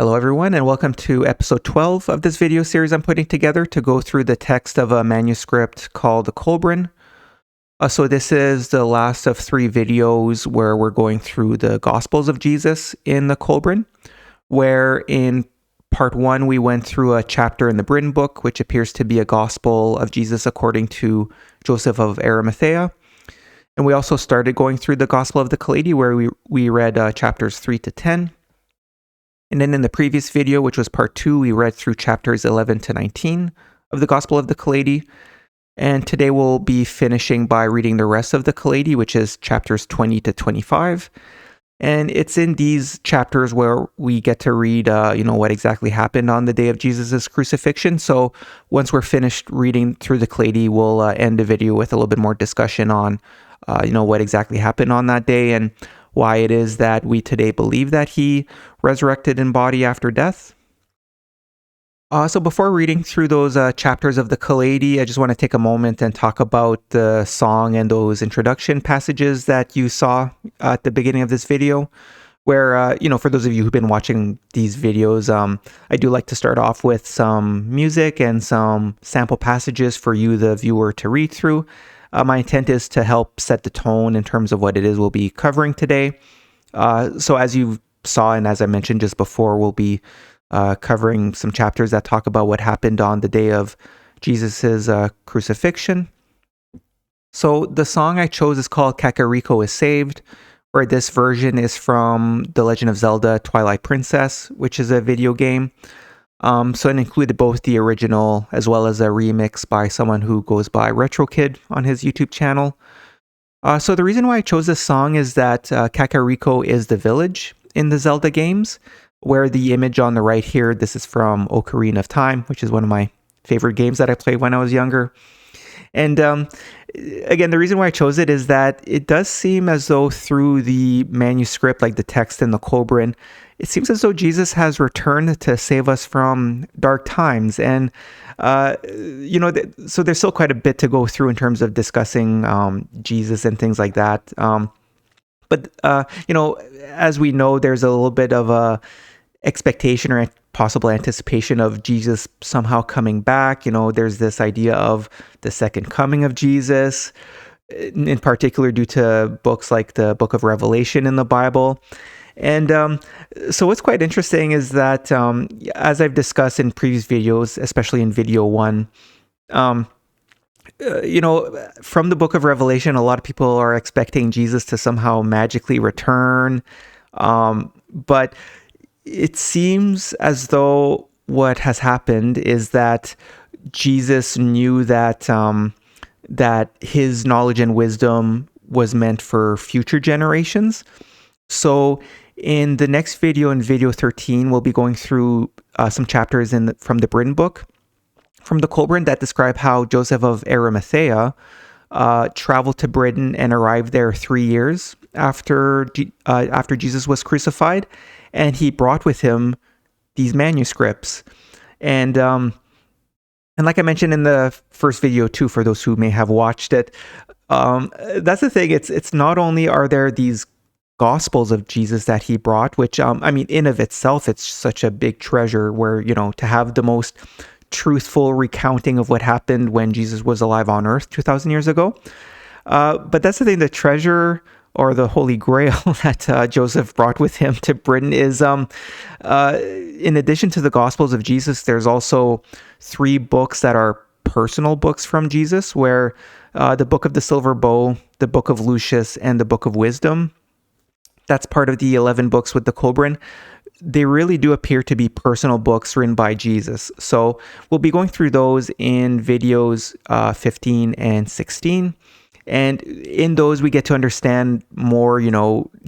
Hello everyone, and welcome to episode 12 of this video series I'm putting together to go through the text of a manuscript called the Kolbrin. So this is the last of 3 videos where we're going through the Gospels of Jesus in the Kolbrin, where in part 1 we went through a chapter in the Brin book, which appears to be a Gospel of Jesus according to Joseph of Arimathea. And we also started going through the Gospel of the Kailedy, where we read chapters 3 to 10. And then in the previous video, which was part 2, we read through chapters 11 to 19 of the Gospel of the Kailedy. And today we'll be finishing by reading the rest of the Kailedy, which is chapters 20 to 25. And it's in these chapters where we get to read, what exactly happened on the day of Jesus' crucifixion. So once we're finished reading through the Kailedy, we'll end the video with a little bit more discussion on, what exactly happened on that day and why it is that we today believe that he resurrected in body after death. So before reading through those chapters of the Kailedy, I just want to take a moment and talk about the song and those introduction passages that you saw at the beginning of this video, where, for those of you who've been watching these videos, I do like to start off with some music and some sample passages for you, the viewer, to read through. My intent is to help set the tone in terms of what it is we'll be covering today. So as you saw, and as I mentioned just before, we'll be covering some chapters that talk about what happened on the day of Jesus' crucifixion. So the song I chose is called Kakariko is Saved, where this version is from The Legend of Zelda Twilight Princess, which is a video game. So it included both the original as well as a remix by someone who goes by Retro Kid on his YouTube channel. So the reason why I chose this song is that Kakariko is the village in the Zelda games, where the image on the right here, this is from Ocarina of Time, which is one of my favorite games that I played when I was younger. And again, the reason why I chose it is that it does seem as though through the manuscript, like the text in the Kolbrin, it seems as though Jesus has returned to save us from dark times. And, so there's still quite a bit to go through in terms of discussing Jesus and things like that. But as we know, there's a little bit of a expectation or possible anticipation of Jesus somehow coming back. There's this idea of the second coming of Jesus, in particular due to books like the Book of Revelation in the Bible. And so what's quite interesting is that, as I've discussed in previous videos, especially in video 1, from the Book of Revelation, a lot of people are expecting Jesus to somehow magically return. But it seems as though what has happened is that Jesus knew that that his knowledge and wisdom was meant for future generations. So in the next video, in video 13, we'll be going through some chapters from the Brin book, from the Kolbrin, that describe how Joseph of Arimathea traveled to Britain and arrived there 3 years after Jesus was crucified, and he brought with him these manuscripts. And like I mentioned in the first video too, for those who may have watched it, that's the thing. It's not only are there these Gospels of Jesus that he brought, which in of itself, it's such a big treasure, where to have the most truthful recounting of what happened when Jesus was alive on earth 2,000 years ago. But that's the thing, the treasure or the Holy Grail that Joseph brought with him to Britain is, in addition to the Gospels of Jesus, there's also 3 books that are personal books from Jesus, where the Book of the Silver Bow, the Book of Lucius, and the Book of Wisdom, that's part of the 11 books with the Kolbrin. They really do appear to be personal books written by Jesus. So we'll be going through those in videos 15 and 16. And in those, we get to understand more,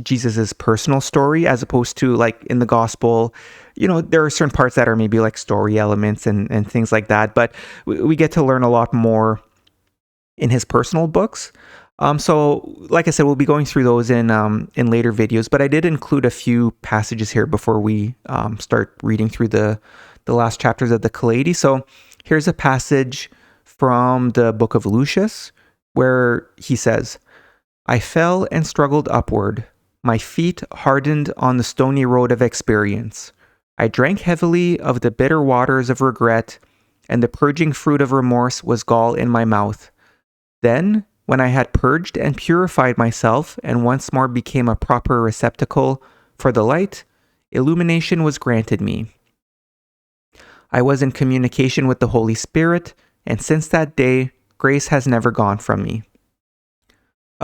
Jesus's personal story, as opposed to like in the gospel, there are certain parts that are maybe like story elements and things like that. But we get to learn a lot more in his personal books. So like I said, we'll be going through those in later videos, but I did include a few passages here before we start reading through the last chapters of the Kailedy. So here's a passage from the Book of Lucius, where he says, "I fell and struggled upward. My feet hardened on the stony road of experience. I drank heavily of the bitter waters of regret, and the purging fruit of remorse was gall in my mouth. Then, when I had purged and purified myself and once more became a proper receptacle for the light, illumination was granted me. I was in communication with the Holy Spirit, and since that day, grace has never gone from me.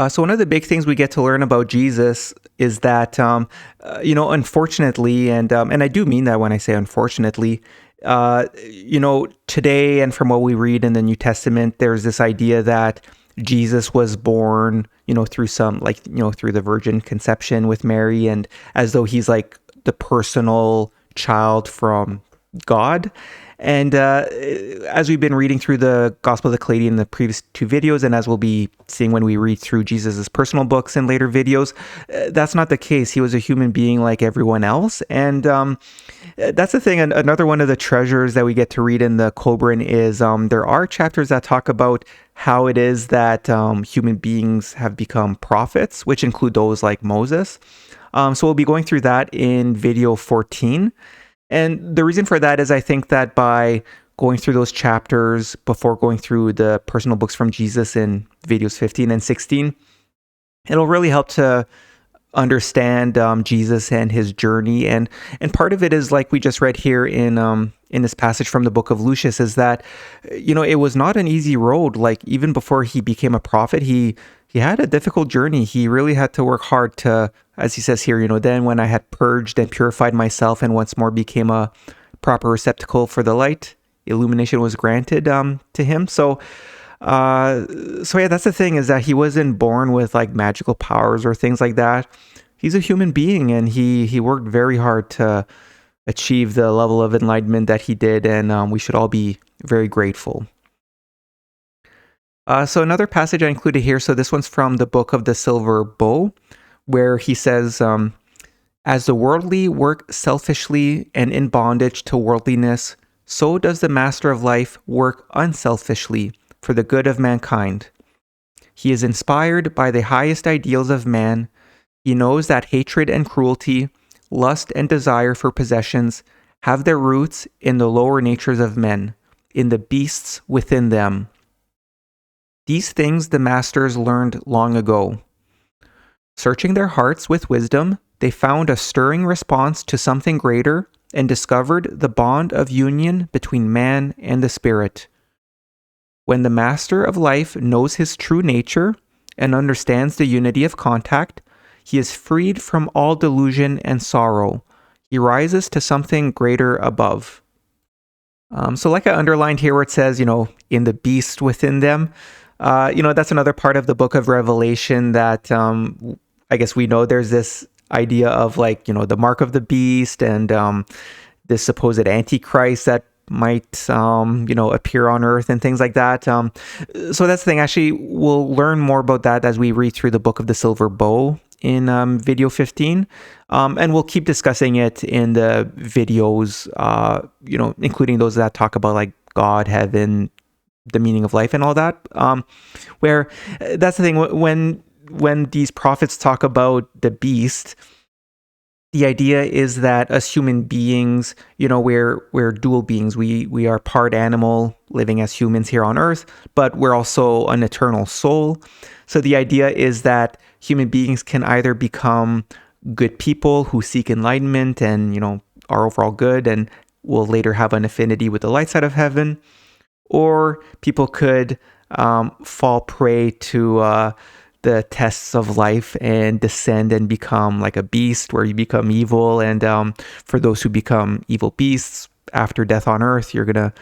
So one of the big things we get to learn about Jesus is that, unfortunately, and I do mean that when I say unfortunately, today and from what we read in the New Testament, there's this idea that Jesus was born, through through the virgin conception with Mary, and as though he's like the personal child from God. And as we've been reading through the Gospel of Kailedy in the previous two videos, and as we'll be seeing when we read through Jesus's personal books in later videos, that's not the case. He was a human being like everyone else. And that's the thing. Another one of the treasures that we get to read in the Kolbrin is there are chapters that talk about how it is that human beings have become prophets, which include those like Moses. So we'll be going through that in video 14. And the reason for that is I think that by going through those chapters before going through the personal books from Jesus in videos 15 and 16, it'll really help to understand Jesus and his journey. And part of it is like we just read here in this passage from the book of Lucius is that, it was not an easy road. Like even before he became a prophet, he had a difficult journey. He really had to work hard to, as he says here, then when I had purged and purified myself and once more became a proper receptacle for the light, illumination was granted to him. So yeah, that's the thing, is that he wasn't born with like magical powers or things like that. He's a human being, and he worked very hard to achieve the level of enlightenment that he did, and we should all be very grateful. So another passage I included here, so this one's from the book of the Silver Bow, where he says, as the worldly work selfishly and in bondage to worldliness, so does the master of life work unselfishly for the good of mankind. He is inspired by the highest ideals of man. He knows that hatred and cruelty, lust and desire for possessions have their roots in the lower natures of men, in the beasts within them. These things the masters learned long ago. Searching their hearts with wisdom, they found a stirring response to something greater and discovered the bond of union between man and the spirit. When the master of life knows his true nature and understands the unity of contact, he is freed from all delusion and sorrow. He rises to something greater above. So like I underlined here where it says, in the beast within them, that's another part of the book of Revelation that I guess we know there's this idea of like, the mark of the beast and this supposed antichrist that might, appear on earth and things like that. So that's the thing. Actually, we'll learn more about that as we read through the book of the Silver Bow in video 15. And we'll keep discussing it in the videos, including those that talk about like God, heaven, the meaning of life and all that. Where that's the thing, when these prophets talk about the beast, the idea is that as human beings, we're dual beings. We are part animal living as humans here on earth, but we're also an eternal soul. So the idea is that human beings can either become good people who seek enlightenment and, are overall good and will later have an affinity with the light side of heaven, or people could fall prey to the tests of life and descend and become like a beast where you become evil. And for those who become evil beasts after death on earth, you're going to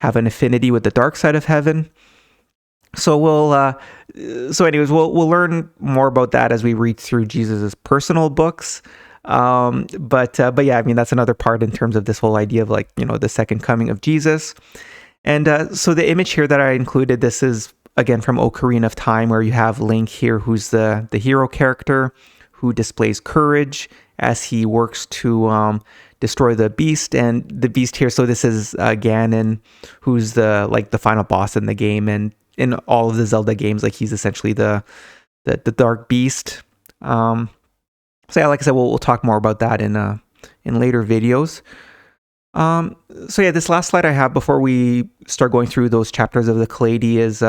have an affinity with the dark side of heaven. So we'll learn more about that as we read through Jesus's personal books. But yeah, I mean, that's another part in terms of this whole idea of like, the second coming of Jesus. And so the image here that I included, this is again from Ocarina of Time, where you have Link here, who's the hero character who displays courage as he works to destroy the beast. And the beast here, so this is Ganon, who's the final boss in the game, and in all of the Zelda games, like he's essentially the dark beast. So yeah, like I said, we'll talk more about that in later videos. Um, so yeah, this last slide I have before we start going through those chapters of the Kailedy is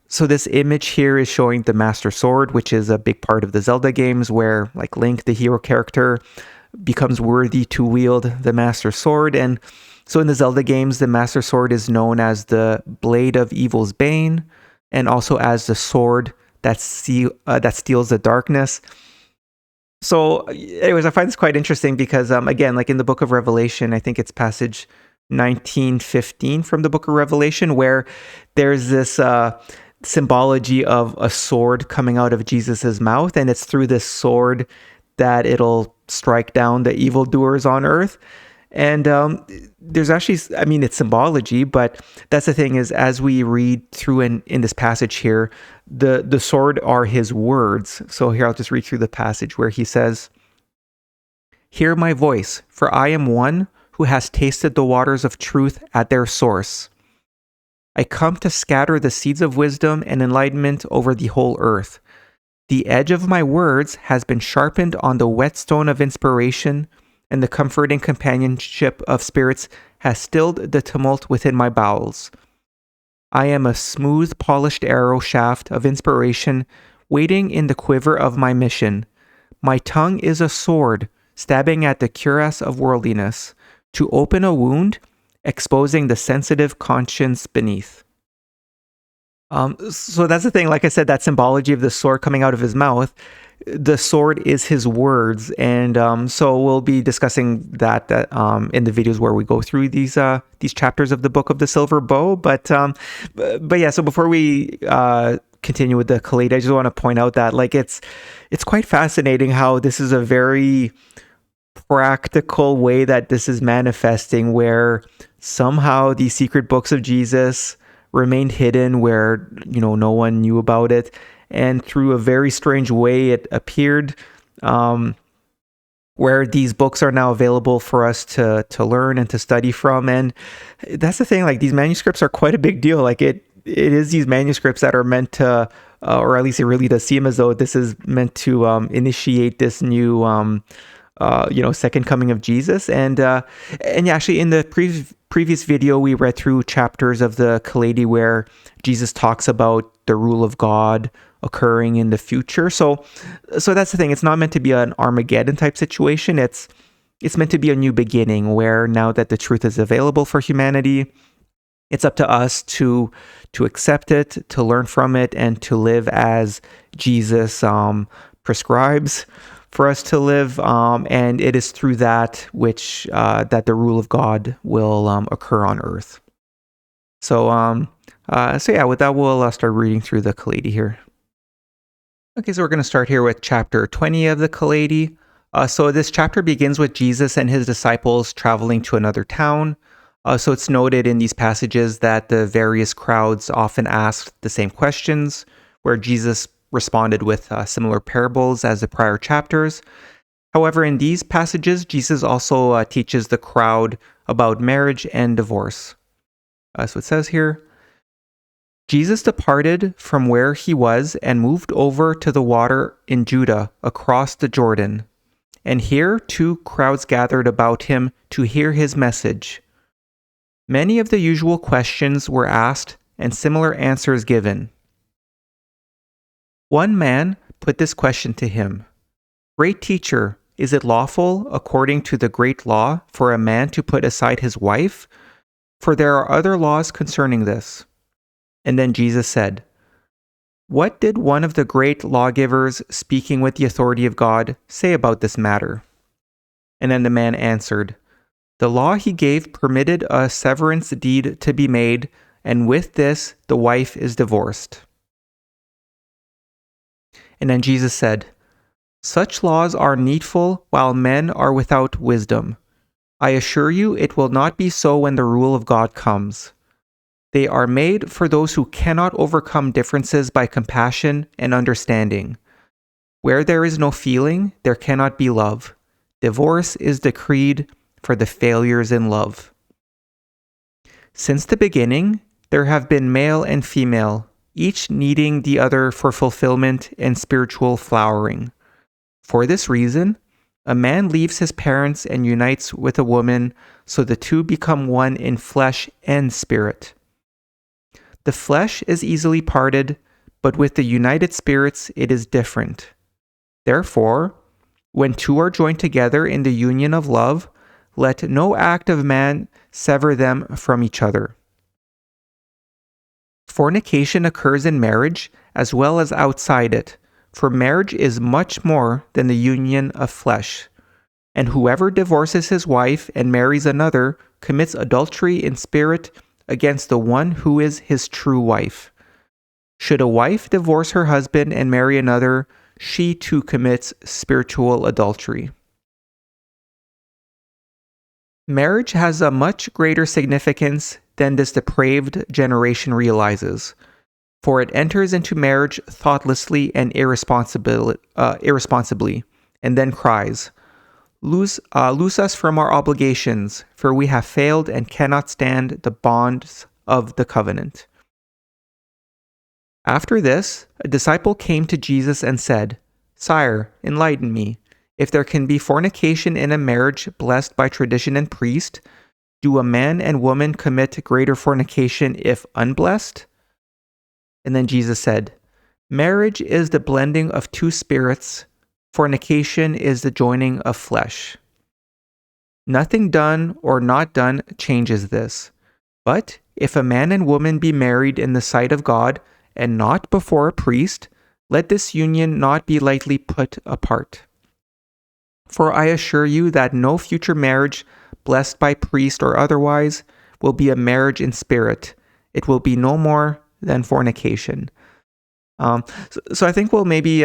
so this image here is showing the Master Sword, which is a big part of the Zelda games where like Link, the hero character, becomes worthy to wield the Master Sword. And so in the Zelda games, the Master Sword is known as the Blade of Evil's Bane and also as the sword that steals the darkness. So, anyways, I find this quite interesting because, again, like in the book of Revelation, I think it's passage 1915 from the book of Revelation, where there's this symbology of a sword coming out of Jesus's mouth, and it's through this sword that it'll strike down the evildoers on earth. And there's actually, I mean, it's symbology, but that's the thing is, as we read through in this passage here, the sword are his words. So here, I'll just read through the passage where he says, "Hear my voice, for I am one who has tasted the waters of truth at their source. I come to scatter the seeds of wisdom and enlightenment over the whole earth. The edge of my words has been sharpened on the whetstone of inspiration, and the comforting companionship of spirits has stilled the tumult within my bowels. I am a smooth, polished arrow shaft of inspiration waiting in the quiver of my mission. My tongue is a sword, stabbing at the cuirass of worldliness, to open a wound, exposing the sensitive conscience beneath." So that's the thing. Like I said, that symbology of the sword coming out of his mouth, the sword is his words, and so we'll be discussing that in the videos where we go through these chapters of the Book of the Silver Bow. But yeah. So before we continue with the Kailedy, I just want to point out that like it's quite fascinating how this is a very practical way that this is manifesting, where somehow these secret books of Jesus remained hidden, where no one knew about it, and through a very strange way it appeared, where these books are now available for us to learn and to study from. And that's the thing, like these manuscripts are quite a big deal. Like it is these manuscripts that are meant to or at least it really does seem as though this is meant to initiate this new second coming of Jesus. And yeah, actually in the previous video, we read through chapters of the Kailedy where Jesus talks about the rule of God occurring in the future. So that's the thing. It's not meant to be an Armageddon type situation. It's meant to be a new beginning where now that the truth is available for humanity, it's up to us to accept it, to learn from it, and to live as Jesus prescribes for us to live, and it is through that which that the rule of God will occur on earth. So yeah, with that, we'll start reading through the Kailedy here. Okay, so we're going to start here with chapter 20 of the Kailedy. So this chapter begins with Jesus and his disciples traveling to another town. So it's noted in these passages that the various crowds often asked the same questions, where Jesus responded with similar parables as the prior chapters. However, in these passages, Jesus also teaches the crowd about marriage and divorce. So it says here, Jesus departed from where he was and moved over to the water in Judah across the Jordan. And here 2 crowds gathered about him to hear his message. Many of the usual questions were asked and similar answers given. One man put this question to him, "Great teacher, is it lawful, according to the great law, for a man to put aside his wife? For there are other laws concerning this." And then Jesus said, "What did one of the great lawgivers, speaking with the authority of God, say about this matter?" And then the man answered, "The law he gave permitted a severance deed to be made, and with this the wife is divorced." And then Jesus said, "Such laws are needful while men are without wisdom. I assure you it will not be so when the rule of God comes. They are made for those who cannot overcome differences by compassion and understanding. Where there is no feeling, there cannot be love. Divorce is decreed for the failures in love. Since the beginning, there have been male and female, each needing the other for fulfillment and spiritual flowering. For this reason, A man leaves his parents and unites with a woman, so the two become one in flesh and spirit. The flesh is easily parted, but with the united spirits it is different. Therefore, when two are joined together in the union of love, let no act of man sever them from each other. Fornication occurs in marriage as well as outside it, for marriage is much more than the union of flesh. And whoever divorces his wife and marries another commits adultery in spirit against the one who is his true wife. Should a wife divorce her husband and marry another, she too commits spiritual adultery. Marriage has a much greater significance than this depraved generation realizes, for it enters into marriage thoughtlessly and irresponsibly, and then cries, Loose us from our obligations, for we have failed and cannot stand the bonds of the covenant. After this, a disciple came to Jesus and said, Sire, enlighten me. If there can be fornication in a marriage blessed by tradition and priest, do a man and woman commit greater fornication if unblessed? And then Jesus said, Marriage is the blending of two spirits. Fornication is the joining of flesh. Nothing done or not done changes this. But if a man and woman be married in the sight of God and not before a priest, let this union not be lightly put apart. For I assure you that no future marriage, blessed by priest or otherwise, will be a marriage in spirit. It will be no more than fornication. So I think we'll maybe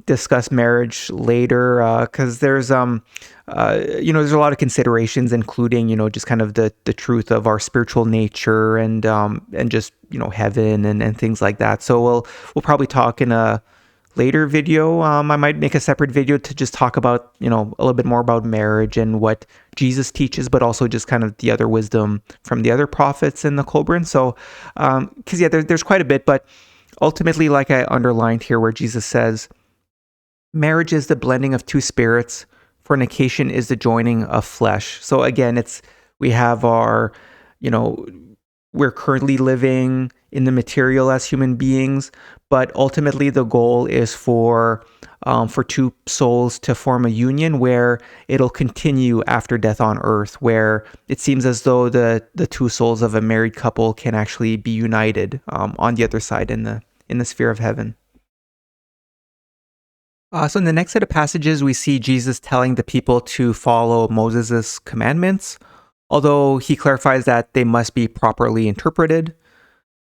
discuss marriage later because there's there's a lot of considerations, including just kind of the truth of our spiritual nature and just heaven and things like that. So we'll probably talk in a later video. I might make a separate video to just talk about a little bit more about marriage and what Jesus teaches, but also just kind of the other wisdom from the other prophets in the Kolbrin. So because there's quite a bit, but ultimately, like I underlined here, where Jesus says, marriage is the blending of two spirits, fornication is the joining of flesh. So again, we have our, we're currently living in the material as human beings, but ultimately the goal is for two souls to form a union where it'll continue after death on earth, where it seems as though the two souls of a married couple can actually be united on the other side in the sphere of heaven. So in the next set of passages, we see Jesus telling the people to follow Moses' commandments, although he clarifies that they must be properly interpreted.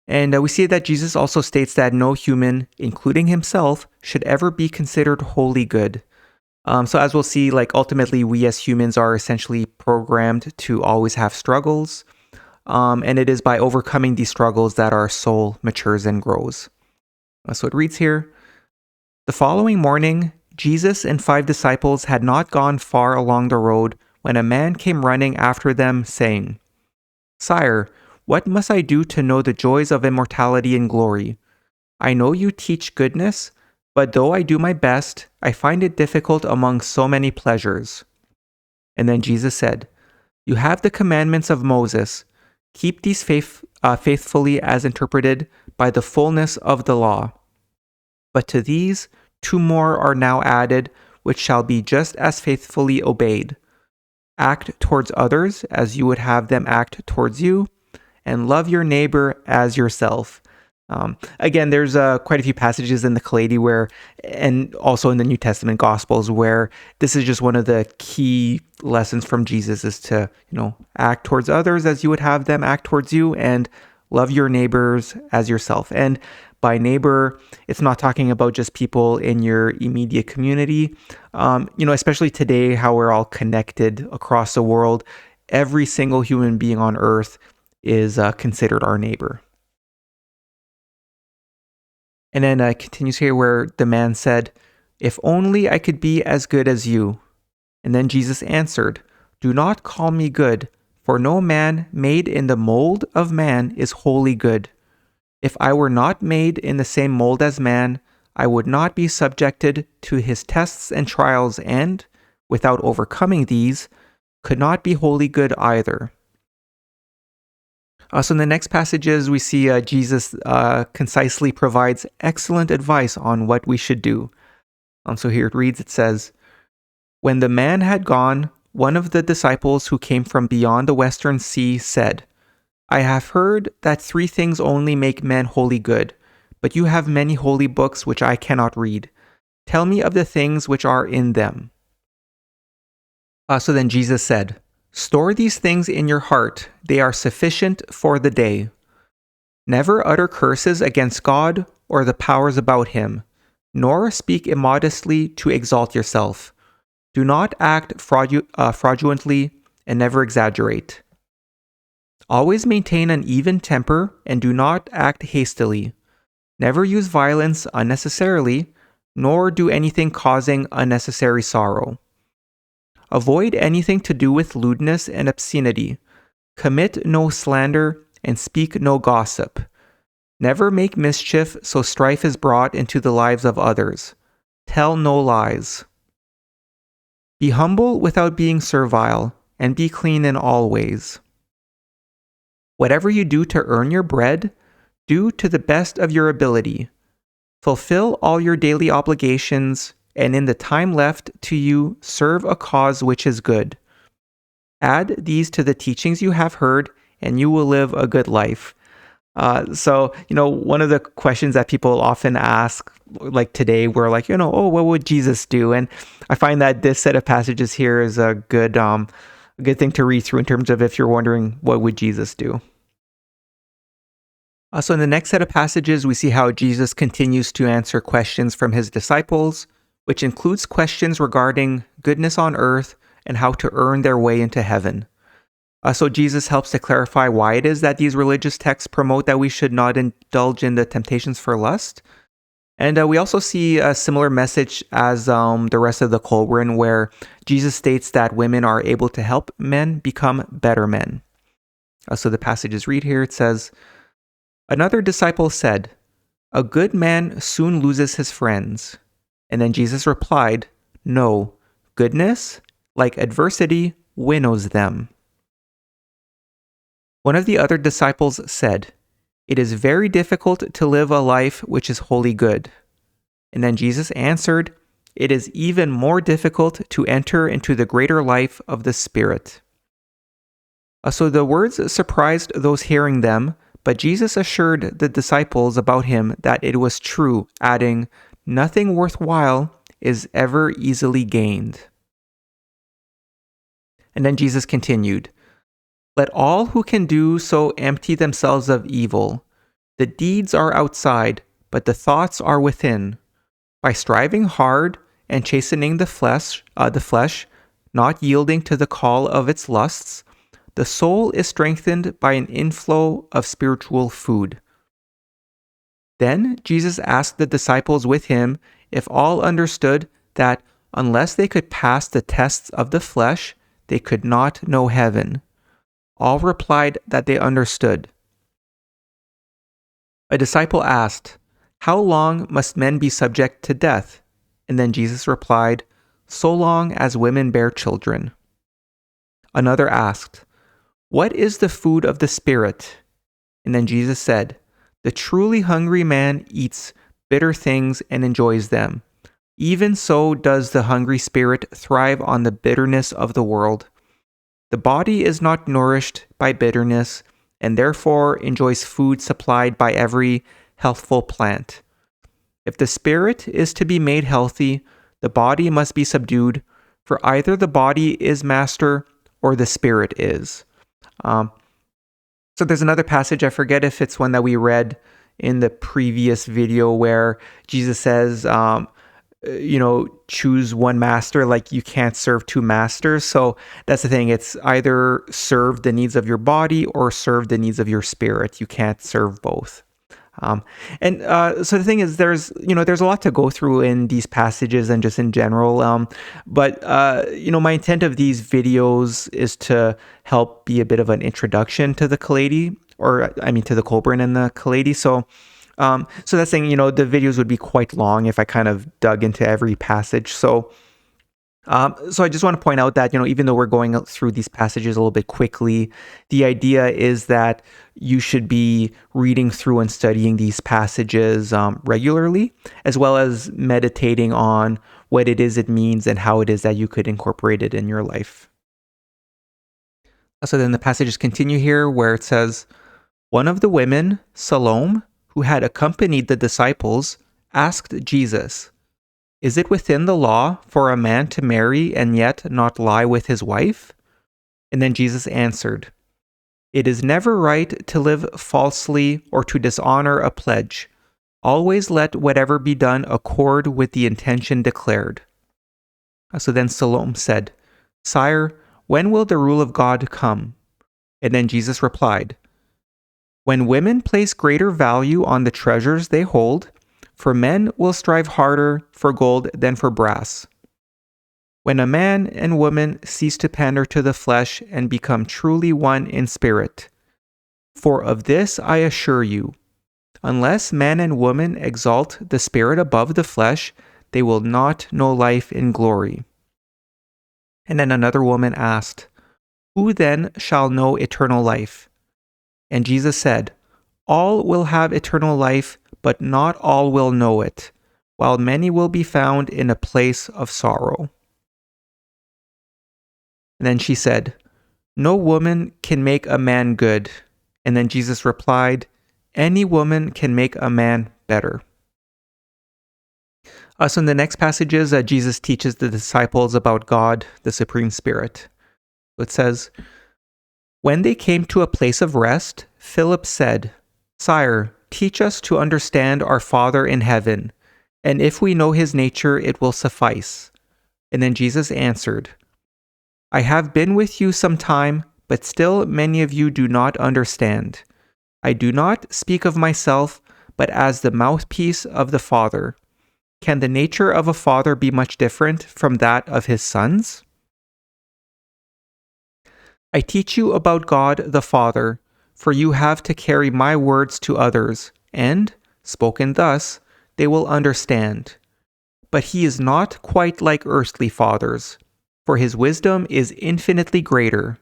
And we see that Jesus also states that no human, including himself, should ever be considered wholly good. So as we'll see, ultimately we as humans are essentially programmed to always have struggles. And it is by overcoming these struggles that our soul matures and grows. So it reads here, The following morning, Jesus and 5 disciples had not gone far along the road when a man came running after them, saying, Sire, what must I do to know the joys of immortality and glory? I know you teach goodness, but though I do my best, I find it difficult among so many pleasures. And then Jesus said, You have the commandments of Moses. Keep these faithfully as interpreted by the fullness of the law. But to these 2 more are now added, which shall be just as faithfully obeyed. Act towards others as you would have them act towards you, and love your neighbor as yourself. Again, there's quite a few passages in the Kailedy and also in the New Testament Gospels, where this is just one of the key lessons from Jesus is to, act towards others as you would have them act towards you, and love your neighbors as yourself. And by neighbor, it's not talking about just people in your immediate community. Especially today, how we're all connected across the world, every single human being on earth is considered our neighbor. And then continues here where the man said, If only I could be as good as you. And then Jesus answered, Do not call me good, for no man made in the mold of man is wholly good. If I were not made in the same mold as man, I would not be subjected to his tests and trials, and, without overcoming these could not be wholly good either. So in the next passages, we see Jesus concisely provides excellent advice on what we should do. So here it reads, it says, "When the man had gone, one of the disciples who came from beyond the western sea said, 'I have heard that 3 things only make men wholly good, but you have many holy books which I cannot read. Tell me of the things which are in them.' So then Jesus said, 'Store these things in your heart, they are sufficient for the day. Never utter curses against God or the powers about him, nor speak immodestly to exalt yourself. Do not act fraudulently and never exaggerate. Always maintain an even temper and do not act hastily. Never use violence unnecessarily, nor do anything causing unnecessary sorrow. Avoid anything to do with lewdness and obscenity. Commit no slander and speak no gossip. Never make mischief so strife is brought into the lives of others. Tell no lies. Be humble without being servile, and be clean in all ways. Whatever you do to earn your bread, do to the best of your ability. Fulfill all your daily obligations, and in the time left to you, serve a cause which is good. Add these to the teachings you have heard, and you will live a good life." So, one of the questions that people often ask, like today, we're like, oh, what would Jesus do? And I find that this set of passages here is a good thing to read through in terms of if you're wondering, what would Jesus do? So in the next set of passages, we see how Jesus continues to answer questions from his disciples, which includes questions regarding goodness on earth and how to earn their way into heaven. So Jesus helps to clarify why it is that these religious texts promote that we should not indulge in the temptations for lust. And we also see a similar message as the rest of the Kolbrin, where Jesus states that women are able to help men become better men. So the passages read here, it says, "Another disciple said, 'A good man soon loses his friends.' And then Jesus replied, 'No, goodness, like adversity, winnows them.' One of the other disciples said, 'It is very difficult to live a life which is wholly good.' And then Jesus answered, 'It is even more difficult to enter into the greater life of the Spirit.' So the words surprised those hearing them, but Jesus assured the disciples about him that it was true, adding, 'Nothing worthwhile is ever easily gained.' And then Jesus continued, 'Let all who can do so empty themselves of evil. The deeds are outside, but the thoughts are within. By striving hard and chastening the flesh, not yielding to the call of its lusts, the soul is strengthened by an inflow of spiritual food.' Then Jesus asked the disciples with him if all understood that unless they could pass the tests of the flesh, they could not know heaven. All replied that they understood. A disciple asked, 'How long must men be subject to death?' And then Jesus replied, 'So long as women bear children.' Another asked, 'What is the food of the Spirit?' And then Jesus said, 'The truly hungry man eats bitter things and enjoys them. Even so does the hungry spirit thrive on the bitterness of the world. The body is not nourished by bitterness, and therefore enjoys food supplied by every healthful plant. If the spirit is to be made healthy, the body must be subdued, for either the body is master or the spirit is." So there's another passage, I forget if it's one that we read in the previous video, where Jesus says, choose one master, like you can't serve 2 masters. So that's the thing. It's either serve the needs of your body or serve the needs of your spirit. You can't serve both. So the thing is, there's a lot to go through in these passages and just in general. But my intent of these videos is to help be a bit of an introduction to the Kailedy, to the Kolbrin and the Kailedy. So that's saying, the videos would be quite long if I kind of dug into every passage. So So I just want to point out that, even though we're going through these passages a little bit quickly, the idea is that you should be reading through and studying these passages regularly, as well as meditating on what it is it means and how it is that you could incorporate it in your life. So then the passages continue here where it says, one of the women, Salome, who had accompanied the disciples, asked Jesus, is it within the law for a man to marry and yet not lie with his wife? And then Jesus answered, it is never right to live falsely or to dishonor a pledge. Always let whatever be done accord with the intention declared. So then Salome said, Sire, when will the rule of God come? And then Jesus replied, when women place greater value on the treasures they hold, for men will strive harder for gold than for brass. When a man and woman cease to pander to the flesh and become truly one in spirit. For of this I assure you, unless man and woman exalt the spirit above the flesh, they will not know life in glory. And then another woman asked, who then shall know eternal life? And Jesus said, all will have eternal life, but not all will know it, while many will be found in a place of sorrow. And then she said, no woman can make a man good. And then Jesus replied, any woman can make a man better. So in the next passages, Jesus teaches the disciples about God, the Supreme Spirit. It says, when they came to a place of rest, Philip said, Sire, teach us to understand our Father in heaven, and if we know his nature, it will suffice. And then Jesus answered, I have been with you some time, but still many of you do not understand. I do not speak of myself, but as the mouthpiece of the Father. Can the nature of a father be much different from that of his sons? I teach you about God the Father, for you have to carry my words to others, and, spoken thus, they will understand. But he is not quite like earthly fathers, for his wisdom is infinitely greater.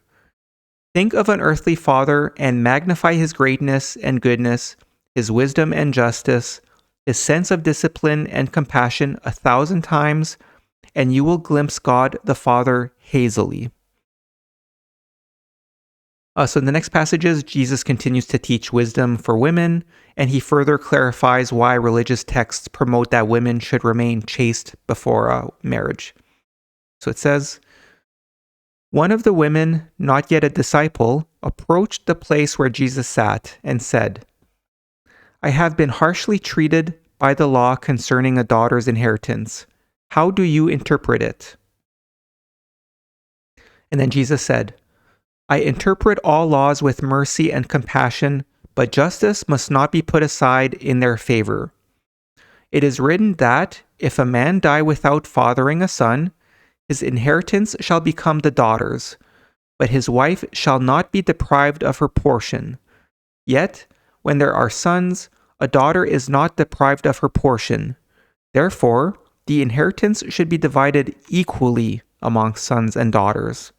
Think of an earthly father and magnify his greatness and goodness, his wisdom and justice, his sense of discipline and compassion 1,000 times, and you will glimpse God the Father hazily. So in the next passages, Jesus continues to teach wisdom for women, and he further clarifies why religious texts promote that women should remain chaste before marriage. So it says, one of the women, not yet a disciple, approached the place where Jesus sat and said, I have been harshly treated by the law concerning a daughter's inheritance. How do you interpret it? And then Jesus said, I interpret all laws with mercy and compassion, but justice must not be put aside in their favor. It is written that, if a man die without fathering a son, his inheritance shall become the daughter's, but his wife shall not be deprived of her portion. Yet, when there are sons, a daughter is not deprived of her portion. Therefore, the inheritance should be divided equally among sons and daughters.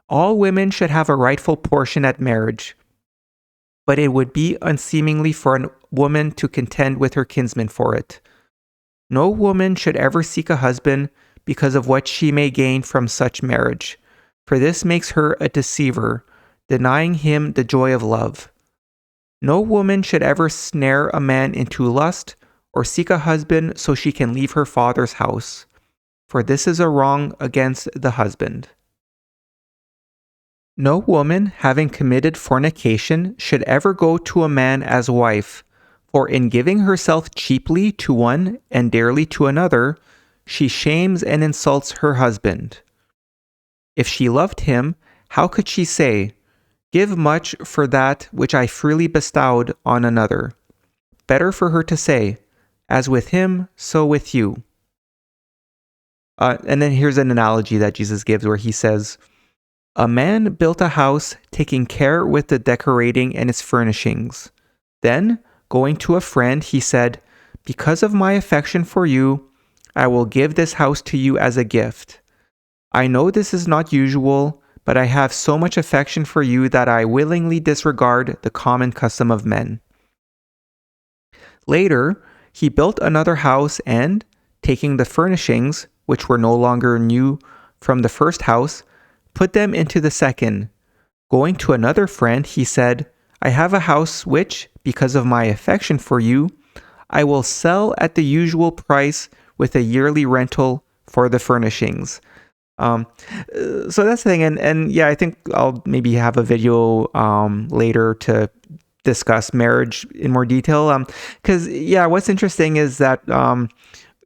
All women should have a rightful portion at marriage, but it would be unseemly for a woman to contend with her kinsman for it. No woman should ever seek a husband because of what she may gain from such marriage, for this makes her a deceiver, denying him the joy of love. No woman should ever snare a man into lust or seek a husband so she can leave her father's house, for this is a wrong against the husband. No woman having committed fornication should ever go to a man as wife, for in giving herself cheaply to one and dearly to another, she shames and insults her husband. If she loved him, how could she say, give much for that which I freely bestowed on another? Better for her to say, as with him, so with you. And then here's an analogy that Jesus gives where he says, a man built a house, taking care with the decorating and its furnishings. Then, going to a friend, he said, because of my affection for you, I will give this house to you as a gift. I know this is not usual, but I have so much affection for you that I willingly disregard the common custom of men." Later, he built another house and, taking the furnishings, which were no longer new from the first house, put them into the second. Going to another friend, he said, "I have a house which, because of my affection for you, I will sell at the usual price with a yearly rental for the furnishings." So that's the thing, and yeah, I think I'll maybe have a video later to discuss marriage in more detail. Because yeah, what's interesting is that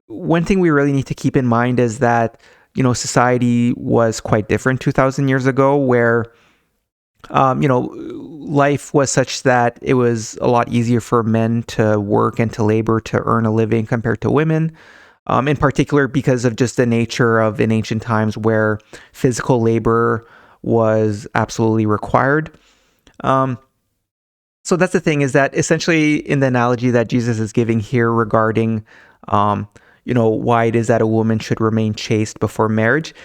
one thing we really need to keep in mind is that society was quite different 2,000 years ago, where life was such that it was a lot easier for men to work and to labor to earn a living compared to women. In particular, because of just the nature of in ancient times where physical labor was absolutely required. So that's the thing, is that essentially in the analogy that Jesus is giving here regarding, why it is that a woman should remain chaste before marriage,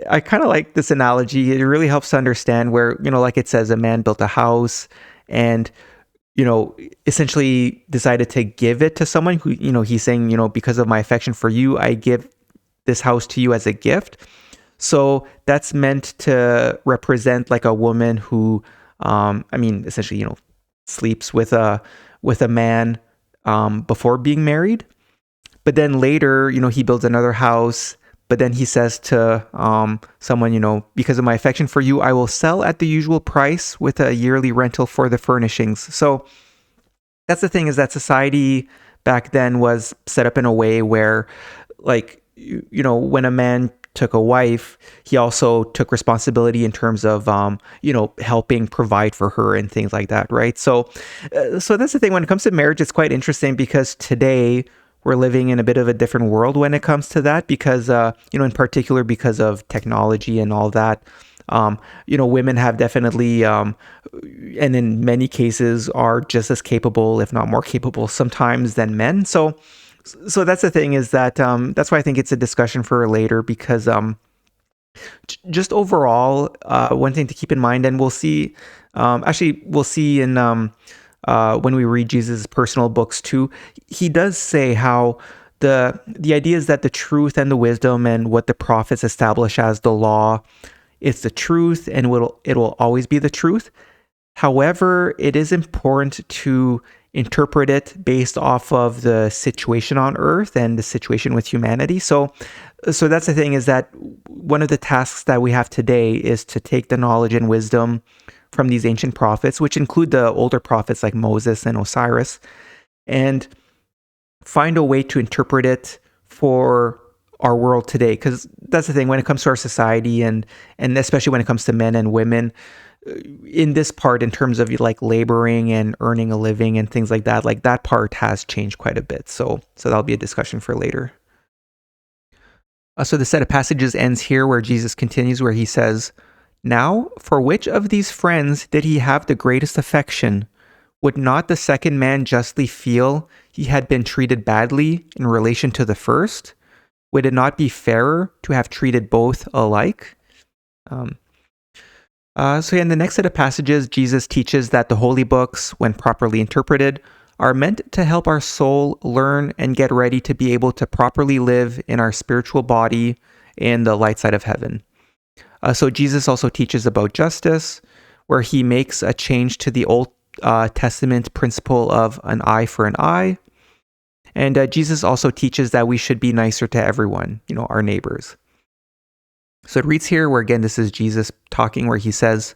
I kind of like this analogy. It really helps to understand where, like it says, a man built a house and essentially decided to give it to someone who, he's saying, because of my affection for you, I give this house to you as a gift. So that's meant to represent like a woman who, essentially, sleeps with a man before being married. But then later, he builds another house. But then he says to someone, because of my affection for you, I will sell at the usual price with a yearly rental for the furnishings. So that's the thing, is that society back then was set up in a way where, like, when a man took a wife, he also took responsibility in terms of, helping provide for her and things like that, right? So that's the thing. When it comes to marriage, it's quite interesting because today we're living in a bit of a different world when it comes to that, because, in particular, because of technology and all that, women have definitely, and in many cases are just as capable, if not more capable sometimes, than men. So that's the thing, is that, that's why I think it's a discussion for later, because, just overall, one thing to keep in mind, and we'll see in, when we read Jesus' personal books too, he does say how the idea is that the truth and the wisdom and what the prophets establish as the law, it's the truth, and it will always be the truth. However, it is important to interpret it based off of the situation on earth and the situation with humanity. So that's the thing, is that one of the tasks that we have today is to take the knowledge and wisdom from these ancient prophets, which include the older prophets like Moses and Osiris, and find a way to interpret it for our world today. Because that's the thing, when it comes to our society, and especially when it comes to men and women, in this part, in terms of like laboring and earning a living and things like that part has changed quite a bit. So that'll be a discussion for later. So the set of passages ends here, where Jesus continues, where he says, "Now, for which of these friends did he have the greatest affection? Would not the second man justly feel he had been treated badly in relation to the first? Would it not be fairer to have treated both alike?" So in the next set of passages, Jesus teaches that the holy books, when properly interpreted, are meant to help our soul learn and get ready to be able to properly live in our spiritual body in the light side of heaven. So Jesus also teaches about justice, where he makes a change to the Old Testament principle of an eye for an eye. And Jesus also teaches that we should be nicer to everyone, our neighbors. So it reads here, where again, this is Jesus talking, where he says,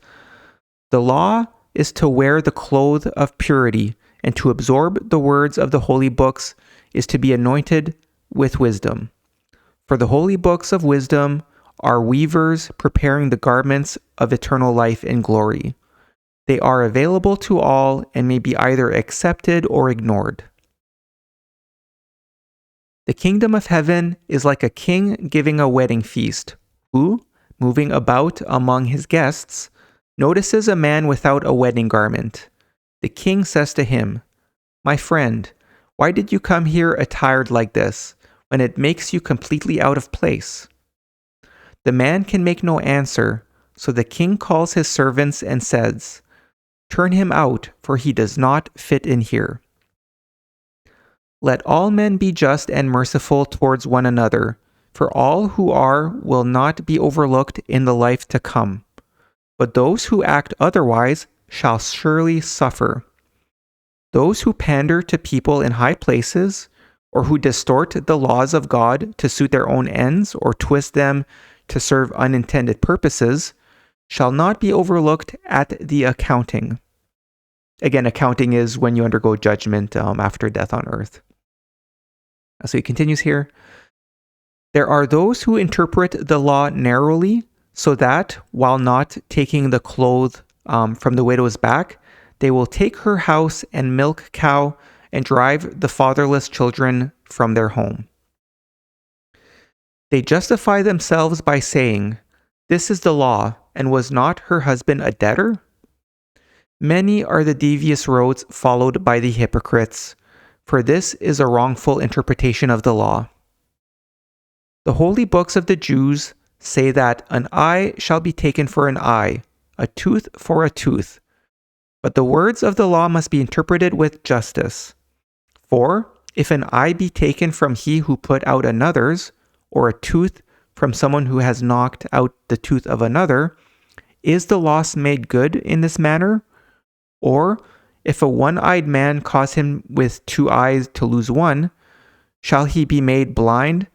"The law is to wear the cloth of purity, and to absorb the words of the holy books is to be anointed with wisdom. For the holy books of wisdom are weavers preparing the garments of eternal life and glory. They are available to all and may be either accepted or ignored. The kingdom of heaven is like a king giving a wedding feast, who, moving about among his guests, notices a man without a wedding garment. The king says to him, 'My friend, why did you come here attired like this, when it makes you completely out of place? The man can make no answer, so the king calls his servants and says, "Turn him out, for he does not fit in here." Let all men be just and merciful towards one another, for all who are will not be overlooked in the life to come. But those who act otherwise shall surely suffer. Those who pander to people in high places, or who distort the laws of God to suit their own ends or twist them to serve unintended purposes, shall not be overlooked at the accounting. Again, accounting is when you undergo judgment after death on earth. So he continues here. There are those who interpret the law narrowly, so that, while not taking the cloth from the widow's back, they will take her house and milk cow and drive the fatherless children from their home. They justify themselves by saying, "This is the law, and was not her husband a debtor?" Many are the devious roads followed by the hypocrites, for this is a wrongful interpretation of the law. The holy books of the Jews say that an eye shall be taken for an eye, a tooth for a tooth. But the words of the law must be interpreted with justice. For if an eye be taken from he who put out another's, or a tooth from someone who has knocked out the tooth of another, is the loss made good in this manner? Or if a one-eyed man cause him with 2 eyes to lose one, shall he be made blind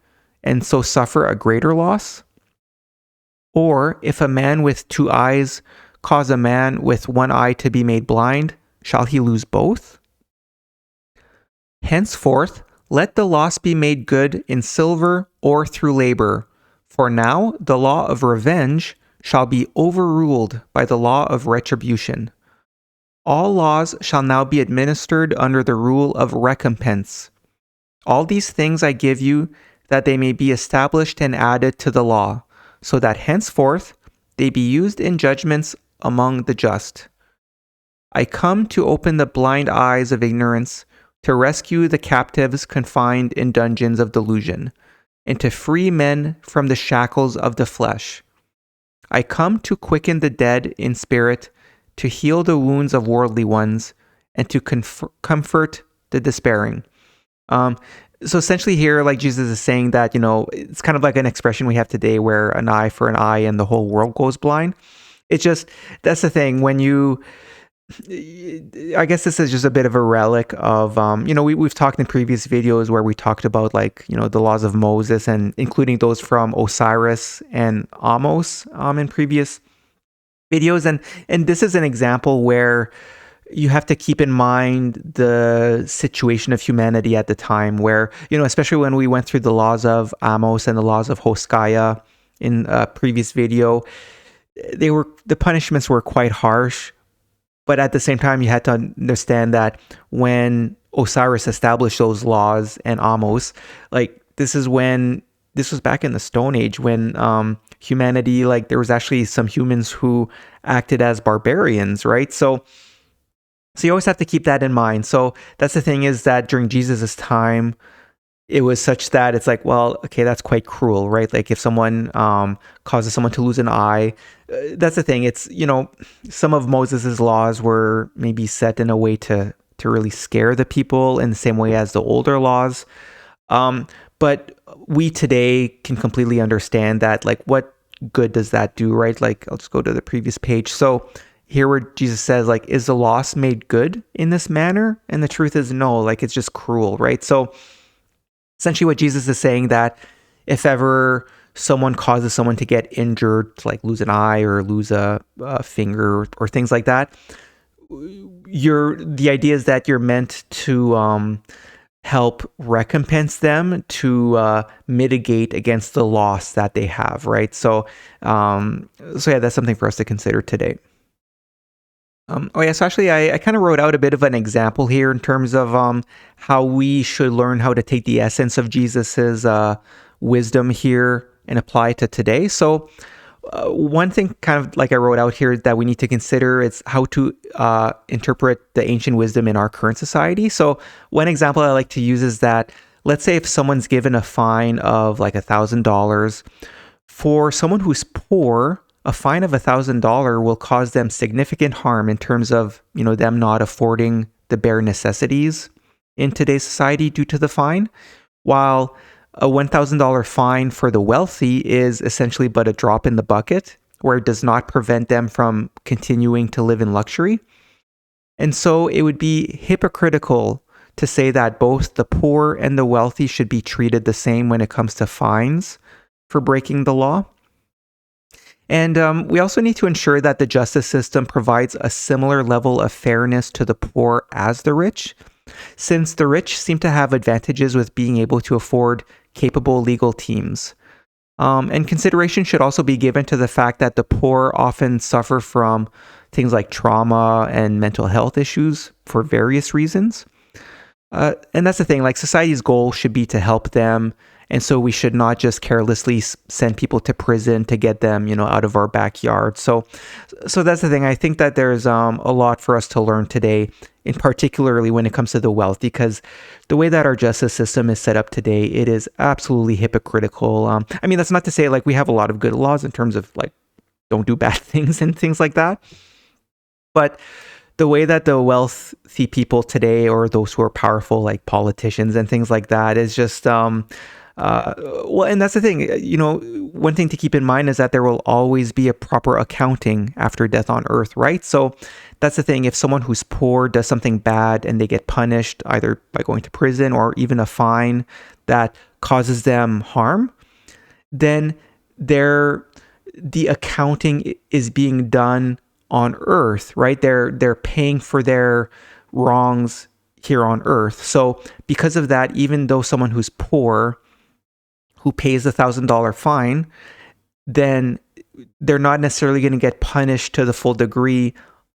and so suffer a greater loss? Or if a man with 2 eyes cause a man with 1 eye to be made blind, shall he lose both? Henceforth, let the loss be made good in silver or through labor, for now the law of revenge shall be overruled by the law of retribution. All laws shall now be administered under the rule of recompense. All these things I give you, that they may be established and added to the law, so that henceforth they be used in judgments among the just. I come to open the blind eyes of ignorance, to rescue the captives confined in dungeons of delusion, and to free men from the shackles of the flesh. I come to quicken the dead in spirit, to heal the wounds of worldly ones, and to comfort the despairing. So essentially here, like Jesus is saying that, it's kind of like an expression we have today where an eye for an eye and the whole world goes blind. It's just, that's the thing. I guess this is just a bit of a relic of, we've talked in previous videos where we talked about the laws of Moses and including those from Osiris and Amos in previous videos. And this is an example where you have to keep in mind the situation of humanity at the time where, especially when we went through the laws of Amos and the laws of Hosea in a previous video, the punishments were quite harsh. But at the same time, you had to understand that when Osiris established those laws and Amos, this was back in the Stone Age when humanity, there was actually some humans who acted as barbarians, right? So you always have to keep that in mind. So that's the thing, is that during Jesus's time, it was such that it's like, well, okay, that's quite cruel, right? Like if someone causes someone to lose an eye, that's the thing. It's, some of Moses's laws were maybe set in a way to really scare the people in the same way as the older laws. But we today can completely understand that, what good does that do, right? I'll just go to the previous page. So here where Jesus says, is the loss made good in this manner? And the truth is no, it's just cruel, right? So essentially what Jesus is saying, that if ever someone causes someone to get injured, to lose an eye or lose a finger or things like that, the idea is that you're meant to help recompense them, to mitigate against the loss that they have, right? So yeah, that's something for us to consider today. So actually I kind of wrote out a bit of an example here in terms of how we should learn how to take the essence of Jesus's wisdom here and apply it to today. So one thing kind of I wrote out here that we need to consider is how to interpret the ancient wisdom in our current society. So one example I like to use is that let's say if someone's given a fine of like $1,000, for someone who's poor, a fine of $1,000 will cause them significant harm in terms of, them not affording the bare necessities in today's society due to the fine, while a $1,000 fine for the wealthy is essentially but a drop in the bucket, where it does not prevent them from continuing to live in luxury. And so it would be hypocritical to say that both the poor and the wealthy should be treated the same when it comes to fines for breaking the law. And we also need to ensure that the justice system provides a similar level of fairness to the poor as the rich, since the rich seem to have advantages with being able to afford capable legal teams. And consideration should also be given to the fact that the poor often suffer from things like trauma and mental health issues for various reasons. And that's the thing, like society's goal should be to help them. And so we should not just carelessly send people to prison to get them, out of our backyard. So that's the thing. I think that there's a lot for us to learn today, in particularly when it comes to the wealthy, because the way that our justice system is set up today, it is absolutely hypocritical. I mean, that's not to say like we have a lot of good laws in terms of like don't do bad things and things like that. But the way that the wealthy people today, or those who are powerful, like politicians and things like that, is just well, and that's the thing, one thing to keep in mind is that there will always be a proper accounting after death on earth, right? So that's the thing. If someone who's poor does something bad and they get punished either by going to prison or even a fine that causes them harm, then the accounting is being done on earth, right? They're paying for their wrongs here on earth. So because of that, even though someone who's poor who pays $1,000 fine, then they're not necessarily going to get punished to the full degree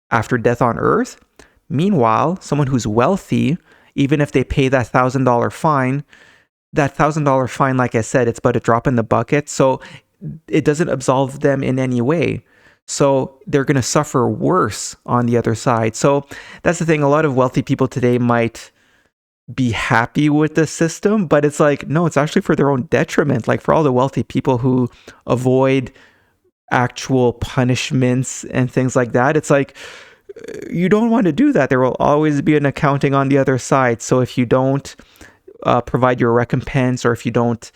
after death on earth. Meanwhile, someone who's wealthy, even if they pay that $1,000 fine, that $1,000 fine, like I said, it's but a drop in the bucket. So it doesn't absolve them in any way. So they're going to suffer worse on the other side. So that's the thing. A lot of wealthy people today might be happy with the system, but it's like, no, it's actually for their own detriment. Like for all the wealthy people who avoid actual punishments and things like that, it's like, you don't want to do that. There will always be an accounting on the other side. So if you don't provide your recompense, or if you don't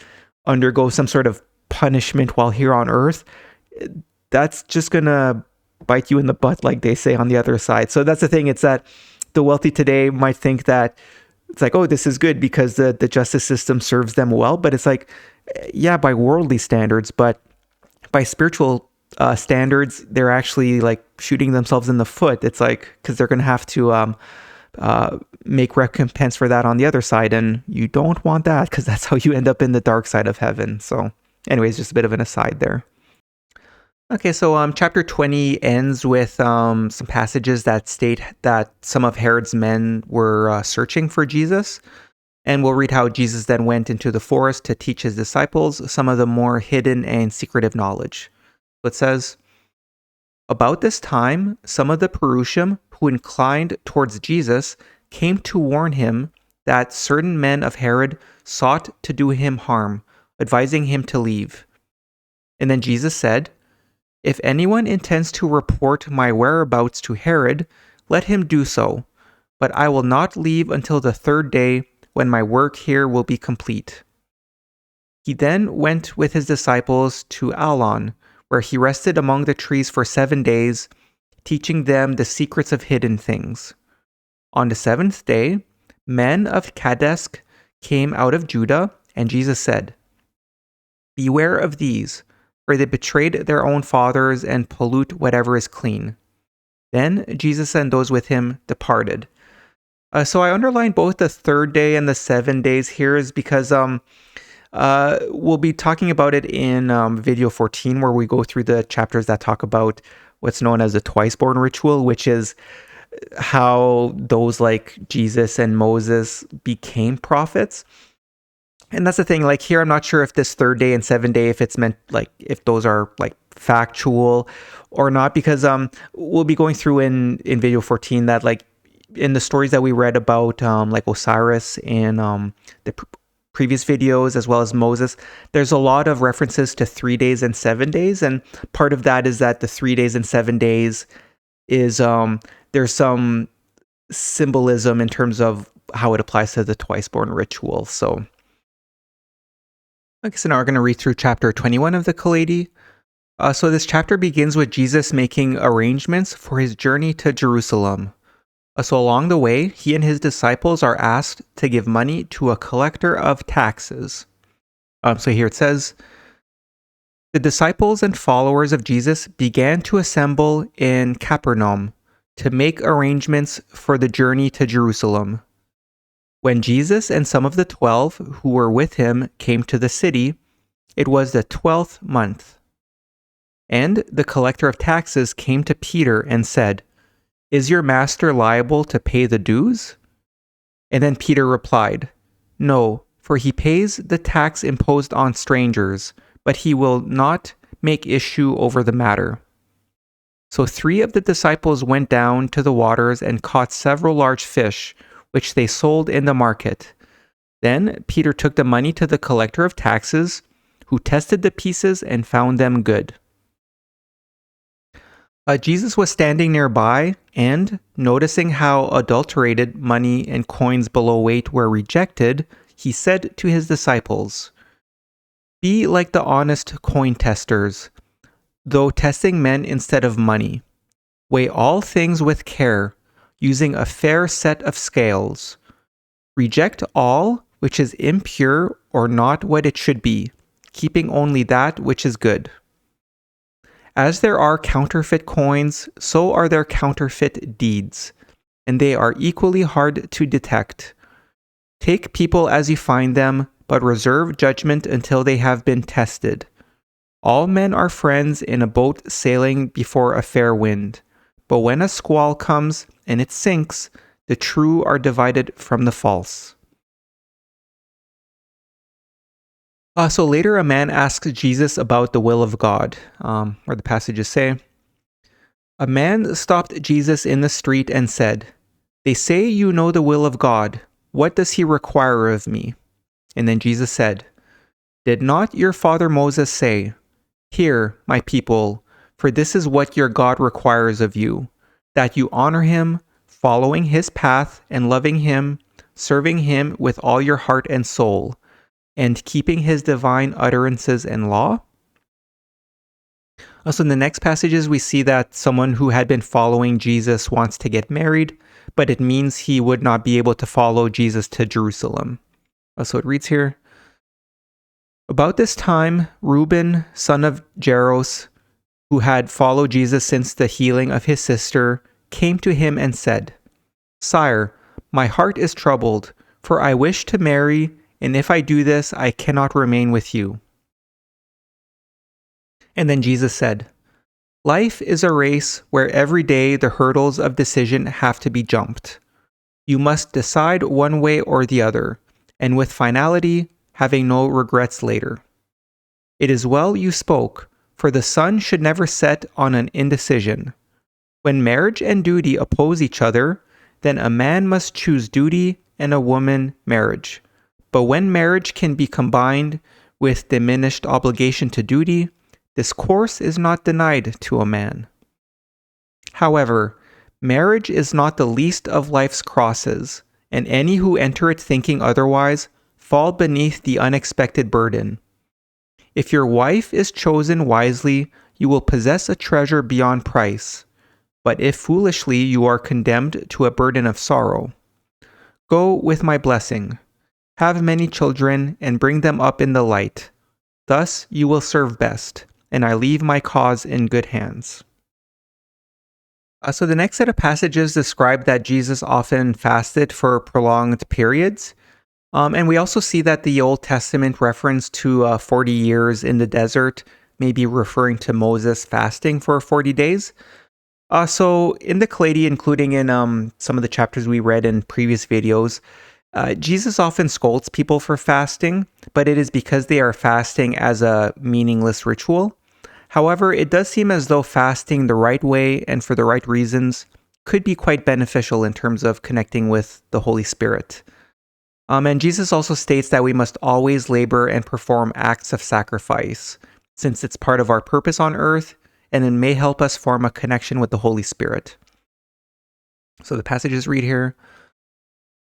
undergo some sort of punishment while here on earth, that's just going to bite you in the butt, like they say on the other side. So that's the thing. It's that the wealthy today might think that it's like, oh, this is good because the justice system serves them well. But it's like, yeah, by worldly standards, but by spiritual standards, they're actually like shooting themselves in the foot. It's like, because they're going to have to make recompense for that on the other side. And you don't want that, because that's how you end up in the dark side of heaven. So anyways, just a bit of an aside there. Okay, so chapter 20 ends with some passages that state that some of Herod's men were searching for Jesus. And we'll read how Jesus then went into the forest to teach his disciples some of the more hidden and secretive knowledge. It says, about this time, some of the Perusium who inclined towards Jesus came to warn him that certain men of Herod sought to do him harm, advising him to leave. And then Jesus said, if anyone intends to report my whereabouts to Herod, let him do so, but I will not leave until the third day, when my work here will be complete. He then went with his disciples to Alon, where he rested among the trees for 7 days, teaching them the secrets of hidden things. On the seventh day, men of Kadesh came out of Judah, and Jesus said, beware of these, for they betrayed their own fathers and pollute whatever is clean. Then Jesus and those with him departed. So I underlined both the third day and the 7 days here is because we'll be talking about it in video 14, where we go through the chapters that talk about what's known as the twice-born ritual, which is how those like Jesus and Moses became prophets. And that's the thing, like here, I'm not sure if this third day and 7 day, if it's meant like, if those are like factual or not, because we'll be going through in video 14 that like in the stories that we read about like Osiris and the previous videos, as well as Moses, there's a lot of references to 3 days and 7 days. And part of that is that the 3 days and 7 days is, there's some symbolism in terms of how it applies to the twice-born ritual. So, okay, so now we're going to read through chapter 21 of the Kailedy. So this chapter begins with Jesus making arrangements for his journey to Jerusalem. So along the way, he and his disciples are asked to give money to a collector of taxes. So here it says, the disciples and followers of Jesus began to assemble in Capernaum to make arrangements for the journey to Jerusalem. When Jesus and some of the 12 who were with him came to the city, it was the 12th month. And the collector of taxes came to Peter and said, "Is your master liable to pay the dues?" And then Peter replied, "No, for he pays the tax imposed on strangers, but he will not make issue over the matter." So 3 of the disciples went down to the waters and caught several large fish, which they sold in the market. Then Peter took the money to the collector of taxes, who tested the pieces and found them good. Jesus was standing nearby and, noticing how adulterated money and coins below weight were rejected, he said to his disciples, "Be like the honest coin testers, though testing men instead of money. Weigh all things with care, using a fair set of scales. Reject all which is impure or not what it should be, keeping only that which is good. As there are counterfeit coins, so are there counterfeit deeds, and they are equally hard to detect. Take people as you find them, but reserve judgment until they have been tested. All men are friends in a boat sailing before a fair wind, but when a squall comes and it sinks, the true are divided from the false." So later a man asks Jesus about the will of God, where the passages say, "A man stopped Jesus in the street and said, 'They say you know the will of God. What does he require of me?' And then Jesus said, 'Did not your father Moses say, Hear, my people, for this is what your God requires of you, that you honor him, following his path and loving him, serving him with all your heart and soul, and keeping his divine utterances and law?'" Also, in the next passages, we see that someone who had been following Jesus wants to get married, but it means he would not be able to follow Jesus to Jerusalem. So it reads here, "About this time, Reuben, son of Jairus, who had followed Jesus since the healing of his sister, came to him and said, 'Sire, my heart is troubled, for I wish to marry, and if I do this, I cannot remain with you.' And then Jesus said, 'Life is a race where every day the hurdles of decision have to be jumped. You must decide one way or the other, and with finality, having no regrets later. It is well you spoke, for the sun should never set on an indecision. When marriage and duty oppose each other, then a man must choose duty and a woman marriage. But when marriage can be combined with diminished obligation to duty, this course is not denied to a man. However, marriage is not the least of life's crosses, and any who enter it thinking otherwise fall beneath the unexpected burden. If your wife is chosen wisely, you will possess a treasure beyond price. But if foolishly, you are condemned to a burden of sorrow. Go with my blessing. Have many children and bring them up in the light. Thus you will serve best, and I leave my cause in good hands." So the next set of passages describe that Jesus often fasted for prolonged periods. And we also see that the Old Testament reference to 40 years in the desert may be referring to Moses fasting for 40 days. So in the Kailedy, including in some of the chapters we read in previous videos, Jesus often scolds people for fasting, but it is because they are fasting as a meaningless ritual. However, it does seem as though fasting the right way and for the right reasons could be quite beneficial in terms of connecting with the Holy Spirit. And Jesus also states that we must always labor and perform acts of sacrifice, since it's part of our purpose on earth, and it may help us form a connection with the Holy Spirit. So the passages read here.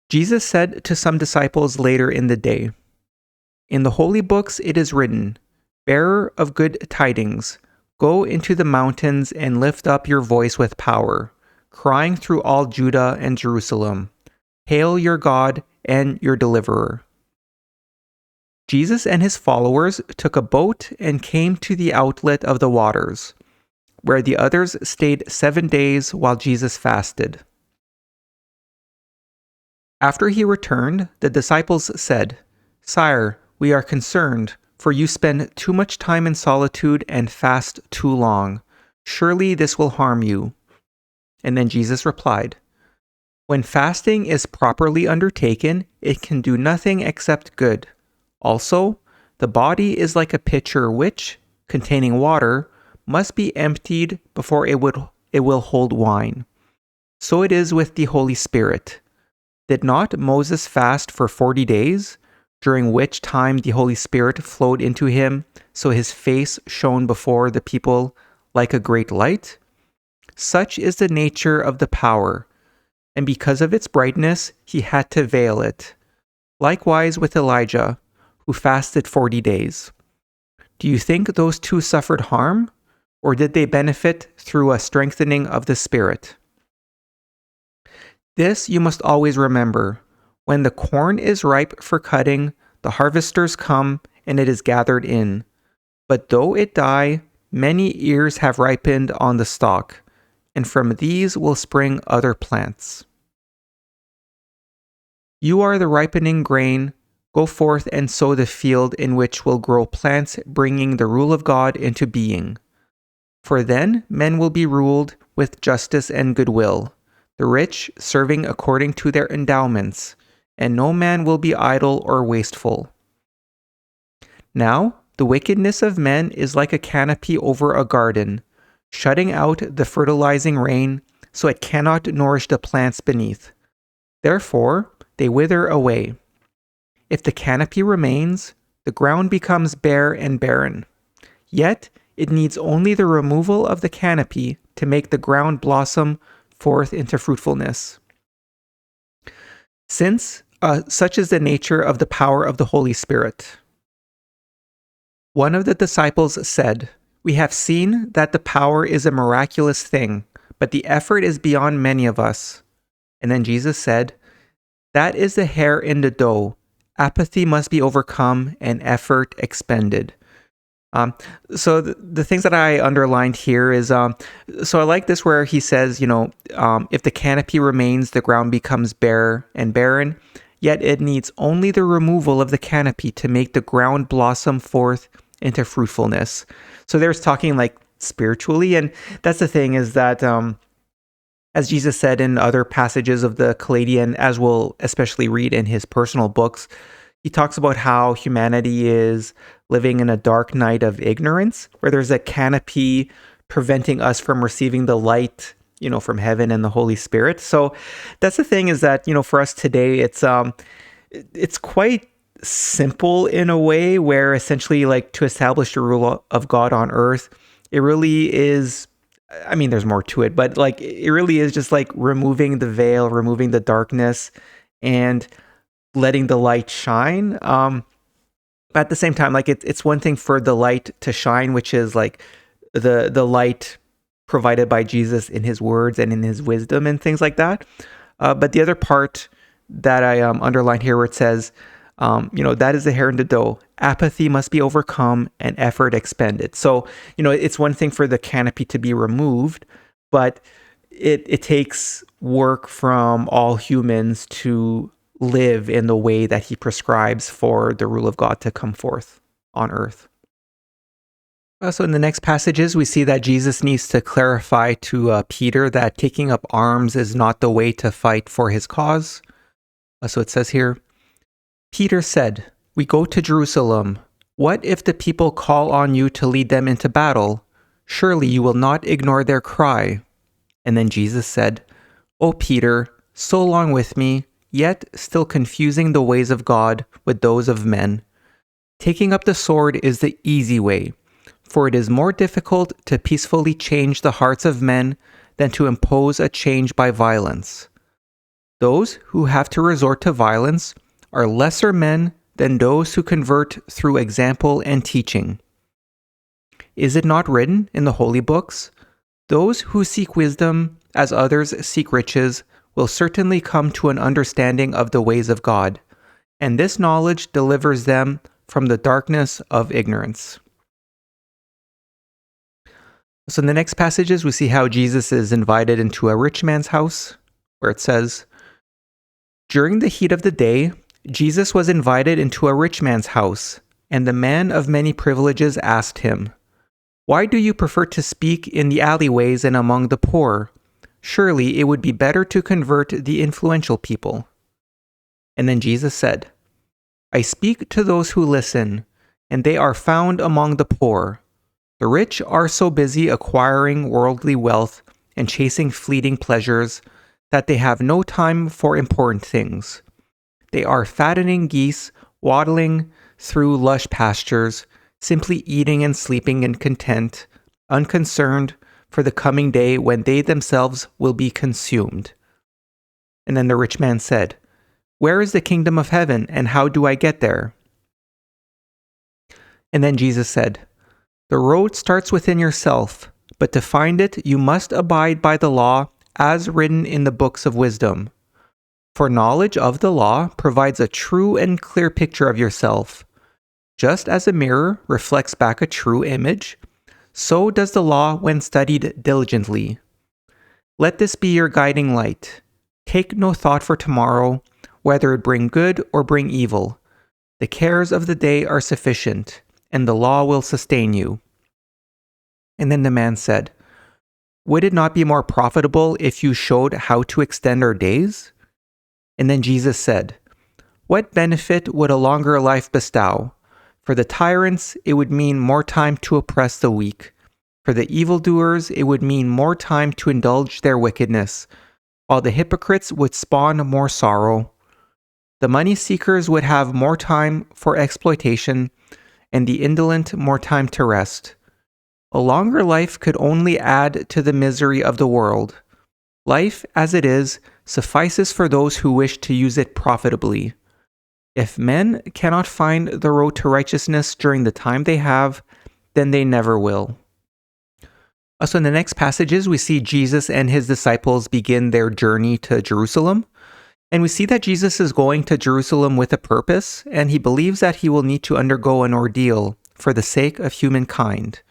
Jesus said to some disciples later in the day, "In the holy books it is written, 'Bearer of good tidings, go into the mountains and lift up your voice with power, crying through all Judah and Jerusalem, hail your God and your deliverer.'" Jesus and his followers took a boat and came to the outlet of the waters, where the others stayed 7 days while Jesus fasted. After he returned, the disciples said, "Sire, we are concerned, for you spend too much time in solitude and fast too long. Surely this will harm you." And then Jesus replied, "When fasting is properly undertaken, it can do nothing except good. Also, the body is like a pitcher which, containing water, must be emptied before it will hold wine. So it is with the Holy Spirit. Did not Moses fast for 40 days, during which time the Holy Spirit flowed into him, so his face shone before the people like a great light? Such is the nature of the power, and because of its brightness, he had to veil it. Likewise with Elijah, who fasted 40 days. Do you think those two suffered harm, or did they benefit through a strengthening of the Spirit? This you must always remember. When the corn is ripe for cutting, the harvesters come and it is gathered in. But though it die, many ears have ripened on the stalk, and from these will spring other plants. You are the ripening grain. Go forth and sow the field in which will grow plants bringing the rule of God into being. For then men will be ruled with justice and goodwill, the rich serving according to their endowments, and no man will be idle or wasteful. Now, the wickedness of men is like a canopy over a garden, shutting out the fertilizing rain, so it cannot nourish the plants beneath. Therefore, they wither away. If the canopy remains, the ground becomes bare and barren. Yet, it needs only the removal of the canopy to make the ground blossom forth into fruitfulness. Since such is the nature of the power of the Holy Spirit. One of the disciples said, "We have seen that the power is a miraculous thing, but the effort is beyond many of us." And then Jesus said, "That is the hair in the dough. Apathy must be overcome and effort expended." So the things that I underlined here is, so I like this where he says, if the canopy remains, the ground becomes bare and barren, yet it needs only the removal of the canopy to make the ground blossom forth into fruitfulness. So there's talking like spiritually, and that's the thing is that, as Jesus said in other passages of the Kailedy, and as we'll especially read in his personal books, he talks about how humanity is living in a dark night of ignorance, where there's a canopy preventing us from receiving the light, from heaven and the Holy Spirit. So that's the thing is that, for us today, it's quite simple in a way where essentially like to establish the rule of God on earth, it really is, there's more to it, but like it really is just like removing the veil, removing the darkness, and letting the light shine. But at the same time, like it's one thing for the light to shine, which is like the light provided by Jesus in his words and in his wisdom and things like that. But the other part that I underlined here where it says, that is the hair in the dough. Apathy must be overcome and effort expended. So, it's one thing for the canopy to be removed, but it takes work from all humans to live in the way that he prescribes for the rule of God to come forth on earth. So in the next passages, we see that Jesus needs to clarify to Peter that taking up arms is not the way to fight for his cause. So it says here, Peter said, "We go to Jerusalem. What if the people call on you to lead them into battle? Surely you will not ignore their cry." And then Jesus said, "O Peter, so long with me, yet still confusing the ways of God with those of men. Taking up the sword is the easy way, for it is more difficult to peacefully change the hearts of men than to impose a change by violence. Those who have to resort to violence are lesser men than those who convert through example and teaching. Is it not written in the holy books? Those who seek wisdom as others seek riches will certainly come to an understanding of the ways of God, and this knowledge delivers them from the darkness of ignorance. So in the next passages, we see how Jesus is invited into a rich man's house, where it says, "During the heat of the day, Jesus was invited into a rich man's house, and the man of many privileges asked him, 'Why do you prefer to speak in the alleyways and among the poor? Surely it would be better to convert the influential people.' And then Jesus said, 'I speak to those who listen, and they are found among the poor. The rich are so busy acquiring worldly wealth and chasing fleeting pleasures that they have no time for important things. They are fattening geese, waddling through lush pastures, simply eating and sleeping in content, unconcerned for the coming day when they themselves will be consumed.' And then the rich man said, 'Where is the kingdom of heaven, and how do I get there?' And then Jesus said, 'The road starts within yourself, but to find it you must abide by the law as written in the books of wisdom. For knowledge of the law provides a true and clear picture of yourself. Just as a mirror reflects back a true image, so does the law when studied diligently. Let this be your guiding light. Take no thought for tomorrow, whether it bring good or bring evil. The cares of the day are sufficient, and the law will sustain you.' And then the man said, 'Would it not be more profitable if you showed how to extend our days?' And then Jesus said, 'What benefit would a longer life bestow? For the tyrants, it would mean more time to oppress the weak. For the evildoers, it would mean more time to indulge their wickedness, while the hypocrites would spawn more sorrow. The money seekers would have more time for exploitation, and the indolent more time to rest. A longer life could only add to the misery of the world. Life, as it is, suffices for those who wish to use it profitably. If men cannot find the road to righteousness during the time they have, then they never will.'" So in the next passages, we see Jesus and his disciples begin their journey to Jerusalem. And we see that Jesus is going to Jerusalem with a purpose, and he believes that he will need to undergo an ordeal for the sake of humankind.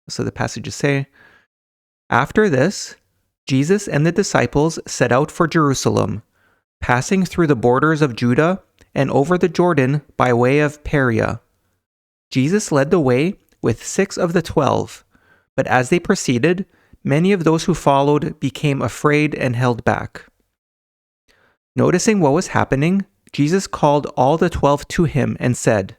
So the passages say, "After this, Jesus and the disciples set out for Jerusalem, passing through the borders of Judah and over the Jordan by way of Perea. Jesus led the way with 6 of the 12, but as they proceeded, many of those who followed became afraid and held back. Noticing what was happening, Jesus called all the 12 to him and said,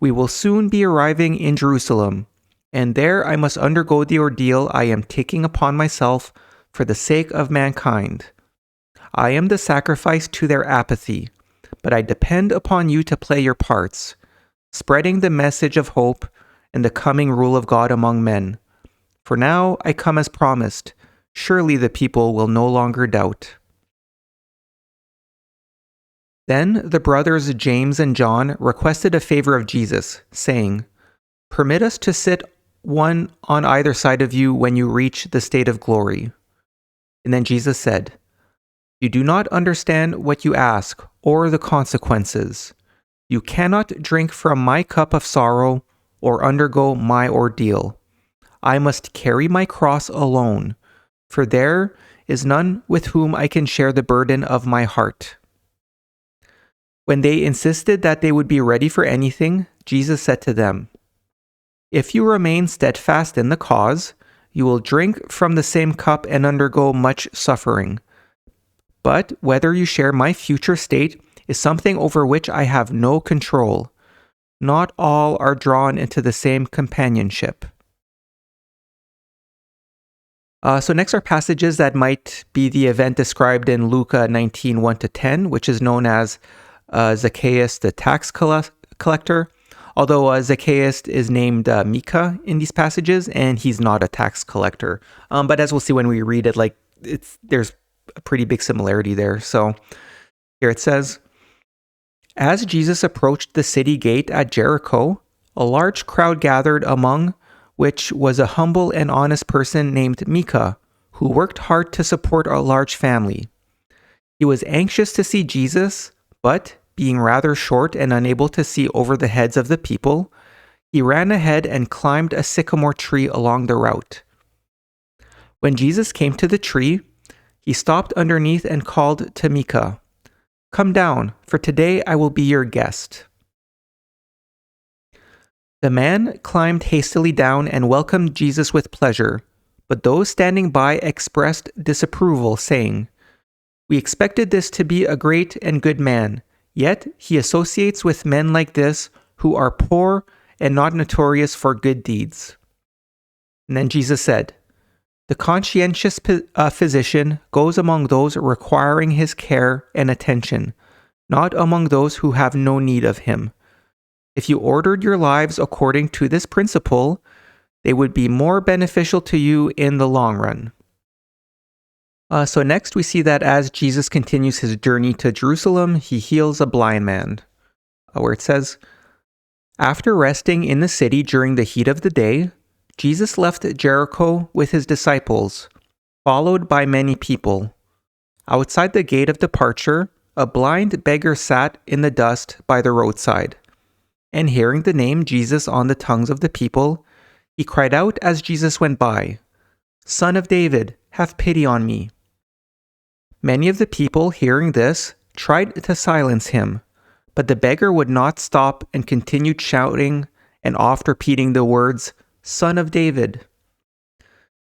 'We will soon be arriving in Jerusalem, and there I must undergo the ordeal I am taking upon myself for the sake of mankind. I am the sacrifice to their apathy, but I depend upon you to play your parts, spreading the message of hope and the coming rule of God among men. For now I come as promised. Surely the people will no longer doubt.' Then the brothers James and John requested a favor of Jesus, saying, 'Permit us to sit one on either side of you when you reach the state of glory.' And then Jesus said, 'You do not understand what you ask or the consequences. You cannot drink from my cup of sorrow or undergo my ordeal. I must carry my cross alone, for there is none with whom I can share the burden of my heart.' When they insisted that they would be ready for anything, Jesus said to them, 'If you remain steadfast in the cause, you will drink from the same cup and undergo much suffering. But whether you share my future state is something over which I have no control. Not all are drawn into the same companionship.'" So next are passages that might be the event described in Luke 19, 1-10, which is known as Zacchaeus the tax collector. Although Zacchaeus is named Micah in these passages, and he's not a tax collector. But as we'll see when we read it, there's a pretty big similarity there. So here it says, "As Jesus approached the city gate at Jericho, a large crowd gathered, among which was a humble and honest person named Micah, who worked hard to support a large family. He was anxious to see Jesus, but being rather short and unable to see over the heads of the people, he ran ahead and climbed a sycamore tree along the route. When Jesus came to the tree, he stopped underneath and called to Micah, 'Come down, for today I will be your guest.' The man climbed hastily down and welcomed Jesus with pleasure, but those standing by expressed disapproval, saying, 'We expected this to be a great and good man, yet he associates with men like this who are poor and not notorious for good deeds.' And then Jesus said, 'The conscientious physician goes among those requiring his care and attention, not among those who have no need of him. If you ordered your lives according to this principle, they would be more beneficial to you in the long run.'" So next we see that as Jesus continues his journey to Jerusalem, he heals a blind man, where it says, "After resting in the city during the heat of the day, Jesus left Jericho with his disciples, followed by many people. Outside the gate of departure, a blind beggar sat in the dust by the roadside. And hearing the name Jesus on the tongues of the people, he cried out as Jesus went by, 'Son of David, have pity on me.' Many of the people, hearing this, tried to silence him, but the beggar would not stop and continued shouting and oft repeating the words, 'Son of David.'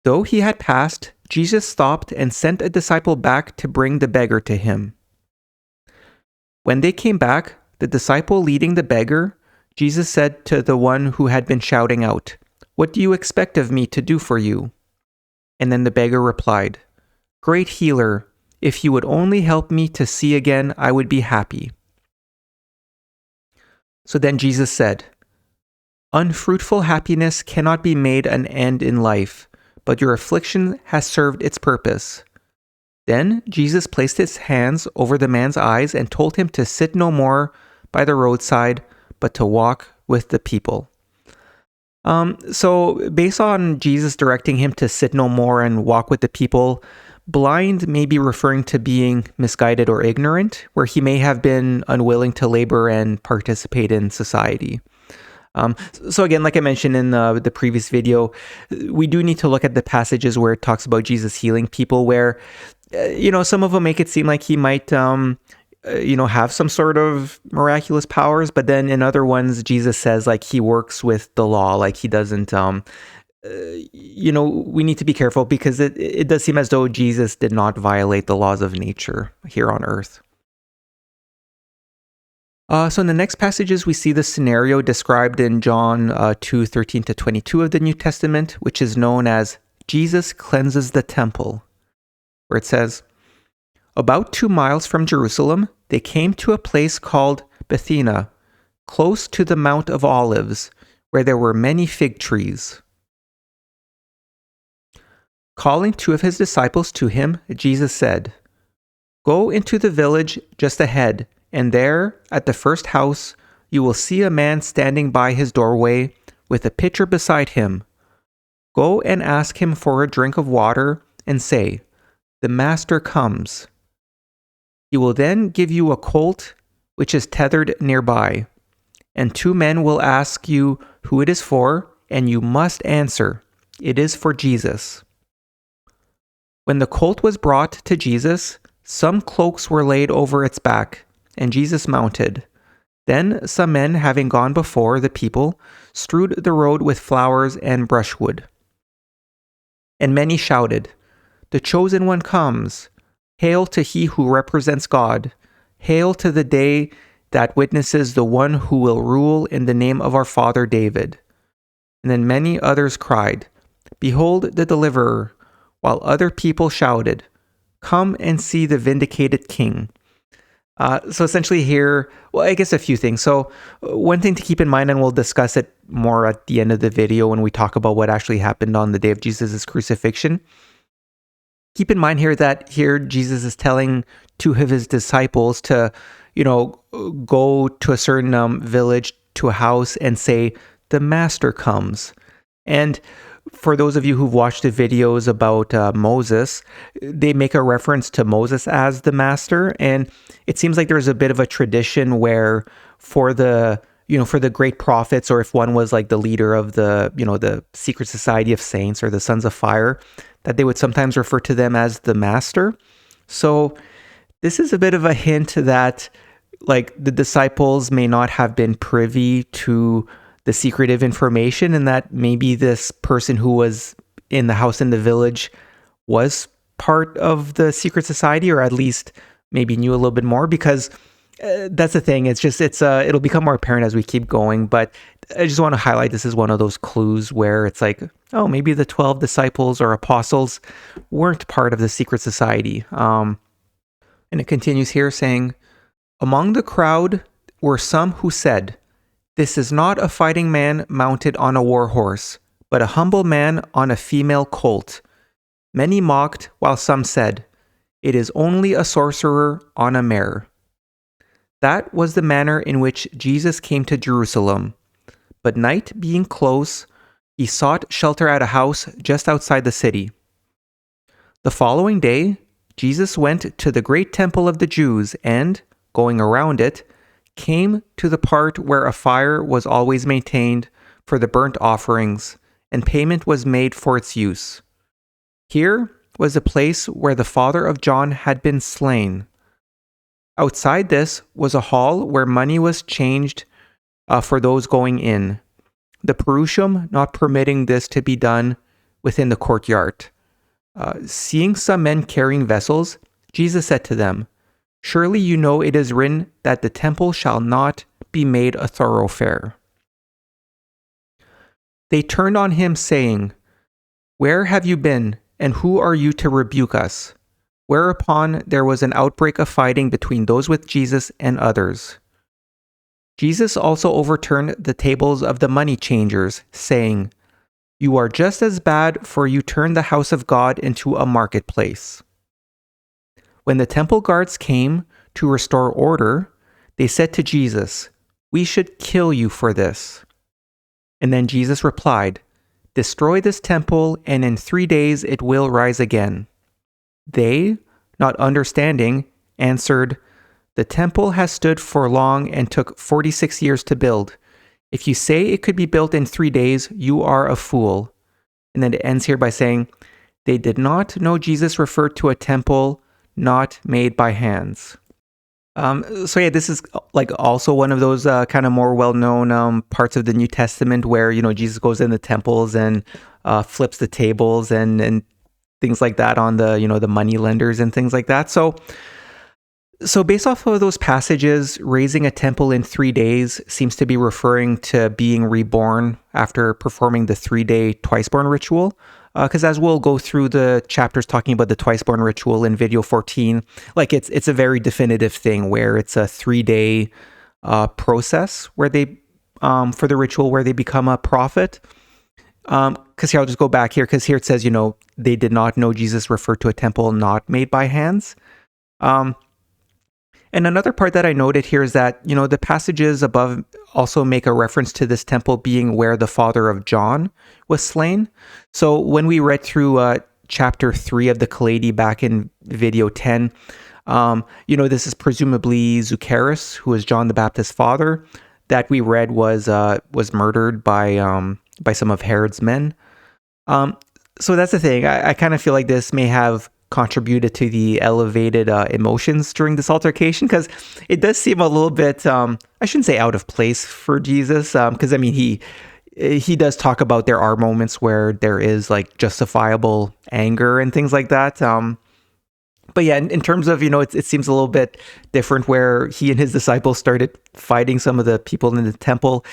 Though he had passed, Jesus stopped and sent a disciple back to bring the beggar to him. When they came back, the disciple leading the beggar, Jesus said to the one who had been shouting out, 'What do you expect of me to do for you?' And then the beggar replied, 'Great healer, if you would only help me to see again, I would be happy.' So then Jesus said, 'Unfruitful happiness cannot be made an end in life, but your affliction has served its purpose.' Then Jesus placed his hands over the man's eyes and told him to sit no more by the roadside, but to walk with the people." So based on Jesus directing him to sit no more and walk with the people, blind may be referring to being misguided or ignorant, where he may have been unwilling to labor and participate in society. So again, like I mentioned in the previous video, we do need to look at the passages where it talks about Jesus healing people, where, some of them make it seem like he might, have some sort of miraculous powers, but then in other ones, Jesus says like he works with the law, like he doesn't, we need to be careful because it does seem as though Jesus did not violate the laws of nature here on earth. So in the next passages, we see the scenario described in John 2:13-22 of the New Testament, which is known as Jesus cleanses the temple, where it says, "About 2 miles from Jerusalem, they came to a place called Bethany, close to the Mount of Olives, where there were many fig trees. Calling 2 of his disciples to him, Jesus said, 'Go into the village just ahead, and there, at the first house, you will see a man standing by his doorway with a pitcher beside him. Go and ask him for a drink of water, and say, "The Master comes." He will then give you a colt which is tethered nearby, and 2 men will ask you who it is for, and you must answer, "It is for Jesus." When the colt was brought to Jesus, some cloaks were laid over its back, and Jesus mounted. Then some men, having gone before the people, strewed the road with flowers and brushwood. And many shouted, "The chosen one comes! Hail to he who represents God! Hail to the day that witnesses the one who will rule in the name of our father David!" And then many others cried, "Behold the deliverer! while other people shouted, "Come and see the vindicated king." So essentially here, well, I guess a few things. So one thing to keep in mind, and we'll discuss it more at the end of the video when we talk about what actually happened on the day of Jesus' crucifixion. Keep in mind here that here Jesus is telling two of his disciples to, go to a certain village, to a house, and say, "The master comes." And for those of you who've watched the videos about Moses, they make a reference to Moses as the master. And it seems like there's a bit of a tradition where for the great prophets, or if one was like the leader of the secret society of saints or the sons of fire, that they would sometimes refer to them as the master. So this is a bit of a hint that like the disciples may not have been privy to the secretive information, and that maybe this person who was in the house in the village was part of the secret society, or at least maybe knew a little bit more, because that's the thing. It'll become more apparent as we keep going, but I just want to highlight this is one of those clues where it's like, oh, maybe the 12 disciples or apostles weren't part of the secret society. And it continues here saying, "Among the crowd were some who said, 'This is not a fighting man mounted on a war horse, but a humble man on a female colt.' Many mocked, while some said, 'It is only a sorcerer on a mare.' That was the manner in which Jesus came to Jerusalem. But night being close, he sought shelter at a house just outside the city. The following day, Jesus went to the great temple of the Jews and, going around it, came to the part where a fire was always maintained for the burnt offerings, and payment was made for its use. Here was the place where the father of John had been slain. Outside this was a hall where money was changed for those going in, the Perusium not permitting this to be done within the courtyard. Seeing some men carrying vessels, Jesus said to them, 'Surely you know it is written that the temple shall not be made a thoroughfare.' They turned on him, saying, 'Where have you been, and who are you to rebuke us?' Whereupon there was an outbreak of fighting between those with Jesus and others. Jesus also overturned the tables of the money changers, saying, 'You are just as bad, for you turned the house of God into a marketplace.' When the temple guards came to restore order, they said to Jesus, 'We should kill you for this.' And then Jesus replied, 'Destroy this temple, and in 3 days it will rise again.' They, not understanding, answered, 'The temple has stood for long and took 46 years to build. If you say it could be built in 3 days, you are a fool.' And then it ends here by saying, 'They did not know Jesus referred to a temple not made by hands.'" This is like also one of those kind of more well-known parts of the New Testament where, Jesus goes in the temples and flips the tables and things like that on the, the money lenders and things like that. So based off of those passages, raising a temple in 3 days seems to be referring to being reborn after performing the 3-day twice-born ritual. Because as we'll go through the chapters talking about the twice-born ritual in video 14, like it's a very definitive thing where it's a 3-day process where they, for the ritual where they become a prophet. Because here, I'll just go back here, because here it says, they did not know Jesus referred to a temple not made by hands. And another part that I noted here is that, the passages above also make a reference to this temple being where the father of John was slain. So when we read through chapter 3 of the Kailedy back in video 10, this is presumably Zacharias, who is John the Baptist's father, that we read was murdered by some of Herod's men. So that's the thing. I kind of feel like this may have contributed to the elevated emotions during this altercation, because it does seem a little bit, I shouldn't say out of place for Jesus, because I mean, he does talk about there are moments where there is like justifiable anger and things like that. But yeah, in terms of, it seems a little bit different where he and his disciples started fighting some of the people in the temple.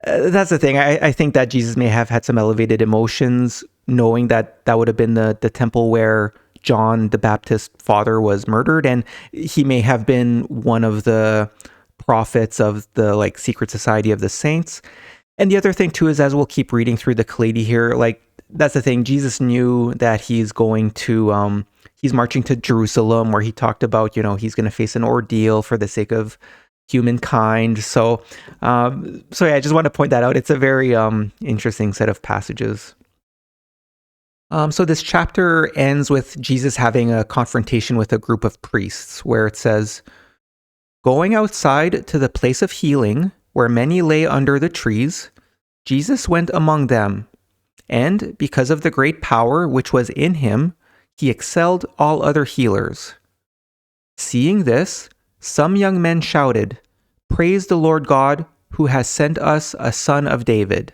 That's the thing. I think that Jesus may have had some elevated emotions knowing that that would have been the temple where John the Baptist's father was murdered, and he may have been one of the prophets of the like secret society of the saints. And the other thing too is, as we'll keep reading through the Kailedy here, like that's the thing, Jesus knew that he's going to he's marching to Jerusalem, where he talked about, you know, he's going to face an ordeal for the sake of humankind. So yeah, I just want to point that out. It's a very interesting set of passages. So this chapter ends with Jesus having a confrontation with a group of priests, where it says, "Going outside to the place of healing, where many lay under the trees, Jesus went among them, and because of the great power which was in him, he excelled all other healers. Seeing this, some young men shouted, 'Praise the Lord God, who has sent us a son of David.'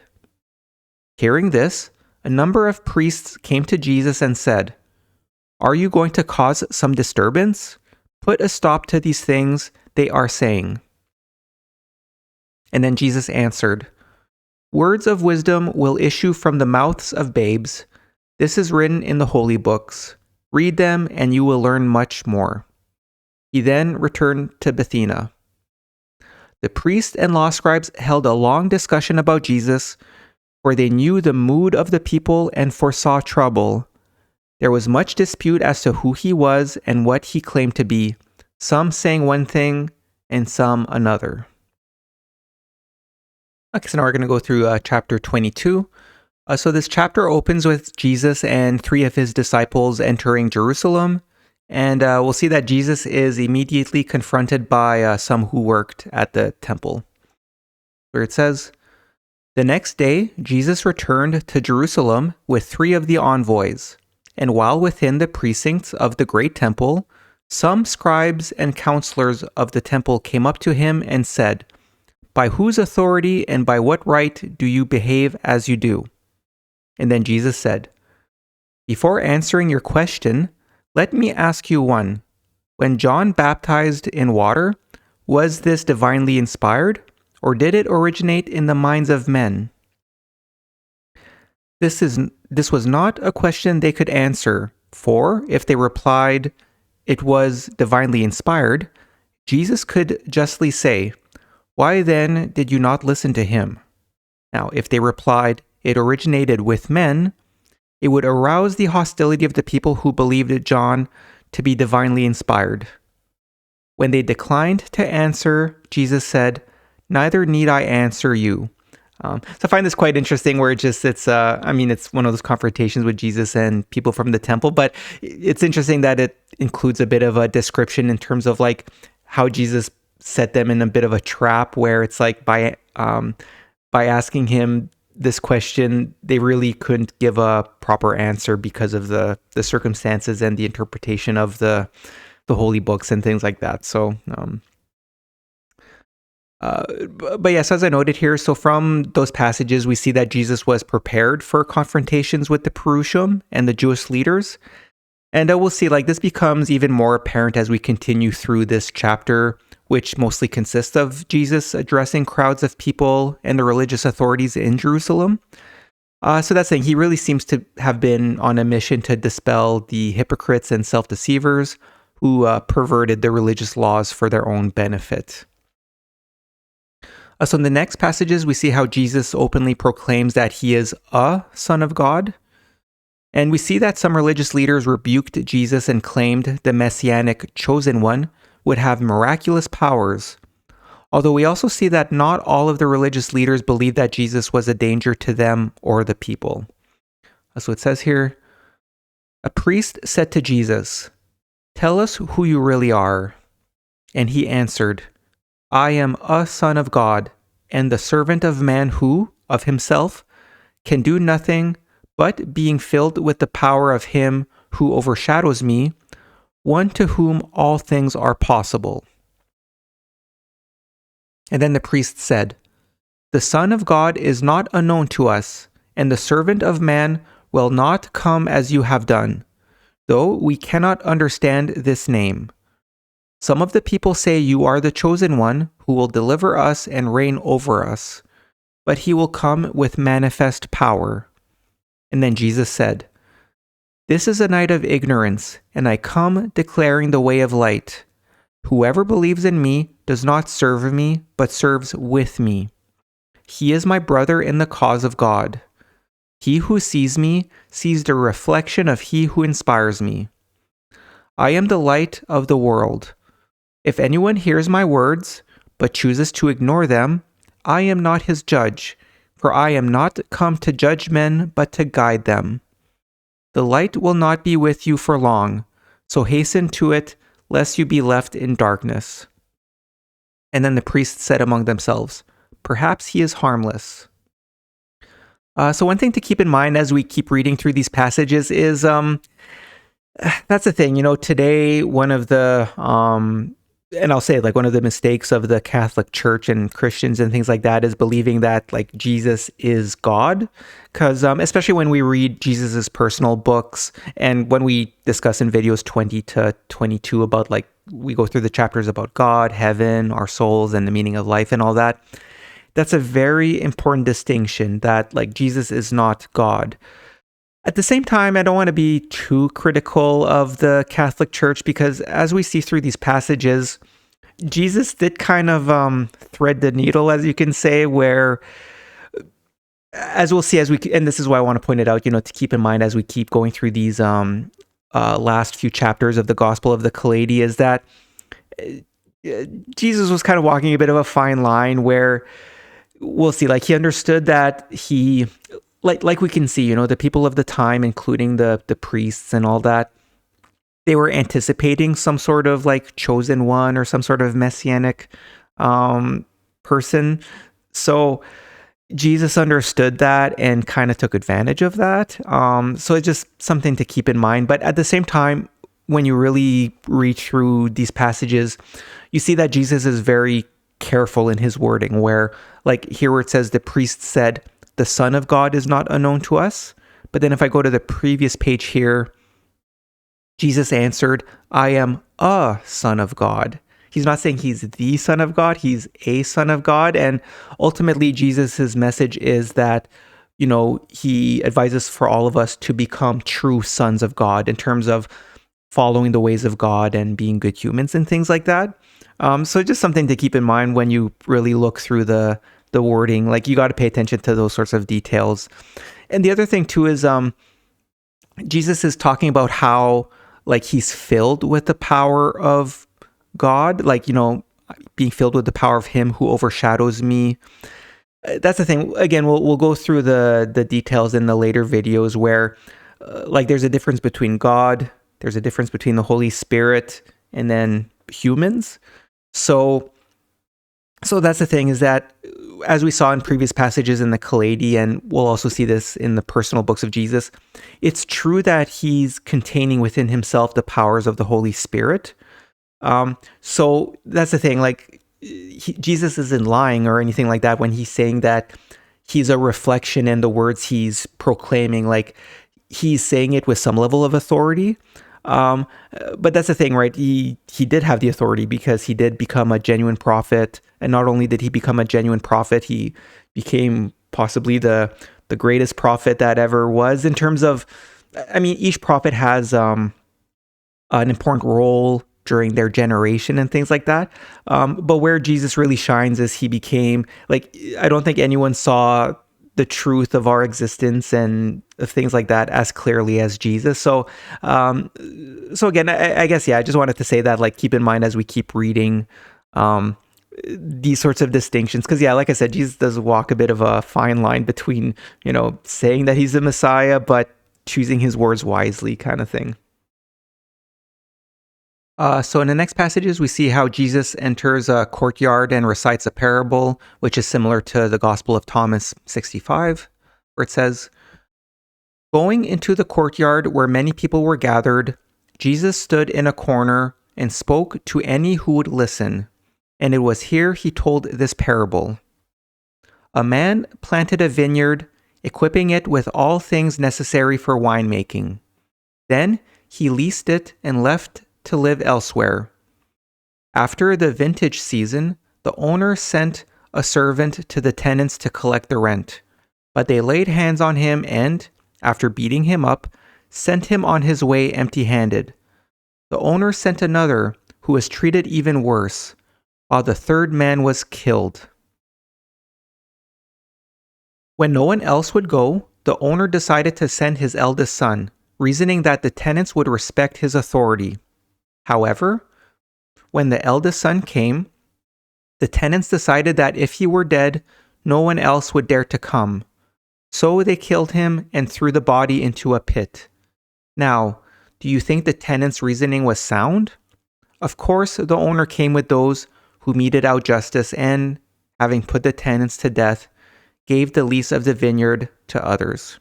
Hearing this, a number of priests came to Jesus and said, 'Are you going to cause some disturbance? Put a stop to these things they are saying.' And then Jesus answered, 'Words of wisdom will issue from the mouths of babes. This is written in the holy books. Read them and you will learn much more.' He then returned to Bethany. The priests and law scribes held a long discussion about Jesus, for they knew the mood of the people and foresaw trouble. There was much dispute as to who he was and what he claimed to be, some saying one thing and some another." Okay, so now we're going to go through chapter 22. So this chapter opens with Jesus and 3 of his disciples entering Jerusalem. And we'll see that Jesus is immediately confronted by some who worked at the temple, where it says, "The next day, Jesus returned to Jerusalem with 3 of the envoys. And while within the precincts of the great temple, some scribes and counselors of the temple came up to him and said, 'By whose authority and by what right do you behave as you do?' And then Jesus said, 'Before answering your question, let me ask you one. When John baptized in water, was this divinely inspired, or did it originate in the minds of men?' This was not a question they could answer, for if they replied, 'It was divinely inspired,' Jesus could justly say, 'Why then did you not listen to him?' Now, if they replied, 'It originated with men,' it would arouse the hostility of the people who believed John to be divinely inspired. When they declined to answer, Jesus said, 'Neither need I answer you.'" So I find this quite interesting, where it's one of those confrontations with Jesus and people from the temple, but it's interesting that it includes a bit of a description in terms of like how Jesus set them in a bit of a trap, where it's like by asking him this question, they really couldn't give a proper answer because of the circumstances and the interpretation of the holy books and things like that. So, but yes, as I noted here, so from those passages, we see that Jesus was prepared for confrontations with the Perusium and the Jewish leaders. And we'll see, like, this becomes even more apparent as we continue through this chapter, which mostly consists of Jesus addressing crowds of people and the religious authorities in Jerusalem. So that's saying he really seems to have been on a mission to dispel the hypocrites and self-deceivers who perverted the religious laws for their own benefit. So in the next passages, we see how Jesus openly proclaims that he is a Son of God. And we see that some religious leaders rebuked Jesus and claimed the Messianic chosen one would have miraculous powers. Although we also see that not all of the religious leaders believed that Jesus was a danger to them or the people. So it says here, "A priest said to Jesus, 'Tell us who you really are.' And he answered, 'I am a Son of God, and the servant of man who, of himself, can do nothing, but being filled with the power of him who overshadows me, one to whom all things are possible.' And then the priest said, 'The Son of God is not unknown to us, and the servant of man will not come as you have done, though we cannot understand this name. Some of the people say you are the chosen one who will deliver us and reign over us, but he will come with manifest power.' And then Jesus said, "This is a night of ignorance, and I come declaring the way of light. Whoever believes in me does not serve me, but serves with me. He is my brother in the cause of God. He who sees me sees the reflection of he who inspires me. I am the light of the world. If anyone hears my words, but chooses to ignore them, I am not his judge, for I am not come to judge men, but to guide them. The light will not be with you for long, so hasten to it, lest you be left in darkness." And then the priests said among themselves, "Perhaps he is harmless." So one thing to keep in mind as we keep reading through these passages is, that's the thing, today one of the, and I'll say, like, one of the mistakes of the Catholic Church and Christians and things like that is believing that, like, Jesus is God. Because especially when we read Jesus's personal books and when we discuss in videos 20 to 22 about, like, we go through the chapters about God, heaven, our souls, and the meaning of life and all that. That's a very important distinction, that, like, Jesus is not God. At the same time, I don't want to be too critical of the Catholic Church, because as we see through these passages, Jesus did kind of thread the needle, as you can say, where, as we'll see, and this is why I want to point it out, to keep in mind as we keep going through these last few chapters of the Gospel of the Kailedy, is that Jesus was kind of walking a bit of a fine line where, we'll see, like, he understood that he, like we can see, the people of the time, including the priests and all that, they were anticipating some sort of, like, chosen one or some sort of messianic person. So Jesus understood that and kind of took advantage of that. So it's just something to keep in mind. But at the same time, when you really read through these passages, you see that Jesus is very careful in his wording, where, like, here where it says the priest said, "The Son of God is not unknown to us." But then if I go to the previous page here, Jesus answered, "I am a Son of God." He's not saying he's the Son of God, he's a Son of God. And ultimately, Jesus' message is that, he advises for all of us to become true sons of God in terms of following the ways of God and being good humans and things like that. So just something to keep in mind when you really look through the wording. Like, you got to pay attention to those sorts of details. And the other thing too is, Jesus is talking about how, like, he's filled with the power of God, like, being filled with the power of him who overshadows me. That's the thing. Again, we'll go through the details in the later videos where, like, there's a difference between God, there's a difference between the Holy Spirit, and then humans. So that's the thing, is that, as we saw in previous passages in the Kailedy, and we'll also see this in the personal books of Jesus, it's true that he's containing within himself the powers of the Holy Spirit. So that's the thing, like, Jesus isn't lying or anything like that when he's saying that he's a reflection in the words he's proclaiming. Like, he's saying it with some level of authority. But that's the thing, right? He did have the authority because he did become a genuine prophet. And not only did he become a genuine prophet, he became possibly the greatest prophet that ever was, in terms of, I mean, each prophet has an important role during their generation and things like that. But where Jesus really shines is he became, like, I don't think anyone saw the truth of our existence and things like that as clearly as Jesus. So again, I guess, I just wanted to say that, like, keep in mind as we keep reading these sorts of distinctions. Because, like I said, Jesus does walk a bit of a fine line between, saying that he's the Messiah, but choosing his words wisely, kind of thing. So in the next passages, we see how Jesus enters a courtyard and recites a parable, which is similar to the Gospel of Thomas 65, where it says, "Going into the courtyard where many people were gathered, Jesus stood in a corner and spoke to any who would listen. And it was here he told this parable. A man planted a vineyard, equipping it with all things necessary for winemaking. Then he leased it and left to live elsewhere. After the vintage season, the owner sent a servant to the tenants to collect the rent, but they laid hands on him and, after beating him up, sent him on his way empty-handed. The owner sent another, who was treated even worse, while the third man was killed. When no one else would go, the owner decided to send his eldest son, reasoning that the tenants would respect his authority. However, when the eldest son came, the tenants decided that if he were dead, no one else would dare to come. So they killed him and threw the body into a pit. Now, do you think the tenants' reasoning was sound? Of course, the owner came with those who meted out justice and, having put the tenants to death, gave the lease of the vineyard to others.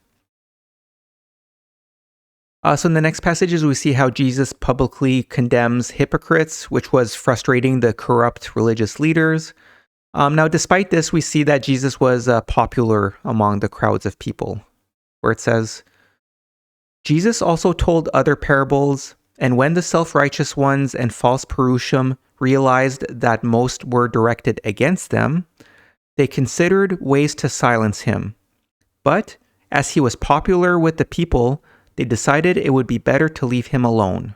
So in the next passages, we see how Jesus publicly condemns hypocrites, which was frustrating the corrupt religious leaders. Now, despite this, we see that Jesus was popular among the crowds of people, where it says, Jesus also told other parables, and when the self-righteous ones and false Perusium realized that most were directed against them, they considered ways to silence him. But, as he was popular with the people, they decided it would be better to leave him alone.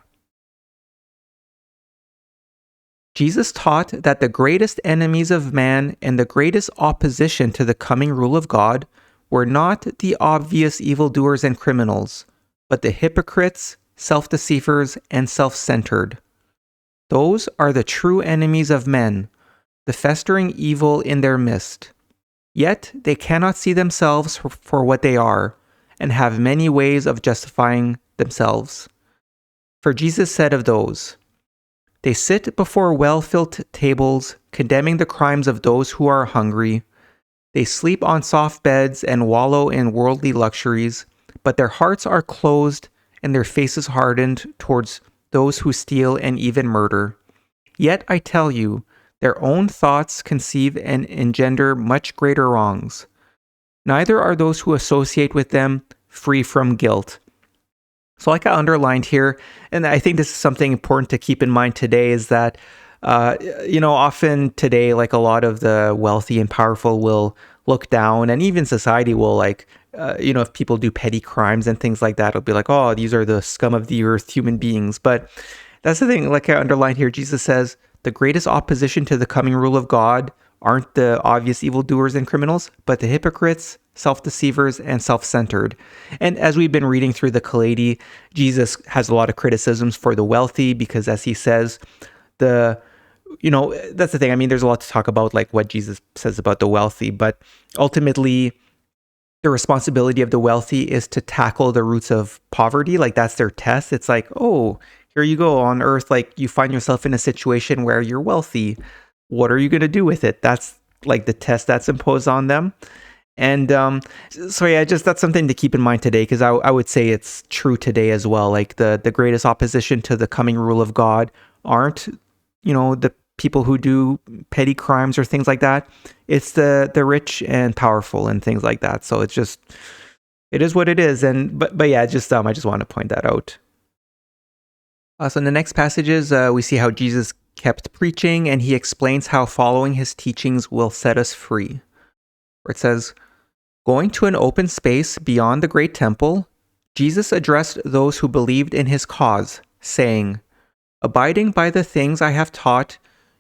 Jesus taught that the greatest enemies of man and the greatest opposition to the coming rule of God were not the obvious evildoers and criminals, but the hypocrites, self-deceivers, and self-centered. Those are the true enemies of men, the festering evil in their midst. Yet they cannot see themselves for what they are, and have many ways of justifying themselves. For Jesus said of those, they sit before well-filled tables, condemning the crimes of those who are hungry. They sleep on soft beds and wallow in worldly luxuries, but their hearts are closed and their faces hardened towards those who steal and even murder. Yet I tell you, their own thoughts conceive and engender much greater wrongs. Neither are those who associate with them free from guilt. So like I underlined here, and I think this is something important to keep in mind today, is that, often today, like a lot of the wealthy and powerful will look down, and even society will if people do petty crimes and things like that, it'll be like, oh, these are the scum of the earth, human beings. But that's the thing, like I underlined here, Jesus says, the greatest opposition to the coming rule of God aren't the obvious evildoers and criminals, but the hypocrites, self-deceivers, and self-centered. And as we've been reading through the Kailedy, Jesus has a lot of criticisms for the wealthy because, as he says, that's the thing. I mean, there's a lot to talk about, like what Jesus says about the wealthy, but ultimately, the responsibility of the wealthy is to tackle the roots of poverty. Like that's their test. It's like, oh, here you go on earth. Like you find yourself in a situation where you're wealthy. What are you going to do with it? That's like the test that's imposed on them. And that's something to keep in mind today, because I would say it's true today as well. Like the greatest opposition to the coming rule of God aren't, the people who do petty crimes or things like that. It's the rich and powerful and things like that. So it is what it is. And but yeah, I just want to point that out. So in the next passages, we see how Jesus kept preaching, and he explains how following his teachings will set us free. Where it says, going to an open space beyond the great temple, Jesus addressed those who believed in his cause, saying, abiding by the things I have taught,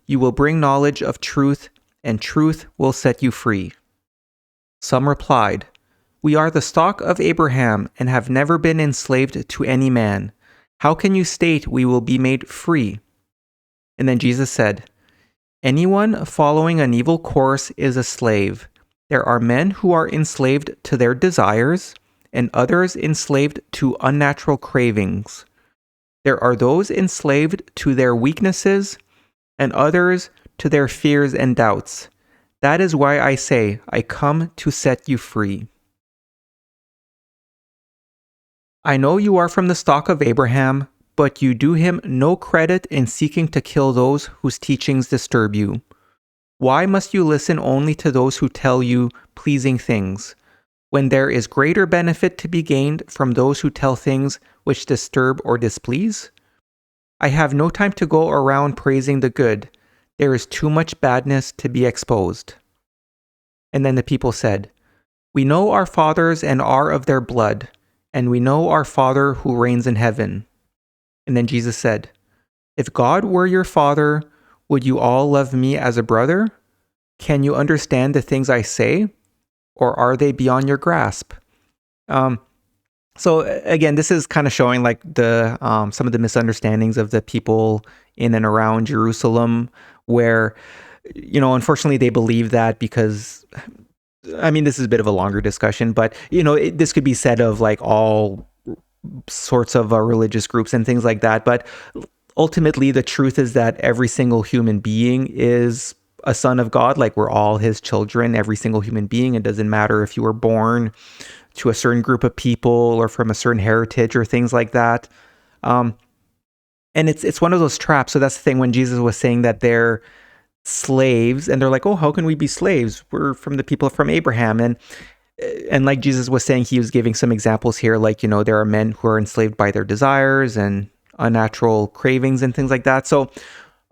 you will bring knowledge of truth, and truth will set you free. Some replied, we are the stock of Abraham and have never been enslaved to any man. How can you state we will be made free? And then Jesus said, anyone following an evil course is a slave. There are men who are enslaved to their desires, and others enslaved to unnatural cravings. There are those enslaved to their weaknesses, and others to their fears and doubts. That is why I say, I come to set you free. I know you are from the stock of Abraham, but you do him no credit in seeking to kill those whose teachings disturb you. Why must you listen only to those who tell you pleasing things, when there is greater benefit to be gained from those who tell things which disturb or displease? I have no time to go around praising the good. There is too much badness to be exposed. And then the people said, we know our fathers and are of their blood, and we know our Father who reigns in heaven." And then Jesus said, "If God were your Father, would you all love me as a brother? Can you understand the things I say, or are they beyond your grasp?" Um, so again, this is kind of showing like the some of the misunderstandings of the people in and around Jerusalem, where unfortunately they believe that because, I mean, this is a bit of a longer discussion, but this could be said of like all sorts of religious groups and things like that. But ultimately, the truth is that every single human being is a son of God. Like, we're all his children, every single human being. It doesn't matter if you were born to a certain group of people or from a certain heritage or things like that. And it's one of those traps. So that's the thing when Jesus was saying that they're slaves, and they're like, "Oh, how can we be slaves? We're from the people from Abraham." And like Jesus was saying, he was giving some examples here, like, there are men who are enslaved by their desires and unnatural cravings and things like that. So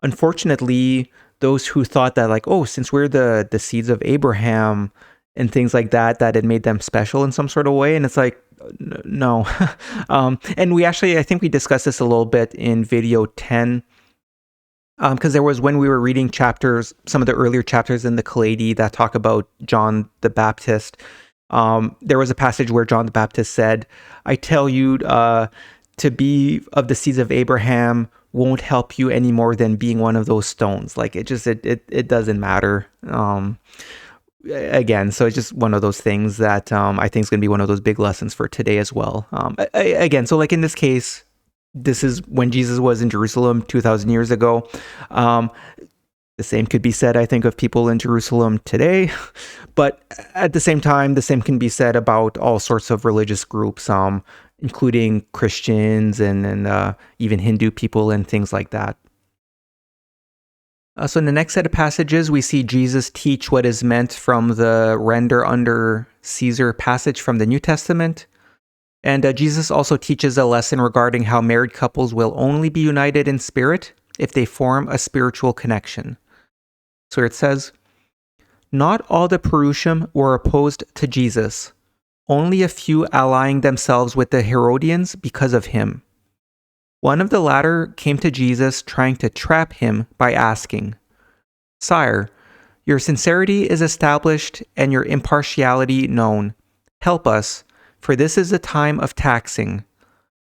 unfortunately, those who thought that like, oh, since we're the seeds of Abraham and things like that, that it made them special in some sort of way. And it's like, no. And we actually, I think we discussed this a little bit in video 10, because there was, when we were reading chapters, some of the earlier chapters in the Kailedy that talk about John the Baptist, there was a passage where John the Baptist said, "I tell you, to be of the seeds of Abraham won't help you any more than being one of those stones." Like, it doesn't matter. Again, so it's just one of those things that I think is going to be one of those big lessons for today as well. Again, so like in this case, this is when Jesus was in Jerusalem 2,000 years ago. The same could be said, I think, of people in Jerusalem today. But at the same time, the same can be said about all sorts of religious groups, including Christians and even Hindu people and things like that. So in the next set of passages, we see Jesus teach what is meant from the "render under Caesar" passage from the New Testament. And Jesus also teaches a lesson regarding how married couples will only be united in spirit if they form a spiritual connection. So it says, "Not all the Perusium were opposed to Jesus, only a few allying themselves with the Herodians because of him. One of the latter came to Jesus trying to trap him by asking, 'Sire, your sincerity is established and your impartiality known. Help us, for this is the time of taxing.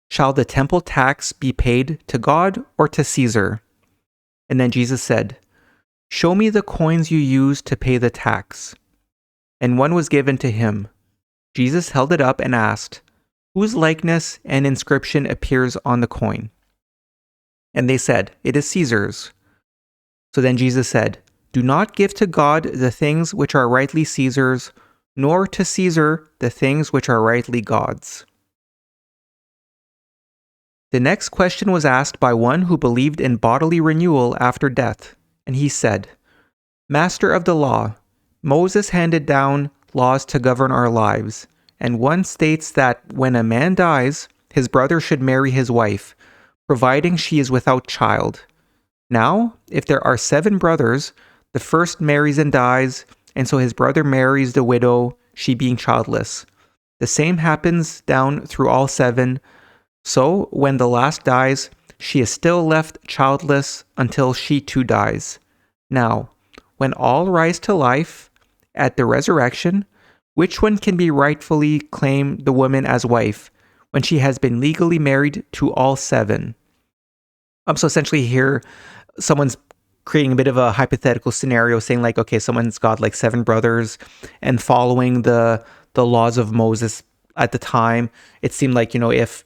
Shall the temple tax be paid to God or to Caesar?' And then Jesus said, 'Show me the coins you use to pay the tax.' And one was given to him. Jesus held it up and asked, 'Whose likeness and inscription appears on the coin?' And they said, 'It is Caesar's.' So then Jesus said, 'Do not give to God the things which are rightly Caesar's, nor to Caesar the things which are rightly God's.'" The next question was asked by one who believed in bodily renewal after death, and he said, "Master of the law, Moses handed down laws to govern our lives, and one states that when a man dies, his brother should marry his wife, providing she is without child. Now, if there are 7 brothers, the first marries and dies, and so his brother marries the widow, she being childless. The same happens down through all 7. So, when the last dies, she is still left childless until she too dies. Now, when all rise to life, at the resurrection, which one can be rightfully claim the woman as wife, when she has been legally married to all 7? So essentially here, someone's creating a bit of a hypothetical scenario, saying like, okay, someone's got like 7 brothers, and following the laws of Moses at the time, it seemed like, if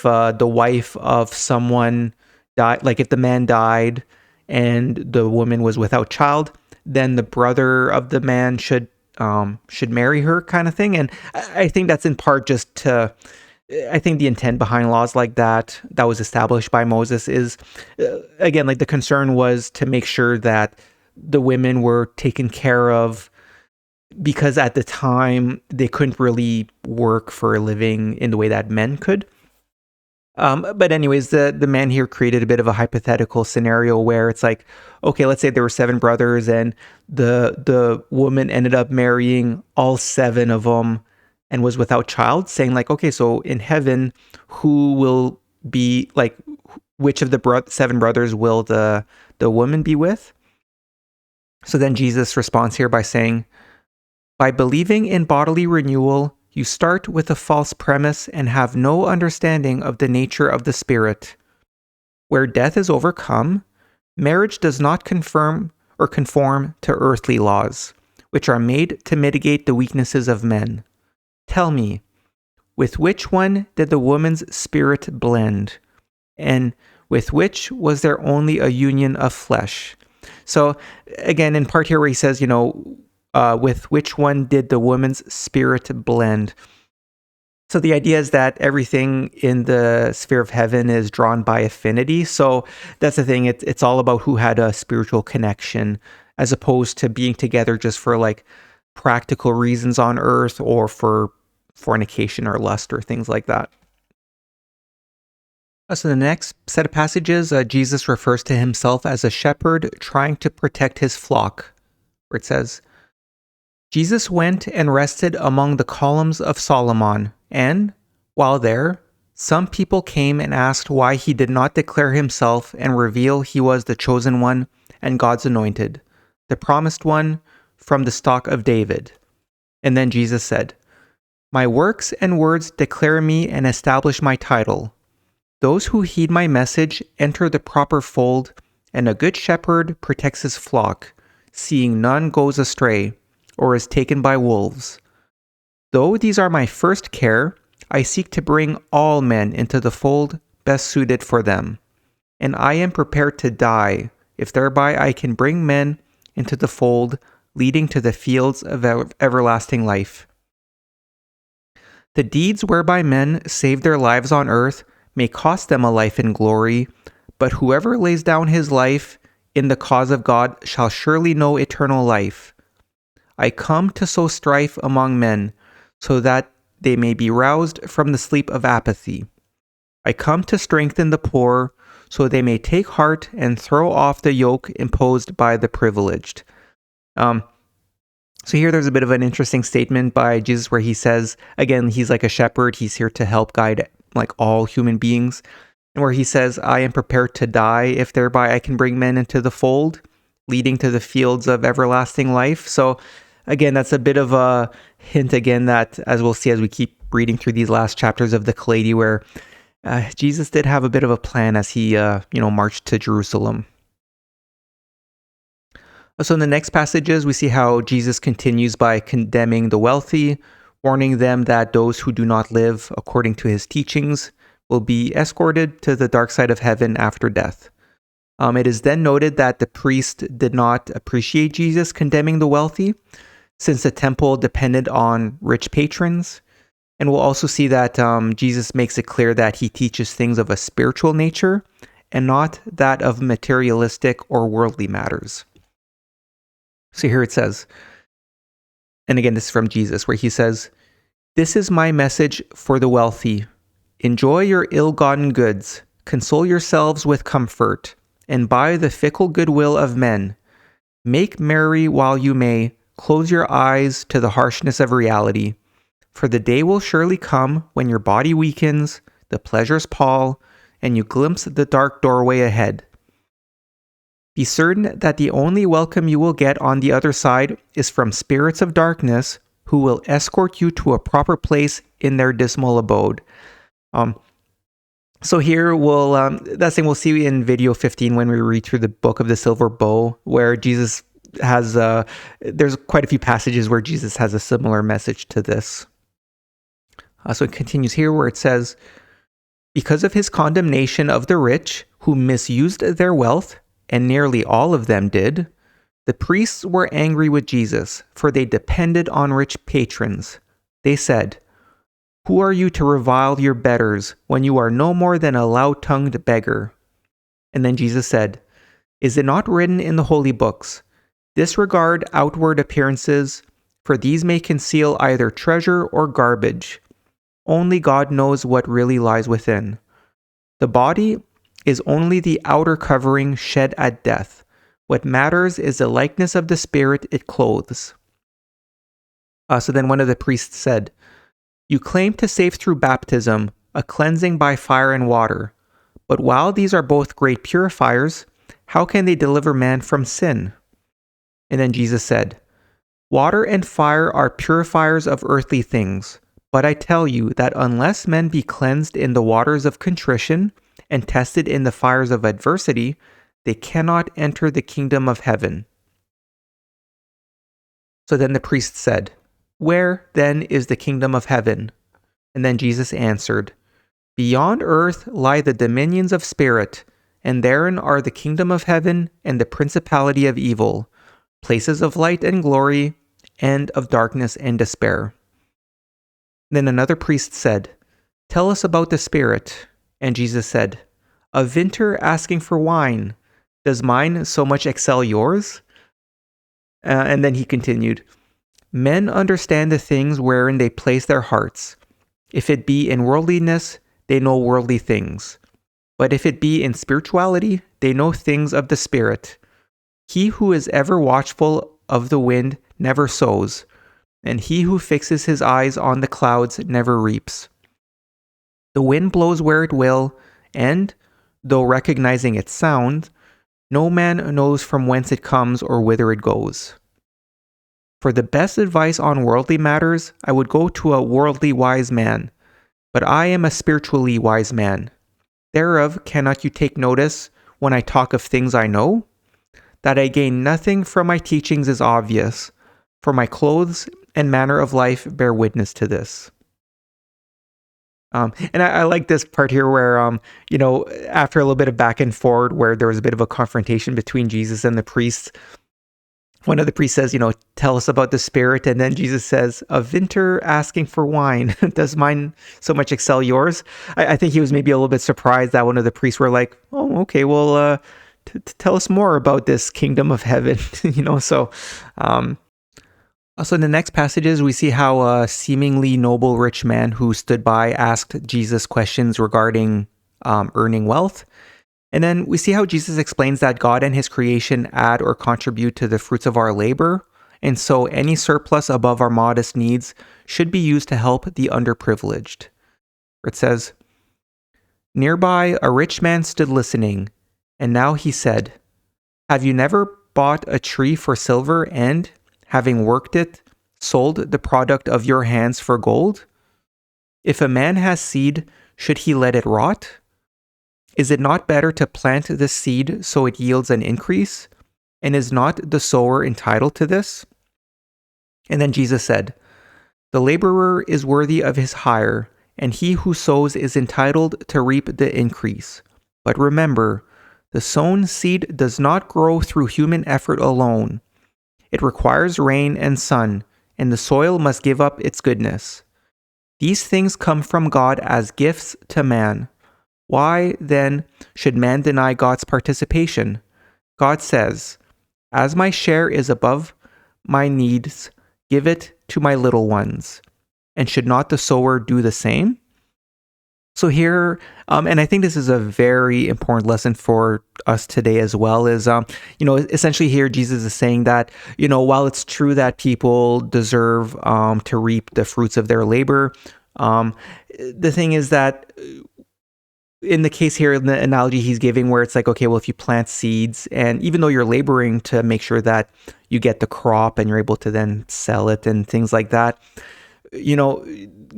the wife of someone died, like if the man died and the woman was without child, then the brother of the man should marry her, kind of thing. And I think that's in part just to, I think the intent behind laws like that was established by Moses is, again, like the concern was to make sure that the women were taken care of, because at the time they couldn't really work for a living in the way that men could. But anyways, the man here created a bit of a hypothetical scenario where it's like, okay, let's say there were 7 brothers and the woman ended up marrying all 7 of them. and was without child, saying like, okay, so in heaven, who will be like, which of the 7 brothers will the woman be with? So then Jesus responds here by saying, by believing in bodily renewal, you start with a false premise and have no understanding of the nature of the spirit. Where death is overcome, marriage does not confirm or conform to earthly laws, which are made to mitigate the weaknesses of men. Tell me, with which one did the woman's spirit blend? And with which was there only a union of flesh? So again, in part here where he says, with which one did the woman's spirit blend? So the idea is that everything in the sphere of heaven is drawn by affinity. So that's the thing. It's all about who had a spiritual connection, as opposed to being together just for like practical reasons on earth or for fornication or lust or things like that. So the next set of passages, Jesus refers to himself as a shepherd trying to protect his flock, where it says, Jesus went and rested among the columns of Solomon, and, while there, some people came and asked why he did not declare himself and reveal he was the chosen one and God's anointed, the promised one from the stock of David. And then Jesus said, my works and words declare me and establish my title. Those who heed my message enter the proper fold, and a good shepherd protects his flock, seeing none goes astray or is taken by wolves. Though these are my first care, I seek to bring all men into the fold best suited for them. And I am prepared to die, if thereby I can bring men into the fold, leading to the fields of everlasting life. The deeds whereby men save their lives on earth may cost them a life in glory, but whoever lays down his life in the cause of God shall surely know eternal life. I come to sow strife among men, so that they may be roused from the sleep of apathy. I come to strengthen the poor, so they may take heart and throw off the yoke imposed by the privileged. So here there's a bit of an interesting statement by Jesus where he says, again, he's like a shepherd. He's here to help guide like all human beings. And where he says, I am prepared to die if thereby I can bring men into the fold, leading to the fields of everlasting life. So again, that's a bit of a hint again that, as we'll see as we keep reading through these last chapters of the Kailedy, where Jesus did have a bit of a plan as he, marched to Jerusalem. So in the next passages, we see how Jesus continues by condemning the wealthy, warning them that those who do not live according to his teachings will be escorted to the dark side of heaven after death. It is then noted that the priest did not appreciate Jesus condemning the wealthy, since the temple depended on rich patrons. And we'll also see that Jesus makes it clear that he teaches things of a spiritual nature and not that of materialistic or worldly matters. So here it says, and again, this is from Jesus, where he says, this is my message for the wealthy. Enjoy your ill-gotten goods, console yourselves with comfort, and buy the fickle goodwill of men. Make merry while you may, close your eyes to the harshness of reality. For the day will surely come when your body weakens, the pleasures pall, and you glimpse the dark doorway ahead. Be certain that the only welcome you will get on the other side is from spirits of darkness who will escort you to a proper place in their dismal abode. So here that's thing we'll see in video 15 when we read through the book of the silver bow, where Jesus has, there's quite a few passages where Jesus has a similar message to this. So it continues here where it says, because of his condemnation of the rich who misused their wealth, and nearly all of them did, the priests were angry with Jesus, for they depended on rich patrons. They said, who are you to revile your betters when you are no more than a loud-tongued beggar? And then Jesus said, is it not written in the holy books, disregard outward appearances, for these may conceal either treasure or garbage. Only God knows what really lies within. The body is only the outer covering shed at death. What matters is the likeness of the spirit it clothes. So then one of the priests said, You claim to save through baptism, a cleansing by fire and water. But while these are both great purifiers, how can they deliver man from sin?" And then Jesus said, "Water and fire are purifiers of earthly things. But I tell you that unless men be cleansed in the waters of contrition and tested in the fires of adversity, they cannot enter the kingdom of heaven." So then the priest said, "Where then is the kingdom of heaven?" And then Jesus answered, "Beyond earth lie the dominions of spirit, and therein are the kingdom of heaven and the principality of evil, places of light and glory, and of darkness and despair." Then another priest said, "Tell us about the spirit." And Jesus said, "A vintner asking for wine. Does mine so much excel yours?" And then he continued, "Men understand the things wherein they place their hearts. If it be in worldliness, they know worldly things. But if it be in spirituality, they know things of the Spirit. He who is ever watchful of the wind never sows, and he who fixes his eyes on the clouds never reaps. The wind blows where it will, and, though recognizing its sound, no man knows from whence it comes or whither it goes. For the best advice on worldly matters, I would go to a worldly wise man, but I am a spiritually wise man. Thereof cannot you take notice when I talk of things I know? That I gain nothing from my teachings is obvious, for my clothes and manner of life bear witness to this." And I like this part here where, after a little bit of back and forward where there was a bit of a confrontation between Jesus and the priests, one of the priests says, "Tell us about the Spirit." And then Jesus says, "A vintner asking for wine. Does mine so much excel yours?" I think he was maybe a little bit surprised that one of the priests were like, "Oh, okay, well, tell us more about this kingdom of heaven." So in the next passages, we see how a seemingly noble rich man who stood by asked Jesus questions regarding earning wealth. And then we see how Jesus explains that God and his creation add or contribute to the fruits of our labor. And so any surplus above our modest needs should be used to help the underprivileged. It says, "Nearby, a rich man stood listening, and now he said, 'Have you never bought a tree for silver and, having worked it, sold the product of your hands for gold? If a man has seed, should he let it rot? Is it not better to plant the seed so it yields an increase? And is not the sower entitled to this?' And then Jesus said, 'The laborer is worthy of his hire, and he who sows is entitled to reap the increase. But remember, the sown seed does not grow through human effort alone. It requires rain and sun, and the soil must give up its goodness. These things come from God as gifts to man. Why, then, should man deny God's participation? God says, 'As my share is above my needs, give it to my little ones.' And should not the sower do the same?" So here, and I think this is a very important lesson for us today as well, is, essentially here Jesus is saying that, while it's true that people deserve to reap the fruits of their labor, the thing is that in the case here, in the analogy he's giving, where it's like, okay, well, if you plant seeds, and even though you're laboring to make sure that you get the crop and you're able to then sell it and things like that,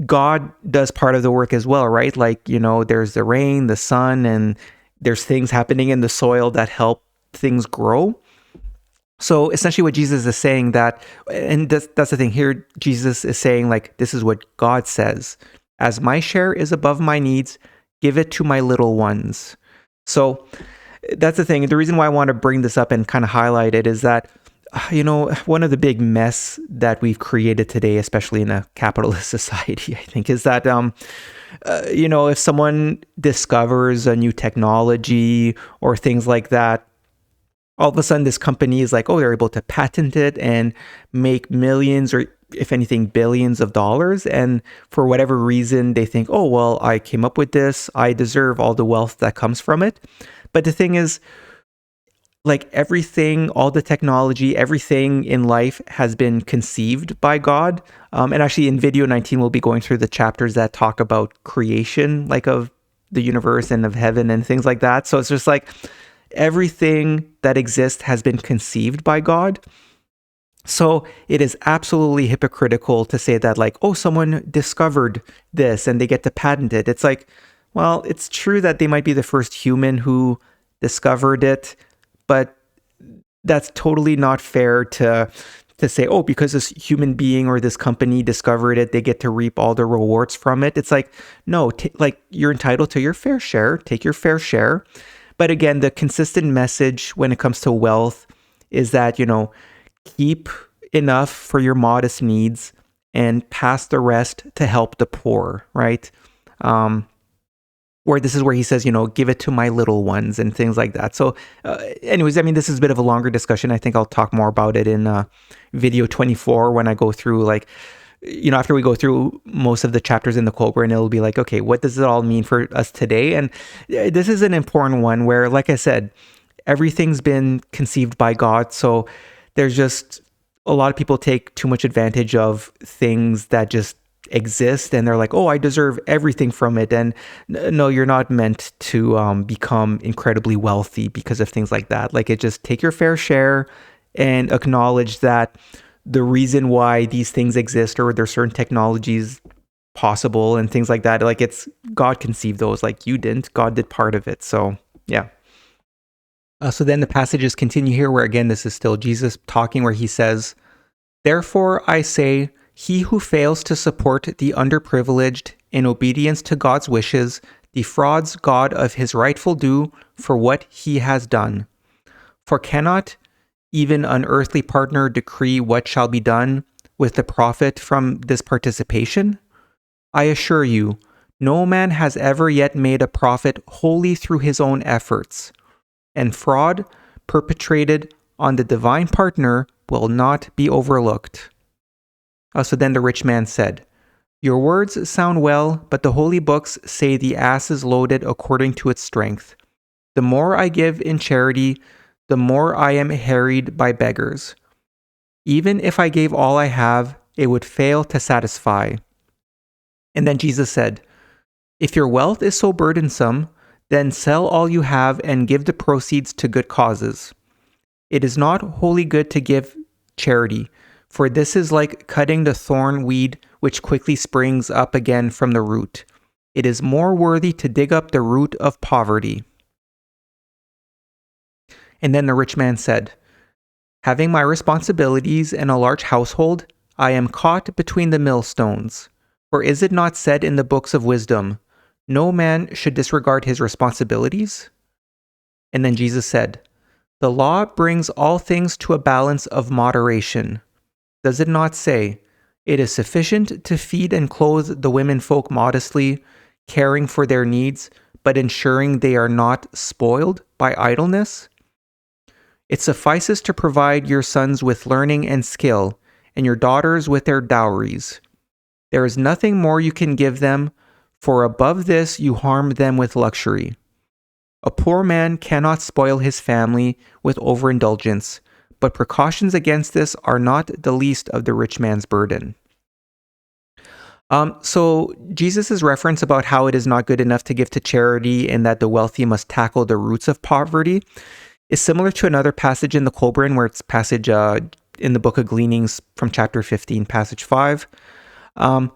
God does part of the work as well, right? Like, there's the rain, the sun, and there's things happening in the soil that help things grow. So essentially what Jesus is saying and that's the thing here, Jesus is saying, like, this is what God says: "As my share is above my needs, give it to my little ones." So that's the thing. The reason why I want to bring this up and kind of highlight it is that, one of the big mess that we've created today, especially in a capitalist society, I think, is that, if someone discovers a new technology or things like that, all of a sudden this company is like, oh, they're able to patent it and make millions, or if anything, billions of dollars. And for whatever reason, they think, oh, well, I came up with this, I deserve all the wealth that comes from it. But the thing is, like everything, all the technology, everything in life has been conceived by God. And actually, in video 19, we'll be going through the chapters that talk about creation, like of the universe and of heaven and things like that. So it's just like everything that exists has been conceived by God. So it is absolutely hypocritical to say that, like, oh, someone discovered this and they get to patent it. It's like, well, it's true that they might be the first human who discovered it, but that's totally not fair to say, oh, because this human being or this company discovered it, they get to reap all the rewards from it. It's like, no, like you're entitled to your fair share, take your fair share. But again, the consistent message when it comes to wealth is that, keep enough for your modest needs and pass the rest to help the poor, right? Where this is where he says, give it to my little ones and things like that. So anyways, I mean, this is a bit of a longer discussion. I think I'll talk more about it in video 24 when I go through after we go through most of the chapters in the Kolbrin, it'll be like, okay, what does it all mean for us today? And this is an important one where, like I said, everything's been conceived by God. So there's just a lot of people take too much advantage of things that just exist, and they're like, oh, I deserve everything from it. And no, you're not meant to become incredibly wealthy because of things like that. Like, it just take your fair share and acknowledge that the reason why these things exist, or there's certain technologies possible and things like that, like, it's God conceived those, like you didn't. God did part of it. So yeah. So then the passages continue here, where again, this is still Jesus talking, where he says, therefore I say, he who fails to support the underprivileged in obedience to God's wishes defrauds God of his rightful due for what he has done. For cannot even an earthly partner decree what shall be done with the profit from this participation? I assure you, no man has ever yet made a profit wholly through his own efforts, and fraud perpetrated on the divine partner will not be overlooked. So then the rich man said, your words sound well, but the holy books say the ass is loaded according to its strength. The more I give in charity, the more I am harried by beggars. Even if I gave all I have, it would fail to satisfy. And then Jesus said, if your wealth is so burdensome, then sell all you have and give the proceeds to good causes. It is not wholly good to give charity, for this is like cutting the thorn weed which quickly springs up again from the root. It is more worthy to dig up the root of poverty. And then the rich man said, having my responsibilities and a large household, I am caught between the millstones. For is it not said in the books of wisdom, no man should disregard his responsibilities? And then Jesus said, the law brings all things to a balance of moderation. Does it not say, it is sufficient to feed and clothe the women folk modestly, caring for their needs, but ensuring they are not spoiled by idleness? It suffices to provide your sons with learning and skill, and your daughters with their dowries. There is nothing more you can give them, for above this you harm them with luxury. A poor man cannot spoil his family with overindulgence, but precautions against this are not the least of the rich man's burden. So Jesus' reference about how it is not good enough to give to charity and that the wealthy must tackle the roots of poverty is similar to another passage in the Kolbrin, where it's passage in the book of Gleanings from chapter 15, passage 5. And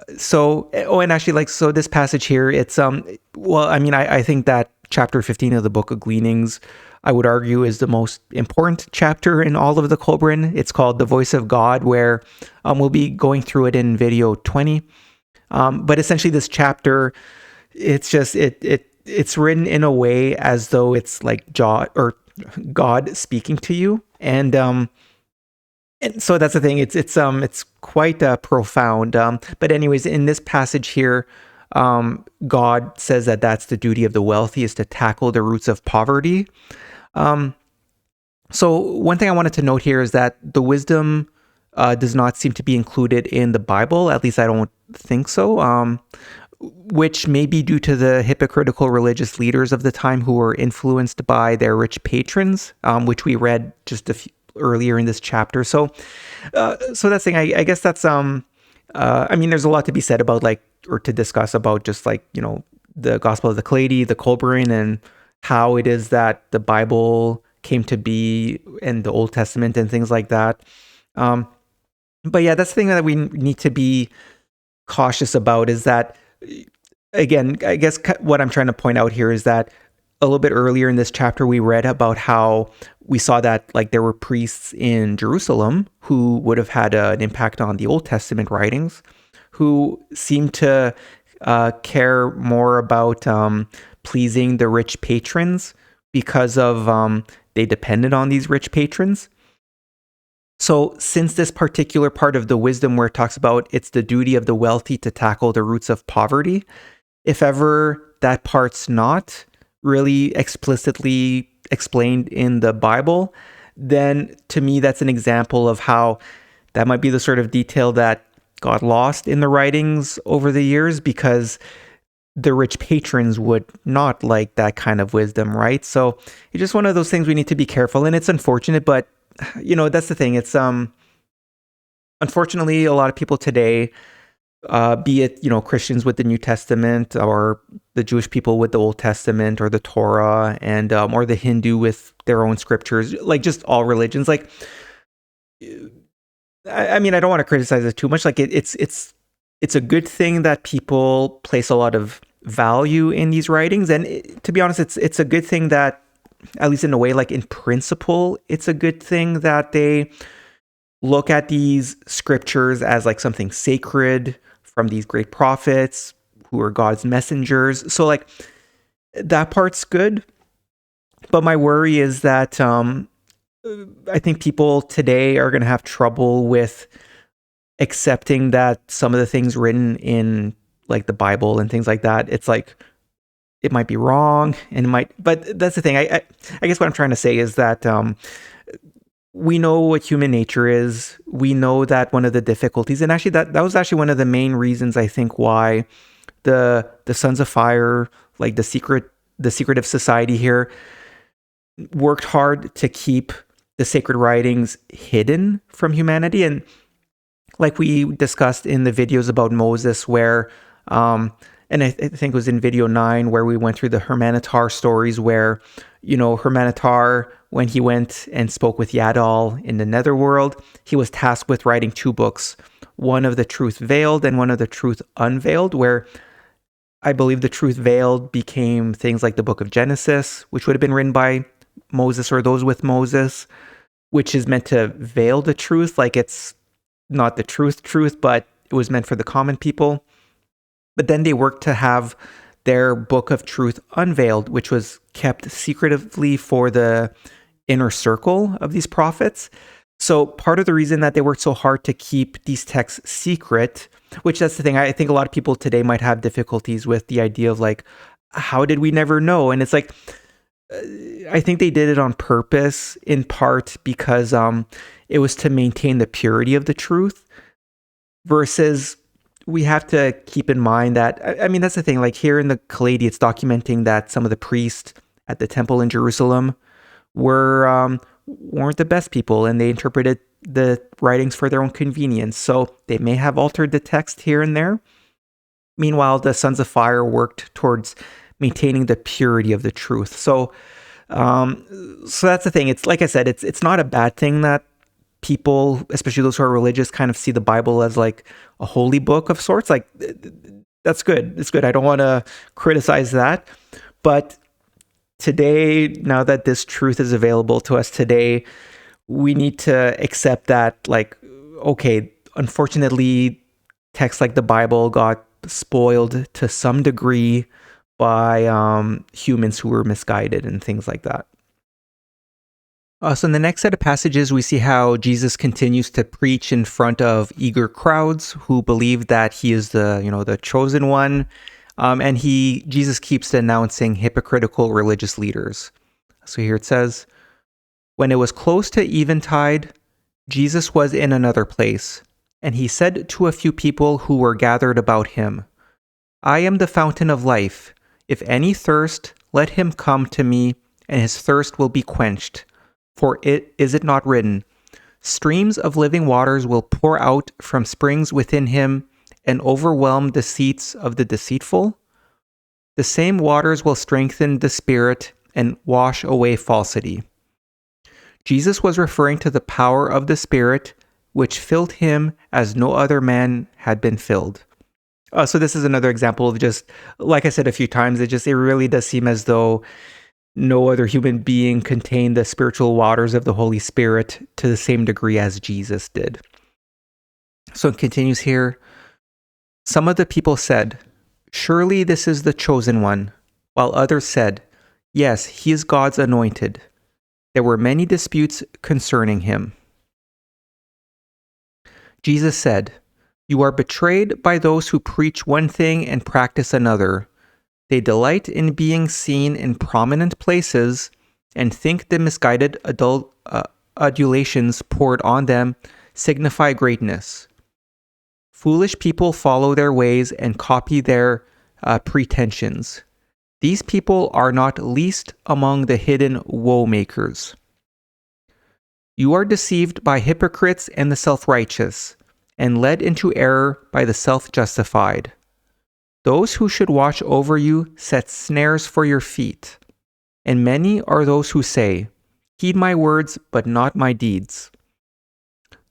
actually, so this passage here, it's, I think that chapter 15 of the book of Gleanings, I would argue, is the most important chapter in all of the Kolbrin. It's called The Voice of God, where we'll be going through it in video 20. But essentially this chapter, it's just, it's written in a way as though it's like God speaking to you. And so that's the thing. It's quite profound. But anyways, in this passage here, God says that that's the duty of the wealthy, is to tackle the roots of poverty. So one thing I wanted to note here is that the wisdom does not seem to be included in the Bible. At least I don't think so. which may be due to the hypocritical religious leaders of the time who were influenced by their rich patrons, which we read just earlier in this chapter. So that's the thing. I guess that's I mean, there's a lot to be said about or to discuss about just the Gospel of the Kailedy, the Kolbrin, and how it is that the Bible came to be and the Old Testament and things like that. But yeah, that's the thing that we need to be cautious about is that, again, I guess what I'm trying to point out here is that a little bit earlier in this chapter, we read about how we saw that there were priests in Jerusalem who would have had an impact on the Old Testament writings, who seemed to care more about pleasing the rich patrons because of they depended on these rich patrons. So since this particular part of the wisdom where it talks about it's the duty of the wealthy to tackle the roots of poverty, if ever that part's not really explicitly explained in the Bible, then to me that's an example of how that might be the sort of detail that got lost in the writings over the years because the rich patrons would not like that kind of wisdom, right? So it's just one of those things we need to be careful, and it's unfortunate, but that's the thing. It's unfortunately a lot of people today, be it Christians with the New Testament or the Jewish people with the Old Testament or the Torah, and or the Hindu with their own scriptures, just all religions. I mean, I don't want to criticize it too much. It's a good thing that people place a lot of value in these writings, and to be honest, it's a good thing that, at least in a way, in principle, it's a good thing that they look at these scriptures as something sacred from these great prophets who are God's messengers. So that part's good. But my worry is that I think people today are going to have trouble with accepting that some of the things written in the Bible and things like that, it's it might be wrong and it might, but that's the thing. I guess what I'm trying to say is that we know what human nature is. We know that one of the difficulties, and actually that was actually one of the main reasons I think why the Sons of Fire, the secretive society here, worked hard to keep the sacred writings hidden from humanity. And like we discussed in the videos about Moses, where and I think it was in video 9 where we went through the Hermanatar stories where, Hermanatar, when he went and spoke with Yadal in the netherworld, he was tasked with writing 2 books, one of the truth veiled and one of the truth unveiled, where I believe the truth veiled became things like the book of Genesis, which would have been written by Moses or those with Moses, which is meant to veil the truth. It's not the truth, but it was meant for the common people. But then they worked to have their book of truth unveiled, which was kept secretively for the inner circle of these prophets. So part of the reason that they worked so hard to keep these texts secret, which that's the thing, I think a lot of people today might have difficulties with the idea of how did we never know? And it's I think they did it on purpose, in part because it was to maintain the purity of the truth, versus we have to keep in mind that, I mean, that's the thing, here in the Kailedy, it's documenting that some of the priests at the temple in Jerusalem weren't the best people, and they interpreted the writings for their own convenience. So they may have altered the text here and there. Meanwhile, the Sons of Fire worked towards maintaining the purity of the truth. So that's the thing. It's like I said, it's not a bad thing that people, especially those who are religious, kind of see the Bible as a holy book of sorts. That's good. It's good. I don't want to criticize that. But today, now that this truth is available to us today, we need to accept that, okay, unfortunately, texts like the Bible got spoiled to some degree by humans who were misguided and things like that. So in the next set of passages, we see how Jesus continues to preach in front of eager crowds who believe that he is the chosen one, and Jesus keeps denouncing hypocritical religious leaders. So here it says, "When it was close to eventide, Jesus was in another place, and he said to a few people who were gathered about him, I am the fountain of life. If any thirst, let him come to me, and his thirst will be quenched. For is it not written, streams of living waters will pour out from springs within him and overwhelm the seats of the deceitful? The same waters will strengthen the spirit and wash away falsity. Jesus was referring to the power of the Spirit, which filled him as no other man had been filled. So this is another example of just, like I said a few times, it really does seem as though no other human being contained the spiritual waters of the Holy Spirit to the same degree as Jesus did. So it continues here. Some of the people said, "Surely this is the chosen one," while others said, "Yes, he is God's anointed." There were many disputes concerning him. Jesus said, "You are betrayed by those who preach one thing and practice another. They delight in being seen in prominent places and think the misguided adulations poured on them signify greatness. Foolish people follow their ways and copy their pretensions. These people are not least among the hidden woe makers. You are deceived by hypocrites and the self-righteous, and led into error by the self-justified. Those who should watch over you set snares for your feet, and many are those who say, 'Heed my words, but not my deeds.'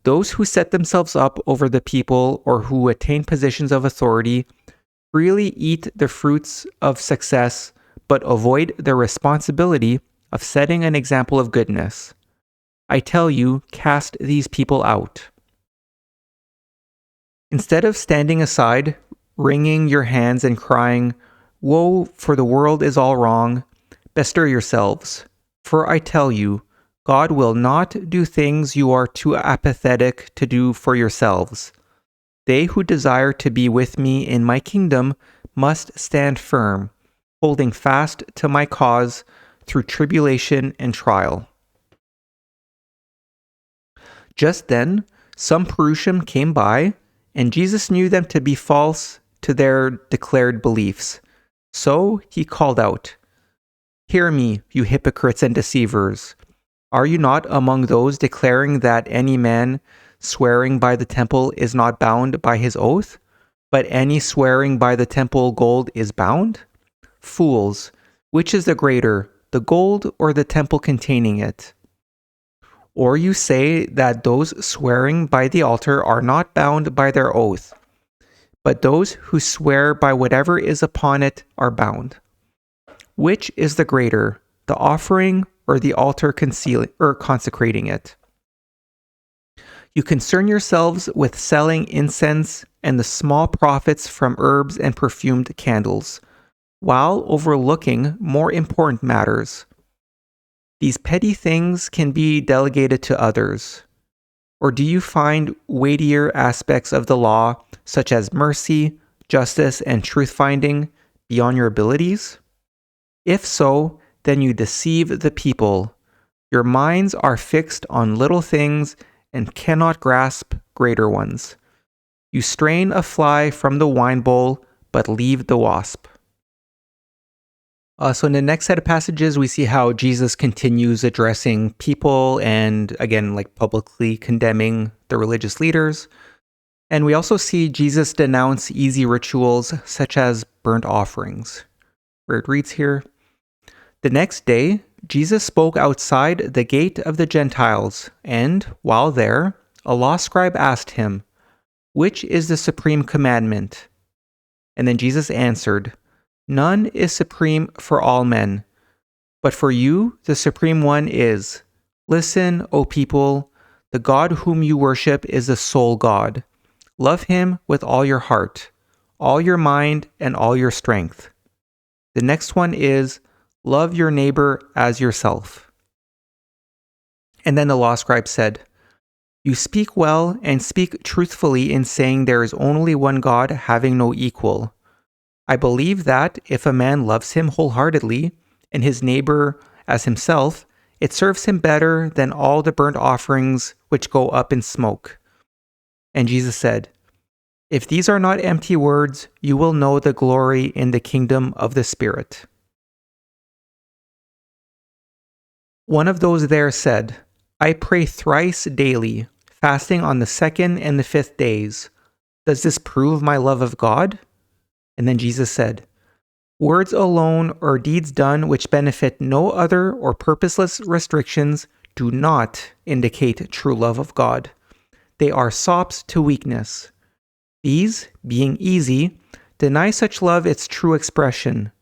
Those who set themselves up over the people or who attain positions of authority freely eat the fruits of success, but avoid the responsibility of setting an example of goodness. I tell you, cast these people out. Instead of standing aside, wringing your hands and crying, 'Woe, for the world is all wrong,' bestir yourselves. For I tell you, God will not do things you are too apathetic to do for yourselves. They who desire to be with me in my kingdom must stand firm, holding fast to my cause through tribulation and trial." Just then, some Perusian came by, and Jesus knew them to be false to their declared beliefs. So he called out, "Hear me, you hypocrites and deceivers. Are you not among those declaring that any man swearing by the temple is not bound by his oath, but any swearing by the temple gold is bound? Fools, which is the greater, the gold or the temple containing it? Or you say that those swearing by the altar are not bound by their oath, but those who swear by whatever is upon it are bound. Which is the greater, the offering or the altar consecrating it? You concern yourselves with selling incense and the small profits from herbs and perfumed candles, while overlooking more important matters. These petty things can be delegated to others. Or do you find weightier aspects of the law, such as mercy, justice, and truth-finding, beyond your abilities? If so, then you deceive the people. Your minds are fixed on little things and cannot grasp greater ones. You strain a fly from the wine bowl, but leave the wasp." So in the next set of passages, we see how Jesus continues addressing people and, again, like publicly condemning the religious leaders. And we also see Jesus denounce easy rituals such as burnt offerings, where it reads here, "The next day, Jesus spoke outside the gate of the Gentiles, and, while there, a law scribe asked him, 'Which is the supreme commandment?' And then Jesus answered, 'None is supreme for all men, but for you the supreme one is, listen, O people, the God whom you worship is the sole God. Love him with all your heart, all your mind, and all your strength. The next one is, love your neighbor as yourself.' And then the law scribe said, 'You speak well and speak truthfully in saying there is only one God having no equal. I believe that if a man loves him wholeheartedly and his neighbor as himself, it serves him better than all the burnt offerings which go up in smoke.' And Jesus said, If these are not empty words, you will know the glory in the kingdom of the Spirit. One of those there said, I pray thrice daily, fasting on the 2nd and the 5th days. Does this prove my love of God? And then Jesus said, words alone or deeds done which benefit no other or purposeless restrictions do not indicate true love of God. They are sops to weakness. These, being easy, deny such love its true expression.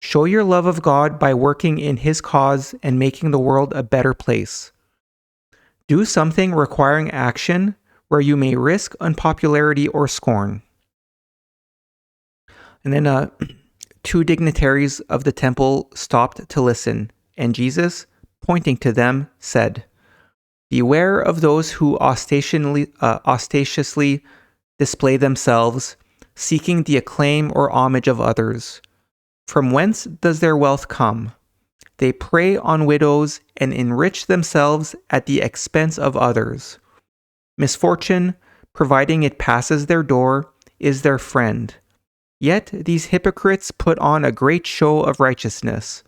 Show your love of God by working in His cause and making the world a better place. Do something requiring action where you may risk unpopularity or scorn. And then 2 dignitaries of the temple stopped to listen, and Jesus, pointing to them, said, beware of those who ostentatiously display themselves, seeking the acclaim or homage of others. From whence does their wealth come? They prey on widows and enrich themselves at the expense of others. Misfortune, providing it passes their door, is their friend. Yet these hypocrites put on a great show of righteousness,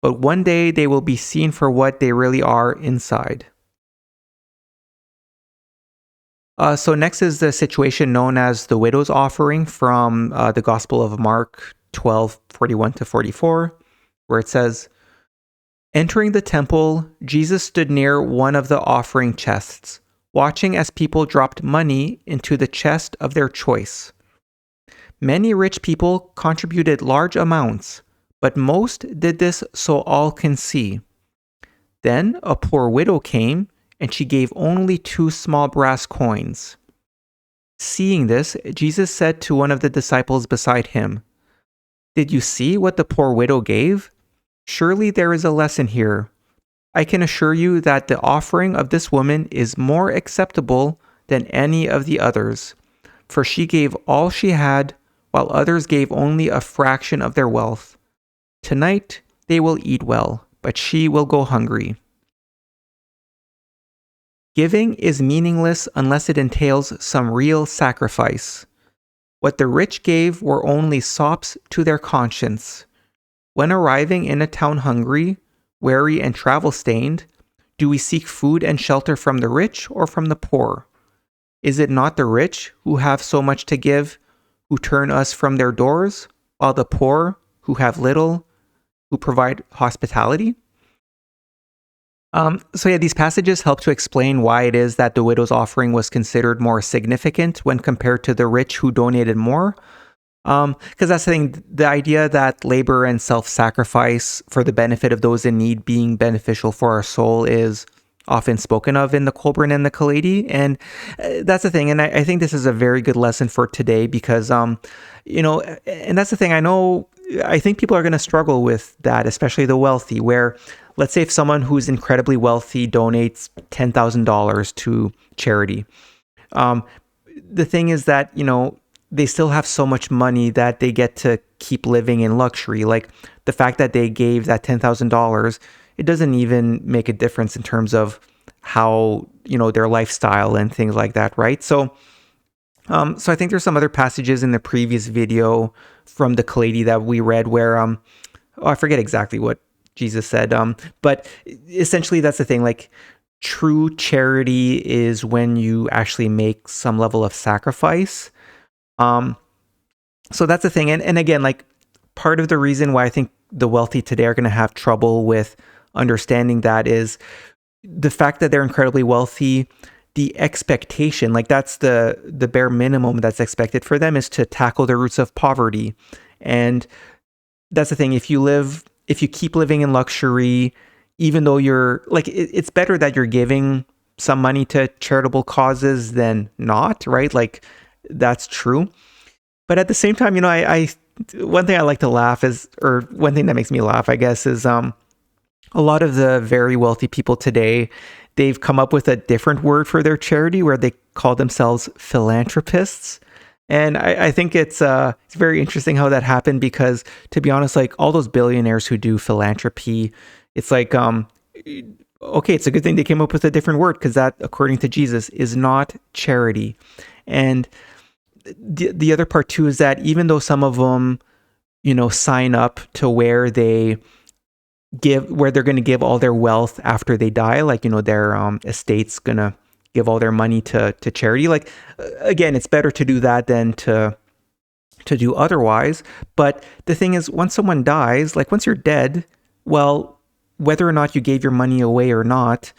but one day they will be seen for what they really are inside. So next is the situation known as the widow's offering from the Gospel of Mark 12:41-44, where it says, entering the temple, Jesus stood near one of the offering chests, watching as people dropped money into the chest of their choice. Many rich people contributed large amounts, but most did this so all can see. Then a poor widow came, and she gave only 2 small brass coins. Seeing this, Jesus said to one of the disciples beside him, did you see what the poor widow gave? Surely there is a lesson here. I can assure you that the offering of this woman is more acceptable than any of the others, for she gave all she had, while others gave only a fraction of their wealth. Tonight they will eat well, but she will go hungry. Giving is meaningless unless it entails some real sacrifice. What the rich gave were only sops to their conscience. When arriving in a town hungry, weary, and travel-stained, do we seek food and shelter from the rich or from the poor? Is it not the rich who have so much to give, who turn us from their doors, while the poor, who have little, who provide hospitality? These passages help to explain why it is that the widow's offering was considered more significant when compared to the rich who donated more. Because that's the thing, the idea that labor and self-sacrifice for the benefit of those in need being beneficial for our soul is often spoken of in the Kolbrin and the Kailedy. And that's the thing. And I think this is a very good lesson for today because, and that's the thing. I think people are going to struggle with that, especially the wealthy, where let's say if someone who's incredibly wealthy donates $10,000 to charity. The thing is that, they still have so much money that they get to keep living in luxury. Like the fact that they gave that $10,000, it doesn't even make a difference in terms of how, their lifestyle and things like that, right? So I think there's some other passages in the previous video from the Kailedy that we read where, I forget exactly what Jesus said, but essentially that's the thing, like true charity is when you actually make some level of sacrifice. So that's the thing. And again, like part of the reason why I think the wealthy today are going to have trouble with understanding that is the fact that they're incredibly wealthy. The expectation, like that's the bare minimum that's expected for them, is to tackle the roots of poverty. And that's the thing. If you keep living in luxury, even though you're like, it's better that you're giving some money to charitable causes than not, right? Like that's true. But at the same time, I one thing I like to laugh is, or one thing that makes me laugh, I guess, is a lot of the very wealthy people today, they've come up with a different word for their charity where they call themselves philanthropists. And I think it's very interesting how that happened because, to be honest, like all those billionaires who do philanthropy, it's like, okay, it's a good thing they came up with a different word because that, according to Jesus, is not charity. And the other part too is that even though some of them, sign up to where they're going to give all their wealth after they die, like, their estate's going to give all their money to charity. Like, again, it's better to do that than to do otherwise. But the thing is, once someone dies, like once you're dead, well, whether or not you gave your money away or not,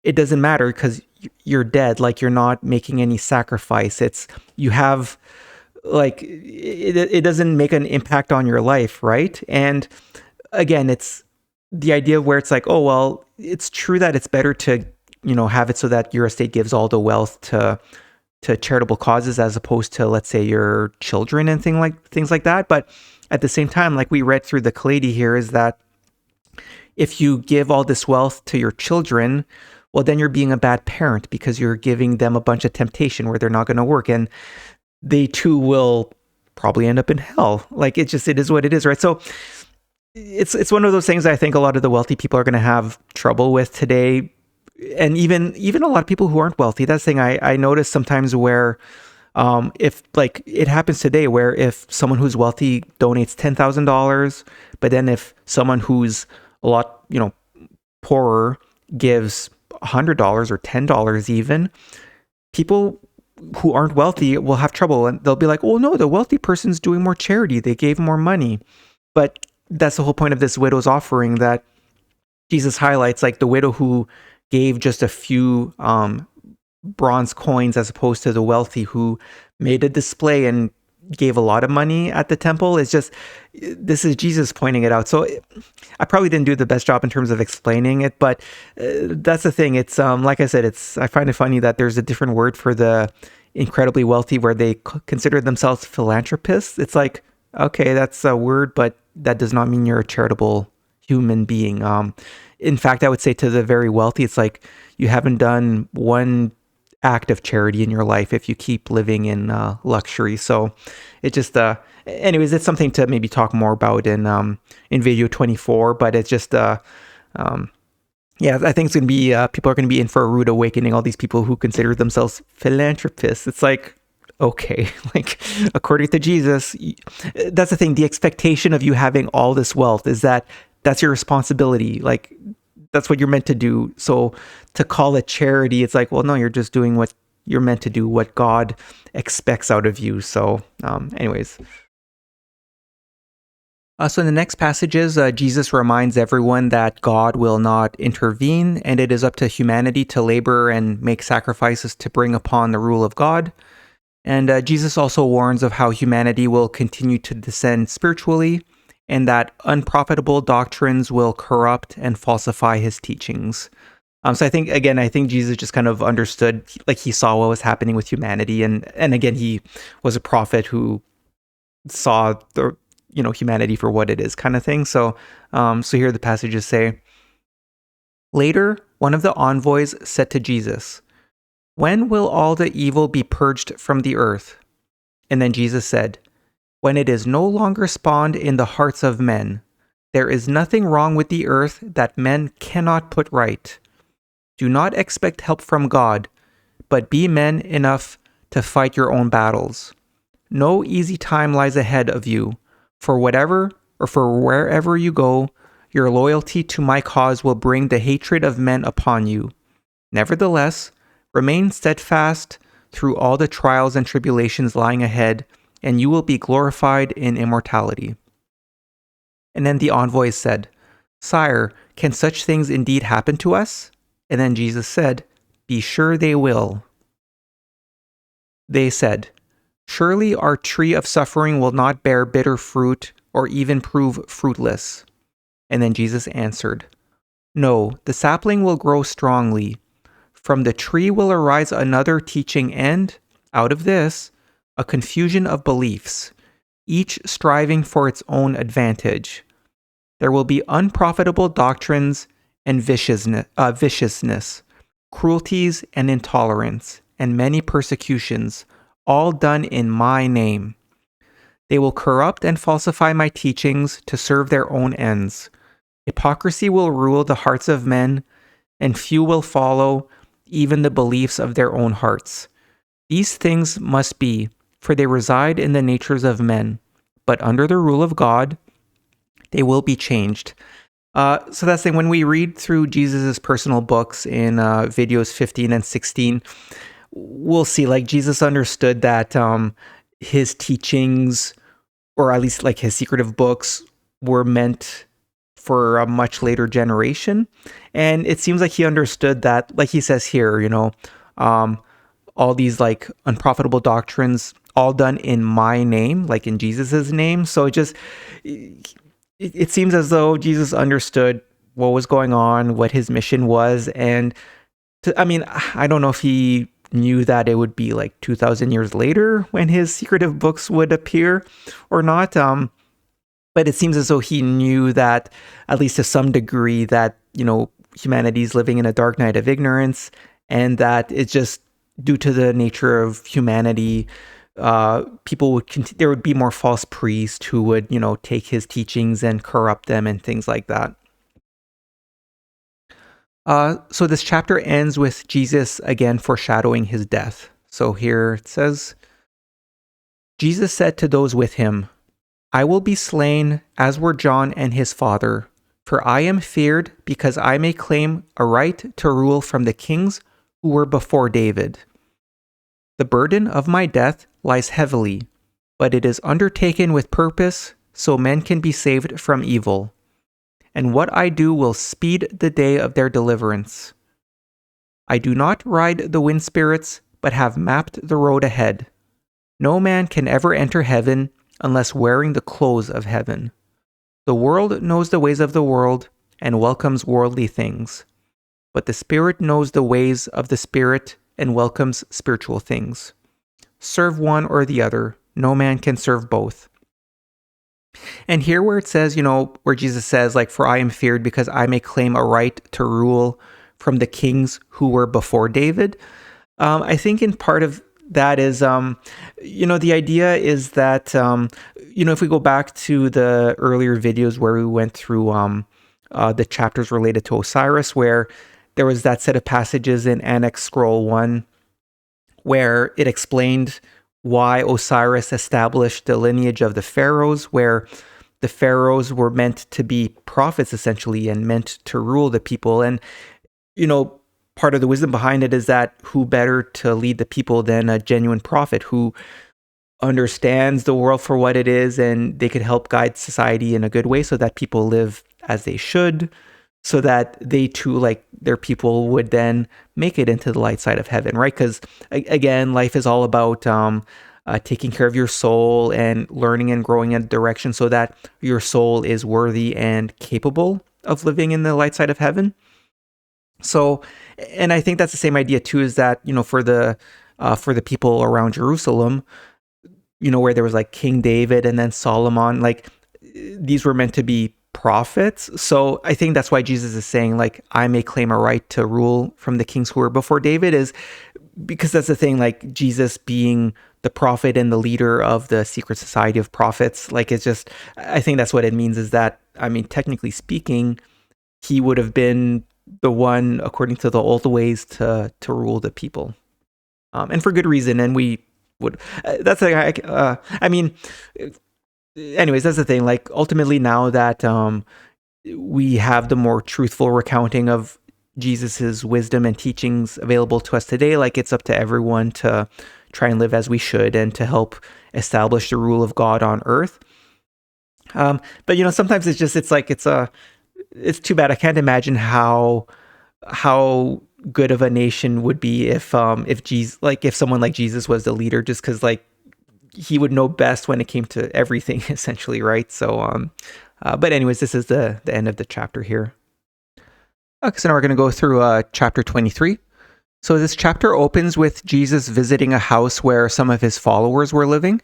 it doesn't matter because you're dead. Like, you're not making any sacrifice. You have, like, it doesn't make an impact on your life, right? And again, it's the idea where it's like, oh, well, it's true that it's better to, have it so that your estate gives all the wealth to charitable causes as opposed to, let's say, your children and things like that. But at the same time, like we read through the Kailedy here, is that if you give all this wealth to your children, well, then you're being a bad parent because you're giving them a bunch of temptation where they're not going to work, and they too will probably end up in hell. Like, it is what it is, right? So it's one of those things I think a lot of the wealthy people are going to have trouble with today. And even a lot of people who aren't wealthy, that's the thing I notice sometimes where if, like, it happens today where if someone who's wealthy donates $10,000, but then if someone who's a lot, poorer gives $100 or $10 even, people who aren't wealthy will have trouble, and they'll be like, oh no, the wealthy person's doing more charity, they gave more money. But that's the whole point of this widow's offering that Jesus highlights, like the widow who gave just a few bronze coins as opposed to the wealthy who made a display and gave a lot of money at the temple. It's just, this is Jesus pointing it out. So I probably didn't do the best job in terms of explaining it, but that's the thing. It's like I said, I find it funny that there's a different word for the incredibly wealthy where they consider themselves philanthropists. It's like, okay, that's a word, but that does not mean you're a charitable human being. In fact, I would say to the very wealthy, it's like you haven't done one act of charity in your life if you keep living in luxury. So it just, anyways, it's something to maybe talk more about in video 24. But it's just, yeah, I think it's gonna be people are gonna be in for a rude awakening. All these people who consider themselves philanthropists. It's like, okay, like according to Jesus, that's the thing. The expectation of you having all this wealth is that that's your responsibility. Like, that's what you're meant to do. So to call it charity, it's like, well, no, you're just doing what you're meant to do, what God expects out of you. So anyways. So in the next passages, Jesus reminds everyone that God will not intervene, and it is up to humanity to labor and make sacrifices to bring upon the rule of God. And Jesus also warns of how humanity will continue to descend spiritually, and that unprofitable doctrines will corrupt and falsify his teachings. So I think Jesus just kind of understood, like he saw what was happening with humanity. And again, he was a prophet who saw the, humanity for what it is, kind of thing. So here the passages say, later, one of the envoys said to Jesus, "When will all the evil be purged from the earth?" And then Jesus said, "When it is no longer spawned in the hearts of men. There is nothing wrong with the earth that men cannot put right. Do not expect help from God, but be men enough to fight your own battles. No easy time lies ahead of you. For wherever you go, your loyalty to my cause will bring the hatred of men upon you. Nevertheless, remain steadfast through all the trials and tribulations lying ahead, and you will be glorified in immortality." And then the envoys said, "Sire, can such things indeed happen to us?" And then Jesus said, "Be sure they will." They said, "Surely our tree of suffering will not bear bitter fruit or even prove fruitless." And then Jesus answered, "No, the sapling will grow strongly. From the tree will arise another teaching, and, out of this, a confusion of beliefs, each striving for its own advantage. There will be unprofitable doctrines and viciousness, cruelties and intolerance, and many persecutions, all done in my name. They will corrupt and falsify my teachings to serve their own ends. Hypocrisy will rule the hearts of men, and few will follow even the beliefs of their own hearts. These things must be, for they reside in the natures of men, but under the rule of God, they will be changed. So that's the thing. When we read through Jesus's personal books in videos 15 and 16, we'll see like Jesus understood that his teachings, or at least like his secretive books, were meant for a much later generation. And it seems like he understood that, like he says here, all these like unprofitable doctrines, all done in my name, like in Jesus's name. So it seems as though Jesus understood what was going on, what his mission was. And I don't know if he knew that it would be like 2,000 years later when his secretive books would appear or not. But it seems as though he knew that, at least to some degree, that, humanity's living in a dark night of ignorance, and that it's just due to the nature of humanity, there would be more false priests who would, take his teachings and corrupt them and things like that. So this chapter ends with Jesus again foreshadowing his death. So here it says, Jesus said to those with him, I will be slain, as were John and his father, for I am feared because I may claim a right to rule from the kings who were before David. The burden of my death lies heavily, but it is undertaken with purpose, so men can be saved from evil. And what I do will speed the day of their deliverance. I do not ride the wind spirits, but have mapped the road ahead. No man can ever enter heaven unless wearing the clothes of heaven. The world knows the ways of the world and welcomes worldly things. But the Spirit knows the ways of the Spirit and welcomes spiritual things. Serve one or the other. No man can serve both. And here where it says, where Jesus says, like, for I am feared because I may claim a right to rule from the kings who were before David. I think in part of that is, the idea is that, if we go back to the earlier videos where we went through the chapters related to Osiris, where there was that set of passages in Annex Scroll 1 where it explained why Osiris established the lineage of the pharaohs, where the pharaohs were meant to be prophets essentially and meant to rule the people. And, part of the wisdom behind it is that who better to lead the people than a genuine prophet who understands the world for what it is, and they could help guide society in a good way so that people live as they should, so that they too, like their people, would then make it into the light side of heaven, right? Because again, life is all about taking care of your soul and learning and growing in a direction so that your soul is worthy and capable of living in the light side of heaven. So, and I think that's the same idea too, is that, for the people around Jerusalem, where there was like King David and then Solomon, like these were meant to be prophets. So I think that's why Jesus is saying, like, I may claim a right to rule from the kings who were before David, is because that's the thing, like Jesus being the prophet and the leader of the secret society of prophets. Like, it's just, I think that's what it means, is that, technically speaking, he would have been the one, according to the old ways, to rule the people, and for good reason. And we would, that's like, anyways, that's the thing. Like, ultimately, now that we have the more truthful recounting of Jesus's wisdom and teachings available to us today, like, it's up to everyone to try and live as we should and to help establish the rule of God on earth. But sometimes it's too bad. I can't imagine how good of a nation would be if someone like Jesus was the leader, just because like he would know best when it came to everything, essentially, right? So, but anyways, this is the end of the chapter here. Okay, so now we're going to go through chapter 23. So this chapter opens with Jesus visiting a house where some of his followers were living.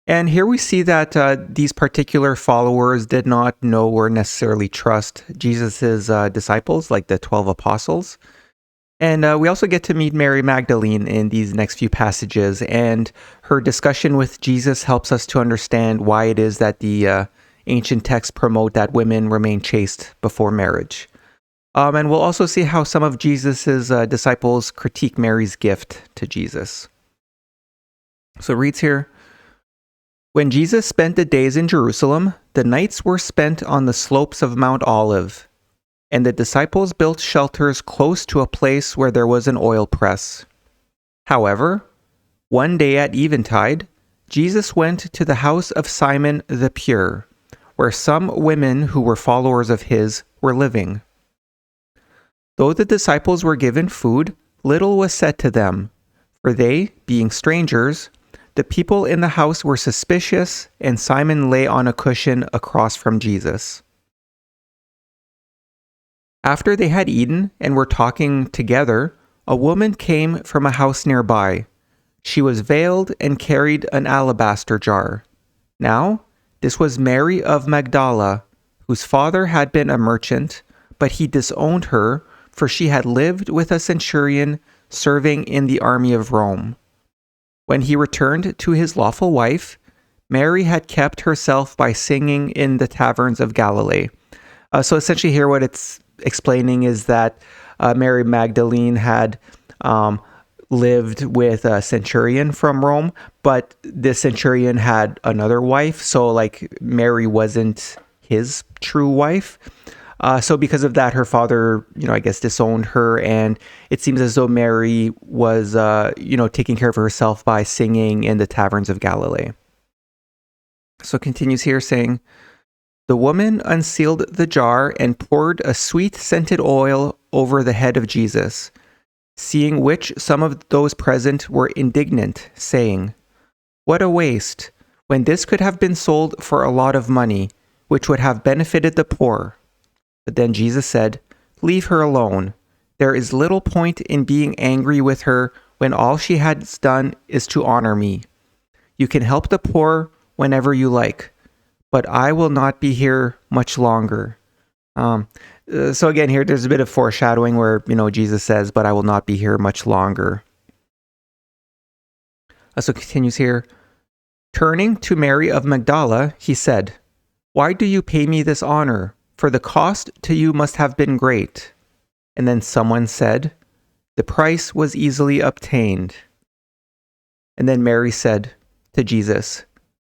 And here we see that these particular followers did not know or necessarily trust Jesus's disciples, like the 12 apostles. And we also get to meet Mary Magdalene in these next few passages, and her discussion with Jesus helps us to understand why it is that the ancient texts promote that women remain chaste before marriage. And we'll also see how some of Jesus's disciples critique Mary's gift to Jesus. So it reads here, when Jesus spent the days in Jerusalem, the nights were spent on the slopes of Mount Olive, and the disciples built shelters close to a place where there was an oil press. However, one day at eventide, Jesus went to the house of Simon the Pure, where some women who were followers of his were living. Though the disciples were given food, little was said to them, for they, being strangers, the people in the house were suspicious, and Simon lay on a cushion across from Jesus. After they had eaten and were talking together, a woman came from a house nearby. She was veiled and carried an alabaster jar. Now, this was Mary of Magdala, whose father had been a merchant, but he disowned her, for she had lived with a centurion serving in the army of Rome. When he returned to his lawful wife, Mary had kept herself by singing in the taverns of Galilee. So essentially here what it's explaining is that Mary Magdalene had lived with a centurion from Rome, but this centurion had another wife, so like Mary wasn't his true wife. So because of that, her father, I guess disowned her, and it seems as though Mary was, taking care of herself by singing in the taverns of Galilee. So it continues here saying, the woman unsealed the jar and poured a sweet scented oil over the head of Jesus, seeing which some of those present were indignant, saying, what a waste, when this could have been sold for a lot of money, which would have benefited the poor. But then Jesus said, leave her alone. There is little point in being angry with her when all she has done is to honor me. You can help the poor whenever you like, but I will not be here much longer. So again, here there's a bit of foreshadowing where, Jesus says, but I will not be here much longer. So it continues here. Turning to Mary of Magdala, he said, why do you pay me this honor? For the cost to you must have been great. And then someone said, the price was easily obtained. And then Mary said to Jesus,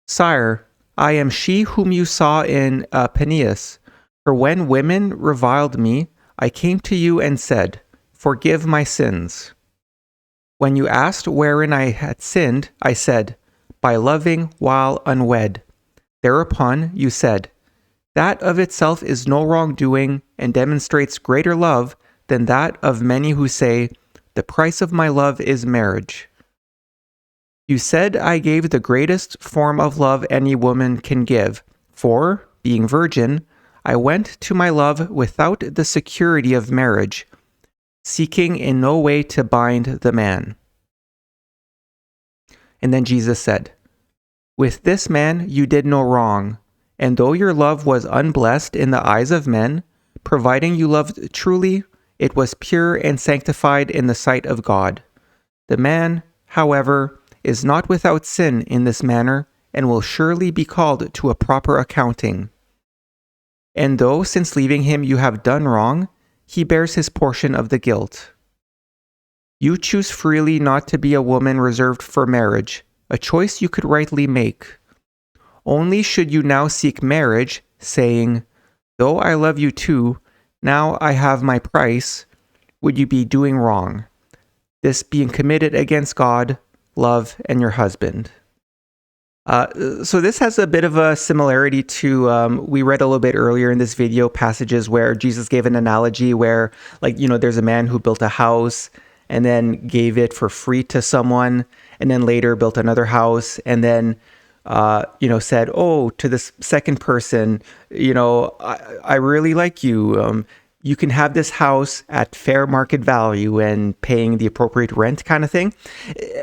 Sire, I am she whom you saw in Peneus. For when women reviled me, I came to you and said, forgive my sins. When you asked wherein I had sinned, I said, by loving while unwed. Thereupon you said, that of itself is no wrongdoing and demonstrates greater love than that of many who say, the price of my love is marriage. You said I gave the greatest form of love any woman can give, for, being virgin, I went to my love without the security of marriage, seeking in no way to bind the man. And then Jesus said, with this man you did no wrong, and though your love was unblessed in the eyes of men, providing you loved truly, it was pure and sanctified in the sight of God. The man, however, is not without sin in this manner, and will surely be called to a proper accounting. And though since leaving him you have done wrong, he bears his portion of the guilt. You choose freely not to be a woman reserved for marriage, a choice you could rightly make. Only should you now seek marriage, saying, though I love you too, now I have my price, would you be doing wrong, this being committed against God, love, and your husband. So this has a bit of a similarity to, we read a little bit earlier in this video, passages where Jesus gave an analogy where, there's a man who built a house and then gave it for free to someone, and then later built another house, and then said, to this second person, I really like you. You can have this house at fair market value and paying the appropriate rent kind of thing.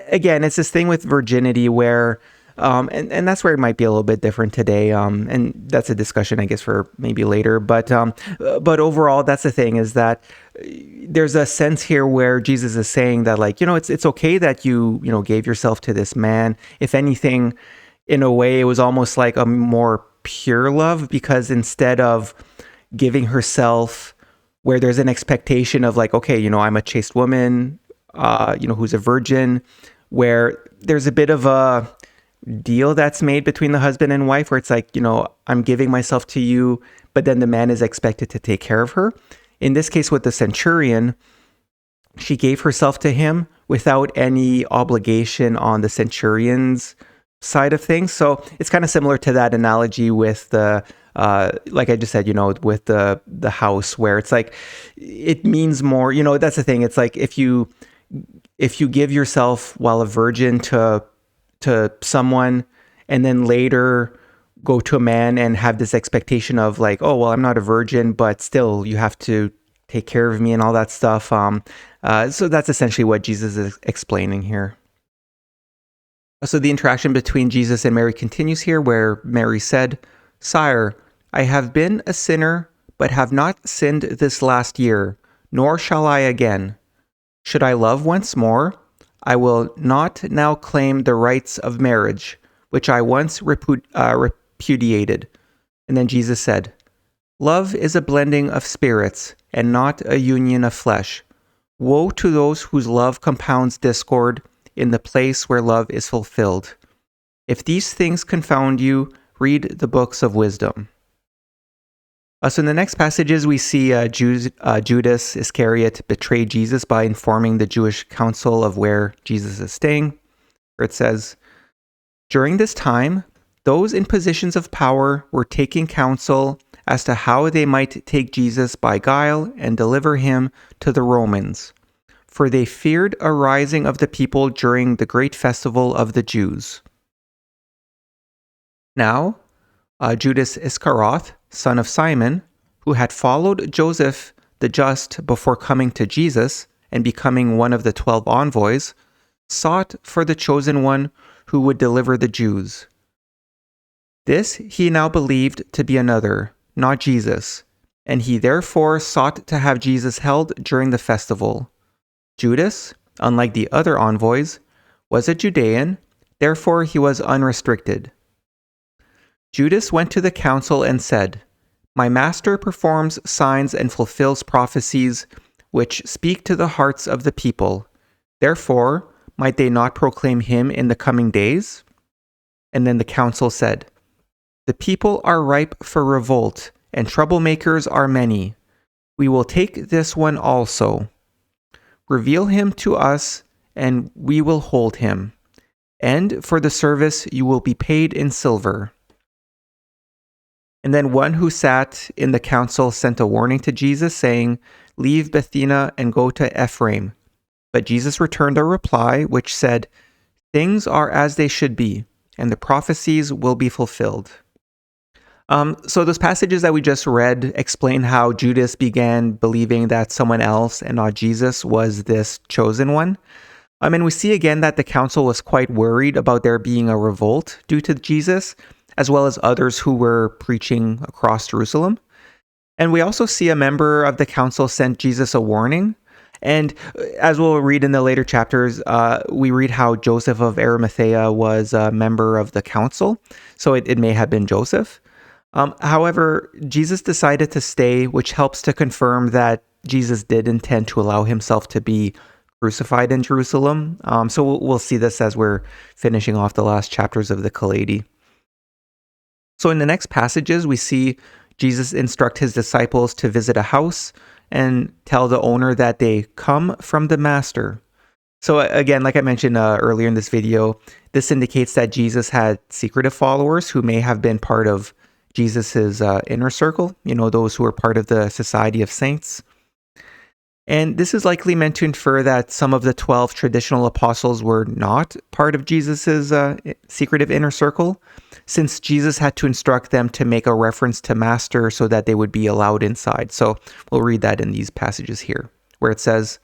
Again, it's this thing with virginity where, and that's where it might be a little bit different today. And that's a discussion, I guess, for maybe later. But overall, that's the thing, is that there's a sense here where Jesus is saying that, it's okay that you gave yourself to this man. If anything, in a way, it was almost like a more pure love, because instead of giving herself where there's an expectation of I'm a chaste woman, who's a virgin, where there's a bit of a deal that's made between the husband and wife where it's like, I'm giving myself to you, but then the man is expected to take care of her. In this case with the centurion, she gave herself to him without any obligation on the centurion's side of things. So it's kind of similar to that analogy with the like I just said, with the house, where it's like it means more. That's the thing. It's like if you give yourself while a virgin to someone, and then later go to a man and have this expectation of like, oh well, I'm not a virgin, but still you have to take care of me and all that stuff. So that's essentially what Jesus is explaining here. So the interaction between Jesus and Mary continues here, where Mary said, "Sire, I have been a sinner, but have not sinned this last year, nor shall I again. Should I love once more, I will not now claim the rights of marriage, which I once repudiated." And then Jesus said, "Love is a blending of spirits, and not a union of flesh. Woe to those whose love compounds discord in the place where love is fulfilled. If these things confound you, read the books of wisdom." So in the next passages, we see Judas Iscariot betray Jesus by informing the Jewish council of where Jesus is staying. Where it says, "During this time, those in positions of power were taking counsel as to how they might take Jesus by guile and deliver him to the Romans, for they feared a rising of the people during the great festival of the Jews. Now, Judas Iscariot, son of Simon, who had followed Joseph the Just before coming to Jesus and becoming one of the 12 envoys, sought for the chosen one who would deliver the Jews. This he now believed to be another, not Jesus, and he therefore sought to have Jesus held during the festival. Judas, unlike the other envoys, was a Judean, therefore he was unrestricted. Judas went to the council and said, "My master performs signs and fulfills prophecies which speak to the hearts of the people. Therefore, might they not proclaim him in the coming days?" And then the council said, "The people are ripe for revolt, and troublemakers are many. We will take this one also. Reveal him to us, and we will hold him. And for the service you will be paid in silver." And then one who sat in the council sent a warning to Jesus, saying, "Leave Bethsaida and go to Ephraim." But Jesus returned a reply which said, "Things are as they should be, and the prophecies will be fulfilled." So those passages that we just read explain how Judas began believing that someone else and not Jesus was this chosen one. And we see again that the council was quite worried about there being a revolt due to Jesus, as well as others who were preaching across Jerusalem. And we also see a member of the council sent Jesus a warning. And as we'll read in the later chapters, we read how Joseph of Arimathea was a member of the council. So it may have been Joseph. However, Jesus decided to stay, which helps to confirm that Jesus did intend to allow himself to be crucified in Jerusalem. So we'll see this as we're finishing off the last chapters of the Kailedy. So in the next passages, we see Jesus instruct his disciples to visit a house and tell the owner that they come from the master. So again, like I mentioned earlier in this video, this indicates that Jesus had secretive followers who may have been part of Jesus's inner circle, those who were part of the society of saints. And this is likely meant to infer that some of the 12 traditional apostles were not part of Jesus's secretive inner circle, since Jesus had to instruct them to make a reference to Master so that they would be allowed inside. So we'll read that in these passages here, where it says,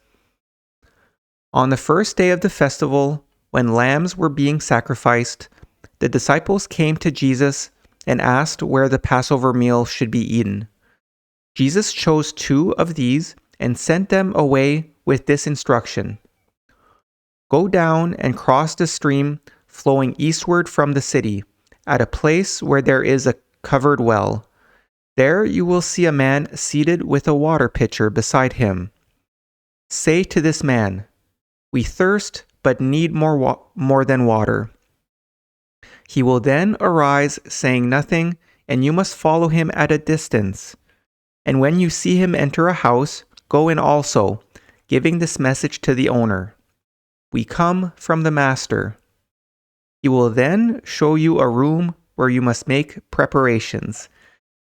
"On the first day of the festival, when lambs were being sacrificed, the disciples came to Jesus and asked where the Passover meal should be eaten. Jesus chose 2 of these and sent them away with this instruction: Go down and cross the stream flowing eastward from the city, at a place where there is a covered well. There you will see a man seated with a water pitcher beside him. Say to this man, 'We thirst,' but need more than water. He will then arise, saying nothing, and you must follow him at a distance. And when you see him enter a house, go in also, giving this message to the owner. We come from the master. He will then show you a room where you must make preparations.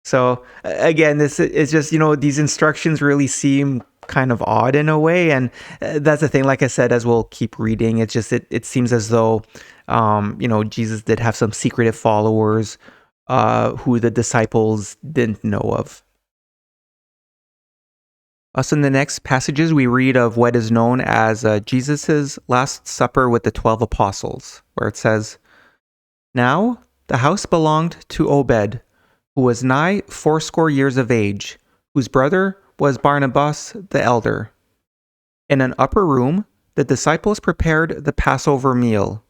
So again, this is just, these instructions really seem kind of odd in a way. And that's the thing, like I said, as we'll keep reading, it's just, it seems as though, Jesus did have some secretive followers who the disciples didn't know of. So in the next passages, we read of what is known as Jesus' Last Supper with the 12 apostles, where it says, Now the house belonged to Obed, who was nigh 80 years of age, whose brother was Barnabas the elder. In an upper room, the disciples prepared the Passover meal.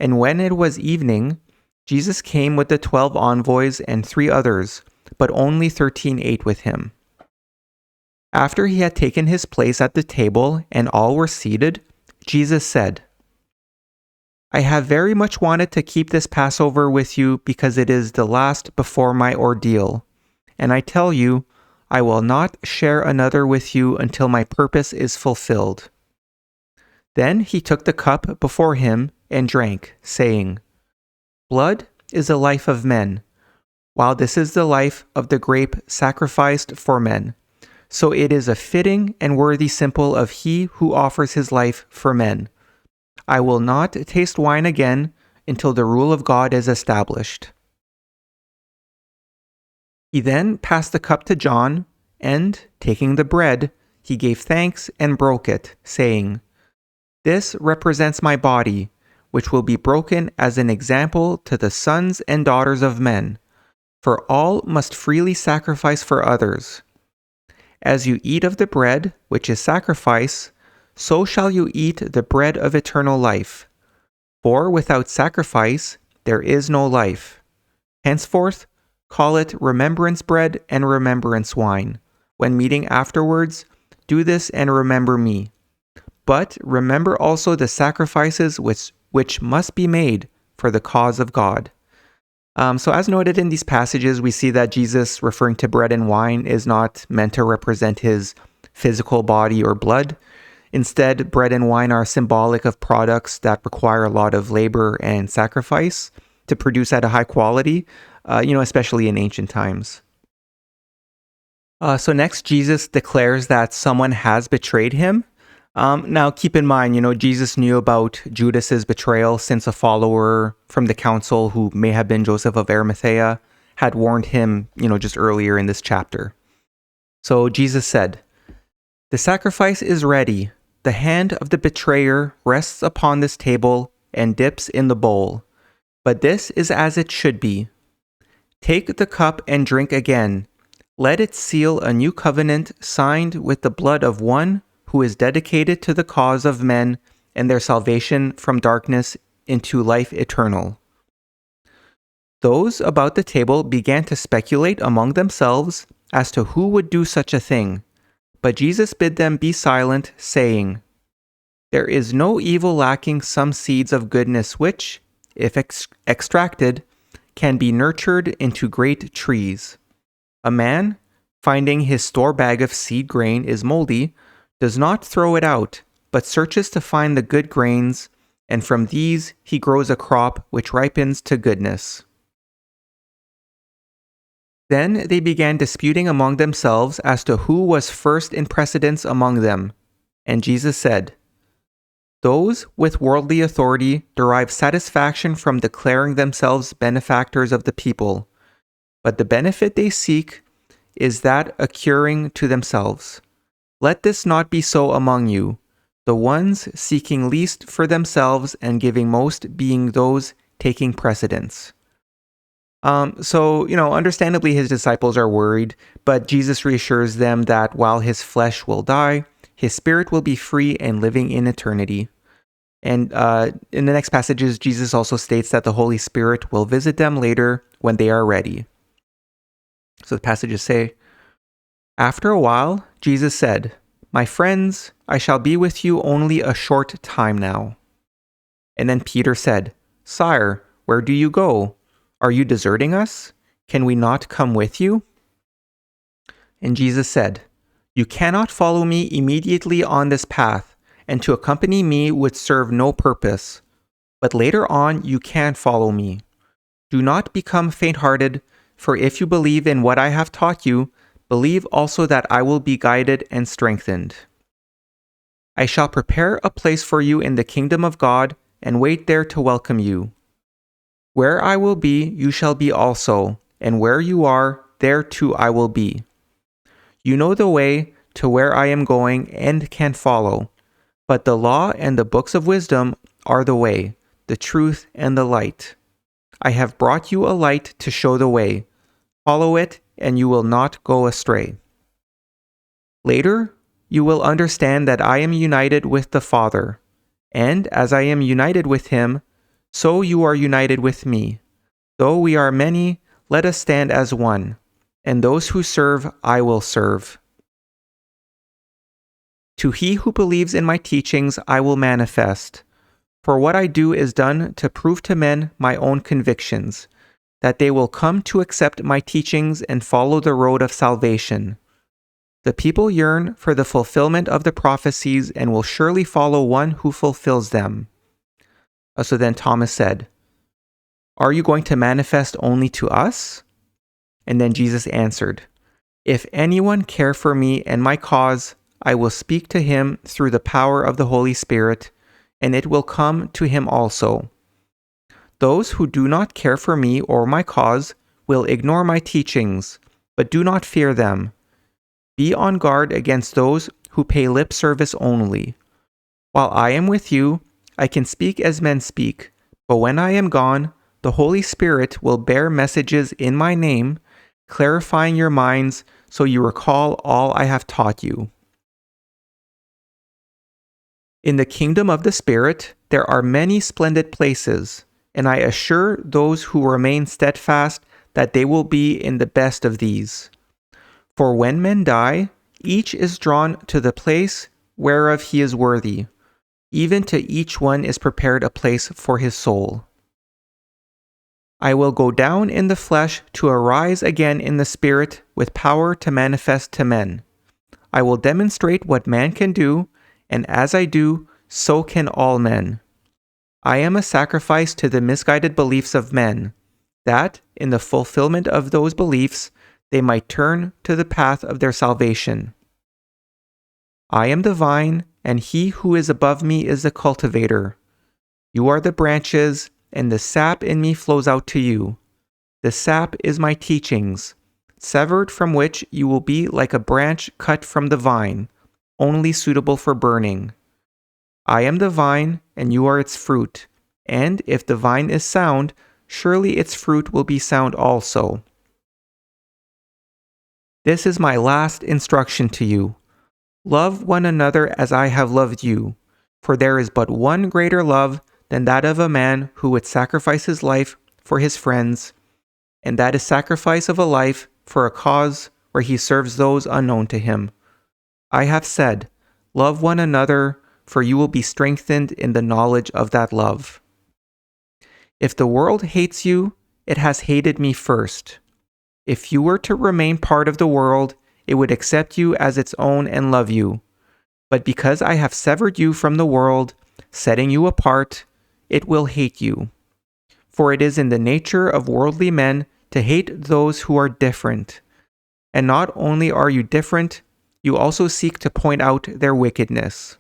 And when it was evening, Jesus came with the 12 envoys and 3 others, but only 13 ate with him. After he had taken his place at the table and all were seated, Jesus said, I have very much wanted to keep this Passover with you because it is the last before my ordeal. And I tell you, I will not share another with you until my purpose is fulfilled. Then he took the cup before him and drank, saying, Blood is the life of men, while this is the life of the grape sacrificed for men. So it is a fitting and worthy symbol of he who offers his life for men. I will not taste wine again until the rule of God is established. He then passed the cup to John, and, taking the bread, he gave thanks and broke it, saying, This represents my body, which will be broken as an example to the sons and daughters of men, for all must freely sacrifice for others. As you eat of the bread, which is sacrifice, so shall you eat the bread of eternal life. For without sacrifice, there is no life. Henceforth, call it remembrance bread and remembrance wine. When meeting afterwards, do this and remember me. But remember also the sacrifices which must be made for the cause of God. So as noted in these passages, we see that Jesus, referring to bread and wine, is not meant to represent his physical body or blood. Instead, bread and wine are symbolic of products that require a lot of labor and sacrifice to produce at a high quality, especially in ancient times. So next, Jesus declares that someone has betrayed him. Now, keep in mind, Jesus knew about Judas's betrayal since a follower from the council, who may have been Joseph of Arimathea, had warned him, just earlier in this chapter. So Jesus said, The sacrifice is ready. The hand of the betrayer rests upon this table and dips in the bowl. But this is as it should be. Take the cup and drink again. Let it seal a new covenant signed with the blood of one who is dedicated to the cause of men and their salvation from darkness into life eternal. Those about the table began to speculate among themselves as to who would do such a thing. But Jesus bid them be silent, saying, There is no evil lacking some seeds of goodness which, if extracted, can be nurtured into great trees. A man, finding his store bag of seed grain is moldy, does not throw it out, but searches to find the good grains, and from these he grows a crop which ripens to goodness. Then they began disputing among themselves as to who was first in precedence among them. And Jesus said, Those with worldly authority derive satisfaction from declaring themselves benefactors of the people, but the benefit they seek is that accruing to themselves. Let this not be so among you, the ones seeking least for themselves and giving most being those taking precedence. Understandably his disciples are worried, but Jesus reassures them that while his flesh will die, his spirit will be free and living in eternity. And in the next passages, Jesus also states that the Holy Spirit will visit them later when they are ready. So the passages say, After a while, Jesus said, My friends, I shall be with you only a short time now. And then Peter said, "Sire, where do you go? Are you deserting us? Can we not come with you?" And Jesus said, "You cannot follow me immediately on this path, and to accompany me would serve no purpose. But later on you can follow me. Do not become faint-hearted, for if you believe in what I have taught you, believe also that I will be guided and strengthened. I shall prepare a place for you in the kingdom of God, and wait there to welcome you. Where I will be, you shall be also, and where you are, there too I will be. You know the way to where I am going and can follow, but the law and the books of wisdom are the way, the truth and the light. I have brought you a light to show the way. Follow it, and you will not go astray. Later, you will understand that I am united with the Father, and as I am united with him, so you are united with me. Though we are many, let us stand as one, and those who serve I will serve. To he who believes in my teachings I will manifest. For what I do is done to prove to men my own convictions, that they will come to accept my teachings and follow the road of salvation. The people yearn for the fulfillment of the prophecies and will surely follow one who fulfills them." So then Thomas said, "Are you going to manifest only to us?" And then Jesus answered, "If anyone care for me and my cause, I will speak to him through the power of the Holy Spirit, and it will come to him also. Those who do not care for me or my cause will ignore my teachings, but do not fear them. Be on guard against those who pay lip service only. While I am with you, I can speak as men speak, but when I am gone, the Holy Spirit will bear messages in my name, clarifying your minds so you recall all I have taught you." In the kingdom of the Spirit, there are many splendid places, and I assure those who remain steadfast that they will be in the best of these. For when men die, each is drawn to the place whereof he is worthy. Even to each one is prepared a place for his soul. I will go down in the flesh to arise again in the spirit with power to manifest to men. I will demonstrate what man can do, and as I do, so can all men. I am a sacrifice to the misguided beliefs of men, that, in the fulfillment of those beliefs, they might turn to the path of their salvation. I am the vine, and he who is above me is the cultivator. You are the branches, and the sap in me flows out to you. The sap is my teachings, severed from which you will be like a branch cut from the vine, only suitable for burning. I am the vine, and you are its fruit, and if the vine is sound, surely its fruit will be sound also. This is my last instruction to you. Love one another as I have loved you, for there is but one greater love than that of a man who would sacrifice his life for his friends, and that is sacrifice of a life for a cause where he serves those unknown to him. I have said, love one another, for you will be strengthened in the knowledge of that love. If the world hates you, it has hated me first. If you were to remain part of the world, it would accept you as its own and love you. But because I have severed you from the world, setting you apart, it will hate you. For it is in the nature of worldly men to hate those who are different. And not only are you different, you also seek to point out their wickedness.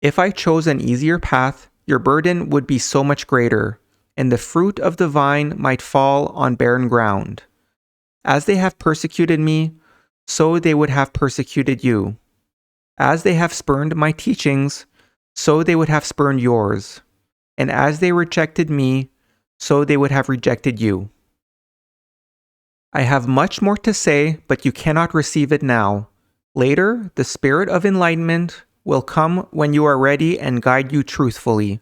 If I chose an easier path, your burden would be so much greater, and the fruit of the vine might fall on barren ground. As they have persecuted me, so they would have persecuted you. As they have spurned my teachings, so they would have spurned yours. And as they rejected me, so they would have rejected you. I have much more to say, but you cannot receive it now. Later, the Spirit of enlightenment will come when you are ready and guide you truthfully.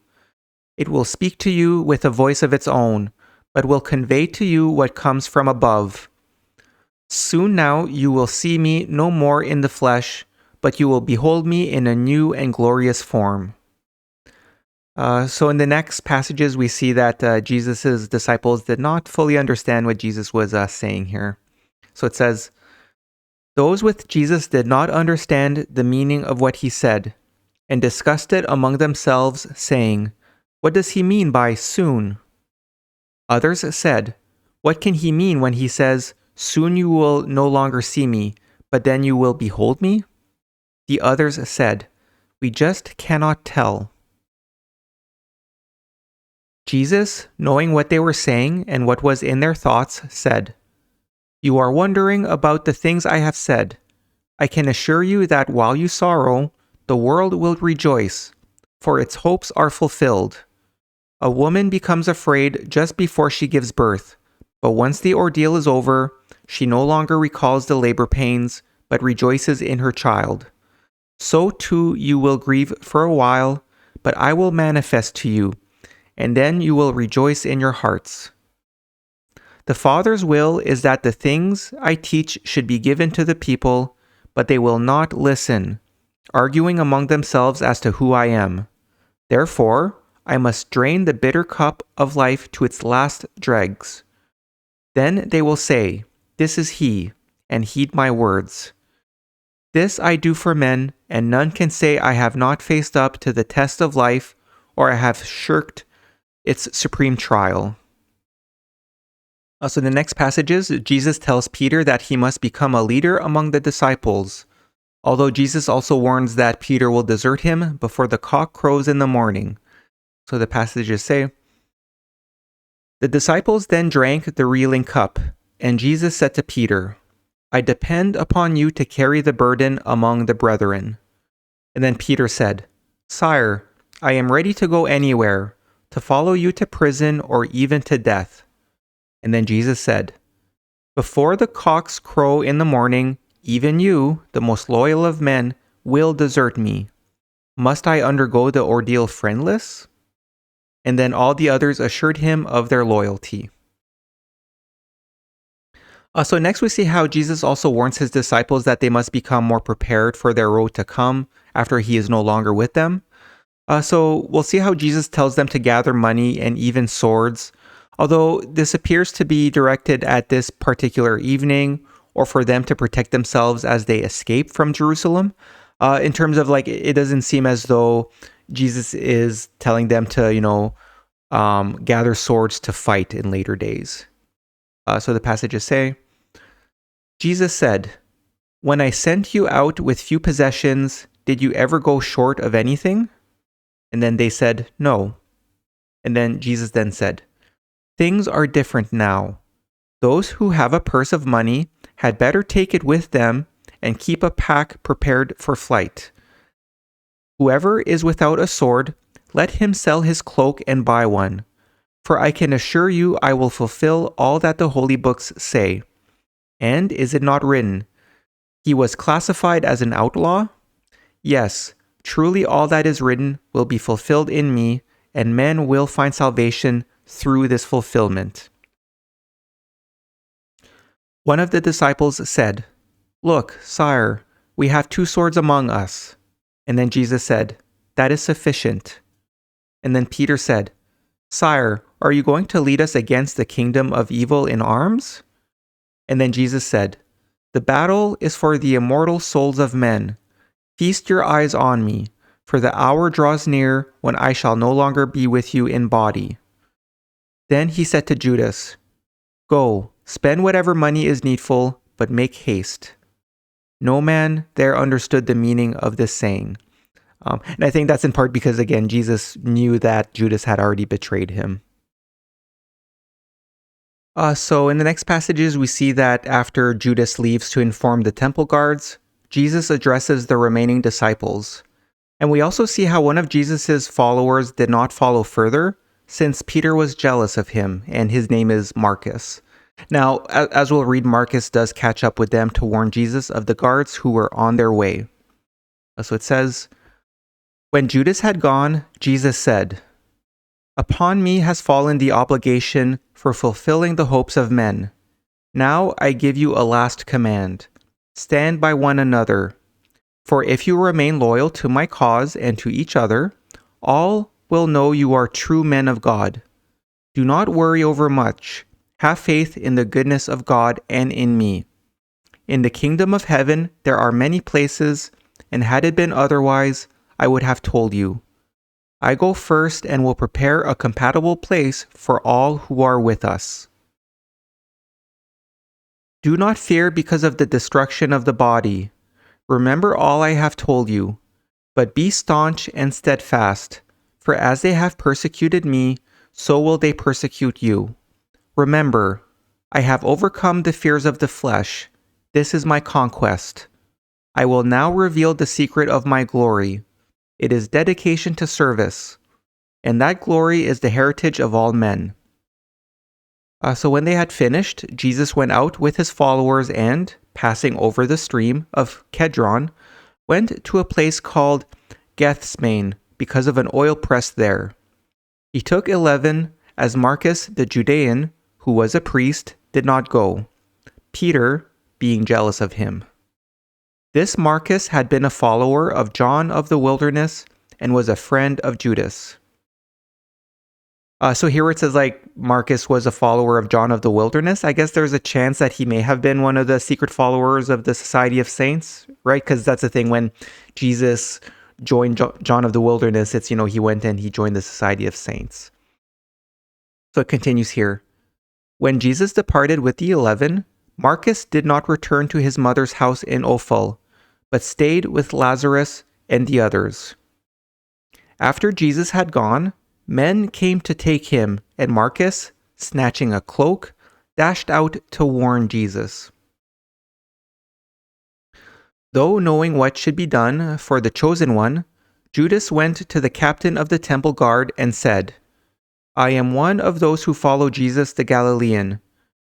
It will speak to you with a voice of its own, but will convey to you what comes from above. Soon now you will see me no more in the flesh, but you will behold me in a new and glorious form. So in the next passages, we see that Jesus' disciples did not fully understand what Jesus was saying here. So it says, "Those with Jesus did not understand the meaning of what he said, and discussed it among themselves, saying, 'What does he mean by soon?' Others said, 'What can he mean when he says, soon you will no longer see me, but then you will behold me?' The others said, 'We just cannot tell.' Jesus, knowing what they were saying and what was in their thoughts, said, 'You are wondering about the things I have said. I can assure you that while you sorrow, the world will rejoice, for its hopes are fulfilled. A woman becomes afraid just before she gives birth, but once the ordeal is over, she no longer recalls the labor pains, but rejoices in her child. So too you will grieve for a while, but I will manifest to you, and then you will rejoice in your hearts. The Father's will is that the things I teach should be given to the people, but they will not listen, arguing among themselves as to who I am. Therefore, I must drain the bitter cup of life to its last dregs. Then they will say, 'This is he,' and heed my words. This I do for men, and none can say I have not faced up to the test of life, or I have shirked its supreme trial." So in the next passages, Jesus tells Peter that he must become a leader among the disciples, although Jesus also warns that Peter will desert him before the cock crows in the morning. So the passages say, "The disciples then drank the reeling cup, and Jesus said to Peter, 'I depend upon you to carry the burden among the brethren.' And then Peter said, 'Sire, I am ready to go anywhere, to follow you to prison or even to death.' And then Jesus said, 'Before the cocks crow in the morning, even you, the most loyal of men, will desert me. Must I undergo the ordeal friendless?' And then all the others assured him of their loyalty." So next we see how Jesus also warns his disciples that they must become more prepared for their road to come after he is no longer with them. So we'll see how Jesus tells them to gather money and even swords, although this appears to be directed at this particular evening or for them to protect themselves as they escape from Jerusalem. In terms of like, it doesn't seem as though Jesus is telling them to, gather swords to fight in later days. So the passages say, Jesus said, "When I sent you out with few possessions, did you ever go short of anything?" And then they said, "No." And then Jesus then said, "Things are different now. Those who have a purse of money had better take it with them and keep a pack prepared for flight. Whoever is without a sword, let him sell his cloak and buy one. For I can assure you I will fulfill all that the holy books say. And is it not written, 'He was classified as an outlaw'? Yes, truly all that is written will be fulfilled in me, and men will find salvation through this fulfillment." One of the disciples said, "Look, sire, we have 2 swords among us." And then Jesus said, "That is sufficient." And then Peter said, "Sire, are you going to lead us against the kingdom of evil in arms?" And then Jesus said, "The battle is for the immortal souls of men. Feast your eyes on me, for the hour draws near when I shall no longer be with you in body." Then he said to Judas, "Go, spend whatever money is needful, but make haste." No man there understood the meaning of this saying. And I think that's in part because, again, Jesus knew that Judas had already betrayed him. So in the next passages, we see that after Judas leaves to inform the temple guards, Jesus addresses the remaining disciples. And we also see how one of Jesus's followers did not follow further, since Peter was jealous of him, and his name is Marcus. Now, as we'll read, Marcus does catch up with them to warn Jesus of the guards who were on their way. So it says, "When Judas had gone, Jesus said, 'Upon me has fallen the obligation for fulfilling the hopes of men. Now I give you a last command. Stand by one another. For if you remain loyal to my cause and to each other, all will know you are true men of God. Do not worry over much. Have faith in the goodness of God and in me. In the kingdom of heaven there are many places, and had it been otherwise, I would have told you. I go first and will prepare a compatible place for all who are with us. Do not fear because of the destruction of the body. Remember all I have told you, but be staunch and steadfast, for as they have persecuted me, so will they persecute you. Remember, I have overcome the fears of the flesh. This is my conquest. I will now reveal the secret of my glory. It is dedication to service, and that glory is the heritage of all men. So when they had finished, Jesus went out with his followers and, passing over the stream of Kedron, went to a place called Gethsemane because of an oil press there. He took 11, as Marcus the Judean, who was a priest, did not go, Peter being jealous of him. This Marcus had been a follower of John of the Wilderness and was a friend of Judas. So here it says Marcus was a follower of John of the Wilderness. I guess there's a chance that he may have been one of the secret followers of the Society of Saints, right? Because that's the thing, when Jesus joined John of the Wilderness, it's, he went and he joined the Society of Saints. So it continues here. When Jesus departed with the 11, Marcus did not return to his mother's house in Ophel, but stayed with Lazarus and the others. After Jesus had gone, men came to take him, and Marcus, snatching a cloak, dashed out to warn Jesus. Though knowing what should be done for the chosen one, Judas went to the captain of the temple guard and said, I am one of those who follow Jesus the Galilean,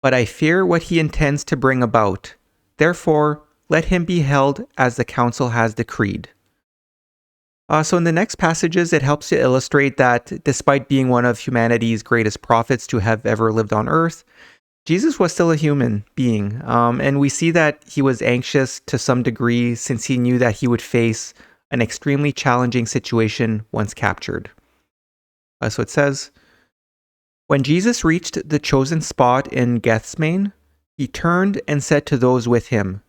but I fear what he intends to bring about. Therefore, let him be held as the council has decreed. So in the next passages, it helps to illustrate that despite being one of humanity's greatest prophets to have ever lived on earth, Jesus was still a human being. And we see that he was anxious to some degree since he knew that he would face an extremely challenging situation once captured. So it says, when Jesus reached the chosen spot in Gethsemane, he turned and said to those with him,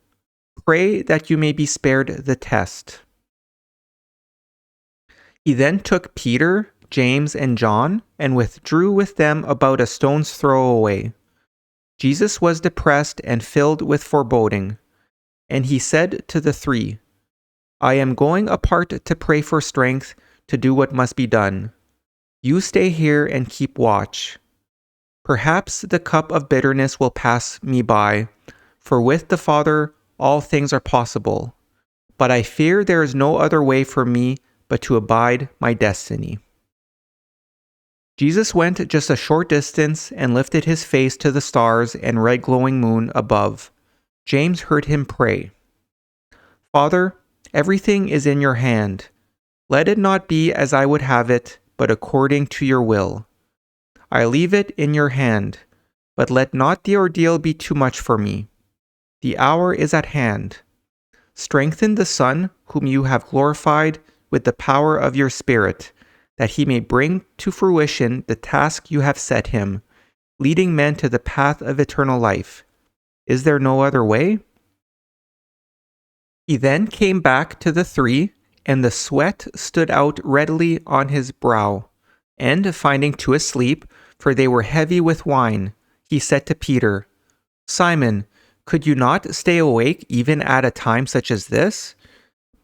Pray that you may be spared the test. He then took Peter, James, and John and withdrew with them about a stone's throw away. Jesus was depressed and filled with foreboding, and he said to the three, I am going apart to pray for strength to do what must be done. You stay here and keep watch. Perhaps the cup of bitterness will pass me by, for with the Father all things are possible. But I fear there is no other way for me but to abide my destiny. Jesus went just a short distance and lifted his face to the stars and red glowing moon above. James heard him pray, Father, everything is in your hand. Let it not be as I would have it, but according to your will. I leave it in your hand, but let not the ordeal be too much for me. The hour is at hand. Strengthen the Son, whom you have glorified, with the power of your Spirit, that he may bring to fruition the task you have set him, leading men to the path of eternal life. Is there no other way? He then came back to the three, and the sweat stood out readily on his brow. And finding two asleep, for they were heavy with wine, he said to Peter, Simon, could you not stay awake even at a time such as this?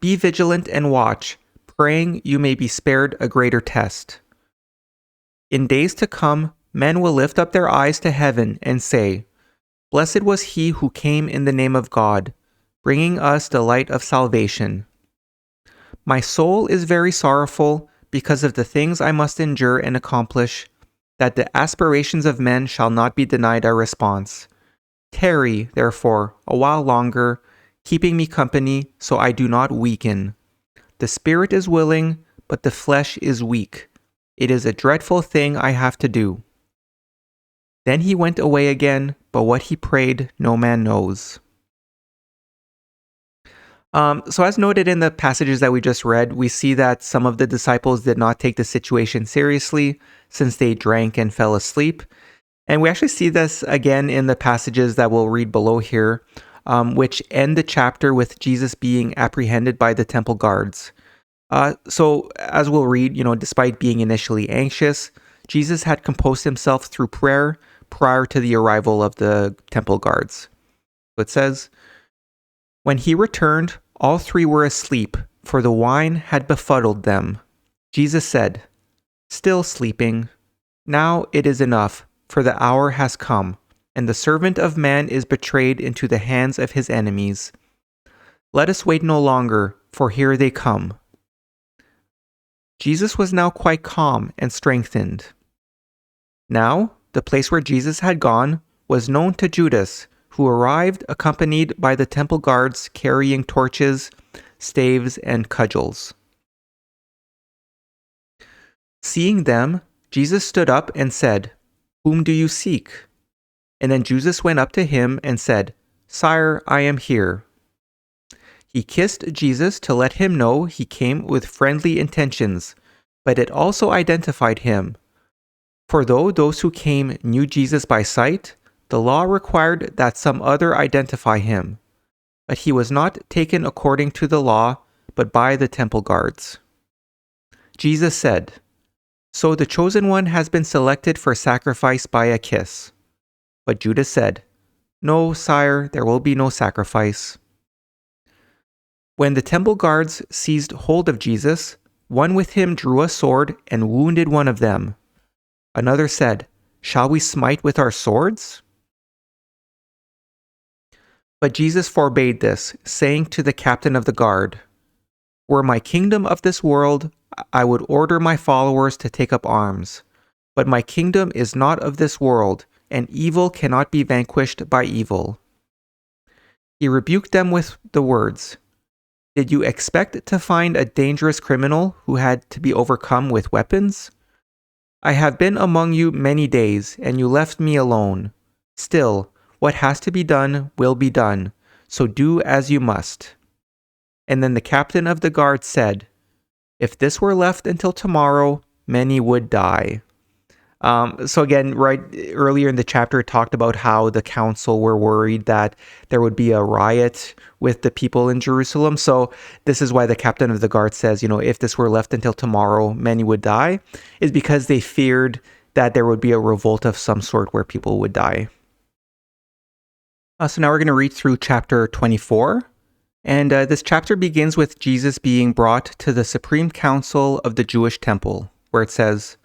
Be vigilant and watch, praying you may be spared a greater test. In days to come, men will lift up their eyes to heaven and say, Blessed was he who came in the name of God, bringing us the light of salvation. My soul is very sorrowful because of the things I must endure and accomplish, that the aspirations of men shall not be denied our response. Tarry, therefore, a while longer, keeping me company, so I do not weaken. The spirit is willing, but the flesh is weak. It is a dreadful thing I have to do. Then he went away again, but what he prayed no man knows. So as noted in the passages that we just read, we see that some of the disciples did not take the situation seriously since they drank and fell asleep. And we actually see this again in the passages that we'll read below here, which end the chapter with Jesus being apprehended by the temple guards. So as we'll read, despite being initially anxious, Jesus had composed himself through prayer prior to the arrival of the temple guards. So it says, "When he returned, all three were asleep, for the wine had befuddled them. Jesus said, 'Still sleeping? Now it is enough, for the hour has come, and the servant of man is betrayed into the hands of his enemies. Let us wait no longer, for here they come.' Jesus was now quite calm and strengthened. Now, the place where Jesus had gone was known to Judas, who arrived accompanied by the temple guards carrying torches, staves, and cudgels. Seeing them, Jesus stood up and said, 'Whom do you seek?' And then Judas went up to him and said, 'Sire, I am here.' He kissed Jesus to let him know he came with friendly intentions, but it also identified him. For though those who came knew Jesus by sight, the law required that some other identify him. But he was not taken according to the law, but by the temple guards. Jesus said, 'So the chosen one has been selected for sacrifice by a kiss.' But Judas said, 'No, sire, there will be no sacrifice.' When the temple guards seized hold of Jesus, one with him drew a sword and wounded one of them. Another said, 'Shall we smite with our swords?' But Jesus forbade this, saying to the captain of the guard, 'Were my kingdom of this world, I would order my followers to take up arms. But my kingdom is not of this world, and evil cannot be vanquished by evil.' He rebuked them with the words, 'Did you expect to find a dangerous criminal who had to be overcome with weapons? I have been among you many days, and you left me alone. Still, what has to be done will be done, so do as you must.' And then the captain of the guard said, 'If this were left until tomorrow, many would die.'" So again, right earlier in the chapter, it talked about how the council were worried that there would be a riot with the people in Jerusalem. So this is why the captain of the guard says, if this were left until tomorrow, many would die, is because they feared that there would be a revolt of some sort where people would die. So now we're going to read through chapter 24. And this chapter begins with Jesus being brought to the Supreme Council of the Jewish Temple, where it says,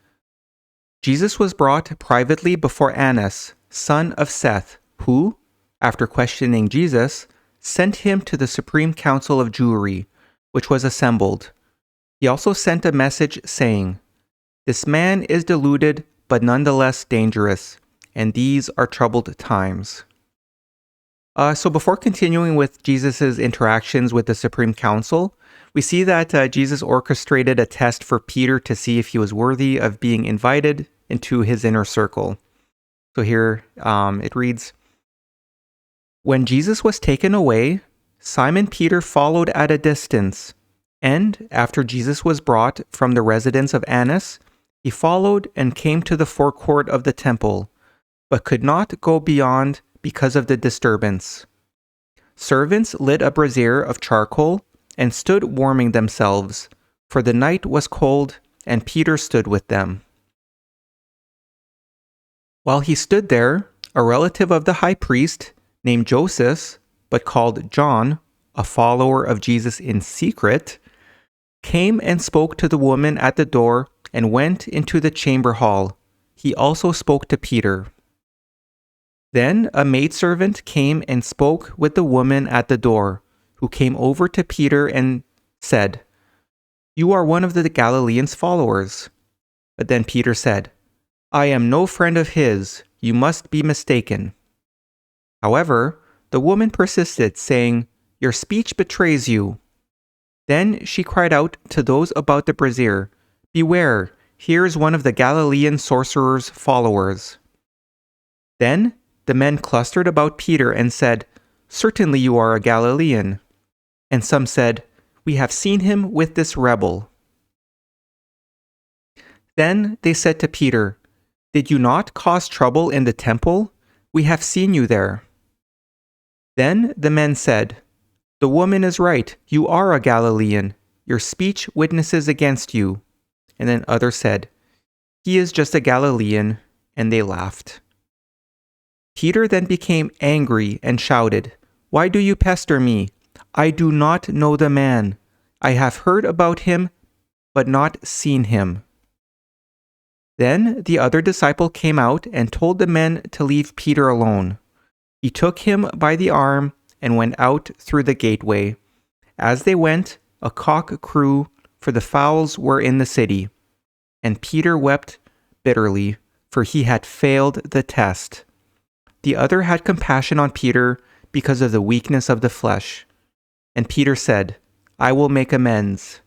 "Jesus was brought privately before Annas, son of Seth, who, after questioning Jesus, sent him to the Supreme Council of Jewry, which was assembled. He also sent a message saying, 'This man is deluded, but nonetheless dangerous, and these are troubled times.'" So before continuing with Jesus' interactions with the Supreme Council, we see that Jesus orchestrated a test for Peter to see if he was worthy of being invited into his inner circle. So here it reads, "When Jesus was taken away, Simon Peter followed at a distance, and after Jesus was brought from the residence of Annas, he followed and came to the forecourt of the temple, but could not go beyond because of the disturbance. Servants lit a brazier of charcoal and stood warming themselves, for the night was cold, and Peter stood with them. While he stood there, a relative of the high priest, named Joseph, but called John, a follower of Jesus in secret, came and spoke to the woman at the door and went into the chamber hall. He also spoke to Peter. Then a maidservant came and spoke with the woman at the door, who came over to Peter and said, "You are one of the Galileans' followers." But then Peter said, "I am no friend of his. You must be mistaken." However, the woman persisted, saying, "Your speech betrays you." Then she cried out to those about the brazier, "Beware, here is one of the Galilean sorcerer's followers." Then the men clustered about Peter and said, "Certainly you are a Galilean." And some said, "We have seen him with this rebel." Then they said to Peter, "Did you not cause trouble in the temple? We have seen you there." Then the men said, "The woman is right. You are a Galilean. Your speech witnesses against you." And then others said, "He is just a Galilean." And they laughed. Peter then became angry and shouted, "Why do you pester me? I do not know the man. I have heard about him, but not seen him." Then the other disciple came out and told the men to leave Peter alone. He took him by the arm and went out through the gateway. As they went, a cock crew, for the fowls were in the city. And Peter wept bitterly, for he had failed the test. The other had compassion on Peter because of the weakness of the flesh. And Peter said, "I will make amends."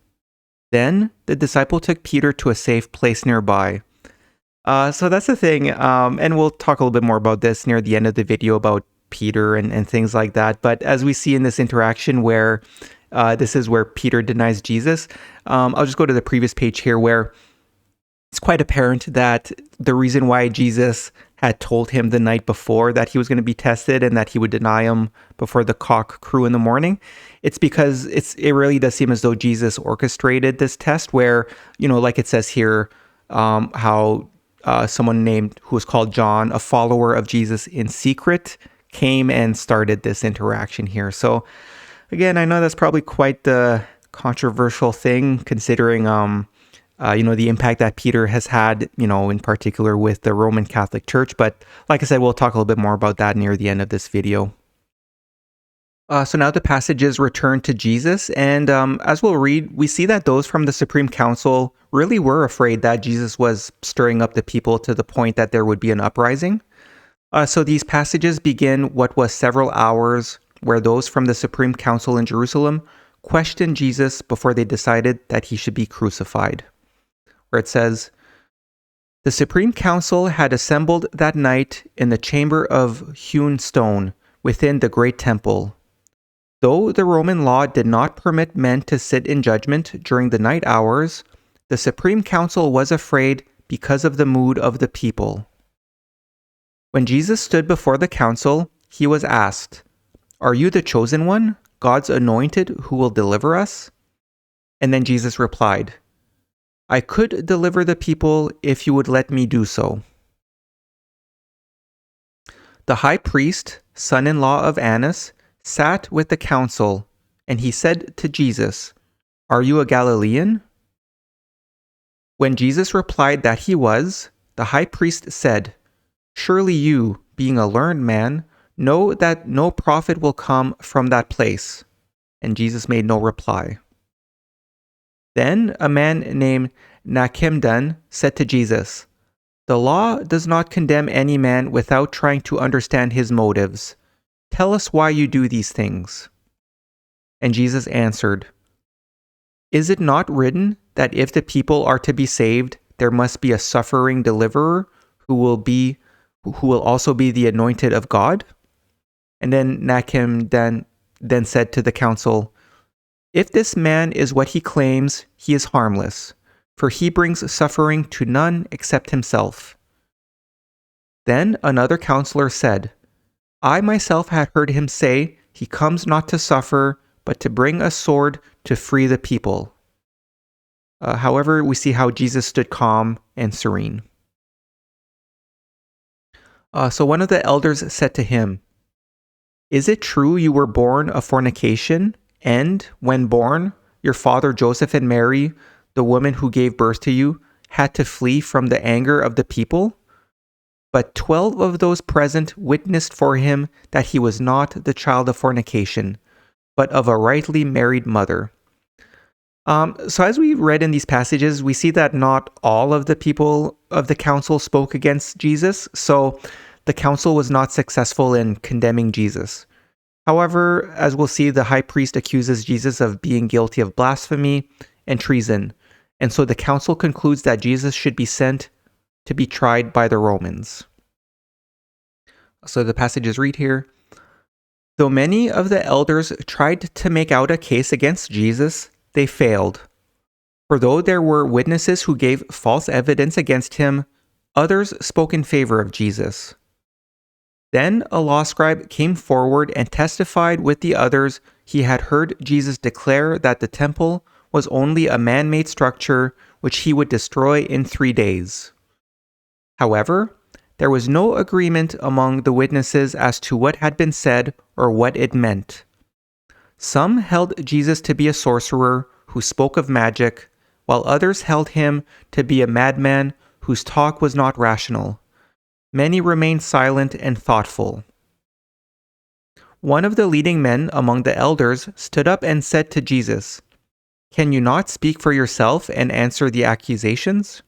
Then the disciple took Peter to a safe place nearby. So that's the thing, and we'll talk a little bit more about this near the end of the video about Peter and things like that. But as we see in this interaction where this is where Peter denies Jesus, I'll just go to the previous page here where it's quite apparent that the reason why Jesus had told him the night before that he was going to be tested and that he would deny him before the cock crew in the morning, it's because it really does seem as though Jesus orchestrated this test where, like it says here, how someone named who was called John, a follower of Jesus in secret, came and started this interaction here. So again, I know that's probably quite the controversial thing considering the impact that Peter has had, in particular with the Roman Catholic Church. But like I said, we'll talk a little bit more about that near the end of this video. So now the passages return to Jesus, and as we'll read, we see that those from the Supreme Council really were afraid that Jesus was stirring up the people to the point that there would be an uprising. So these passages begin what was several hours where those from the Supreme Council in Jerusalem questioned Jesus before they decided that he should be crucified. Where it says, "The Supreme Council had assembled that night in the chamber of hewn stone within the great temple. Though the Roman law did not permit men to sit in judgment during the night hours, the Supreme Council was afraid because of the mood of the people. When Jesus stood before the council, he was asked, 'Are you the chosen one, God's anointed, who will deliver us?' And then Jesus replied, 'I could deliver the people if you would let me do so.' The high priest, son-in-law of Annas, sat with the council, and he said to Jesus, 'Are you a Galilean?' When Jesus replied that he was, the high priest said, 'Surely you, being a learned man, know that no prophet will come from that place.' And Jesus made no reply. Then a man named Nachimdan said to Jesus, 'The law does not condemn any man without trying to understand his motives. Tell us why you do these things.' And Jesus answered, 'Is it not written that if the people are to be saved, there must be a suffering deliverer who will also be the anointed of God?' And then Nachimdan then said to the council, 'If this man is what he claims, he is harmless, for he brings suffering to none except himself.' Then another counselor said, 'I myself had heard him say, he comes not to suffer, but to bring a sword to free the people.' However, we see how Jesus stood calm and serene. So one of the elders said to him, 'Is it true you were born of fornication, and, when born, your father Joseph and Mary, the woman who gave birth to you, had to flee from the anger of the people? But 12 of those present witnessed for him that he was not the child of fornication, but of a rightly married mother.'" So as we read in these passages, we see that not all of the people of the council spoke against Jesus, so the council was not successful in condemning Jesus. However, as we'll see, the high priest accuses Jesus of being guilty of blasphemy and treason, and so the council concludes that Jesus should be sent to be tried by the Romans. So the passages read here, Though many of the elders tried to make out a case against Jesus, they failed. For though there were witnesses who gave false evidence against him, others spoke in favor of Jesus. Then a law scribe came forward and testified with the others he had heard Jesus declare that the temple was only a man-made structure which he would destroy in 3 days. However, there was no agreement among the witnesses as to what had been said or what it meant. Some held Jesus to be a sorcerer who spoke of magic, while others held him to be a madman whose talk was not rational. Many remained silent and thoughtful. One of the leading men among the elders stood up and said to Jesus, "Can you not speak for yourself and answer the accusations?"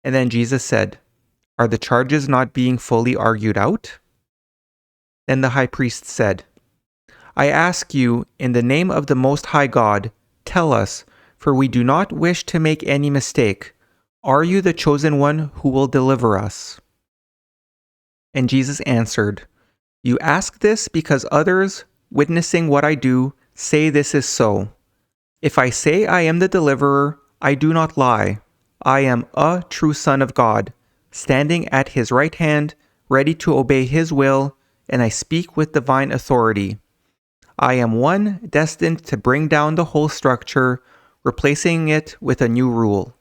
And then Jesus said, "Are the charges not being fully argued out?" Then the high priest said, "I ask you, in the name of the Most High God, tell us, for we do not wish to make any mistake. Are you the chosen one who will deliver us?" And Jesus answered, "You ask this because others, witnessing what I do, say this is so. If I say I am the deliverer, I do not lie. I am a true Son of God, standing at his right hand, ready to obey his will, and I speak with divine authority. I am one destined to bring down the whole structure, replacing it with a new rule."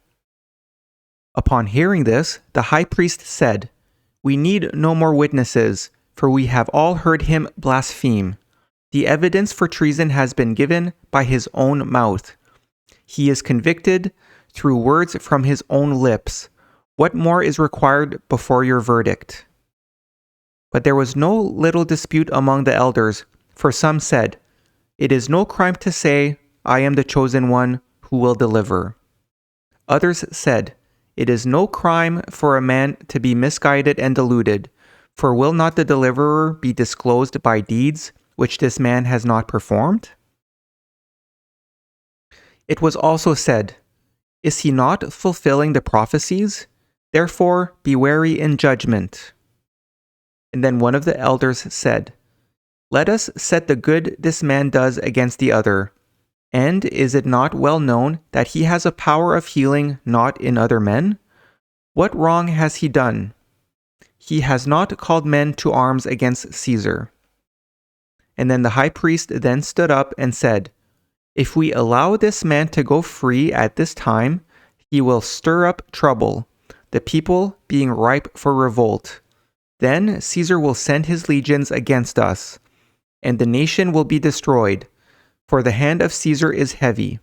Upon hearing this, the high priest said, "We need no more witnesses, for we have all heard him blaspheme. The evidence for treason has been given by his own mouth. He is convicted through words from his own lips. What more is required before your verdict?" But there was no little dispute among the elders, for some said, "It is no crime to say, 'I am the chosen one who will deliver.' Others said, 'It is no crime for a man to be misguided and deluded, for will not the deliverer be disclosed by deeds which this man has not performed?' It was also said, 'Is he not fulfilling the prophecies? Therefore be wary in judgment.' And then one of the elders said, 'Let us set the good this man does against the other. And is it not well known that he has a power of healing not in other men? What wrong has he done? He has not called men to arms against Caesar.' And then the high priest then stood up and said, 'If we allow this man to go free at this time, he will stir up trouble, the people being ripe for revolt. Then Caesar will send his legions against us, and the nation will be destroyed, for the hand of Caesar is heavy.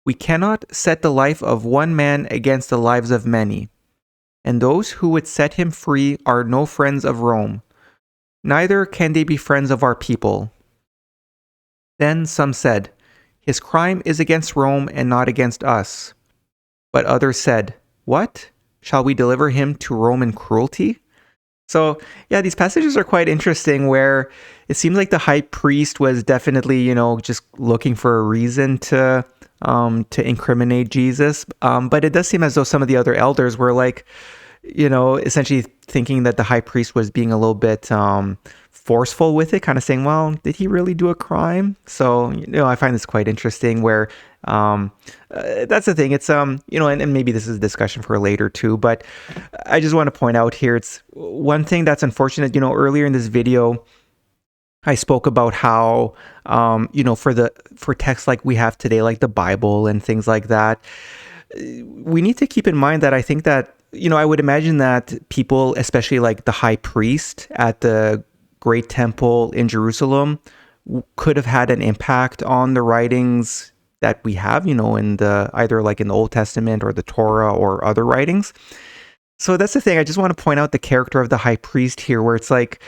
We cannot set the life of one man against the lives of many, and those who would set him free are no friends of Rome. Neither can they be friends of our people.' Then some said, 'His crime is against Rome and not against us.' But others said, 'What? Shall we deliver him to Roman cruelty?' So, yeah, these passages are quite interesting where it seems like the high priest was definitely, just looking for a reason to incriminate Jesus. But it does seem as though some of the other elders were like, essentially thinking that the high priest was being a little bit forceful with it, kind of saying, well, did he really do a crime? So, I find this quite interesting where that's the thing. It's, and maybe this is a discussion for later too, but I just want to point out here, it's one thing that's unfortunate, earlier in this video, I spoke about how, for texts like we have today, like the Bible and things like that, we need to keep in mind that I think that, I would imagine that people, especially like the high priest at the great temple in Jerusalem, could have had an impact on the writings that we have, in the either like in the Old Testament or the Torah or other writings. So that's the thing. I just want to point out the character of the high priest here, where it's like,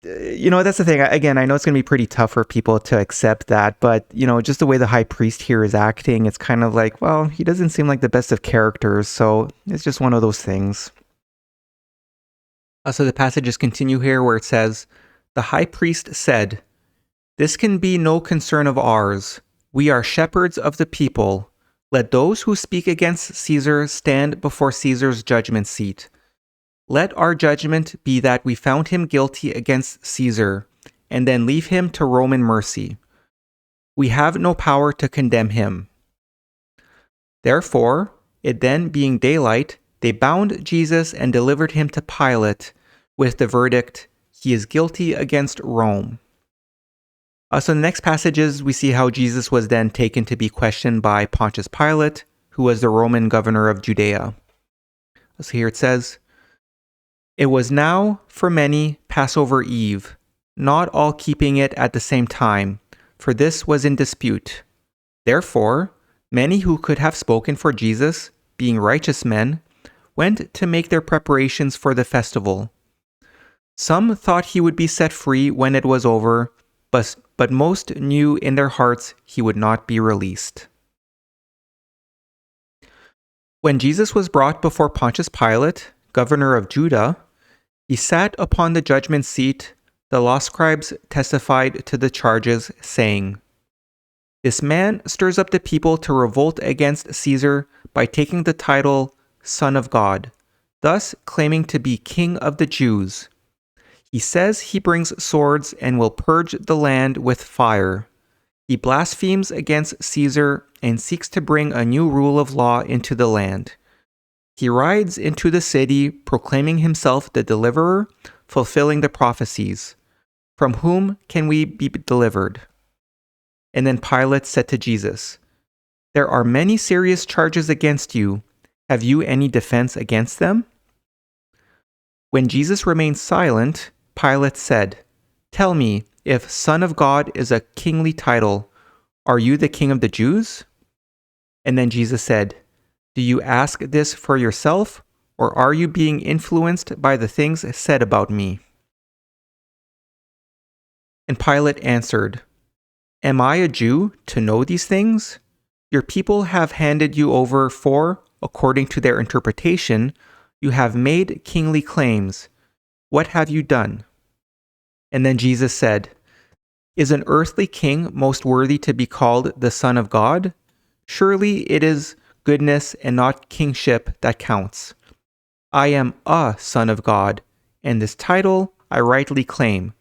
that's the thing. Again, I know it's going to be pretty tough for people to accept that, but, just the way the high priest here is acting, it's kind of like, well, he doesn't seem like the best of characters. So it's just one of those things. So the passages continue here where it says, "The high priest said, 'This can be no concern of ours. We are shepherds of the people. Let those who speak against Caesar stand before Caesar's judgment seat. Let our judgment be that we found him guilty against Caesar, and then leave him to Roman mercy. We have no power to condemn him." Therefore, it then being daylight, they bound Jesus and delivered him to Pilate with the verdict, "He is guilty against Rome." So in the next passages, we see how Jesus was then taken to be questioned by Pontius Pilate, who was the Roman governor of Judea. So here it says, "It was now for many Passover Eve, not all keeping it at the same time, for this was in dispute. Therefore, many who could have spoken for Jesus, being righteous men, went to make their preparations for the festival. Some thought he would be set free when it was over, but most knew in their hearts he would not be released." When Jesus was brought before Pontius Pilate, governor of Judah, he sat upon the judgment seat. The law scribes testified to the charges, saying, "This man stirs up the people to revolt against Caesar by taking the title Son of God, thus claiming to be King of the Jews. He says he brings swords and will purge the land with fire. He blasphemes against Caesar and seeks to bring a new rule of law into the land. He rides into the city proclaiming himself the deliverer, fulfilling the prophecies. From whom can we be delivered?" And then Pilate said to Jesus, "There are many serious charges against you. Have you any defense against them?" When Jesus remained silent, Pilate said, "Tell me, if Son of God is a kingly title, are you the King of the Jews?" And then Jesus said, "Do you ask this for yourself, or are you being influenced by the things said about me?" And Pilate answered, "Am I a Jew to know these things? Your people have handed you over for, according to their interpretation, you have made kingly claims. What have you done?" And then Jesus said, "Is an earthly king most worthy to be called the Son of God? Surely it is goodness and not kingship that counts. I am a Son of God, and this title I rightly claim.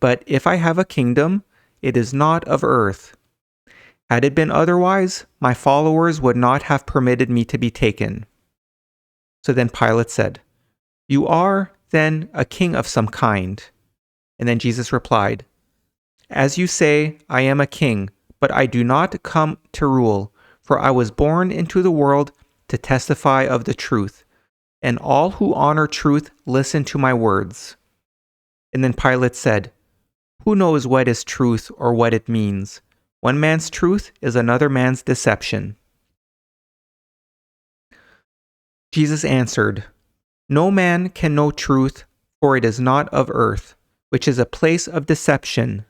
But if I have a kingdom, it is not of earth. Had it been otherwise, my followers would not have permitted me to be taken." So then Pilate said, "You are, then, a king of some kind." And then Jesus replied, "As you say, I am a king, but I do not come to rule, for I was born into the world to testify of the truth, and all who honor truth listen to my words." And then Pilate said, "Who knows what is truth or what it means? One man's truth is another man's deception." Jesus answered, "No man can know truth, for it is not of earth, which is a place of deception.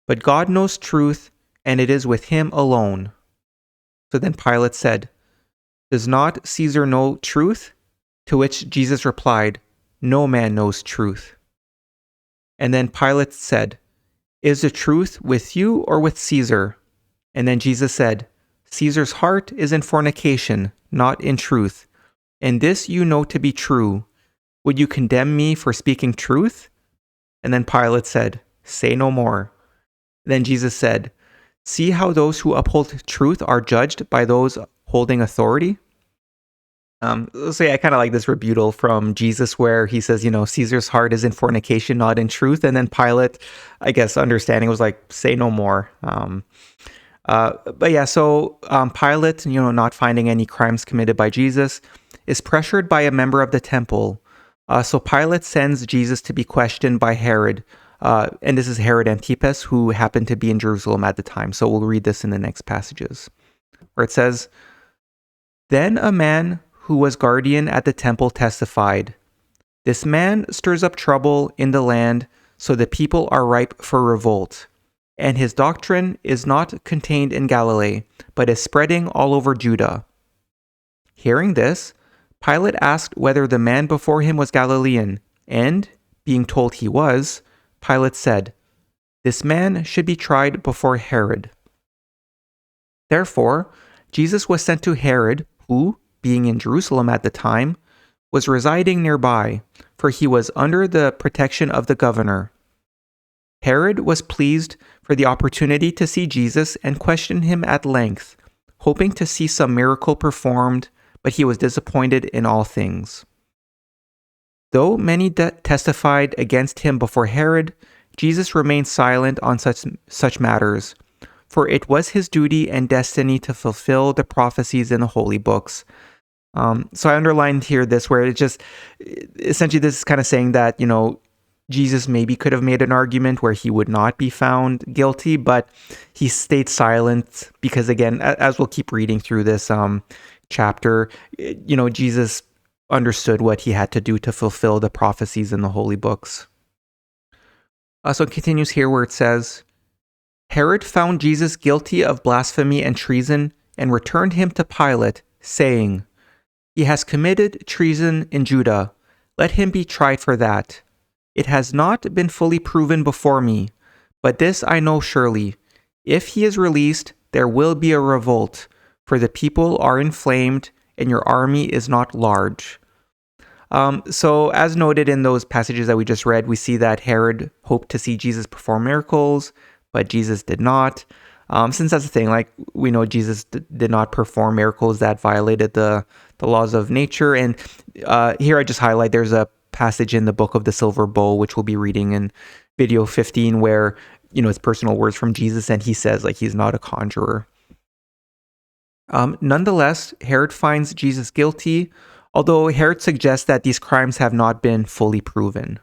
But God knows truth, and it is with him alone." So then Pilate said, "Does not Caesar know truth?" To which Jesus replied, "No man knows truth." And then Pilate said, "Is the truth with you or with Caesar?" And then Jesus said, "Caesar's heart is in fornication, not in truth. And this you know to be true. Would you condemn me for speaking truth?" And then Pilate said, "Say no more." Then Jesus said, "See how those who uphold truth are judged by those holding authority?" So yeah, I kind of like this rebuttal from Jesus where he says, Caesar's heart is in fornication, not in truth. And then Pilate, I guess, understanding was like, say no more. But yeah, so Pilate, not finding any crimes committed by Jesus, is pressured by a member of the temple. So Pilate sends Jesus to be questioned by Herod. And this is Herod Antipas, who happened to be in Jerusalem at the time. So we'll read this in the next passages, where it says, "Then a man who was guardian at the temple testified, 'This man stirs up trouble in the land, so the people are ripe for revolt. And his doctrine is not contained in Galilee, but is spreading all over Judah.' Hearing this, Pilate asked whether the man before him was Galilean, and, being told he was, Pilate said, 'This man should be tried before Herod.' Therefore, Jesus was sent to Herod, who, being in Jerusalem at the time, was residing nearby, for he was under the protection of the governor. Herod was pleased for the opportunity to see Jesus and questioned him at length, hoping to see some miracle performed, but he was disappointed in all things. Though many testified against him before Herod, Jesus remained silent on such matters, for it was his duty and destiny to fulfill the prophecies in the holy books. So I underlined here this, where essentially this is kind of saying that, Jesus maybe could have made an argument where he would not be found guilty, but he stayed silent because, again, as we'll keep reading through this chapter, Jesus understood what he had to do to fulfill the prophecies in the holy books. So it continues here where it says, Herod found Jesus guilty of blasphemy and treason and returned him to Pilate, saying, He has committed treason in Judah. Let him be tried for that. It has not been fully proven before me, but this I know surely. If he is released, there will be a revolt, for the people are inflamed, and your army is not large. So as noted in those passages that we just read, we see that Herod hoped to see Jesus perform miracles, but Jesus did not. Since that's the thing, we know Jesus did not perform miracles that violated the laws of nature. And here I just highlight there's a passage in the book of the Silver Bowl, which we'll be reading in video 15, where, it's personal words from Jesus, and he says, he's not a conjurer. Nonetheless, Herod finds Jesus guilty, although Herod suggests that these crimes have not been fully proven.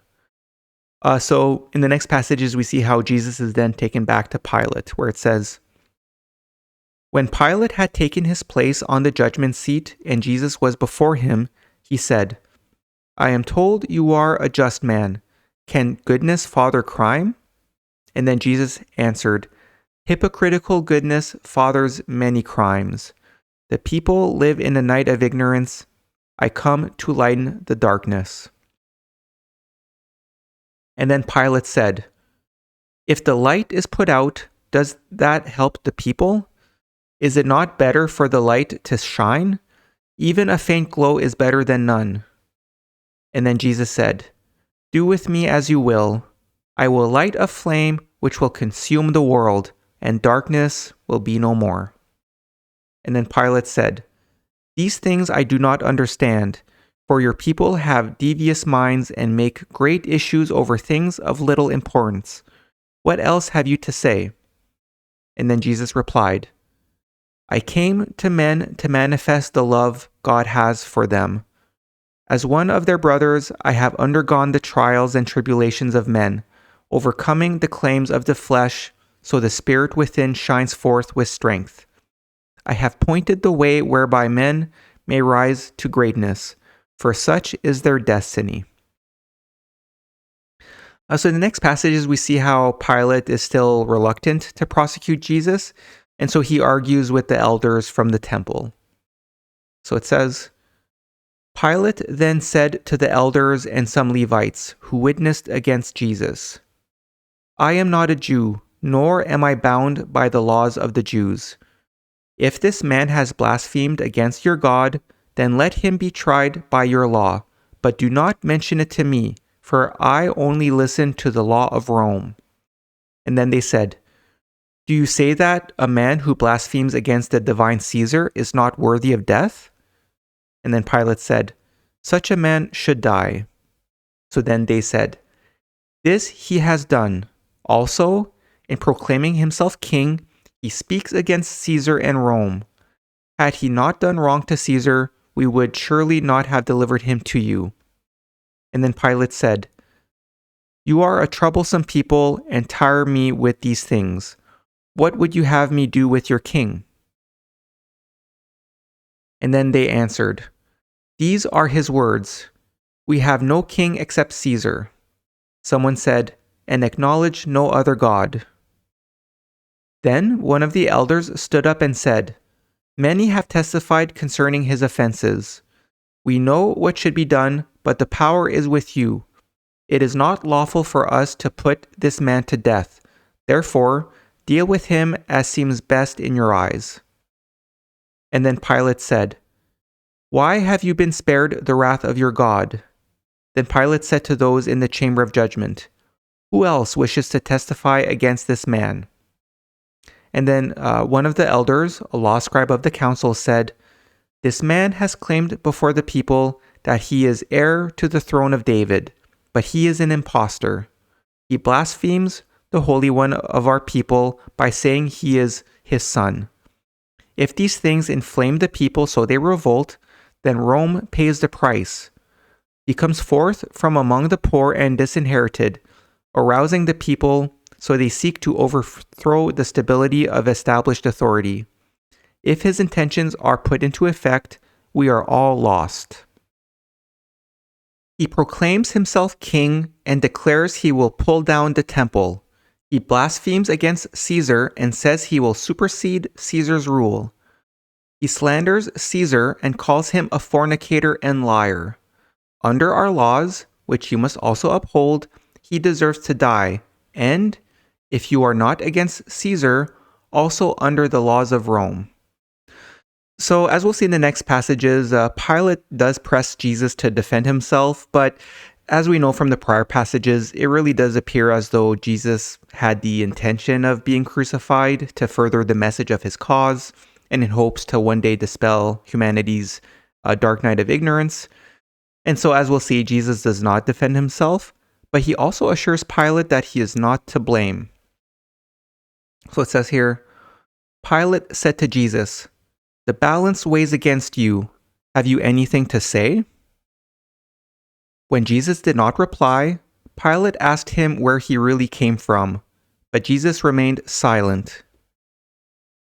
So in the next passages, we see how Jesus is then taken back to Pilate, where it says, When Pilate had taken his place on the judgment seat and Jesus was before him, he said, I am told you are a just man. Can goodness father crime? And then Jesus answered, Hypocritical goodness fathers many crimes. The people live in a night of ignorance. I come to lighten the darkness. And then Pilate said, If the light is put out, does that help the people? Is it not better for the light to shine? Even a faint glow is better than none. And then Jesus said, Do with me as you will. I will light a flame which will consume the world, and darkness will be no more. And then Pilate said, These things I do not understand, for your people have devious minds and make great issues over things of little importance. What else have you to say? And then Jesus replied, I came to men to manifest the love God has for them. As one of their brothers, I have undergone the trials and tribulations of men, overcoming the claims of the flesh, so the spirit within shines forth with strength. I have pointed the way whereby men may rise to greatness, for such is their destiny. So in the next passages, we see how Pilate is still reluctant to prosecute Jesus, and so he argues with the elders from the temple. So it says, Pilate then said to the elders and some Levites who witnessed against Jesus, I am not a Jew, nor am I bound by the laws of the Jews. If this man has blasphemed against your God, then let him be tried by your law, but do not mention it to me, for I only listen to the law of Rome. And then they said, Do you say that a man who blasphemes against the divine Caesar is not worthy of death? And then Pilate said, Such a man should die. So then they said, This he has done. Also, in proclaiming himself king, he speaks against Caesar and Rome. Had he not done wrong to Caesar, we would surely not have delivered him to you. And then Pilate said, You are a troublesome people and tire me with these things. What would you have me do with your king? And then they answered, These are his words. We have no king except Caesar. Someone said, And acknowledge no other God. Then one of the elders stood up and said, Many have testified concerning his offenses. We know what should be done, but the power is with you. It is not lawful for us to put this man to death. Therefore, deal with him as seems best in your eyes. And then Pilate said, Why have you been spared the wrath of your God? Then Pilate said to those in the chamber of judgment, Who else wishes to testify against this man?" And then one of the elders, a law scribe of the council, said, "This man has claimed before the people that he is heir to the throne of David, but he is an impostor. He blasphemes the Holy One of our people by saying he is his son. If these things inflame the people so they revolt, then Rome pays the price. He comes forth from among the poor and disinherited, arousing the people so they seek to overthrow the stability of established authority. If his intentions are put into effect, we are all lost. He proclaims himself king and declares he will pull down the temple. He blasphemes against Caesar and says he will supersede Caesar's rule. He slanders Caesar and calls him a fornicator and liar. Under our laws, which you must also uphold, he deserves to die, and, if you are not against Caesar, also under the laws of Rome." So, as we'll see in the next passages, Pilate does press Jesus to defend himself, but as we know from the prior passages, it really does appear as though Jesus had the intention of being crucified to further the message of his cause, and in hopes to one day dispel humanity's dark night of ignorance. And so, as we'll see, Jesus does not defend himself, but he also assures Pilate that he is not to blame. So it says here, Pilate said to Jesus, "The balance weighs against you. Have you anything to say?" When Jesus did not reply, Pilate asked him where he really came from, but Jesus remained silent.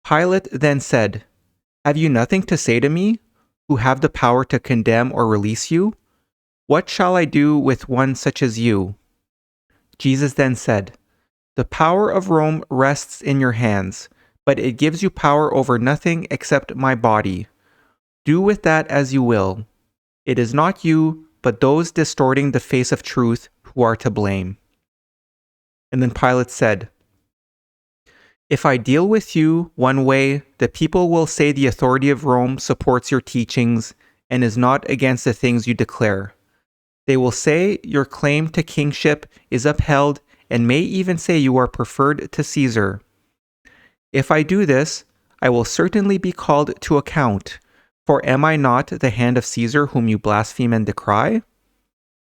Pilate then said, "Have you nothing to say to me, who have the power to condemn or release you? What shall I do with one such as you?" Jesus then said, "The power of Rome rests in your hands, but it gives you power over nothing except my body. Do with that as you will. It is not you, but those distorting the face of truth who are to blame." And then Pilate said, "If I deal with you one way, the people will say the authority of Rome supports your teachings and is not against the things you declare. They will say your claim to kingship is upheld and may even say you are preferred to Caesar. If I do this, I will certainly be called to account, for am I not the hand of Caesar whom you blaspheme and decry?"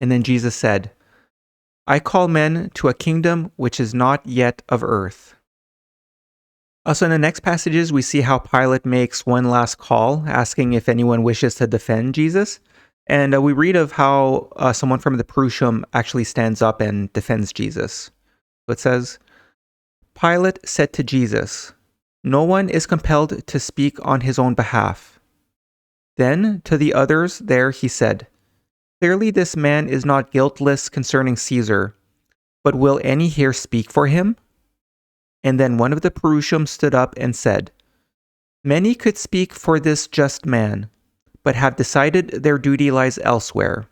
And then Jesus said, "I call men to a kingdom which is not yet of earth." Also in the next passages, we see how Pilate makes one last call, asking if anyone wishes to defend Jesus. And we read of how someone from the Perusium actually stands up and defends Jesus. So it says, Pilate said to Jesus, "No one is compelled to speak on his own behalf." Then to the others there he said, "Clearly this man is not guiltless concerning Caesar, but will any here speak for him?" And then one of the Perusium stood up and said, "Many could speak for this just man, but have decided their duty lies elsewhere.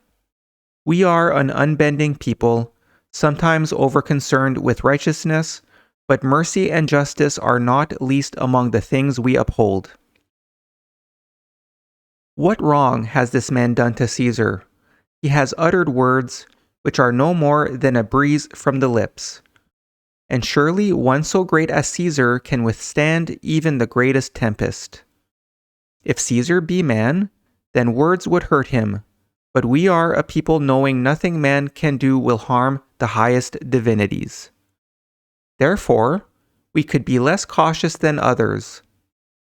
We are an unbending people, sometimes overconcerned with righteousness, but mercy and justice are not least among the things we uphold." What wrong has this man done to Caesar? He has uttered words which are no more than a breeze from the lips. And surely one so great as Caesar can withstand even the greatest tempest. If Caesar be man, then words would hurt him, but we are a people knowing nothing man can do will harm the highest divinities. Therefore, we could be less cautious than others.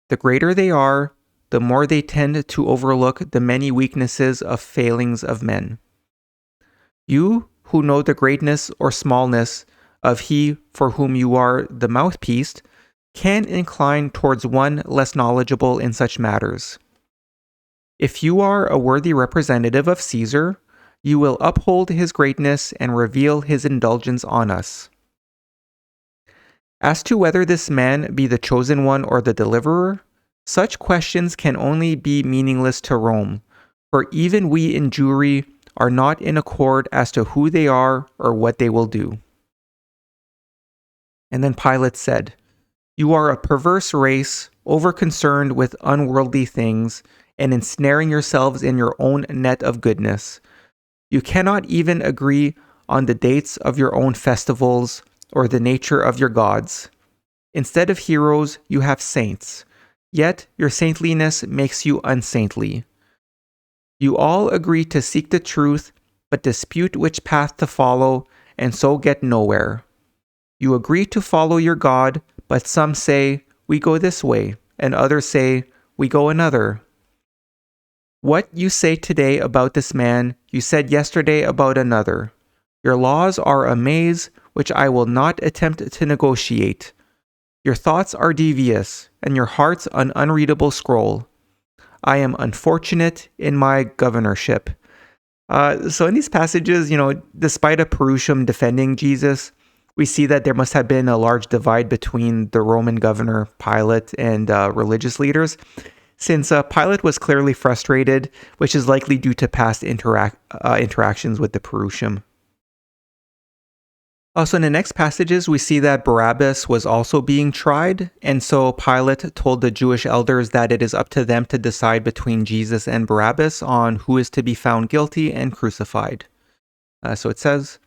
The greater they are, the more they tend to overlook the many weaknesses of failings of men. You, who know the greatness or smallness of he for whom you are the mouthpiece, can incline towards one less knowledgeable in such matters. If you are a worthy representative of Caesar, you will uphold his greatness and reveal his indulgence on us. As to whether this man be the chosen one or the deliverer, such questions can only be meaningless to Rome, for even we in Jewry are not in accord as to who they are or what they will do. And then Pilate said, "You are a perverse race, over-concerned with unworldly things, and ensnaring yourselves in your own net of goodness. You cannot even agree on the dates of your own festivals or the nature of your gods. Instead of heroes, you have saints, yet your saintliness makes you unsaintly. You all agree to seek the truth, but dispute which path to follow, and so get nowhere. You agree to follow your God, but some say, "We go this way," and others say, "We go another." What you say today about this man, you said yesterday about another. Your laws are a maze, which I will not attempt to negotiate. Your thoughts are devious, and your hearts an unreadable scroll. I am unfortunate in my governorship. So in these passages, despite a Perusium defending Jesus, we see that there must have been a large divide between the Roman governor, Pilate, and religious leaders, since Pilate was clearly frustrated, which is likely due to past interactions with the Perusium. Also, in the next passages, we see that Barabbas was also being tried, and so Pilate told the Jewish elders that it is up to them to decide between Jesus and Barabbas on who is to be found guilty and crucified. So it says,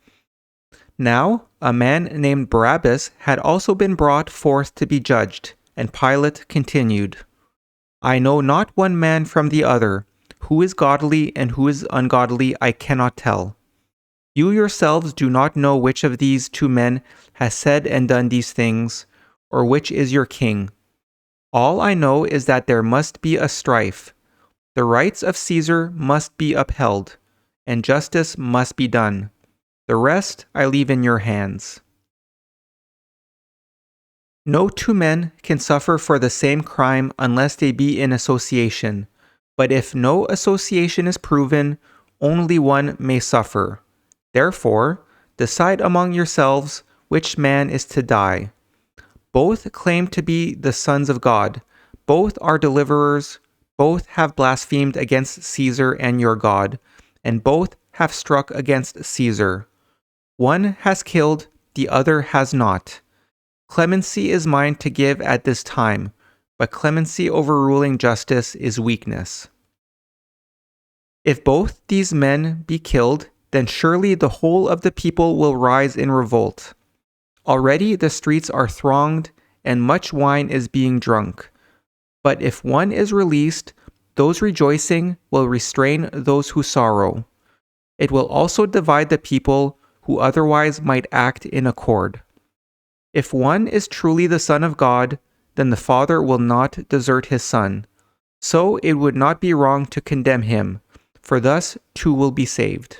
"Now, a man named Barabbas had also been brought forth to be judged, and Pilate continued, 'I know not one man from the other. Who is godly and who is ungodly I cannot tell. You yourselves do not know which of these two men has said and done these things, or which is your king. All I know is that there must be a strife. The rights of Caesar must be upheld, and justice must be done. The rest I leave in your hands.' No two men can suffer for the same crime unless they be in association, but if no association is proven, only one may suffer. Therefore, decide among yourselves which man is to die. Both claim to be the sons of God. Both are deliverers. Both have blasphemed against Caesar and your God, and both have struck against Caesar. One has killed, the other has not. Clemency is mine to give at this time, but clemency overruling justice is weakness. If both these men be killed, then surely the whole of the people will rise in revolt. Already the streets are thronged, and much wine is being drunk. But if one is released, those rejoicing will restrain those who sorrow. It will also divide the people who otherwise might act in accord. If one is truly the Son of God, then the Father will not desert his Son. So it would not be wrong to condemn him, for thus two will be saved.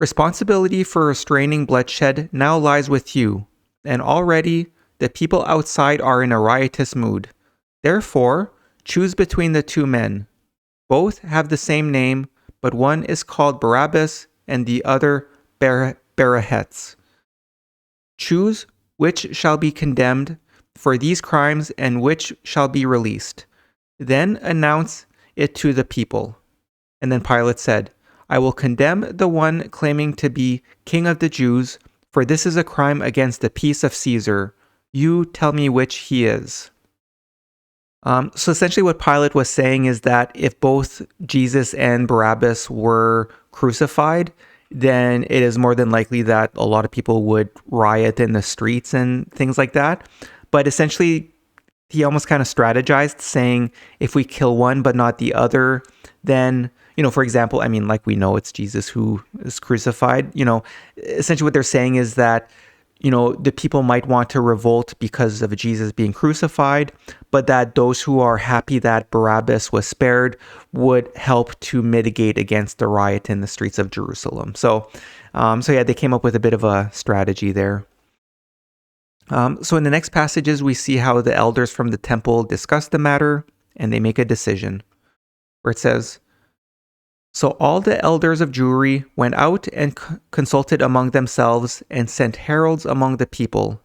Responsibility for restraining bloodshed now lies with you, and already the people outside are in a riotous mood. Therefore, choose between the two men. Both have the same name, but one is called Barabbas and the other Barabbas. Choose which shall be condemned for these crimes and which shall be released. Then announce it to the people." And then Pilate said, "I will condemn the one claiming to be king of the Jews, for this is a crime against the peace of Caesar. You tell me which he is." So essentially what Pilate was saying is that if both Jesus and Barabbas were crucified, then it is more than likely that a lot of people would riot in the streets and things like that. But essentially, he almost kind of strategized, saying if we kill one but not the other, then, for example, like we know it's Jesus who is crucified. Essentially what they're saying is that, the people might want to revolt because of Jesus being crucified, but that those who are happy that Barabbas was spared would help to mitigate against the riot in the streets of Jerusalem. So they came up with a bit of a strategy there. So in the next passages, we see how the elders from the temple discuss the matter and they make a decision, where it says, "So all the elders of Jewry went out and consulted among themselves and sent heralds among the people.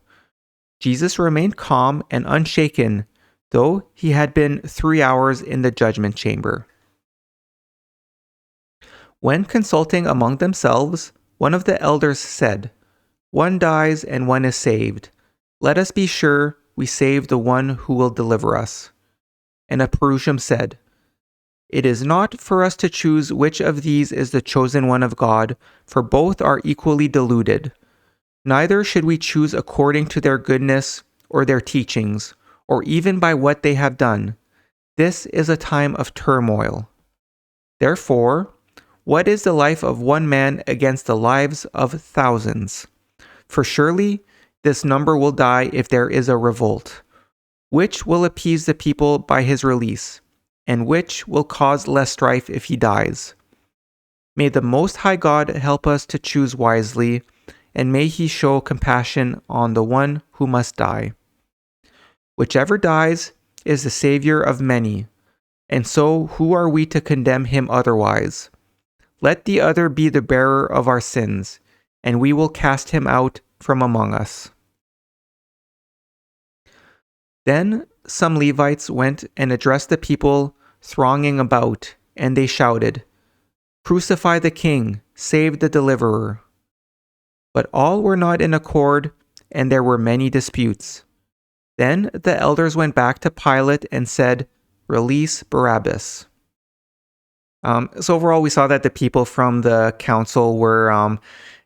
Jesus remained calm and unshaken, though he had been 3 hours in the judgment chamber. When consulting among themselves, one of the elders said, 'One dies and one is saved. Let us be sure we save the one who will deliver us.' And a Perusian said, It is not for us to choose which of these is the chosen one of God, for both are equally deluded. Neither should we choose according to their goodness or their teachings, or even by what they have done. This is a time of turmoil. Therefore, what is the life of one man against the lives of thousands? For surely this number will die if there is a revolt. Which will appease the people by his release, and which will cause less strife if he dies? May the Most High God help us to choose wisely, and may he show compassion on the one who must die. Whichever dies is the Savior of many, and so who are we to condemn him otherwise? Let the other be the bearer of our sins, and we will cast him out from among us. Then some Levites went and addressed the people thronging about, and they shouted, "Crucify the king, save the deliverer." But all were not in accord, and there were many disputes. Then the elders went back to Pilate and said, "Release Barabbas." So overall, we saw that the people from the council were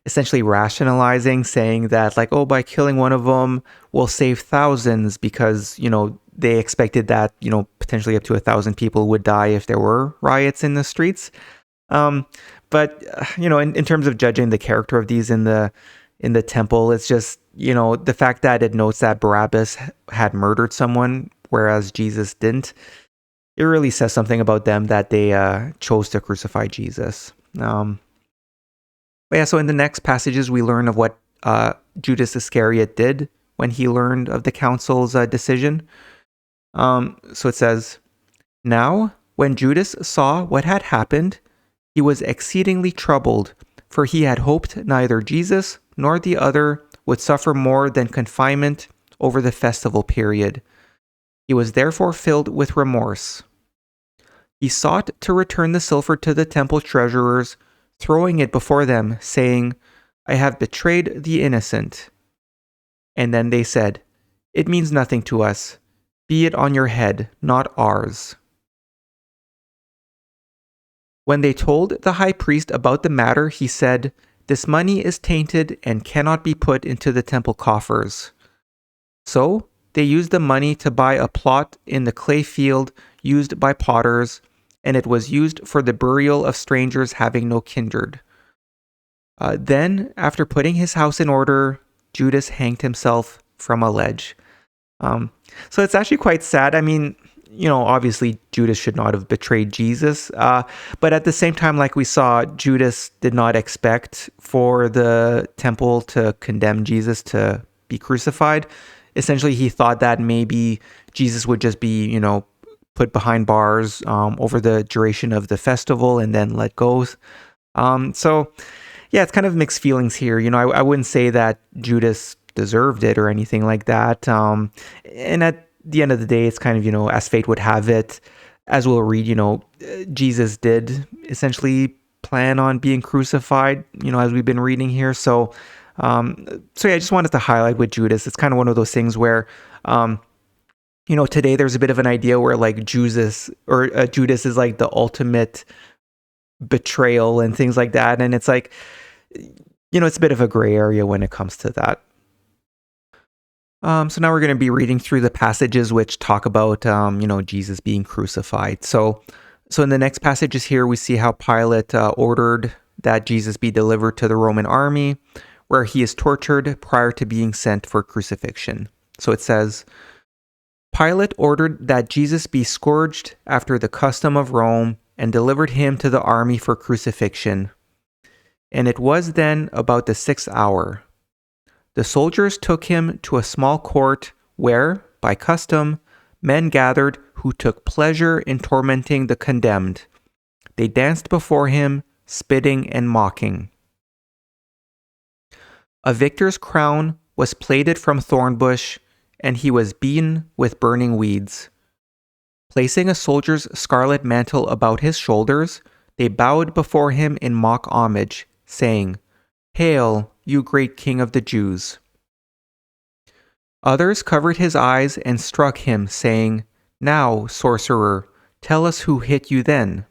essentially rationalizing, saying that, like, oh, by killing one of them, we'll save thousands because, they expected that, potentially up to 1,000 people would die if there were riots in the streets. In terms of judging the character of these in the temple, it's just, the fact that it notes that Barabbas had murdered someone, whereas Jesus didn't. It really says something about them that they chose to crucify Jesus. So in the next passages, we learn of what Judas Iscariot did when he learned of the council's decision. So it says, "Now, when Judas saw what had happened, he was exceedingly troubled, for he had hoped neither Jesus nor the other would suffer more than confinement over the festival period. He was therefore filled with remorse. He sought to return the silver to the temple treasurers, throwing it before them, saying, 'I have betrayed the innocent.' And then they said, 'It means nothing to us. Be it on your head, not ours.' When they told the high priest about the matter, he said, 'This money is tainted and cannot be put into the temple coffers.' So they used the money to buy a plot in the clay field used by potters, and it was used for the burial of strangers having no kindred. Then, after putting his house in order, Judas hanged himself from a ledge." So it's actually quite sad. I mean, obviously Judas should not have betrayed Jesus. But at the same time, like we saw, Judas did not expect for the temple to condemn Jesus to be crucified. Essentially, he thought that maybe Jesus would just be, put behind bars over the duration of the festival and then let go. It's kind of mixed feelings here. I wouldn't say that Judas deserved it or anything like that. And at the end of the day, it's kind of, as fate would have it, as we'll read, Jesus did essentially plan on being crucified, as we've been reading here. I just wanted to highlight with Judas. It's kind of one of those things where, today there's a bit of an idea where like Judas is like the ultimate betrayal and things like that. And it's like, it's a bit of a gray area when it comes to that. So now we're going to be reading through the passages which talk about, Jesus being crucified. So in the next passages here, we see how Pilate ordered that Jesus be delivered to the Roman army, where he is tortured prior to being sent for crucifixion. So it says, "Pilate ordered that Jesus be scourged after the custom of Rome and delivered him to the army for crucifixion. And it was then about the 6th hour. The soldiers took him to a small court where, by custom, men gathered who took pleasure in tormenting the condemned. They danced before him, spitting and mocking. A victor's crown was plaited from thornbush, and he was beaten with burning weeds. Placing a soldier's scarlet mantle about his shoulders, they bowed before him in mock homage, saying, 'Hail, you great King of the Jews.' Others covered his eyes and struck him, saying, 'Now, sorcerer, Tell us who hit you then."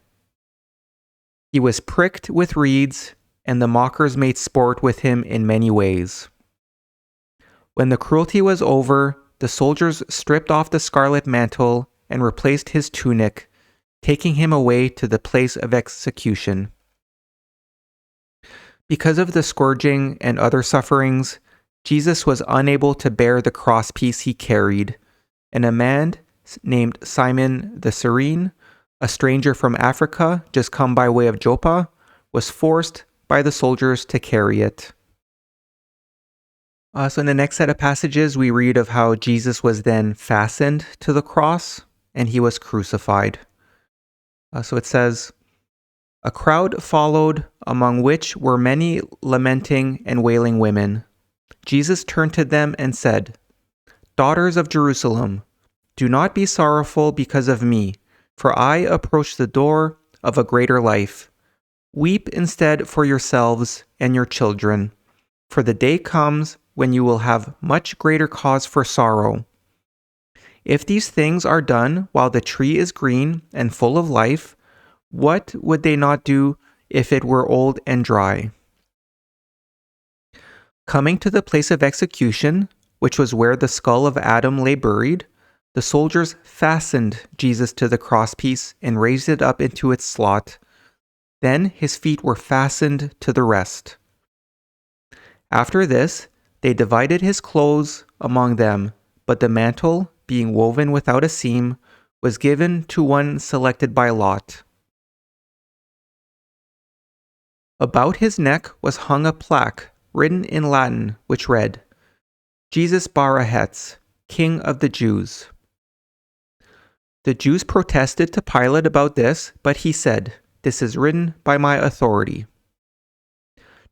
He was pricked with reeds, and the mockers made sport with him in many ways. When the cruelty was over, the soldiers stripped off the scarlet mantle and replaced his tunic, taking him away to the place of execution. Because of the scourging and other sufferings, Jesus was unable to bear the crosspiece he carried, and a man named Simon the Cyrene, a stranger from Africa just come by way of Joppa, was forced by the soldiers to carry it. So in the next set of passages, we read of how Jesus was then fastened to the cross and he was crucified. So it says, "A crowd followed, among which were many lamenting and wailing women. Jesus turned to them and said, 'Daughters of Jerusalem, do not be sorrowful because of me, for I approach the door of a greater life. Weep instead for yourselves and your children, for the day comes when you will have much greater cause for sorrow. If these things are done while the tree is green and full of life, what would they not do if it were old and dry?' Coming to the place of execution, which was where the skull of Adam lay buried, the soldiers fastened Jesus to the crosspiece and raised it up into its slot. Then his feet were fastened to the rest. After this, they divided his clothes among them, but the mantle, being woven without a seam, was given to one selected by lot. About his neck was hung a plaque written in Latin, which read, 'Jesus Barahetz, King of the Jews.' The Jews protested to Pilate about this, but he said, 'This is written by my authority.'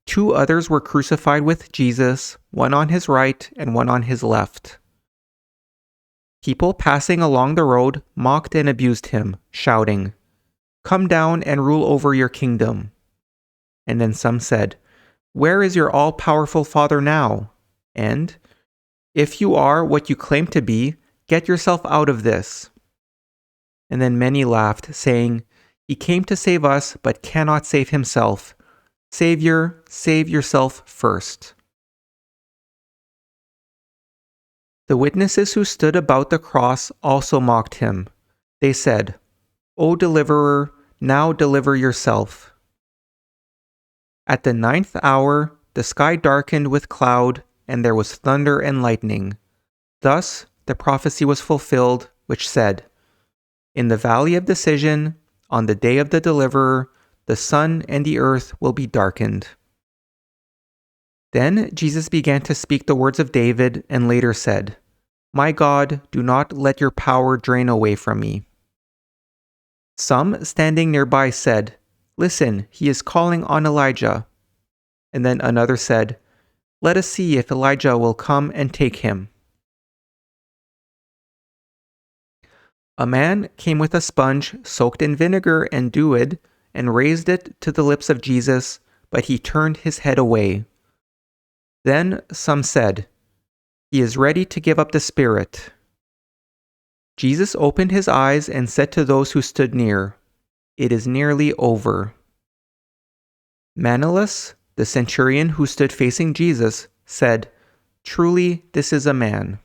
2 others were crucified with Jesus, one on his right and one on his left. People passing along the road mocked and abused him, shouting, 'Come down and rule over your kingdom.' And then some said, 'Where is your all-powerful Father now?' And, 'If you are what you claim to be, get yourself out of this.' And then many laughed, saying, 'He came to save us, but cannot save himself. Savior, save yourself first.' The witnesses who stood about the cross also mocked him. They said, 'O deliverer, now deliver yourself.' At the 9th hour, the sky darkened with cloud, and there was thunder and lightning. Thus the prophecy was fulfilled, which said, 'In the valley of decision, on the day of the deliverer, the sun and the earth will be darkened.' Then Jesus began to speak the words of David and later said, 'My God, do not let your power drain away from me.' Some standing nearby said, 'Listen, he is calling on Elijah.' And then another said, 'Let us see if Elijah will come and take him.' A man came with a sponge soaked in vinegar and dewed and raised it to the lips of Jesus, but he turned his head away. Then some said, 'He is ready to give up the spirit.' Jesus opened his eyes and said to those who stood near, 'It is nearly over.' Manlius, the centurion who stood facing Jesus, said, 'Truly, this is a man.'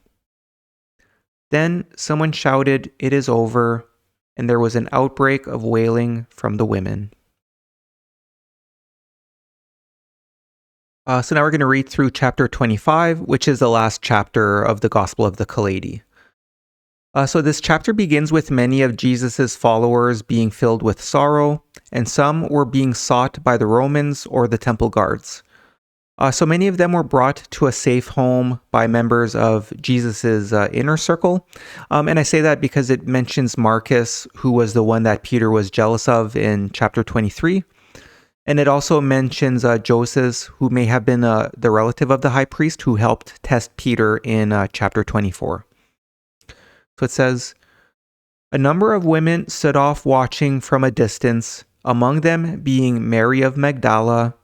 Then someone shouted, 'It is over,' and there was an outbreak of wailing from the women. So now we're going to read through chapter 25, which is the last chapter of the Gospel of the Kailedy. So this chapter begins with many of Jesus' followers being filled with sorrow, and some were being sought by the Romans or the temple guards. So many of them were brought to a safe home by members of Jesus' inner circle. And I say that because it mentions Marcus, who was the one that Peter was jealous of in chapter 23. And it also mentions Joseph, who may have been the relative of the high priest who helped test Peter in chapter 24. So it says, "A number of women stood off watching from a distance, among them being Mary of Magdala,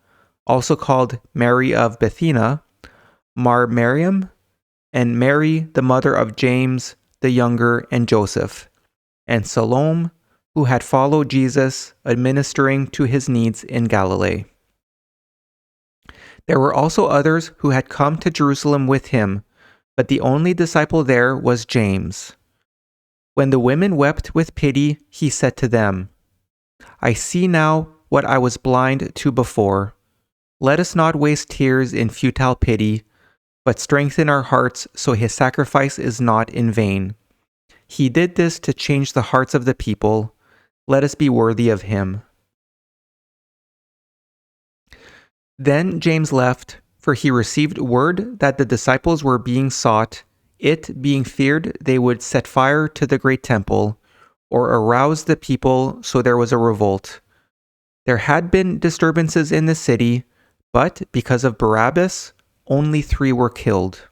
also called Mary of Bethina, Miriam, and Mary, the mother of James the younger and Joseph, and Salome, who had followed Jesus, administering to his needs in Galilee. There were also others who had come to Jerusalem with him, but the only disciple there was James. When the women wept with pity, he said to them, "I see now what I was blind to before. Let us not waste tears in futile pity, but strengthen our hearts so his sacrifice is not in vain. He did this to change the hearts of the people. Let us be worthy of him." Then James left, for he received word that the disciples were being sought, it being feared they would set fire to the great temple, or arouse the people, so there was a revolt. There had been disturbances in the city, but because of Barabbas, only 3 were killed.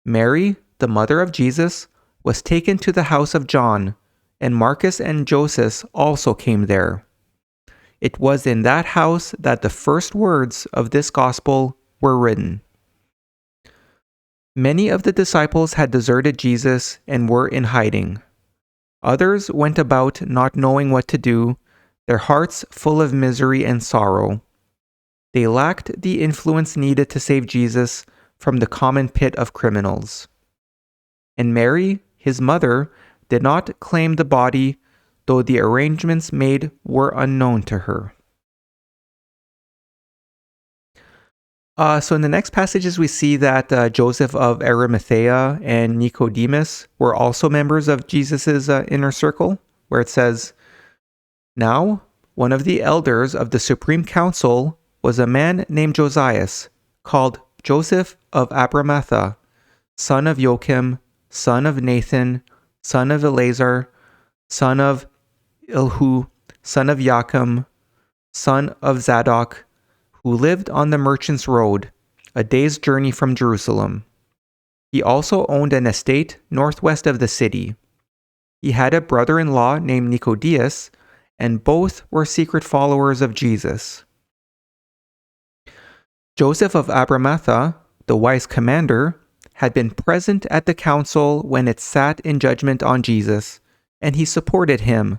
Mary, the mother of Jesus, was taken to the house of John, and Marcus and Joseph also came there. It was in that house that the first words of this gospel were written. Many of the disciples had deserted Jesus and were in hiding. Others went about not knowing what to do, their hearts full of misery and sorrow. They lacked the influence needed to save Jesus from the common pit of criminals. And Mary, his mother, did not claim the body, though the arrangements made were unknown to her. So in the next passages, we see that Joseph of Arimathea and Nicodemus were also members of Jesus' inner circle, where it says, "Now, one of the elders of the Supreme Council was a man named Josias, called Joseph of Arimathea, son of Joachim, son of Nathan, son of Eleazar, son of Elihu, son of Joachim, son of Zadok, who lived on the Merchants' Road, a day's journey from Jerusalem. He also owned an estate northwest of the city. He had a brother-in-law named Nicodemus, and both were secret followers of Jesus. Joseph of Arimathea, the wise commander, had been present at the council when it sat in judgment on Jesus, and he supported him,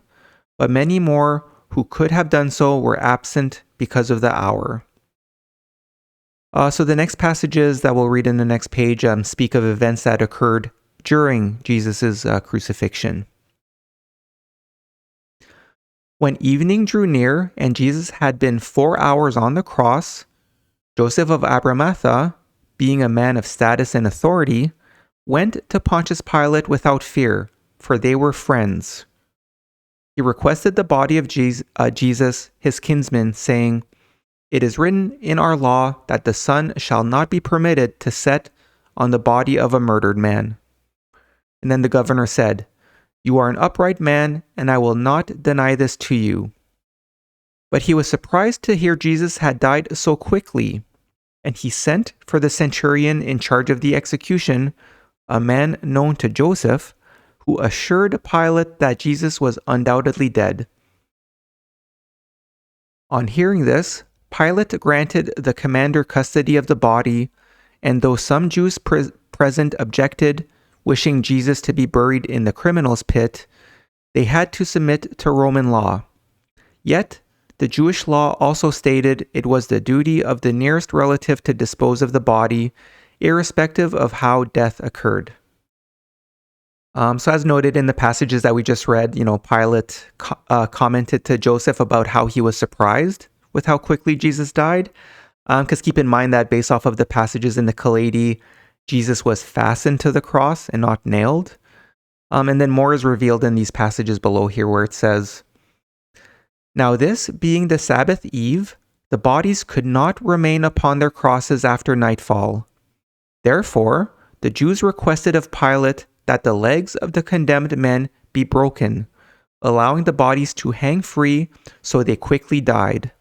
but many more who could have done so were absent because of the hour." So the next passages that we'll read in the next page speak of events that occurred during Jesus' crucifixion. When evening drew near and Jesus had been 4 hours on the cross, Joseph of Arimathea, being a man of status and authority, went to Pontius Pilate without fear, for they were friends. He requested the body of Jesus, his kinsman, saying, "It is written in our law that the sun shall not be permitted to set on the body of a murdered man." And then the governor said, "You are an upright man, and I will not deny this to you." But he was surprised to hear Jesus had died so quickly, and he sent for the centurion in charge of the execution, a man known to Joseph, who assured Pilate that Jesus was undoubtedly dead. On hearing this, Pilate granted the commander custody of the body, and though some Jews present objected, wishing Jesus to be buried in the criminal's pit, they had to submit to Roman law. Yet, the Jewish law also stated it was the duty of the nearest relative to dispose of the body, irrespective of how death occurred. So as noted in the passages that we just read, Pilate commented to Joseph about how he was surprised with how quickly Jesus died. Because keep in mind that based off of the passages in the Kailedy, Jesus was fastened to the cross and not nailed. And then more is revealed in these passages below here where it says, "Now this being the Sabbath eve, the bodies could not remain upon their crosses after nightfall. Therefore, the Jews requested of Pilate that the legs of the condemned men be broken, allowing the bodies to hang free, so they quickly died.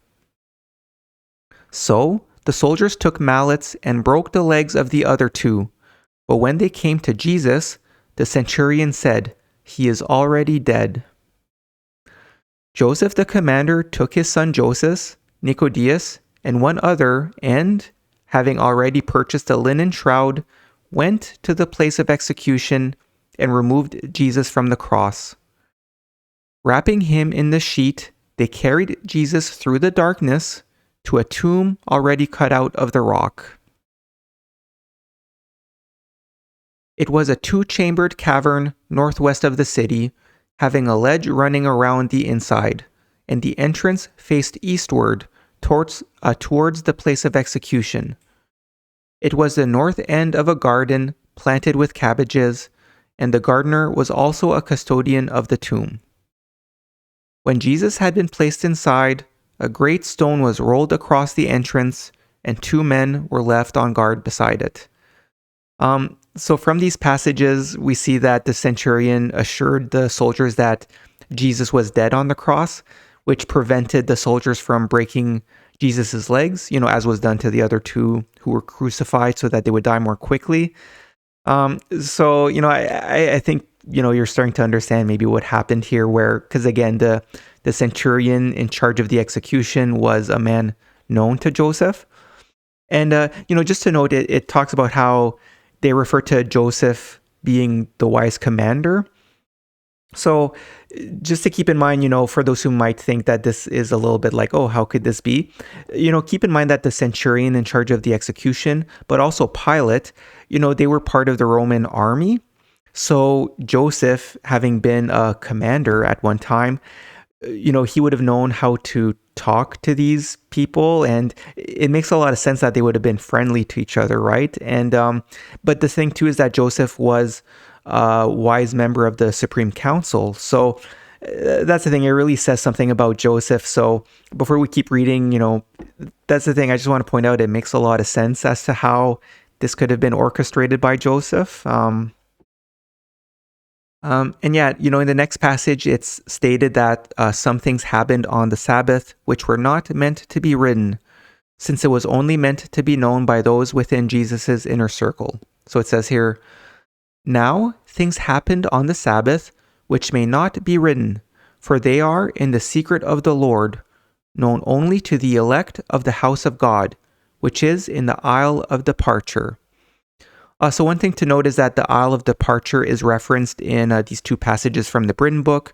So the soldiers took mallets and broke the legs of the other 2. But when they came to Jesus, the centurion said, 'He is already dead.' Joseph the commander took his son Joseph, Nicodemus, and one other, and, having already purchased a linen shroud, went to the place of execution and removed Jesus from the cross. Wrapping him in the sheet, they carried Jesus through the darkness to a tomb already cut out of the rock. It was a two-chambered cavern northwest of the city, having a ledge running around the inside, and the entrance faced eastward towards the place of execution. It was the north end of a garden planted with cabbages, and the gardener was also a custodian of the tomb. When Jesus had been placed inside, a great stone was rolled across the entrance, and two men were left on guard beside it. So from these passages, we see that the centurion assured the soldiers that Jesus was dead on the cross, which prevented the soldiers from breaking Jesus's legs, as was done to the other two who were crucified so that they would die more quickly. I think, you're starting to understand maybe what happened here because again, the centurion in charge of the execution was a man known to Joseph. And, just to note, it talks about how they refer to Joseph being the wise commander. So just to keep in mind, for those who might think that this is a little bit like, oh, how could this be? Keep in mind that the centurion in charge of the execution, but also Pilate, they were part of the Roman army. So Joseph, having been a commander at one time, he would have known how to talk to these people, and it makes a lot of sense that they would have been friendly to each other, right? And but the thing too is that Joseph was a wise member of the Supreme Council, so that's the thing. It really says something about Joseph. So before we keep reading, that's the thing. I just want to point out it makes a lot of sense as to how this could have been orchestrated by Joseph. In the next passage, it's stated that some things happened on the Sabbath which were not meant to be written, since it was only meant to be known by those within Jesus's inner circle. So it says here, now things happened on the Sabbath which may not be written, for they are in the secret of the Lord, known only to the elect of the house of God, which is in the Isle of Departure. So one thing to note is that the Isle of Departure is referenced in these two passages from the Britain book,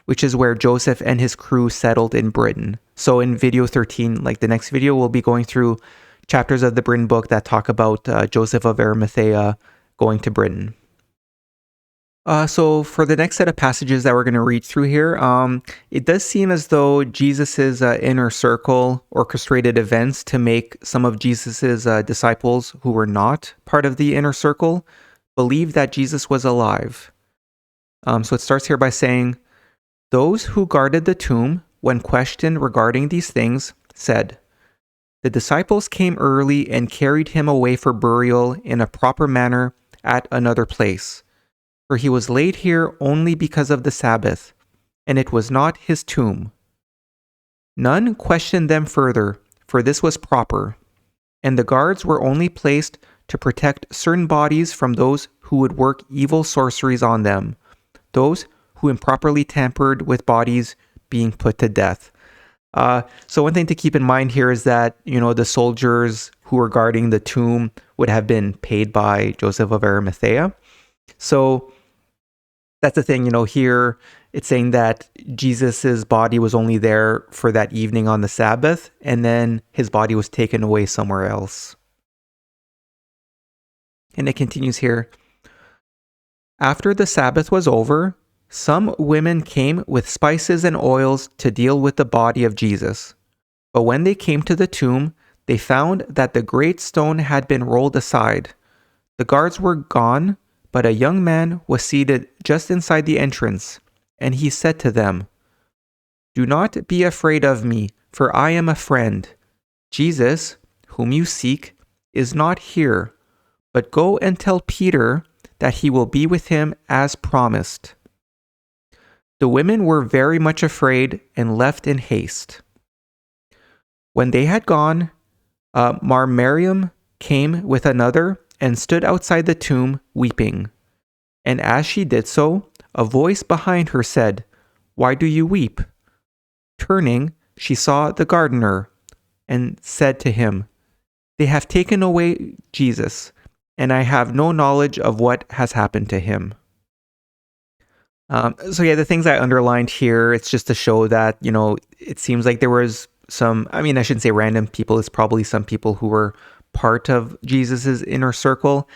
which is where Joseph and his crew settled in Britain. So in video 13, like the next video, we'll be going through chapters of the Britain book that talk about Joseph of Arimathea going to Britain. So for the next set of passages that we're going to read through here, it does seem as though Jesus's inner circle orchestrated events to make some of Jesus's disciples who were not part of the inner circle believe that Jesus was alive. So it starts here by saying, those who guarded the tomb, when questioned regarding these things, said, the disciples came early and carried him away for burial in a proper manner at another place. For he was laid here only because of the Sabbath, and it was not his tomb. None questioned them further, for this was proper, and the guards were only placed to protect certain bodies from those who would work evil sorceries on them, those who improperly tampered with bodies being put to death. So one thing to keep in mind here is that, the soldiers who were guarding the tomb would have been paid by Joseph of Arimathea. So that's the thing, here it's saying that Jesus's body was only there for that evening on the Sabbath, and then his body was taken away somewhere else. And it continues here. After the Sabbath was over, some women came with spices and oils to deal with the body of Jesus. But when they came to the tomb, they found that the great stone had been rolled aside. The guards were gone, but a young man was seated just inside the entrance, and he said to them, do not be afraid of me, for I am a friend. Jesus, whom you seek, is not here, but go and tell Peter that he will be with him as promised. The women were very much afraid and left in haste. When they had gone, Miriam came with another and stood outside the tomb weeping. And as she did so, a voice behind her said, why do you weep? Turning, she saw the gardener and said to him, they have taken away Jesus, and I have no knowledge of what has happened to him. So yeah, the things I underlined here, it's just to show that, it seems like there was some, I mean, I shouldn't say random people, it's probably some people who were part of Jesus's inner circle,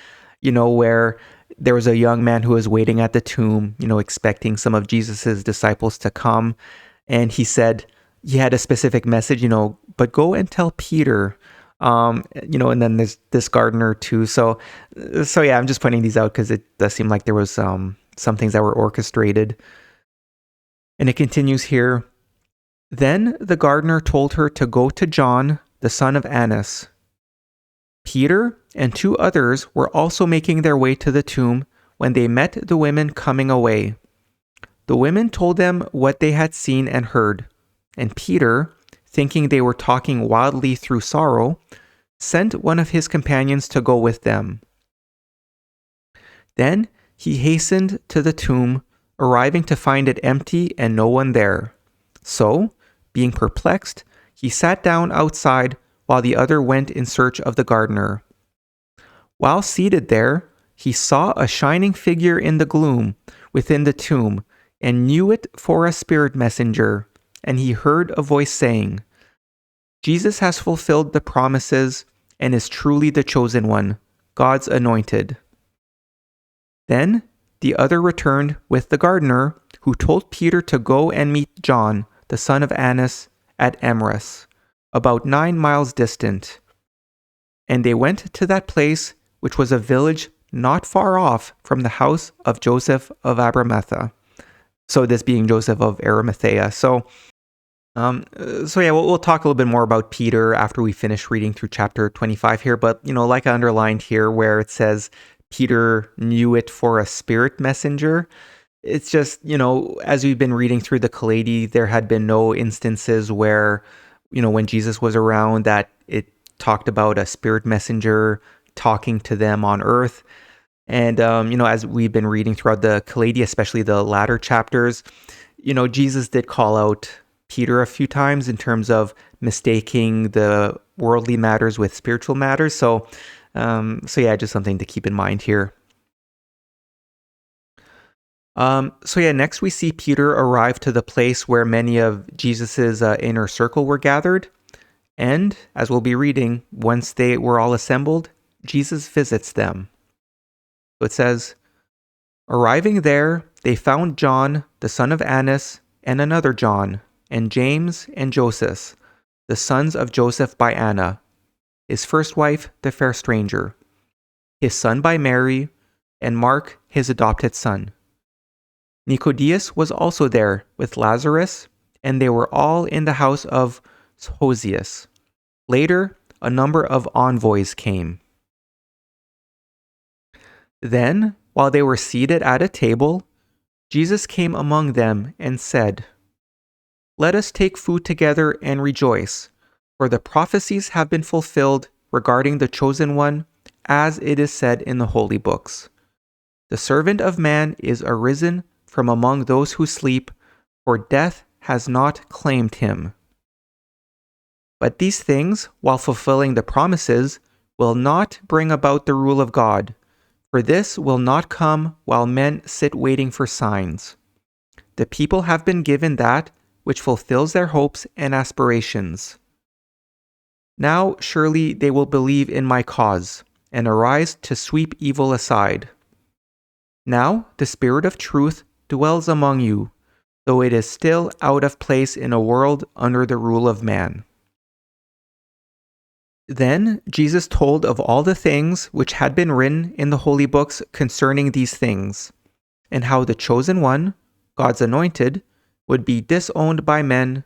where there was a young man who was waiting at the tomb, expecting some of Jesus's disciples to come. And he said he had a specific message, but go and tell Peter. And then there's this gardener too. So yeah, I'm just pointing these out because it does seem like there was some things that were orchestrated. And it continues here. Then the gardener told her to go to John, the son of Annas. Peter and 2 others were also making their way to the tomb when they met the women coming away. The women told them what they had seen and heard, and Peter, thinking they were talking wildly through sorrow, sent one of his companions to go with them. Then he hastened to the tomb, arriving to find it empty and no one there. So, being perplexed, he sat down outside while the other went in search of the gardener. While seated there, he saw a shining figure in the gloom within the tomb and knew it for a spirit messenger, and he heard a voice saying, Jesus has fulfilled the promises and is truly the chosen one, God's anointed. Then the other returned with the gardener, who told Peter to go and meet John, the son of Annas, at Emrus, about 9 miles distant. And they went to that place, which was a village not far off from the house of Joseph of Arimathea. So this being Joseph of Arimathea. So yeah, we'll talk a little bit more about Peter after we finish reading through chapter 25 here. But, like I underlined here where it says Peter knew it for a spirit messenger, it's just, as we've been reading through the Kailedy, there had been no instances where, when Jesus was around that it talked about a spirit messenger talking to them on earth. And, as we've been reading throughout the Kailedy, especially the latter chapters, Jesus did call out Peter a few times in terms of mistaking the worldly matters with spiritual matters. So yeah, just something to keep in mind here. Next we see Peter arrive to the place where many of Jesus's inner circle were gathered. And, as we'll be reading, once they were all assembled, Jesus visits them. So it says, arriving there, they found John, the son of Annas, and another John, and James and Joseph, the sons of Joseph by Anna, his first wife, the fair stranger, his son by Mary, and Mark, his adopted son. Nicodemus was also there with Lazarus, and they were all in the house of Hosius. Later, a number of envoys came. Then, while they were seated at a table, Jesus came among them and said, let us take food together and rejoice, for the prophecies have been fulfilled regarding the chosen one, as it is said in the holy books. The servant of man is arisen from among those who sleep, for death has not claimed him. But these things, while fulfilling the promises, will not bring about the rule of God, for this will not come while men sit waiting for signs. The people have been given that which fulfills their hopes and aspirations. Now surely they will believe in my cause, and arise to sweep evil aside. Now the Spirit of truth dwells among you, though it is still out of place in a world under the rule of man. Then Jesus told of all the things which had been written in the holy books concerning these things, and how the chosen one, God's anointed, would be disowned by men,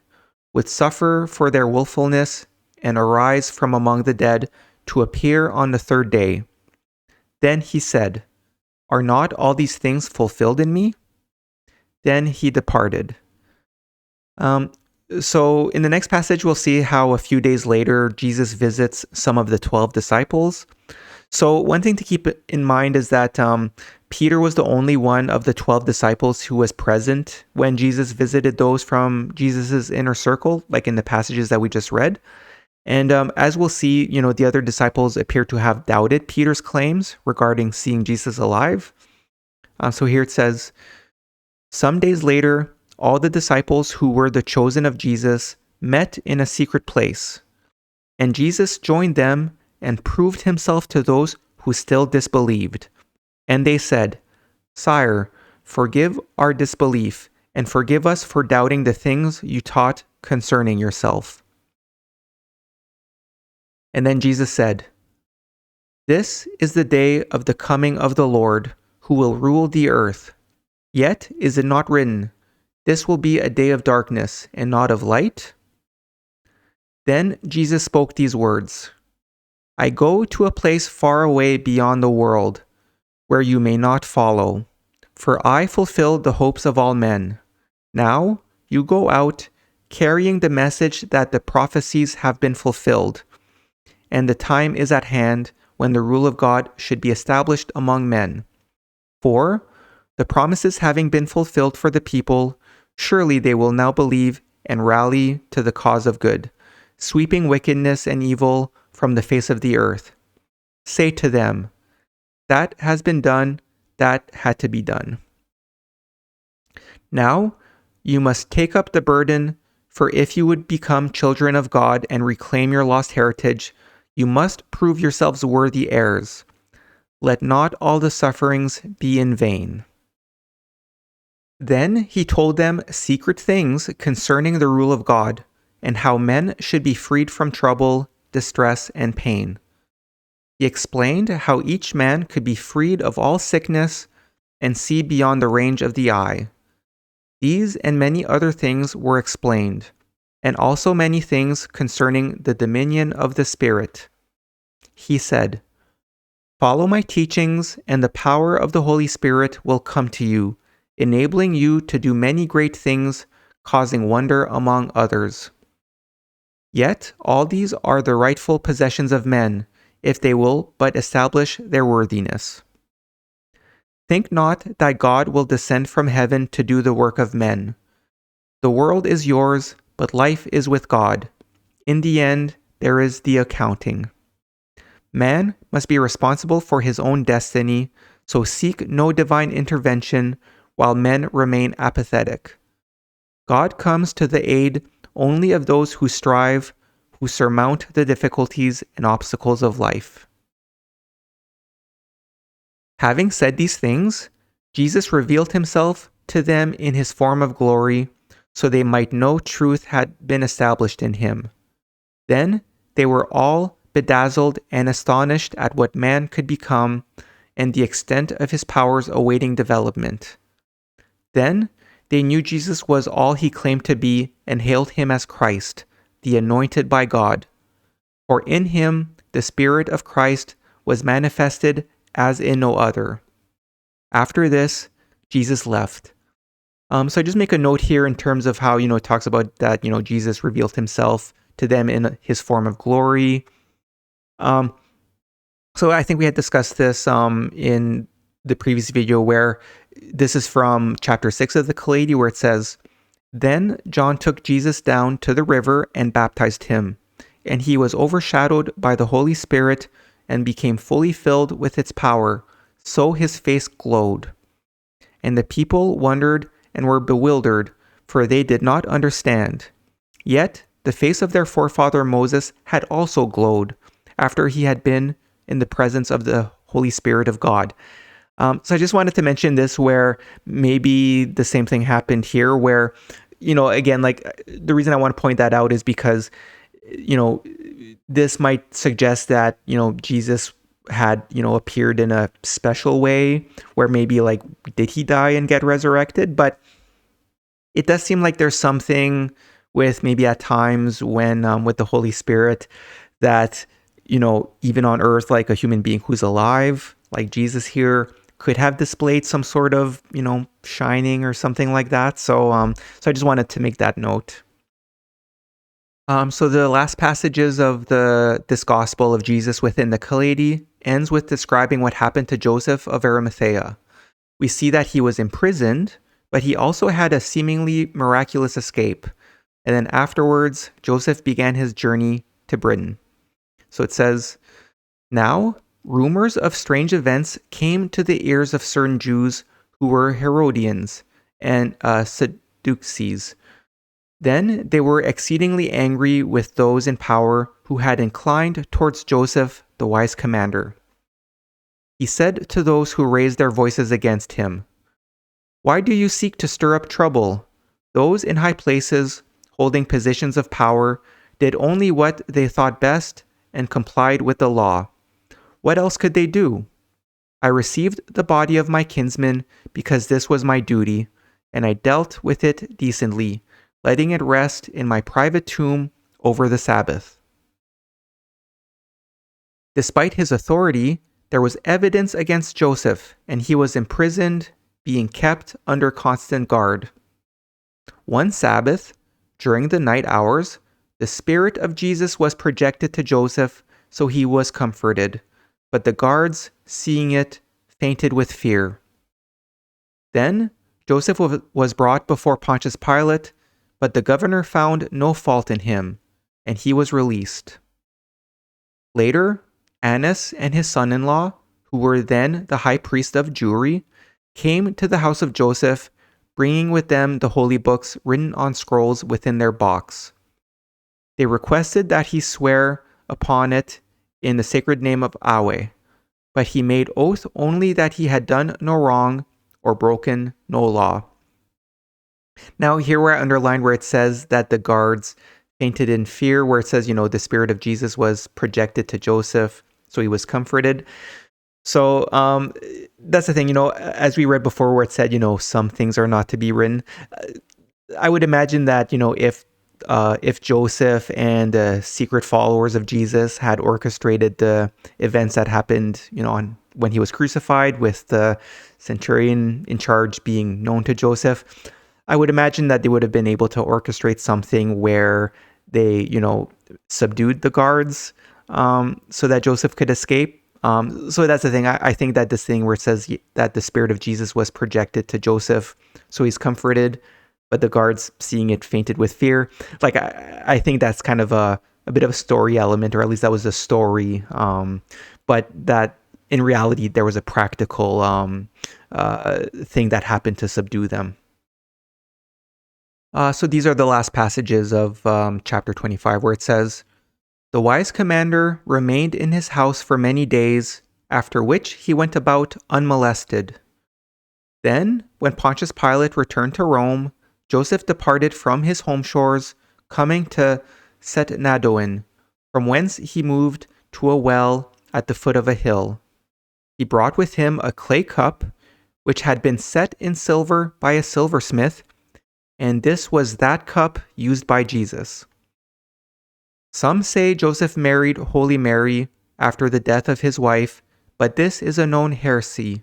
would suffer for their willfulness, and arise from among the dead to appear on the 3rd day. Then he said, are not all these things fulfilled in me? Then he departed. So in the next passage, we'll see how a few days later, Jesus visits some of the 12 disciples. So one thing to keep in mind is that Peter was the only one of the 12 disciples who was present when Jesus visited those from Jesus's inner circle, like in the passages that we just read. And as we'll see, the other disciples appear to have doubted Peter's claims regarding seeing Jesus alive. So here it says, Some days later, all the disciples who were the chosen of Jesus met in a secret place, and Jesus joined them and proved himself to those who still disbelieved. And they said, "Sire, forgive our disbelief, and forgive us for doubting the things you taught concerning yourself." And then Jesus said, "This is the day of the coming of the Lord, who will rule the earth. Yet is it not written, 'This will be a day of darkness and not of light'?" Then Jesus spoke these words, "I go to a place far away beyond the world, where you may not follow. For I fulfilled the hopes of all men. Now you go out, carrying the message that the prophecies have been fulfilled, and the time is at hand when the rule of God should be established among men. For, the promises having been fulfilled for the people, surely they will now believe and rally to the cause of good, sweeping wickedness and evil from the face of the earth. Say to them, 'That has been done, that had to be done.' Now, you must take up the burden, for if you would become children of God and reclaim your lost heritage, you must prove yourselves worthy heirs. Let not all the sufferings be in vain." Then he told them secret things concerning the rule of God, and how men should be freed from trouble, distress, and pain. He explained how each man could be freed of all sickness and see beyond the range of the eye. These and many other things were explained, and also many things concerning the dominion of the Spirit. He said, "Follow my teachings, and the power of the Holy Spirit will come to you, enabling you to do many great things, causing wonder among others. Yet all these are the rightful possessions of men, if they will but establish their worthiness. Think not that God will descend from heaven to do the work of men. The world is yours, but life is with God. In the end, there is the accounting. Man must be responsible for his own destiny, so seek no divine intervention while men remain apathetic. God comes to the aid only of those who strive, who surmount the difficulties and obstacles of life." Having said these things, Jesus revealed himself to them in his form of glory, so they might know truth had been established in him. Then they were all bedazzled and astonished at what man could become and the extent of his powers awaiting development. Then they knew Jesus was all he claimed to be and hailed him as Christ, the anointed by God. For in him the Spirit of Christ was manifested as in no other. After this, Jesus left. So I just make a note here in terms of how, it talks about that, Jesus revealed himself to them in his form of glory. So I think we had discussed this in the previous video, where this is from chapter 6 of the Kailedy, where it says, "Then John took Jesus down to the river and baptized him, and he was overshadowed by the Holy Spirit and became fully filled with its power, so his face glowed. And the people wondered and were bewildered, for they did not understand. Yet the face of their forefather Moses had also glowed, after he had been in the presence of the Holy Spirit of God." So I just wanted to mention this, where maybe the same thing happened here, where, again, like, the reason I want to point that out is because, this might suggest that, Jesus had, appeared in a special way, where maybe, like, did he die and get resurrected? But it does seem like there's something with maybe at times when, with the Holy Spirit, that, even on earth, like a human being who's alive, like Jesus here, could have displayed some sort of, shining or something like that. So I just wanted to make that note. So the last passages of this gospel of Jesus within the Kailedy ends with describing what happened to Joseph of Arimathea. We see that he was imprisoned, but he also had a seemingly miraculous escape. And then afterwards, Joseph began his journey to Britain. So it says, "Now, rumors of strange events came to the ears of certain Jews who were Herodians, and Sadducees. Then they were exceedingly angry with those in power who had inclined towards Joseph, the wise commander. He said to those who raised their voices against him, "Why do you seek to stir up trouble? Those in high places, holding positions of power, did only what they thought best and complied with the law. What else could they do? I received the body of my kinsman because this was my duty, and I dealt with it decently, letting it rest in my private tomb over the Sabbath." Despite his authority, there was evidence against Joseph, and he was imprisoned, being kept under constant guard. One Sabbath, during the night hours, the spirit of Jesus was projected to Joseph, so he was comforted. But the guards, seeing it, fainted with fear. Then Joseph was brought before Pontius Pilate, but the governor found no fault in him, and he was released. Later, Annas and his son-in-law, who were then the high priest of Jewry, came to the house of Joseph, bringing with them the holy books written on scrolls within their box. They requested that he swear upon it in the sacred name of Yahweh, but he made oath only that he had done no wrong or broken no law. Now here where I underlined where it says that the guards fainted in fear, where it says, the spirit of Jesus was projected to Joseph, so he was comforted. So that's the thing, as we read before where it said, some things are not to be written. I would imagine that, if Joseph and the secret followers of Jesus had orchestrated the events that happened, when he was crucified, with the centurion in charge being known to Joseph, I would imagine that they would have been able to orchestrate something where they, subdued the guards so that Joseph could escape. So that's the thing. I think that this thing where it says that the spirit of Jesus was projected to Joseph, so he's comforted, but the guards, seeing it, fainted with fear. Like, I think that's kind of a bit of a story element, or at least that was a story. But that in reality, there was a practical thing that happened to subdue them. So these are the last passages of chapter 25, where it says, "The wise commander remained in his house for many days, after which he went about unmolested. Then, when Pontius Pilate returned to Rome, Joseph departed from his home shores, coming to Setnadoin, from whence he moved to a well at the foot of a hill. He brought with him a clay cup, which had been set in silver by a silversmith, and this was that cup used by Jesus. Some say Joseph married Holy Mary after the death of his wife, but this is a known heresy,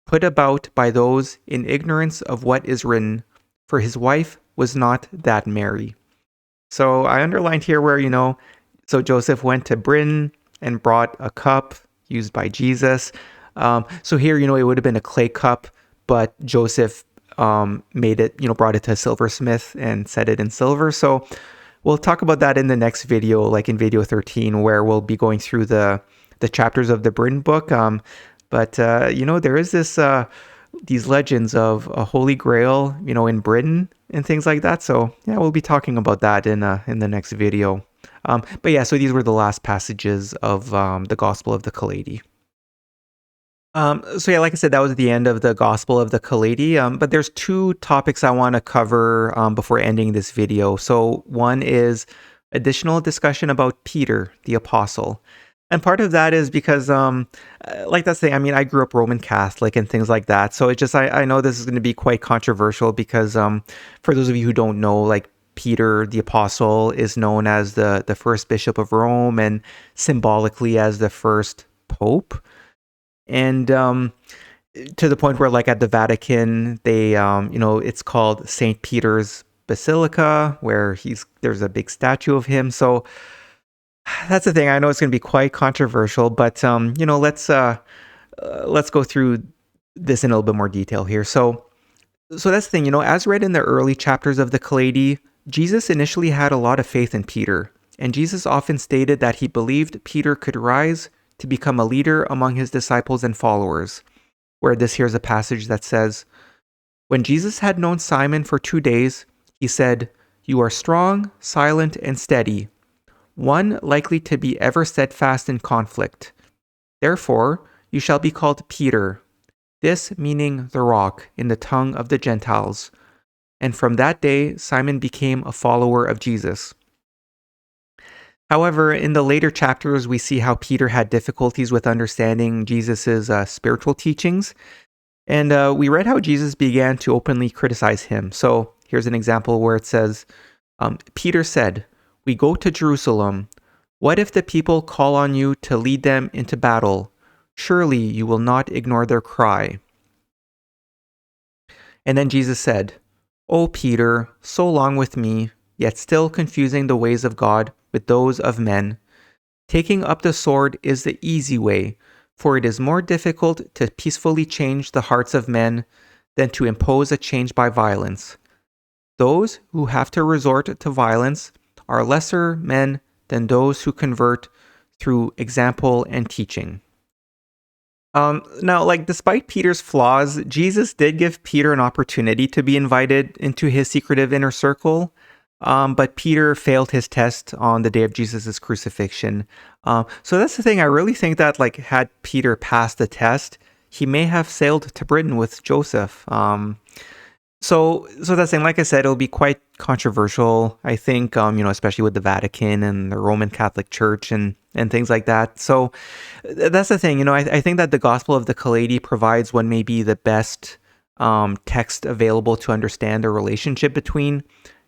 put about by those in ignorance of what is written, for his wife was not that Mary." So I underlined here where, so Joseph went to Britain and brought a cup used by Jesus. So here, it would have been a clay cup, but Joseph made it, brought it to a silversmith and set it in silver. So we'll talk about that in the next video, like in video 13, where we'll be going through the chapters of the Britain book. But there is these legends of a Holy Grail, in Britain and things like that. So yeah, we'll be talking about that in the next video. But yeah, so these were the last passages of the Gospel of the Kailedy. So yeah, like I said, that was the end of the Gospel of the Kailedy. But there's two topics I want to cover before ending this video. So one is additional discussion about Peter, the apostle. And part of that is because, like that thing, I grew up Roman Catholic and things like that. So it just, I know this is going to be quite controversial because for those of you who don't know, like Peter, the apostle, is known as the first bishop of Rome and symbolically as the first pope. And to the point where, like at the Vatican, they, it's called St. Peter's Basilica, where there's a big statue of him. So that's the thing. I know it's going to be quite controversial, but let's go through this in a little bit more detail here. So that's the thing. As read in the early chapters of the Kailedy, Jesus initially had a lot of faith in Peter, and Jesus often stated that he believed Peter could rise to become a leader among his disciples and followers. Where this here's a passage that says, When Jesus had known Simon for 2 days, he said, "You are strong, silent, and steady, one likely to be ever steadfast in conflict. Therefore, you shall be called Peter," this meaning the rock in the tongue of the Gentiles. And from that day, Simon became a follower of Jesus. However, in the later chapters, we see how Peter had difficulties with understanding Jesus' spiritual teachings. And we read how Jesus began to openly criticize him. So here's an example where it says, Peter said, "We go to Jerusalem. What if the people call on you to lead them into battle? Surely you will not ignore their cry." And then Jesus said, "O Peter, so long with me, yet still confusing the ways of God with those of men. Taking up the sword is the easy way, for it is more difficult to peacefully change the hearts of men than to impose a change by violence. Those who have to resort to violence are lesser men than those who convert through example and teaching." Now, despite Peter's flaws, Jesus did give Peter an opportunity to be invited into his secretive inner circle. But Peter failed his test on the day of Jesus' crucifixion. So that's the thing. I really think that, had Peter passed the test, he may have sailed to Britain with Joseph. So that's the thing. Like I said, it'll be quite controversial, I think, especially with the Vatican and the Roman Catholic Church and things like that. So that's the thing. I think that the Gospel of the Kailedy provides what may be the best text available to understand the relationship between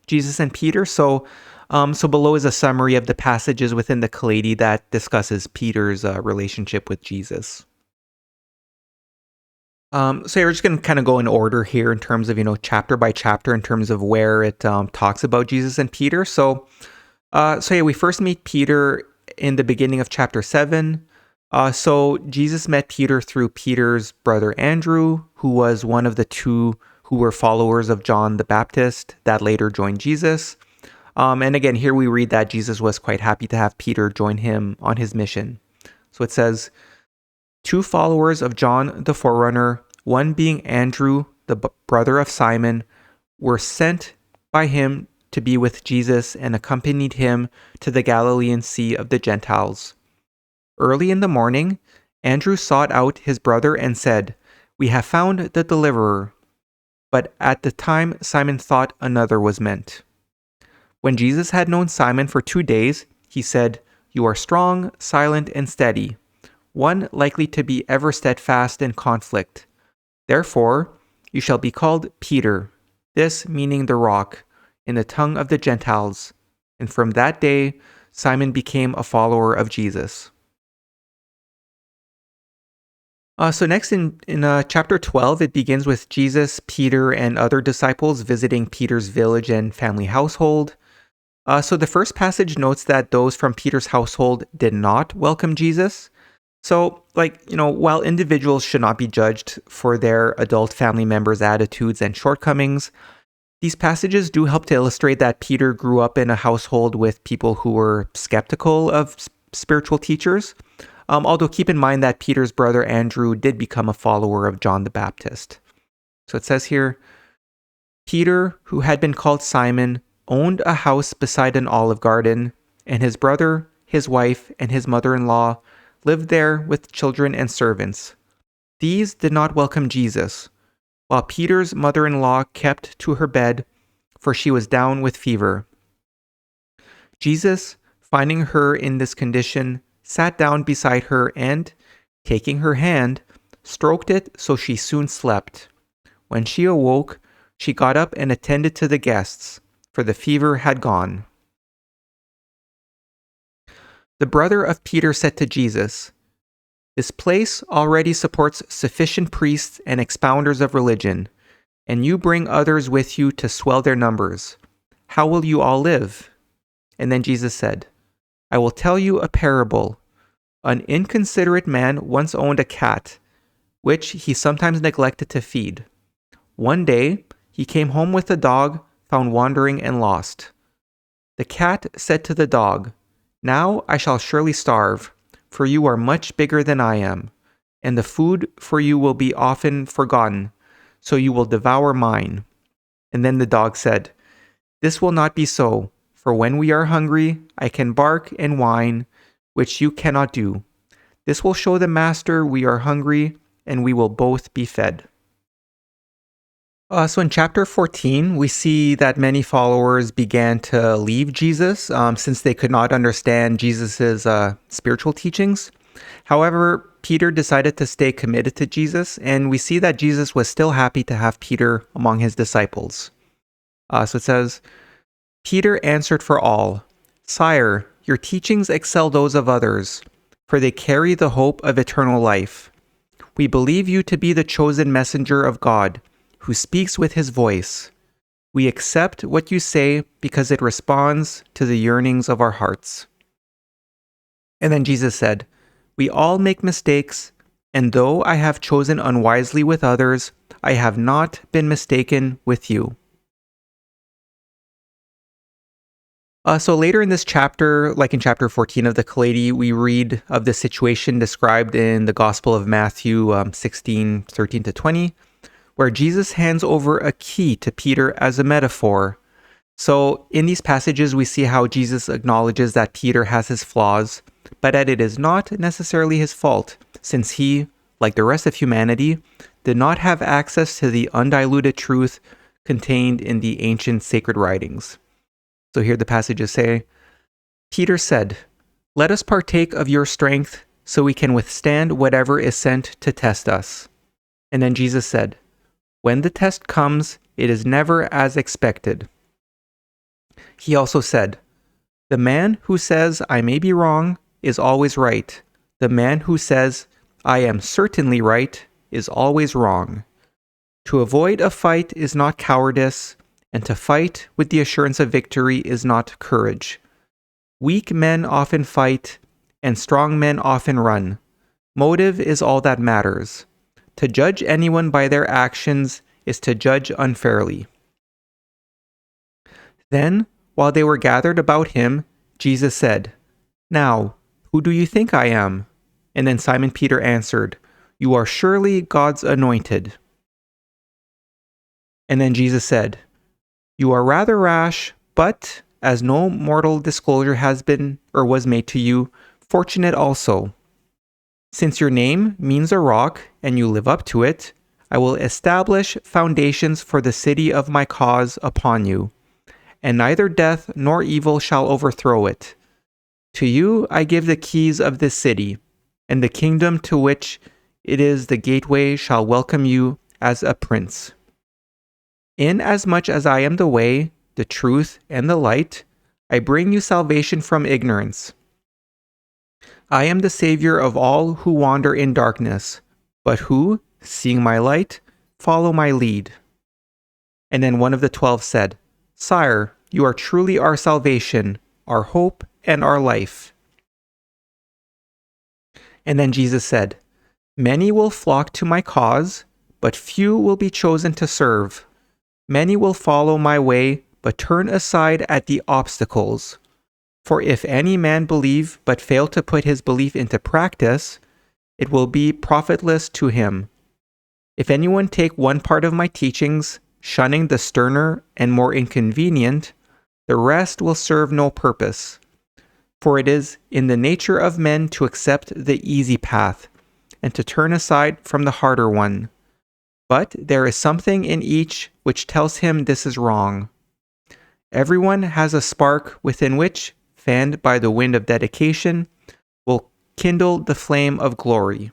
Jesus and Peter. So below is a summary of the passages within the Kailedy that discusses Peter's relationship with Jesus. So we're just going to kind of go in order here in terms of, chapter by chapter in terms of where it talks about Jesus and Peter. So we first meet Peter in the beginning of chapter 7. So Jesus met Peter through Peter's brother Andrew, who was one of the two who were followers of John the Baptist that later joined Jesus. And again, here we read that Jesus was quite happy to have Peter join him on his mission. So it says, "Two followers of John the Forerunner, one being Andrew, the brother of Simon, were sent by him to be with Jesus and accompanied him to the Galilean Sea of the Gentiles. Early in the morning, Andrew sought out his brother and said, 'We have found the deliverer.' But at the time, Simon thought another was meant. When Jesus had known Simon for 2 days, he said, 'You are strong, silent, and steady, one likely to be ever steadfast in conflict. Therefore, you shall be called Peter,' this meaning the rock, in the tongue of the Gentiles. And from that day, Simon became a follower of Jesus." So next in chapter 12, it begins with Jesus, Peter, and other disciples visiting Peter's village and family household. So the first passage notes that those from Peter's household did not welcome Jesus. So, while individuals should not be judged for their adult family members' attitudes and shortcomings, these passages do help to illustrate that Peter grew up in a household with people who were skeptical of spiritual teachers. Although keep in mind that Peter's brother Andrew did become a follower of John the Baptist. So it says here, "Peter, who had been called Simon, owned a house beside an olive garden, and his brother, his wife, and his mother-in-law lived there with children and servants. These did not welcome Jesus, while Peter's mother-in-law kept to her bed, for she was down with fever. Jesus, finding her in this condition, sat down beside her and, taking her hand, stroked it so she soon slept. When she awoke, she got up and attended to the guests, for the fever had gone." The brother of Peter said to Jesus, "This place already supports sufficient priests and expounders of religion, and you bring others with you to swell their numbers. How will you all live?" And then Jesus said, "I will tell you a parable. An inconsiderate man once owned a cat, which he sometimes neglected to feed. One day, he came home with a dog found wandering and lost. The cat said to the dog, 'Now I shall surely starve, for you are much bigger than I am, and the food for you will be often forgotten. so you will devour mine." And then the dog said, "This will not be so, for when we are hungry, I can bark and whine, which you cannot do. This will show the master we are hungry, and we will both be fed." So in chapter 14, we see that many followers began to leave Jesus since they could not understand Jesus's spiritual teachings. However, Peter decided to stay committed to Jesus, and we see that Jesus was still happy to have Peter among his disciples. So it says, "Peter answered for all, 'Sire, your teachings excel those of others, for they carry the hope of eternal life. We believe you to be the chosen messenger of God, who speaks with his voice. We accept what you say because it responds to the yearnings of our hearts.'" And then Jesus said, "We all make mistakes, and though I have chosen unwisely with others, I have not been mistaken with you." So later in this chapter, like in chapter 14 of the Kailedy, we read of the situation described in the Gospel of Matthew 16, 13 to 20, where Jesus hands over a key to Peter as a metaphor. So in these passages, we see how Jesus acknowledges that Peter has his flaws, but that it is not necessarily his fault, since he, like the rest of humanity, did not have access to the undiluted truth contained in the ancient sacred writings. So here the passages say, "Peter said, 'Let us partake of your strength so we can withstand whatever is sent to test us.' And then Jesus said, 'When the test comes, it is never as expected.' He also said, 'The man who says I may be wrong is always right. The man who says I am certainly right is always wrong. To avoid a fight is not cowardice, and to fight with the assurance of victory is not courage. Weak men often fight, and strong men often run. Motive is all that matters. To judge anyone by their actions is to judge unfairly.' Then, while they were gathered about him, Jesus said, 'Now, who do you think I am?' And then Simon Peter answered, 'You are surely God's anointed.' And then Jesus said, 'You are rather rash, but as no mortal disclosure has been or was made to you, fortunate also. Since your name means a rock, and you live up to it, I will establish foundations for the city of my cause upon you, and neither death nor evil shall overthrow it. To you I give the keys of this city, and the kingdom to which it is the gateway shall welcome you as a prince. Inasmuch as I am the way, the truth, and the light, I bring you salvation from ignorance. I am the Savior of all who wander in darkness, but who, seeing my light, follow my lead.' And then one of the 12 said, 'Sire, you are truly our salvation, our hope, and our life.' And then Jesus said, 'Many will flock to my cause, but few will be chosen to serve. Many will follow my way, but turn aside at the obstacles. For if any man believe but fail to put his belief into practice, it will be profitless to him. If anyone take one part of my teachings, shunning the sterner and more inconvenient, the rest will serve no purpose. For it is in the nature of men to accept the easy path, and to turn aside from the harder one. But there is something in each which tells him this is wrong. Everyone has a spark within which, fanned by the wind of dedication, will kindle the flame of glory.'"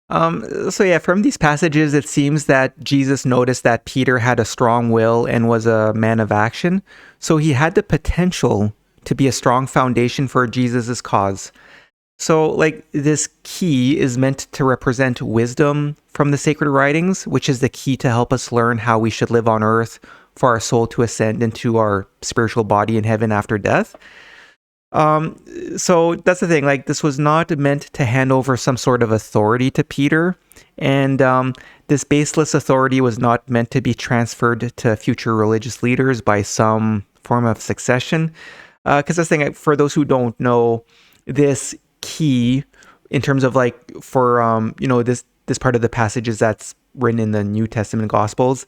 From these passages, it seems that Jesus noticed that Peter had a strong will and was a man of action, so he had the potential to be a strong foundation for Jesus's cause. So, this key is meant to represent wisdom from the sacred writings, which is the key to help us learn how we should live on earth for our soul to ascend into our spiritual body in heaven after death. So that's the thing, this was not meant to hand over some sort of authority to Peter, and this baseless authority was not meant to be transferred to future religious leaders by some form of succession. Because that's the thing, for those who don't know, this key, in terms of for this this part of the passages that's written in the New Testament Gospels,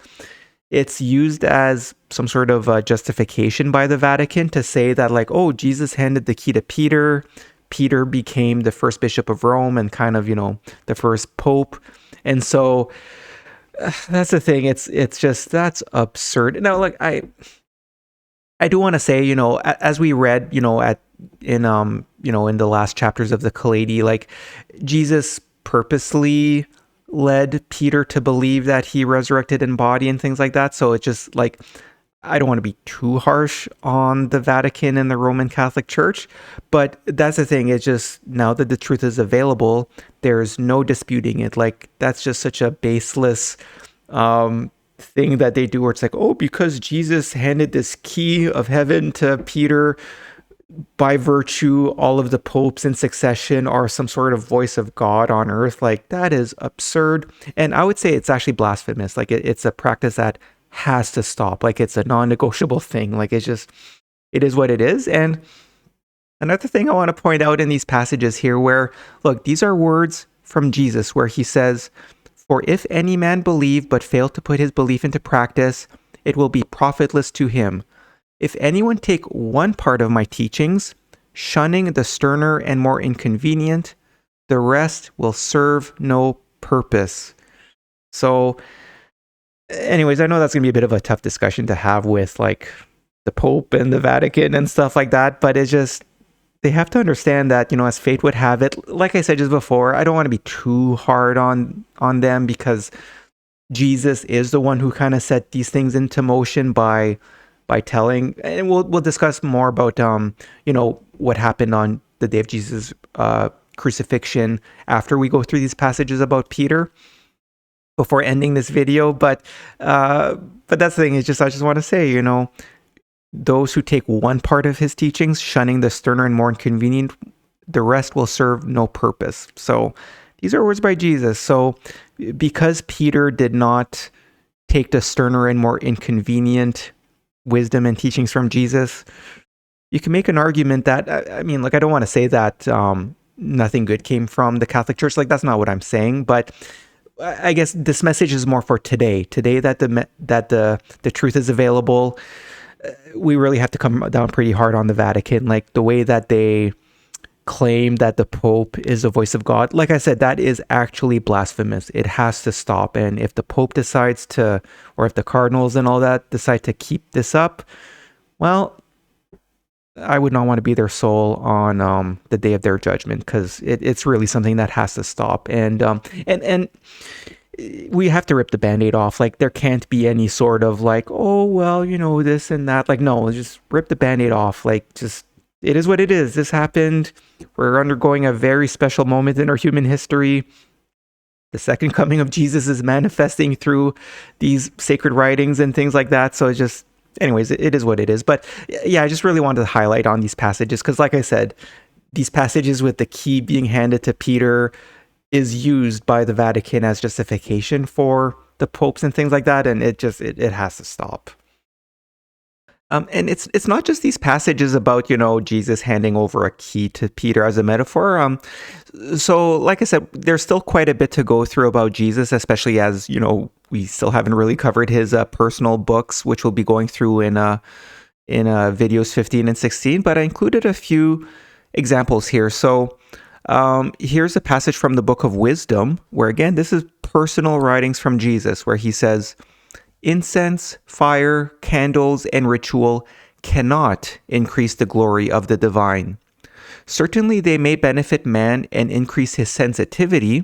it's used as some sort of justification by the Vatican to say that, like, oh, Jesus handed the key to Peter. Peter became the first bishop of Rome and kind of, the first pope. And so that's the thing. It's just, that's absurd. Now, like, I do want to say, as we read, in the last chapters of the Kailedy, like, Jesus purposely led Peter to believe that he resurrected in body and things like that. So it's just like, I don't want to be too harsh on the Vatican and the Roman Catholic Church, but that's the thing. It's just, now that the truth is available, there's no disputing it. Like, that's just such a baseless thing that they do, where it's like, oh, because Jesus handed this key of heaven to Peter, by virtue, all of the popes in succession are some sort of voice of God on earth. Like, that is absurd. And I would say it's actually blasphemous. Like, it's a practice that has to stop. Like, it's a non-negotiable thing. Like, it is what it is. And another thing I want to point out in these passages here, where, look, these are words from Jesus, where he says, "For if any man believe but fail to put his belief into practice, it will be profitless to him. If anyone take one part of my teachings, shunning the sterner and more inconvenient, the rest will serve no purpose." So, anyways, I know that's going to be a bit of a tough discussion to have with, like, the Pope and the Vatican and stuff like that, but it's just, they have to understand that, as fate would have it, like I said just before, I don't want to be too hard on them, because Jesus is the one who kind of set these things into motion by telling, and we'll discuss more about what happened on the day of Jesus' crucifixion after we go through these passages about Peter, before ending this video. But that's the thing, is just, I just want to say, those who take one part of his teachings, shunning the sterner and more inconvenient, the rest will serve no purpose. So these are words by Jesus. So because Peter did not take the sterner and more inconvenient wisdom and teachings from Jesus, you can make an argument that, I mean, like, I don't want to say that nothing good came from the Catholic Church. Like, that's not what I'm saying, but I guess this message is more for today that the truth is available. We really have to come down pretty hard on the Vatican, like the way that they claim that the Pope is the voice of God. Like I said, that is actually blasphemous. It has to stop. And if the Pope decides to, or if the cardinals and all that decide to keep this up, well, I would not want to be their soul on the day of their judgment, because it's really something that has to stop. And we have to rip the Band-Aid off. Like, there can't be any sort of like, oh, well, this and that. Like, no, just rip the Band-Aid off. Like, just, it is what it is. This happened. We're undergoing a very special moment in our human history. The second coming of Jesus is manifesting through these sacred writings and things like that. So it's just, anyways, it is what it is. But yeah, I just really wanted to highlight on these passages, because like I said, these passages with the key being handed to Peter is used by the Vatican as justification for the popes and things like that. And it has to stop. And it's not just these passages about, Jesus handing over a key to Peter as a metaphor. So like I said, there's still quite a bit to go through about Jesus, especially as, we still haven't really covered his personal books, which we'll be going through in videos 15 and 16. But I included a few examples here. So here's a passage from the Book of Wisdom, where, again, this is personal writings from Jesus, where he says, "Incense, fire, candles, and ritual cannot increase the glory of the divine. Certainly they may benefit man and increase his sensitivity,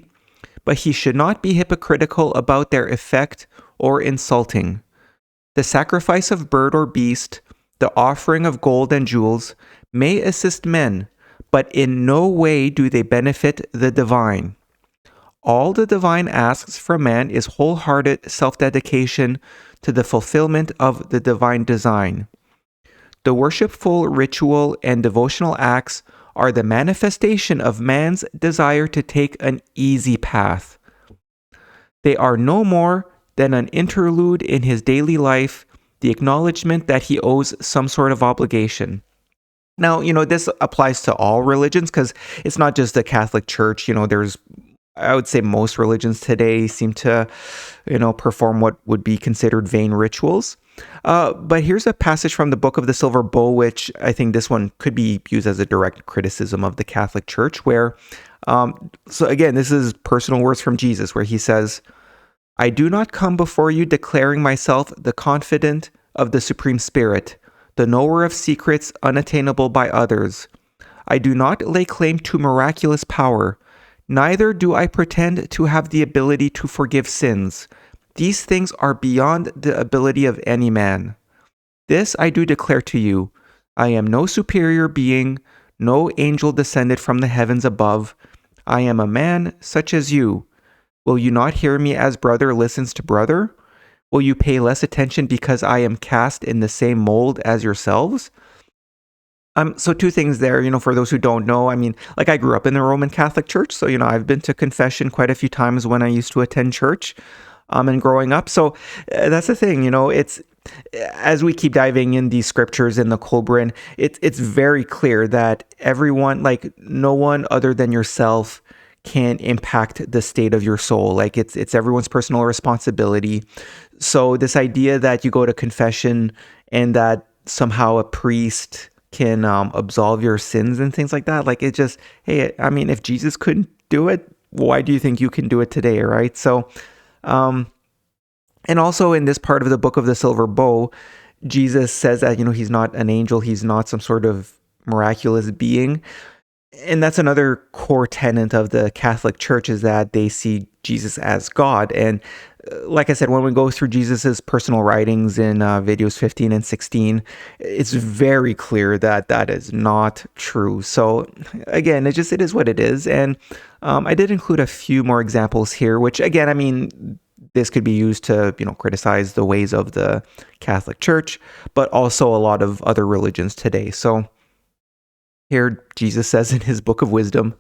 but he should not be hypocritical about their effect or insulting. The sacrifice of bird or beast, the offering of gold and jewels, may assist men, but in no way do they benefit the divine. All the divine asks from man is wholehearted self-dedication to the fulfillment of the divine design. The worshipful ritual and devotional acts are the manifestation of man's desire to take an easy path. They are no more than an interlude in his daily life, the acknowledgement that he owes some sort of obligation." Now, this applies to all religions, because it's not just the Catholic Church. There's I would say most religions today seem to, perform what would be considered vain rituals. But here's a passage from the Book of the Silver Bow, which I think this one could be used as a direct criticism of the Catholic Church, where, so again, this is personal words from Jesus, where he says, I do not come before you declaring myself the confidant of the Supreme Spirit, the knower of secrets unattainable by others. I do not lay claim to miraculous power, neither do I pretend to have the ability to forgive sins. These things are beyond the ability of any man. This I do declare to you. I am no superior being, no angel descended from the heavens above. I am a man such as you. Will you not hear me as brother listens to brother? Will you pay less attention because I am cast in the same mold as yourselves? So two things there, for those who don't know, I grew up in the Roman Catholic Church, so, I've been to confession quite a few times when I used to attend church, and growing up. So that's the thing, it's, as we keep diving in these scriptures in the Kolbrin, it's very clear that everyone, no one other than yourself can impact the state of your soul. It's everyone's personal responsibility. So this idea that you go to confession and that somehow a priest can absolve your sins and things like that, it just, hey, if Jesus couldn't do it, why do you think you can do it today, right? So, and also in this part of the Book of the Silver Bow, Jesus says that, he's not an angel, he's not some sort of miraculous being. And that's another core tenet of the Catholic Church, is that they see Jesus as God. And like I said, when we go through Jesus's personal writings in videos 15 and 16, it's very clear that that is not true. So again, it is what it is. And I did include a few more examples here, which again, this could be used to, criticize the ways of the Catholic Church, but also a lot of other religions today. So here, Jesus says in his Book of Wisdom,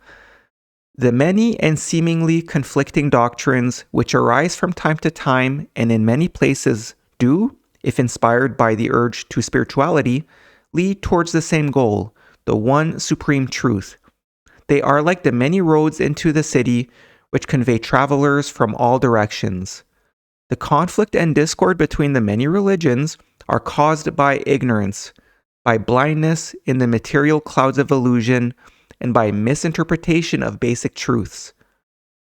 the many and seemingly conflicting doctrines which arise from time to time and in many places do, if inspired by the urge to spirituality, lead towards the same goal, the one supreme truth. They are like the many roads into the city which convey travelers from all directions. The conflict and discord between the many religions are caused by ignorance, by blindness in the material clouds of illusion, and by misinterpretation of basic truths.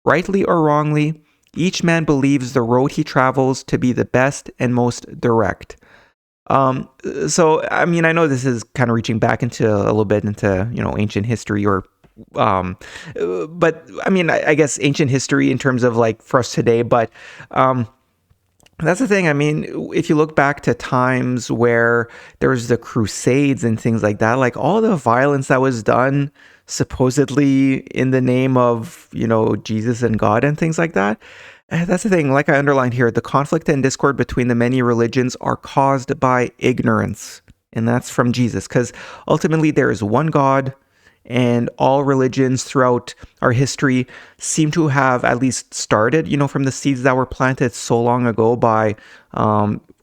Rightly or wrongly, each man believes the road he travels to be the best and most direct. So, I know this is kind of reaching back into a little bit into, ancient history or, but I guess ancient history in terms of for us today, but, that's the thing. If you look back to times where there was the Crusades and things like that, all the violence that was done supposedly in the name of, Jesus and God and things like that. That's the thing. Like I underlined here, the conflict and discord between the many religions are caused by ignorance. And that's from Jesus, because ultimately there is one God. And all religions throughout our history seem to have at least started, from the seeds that were planted so long ago by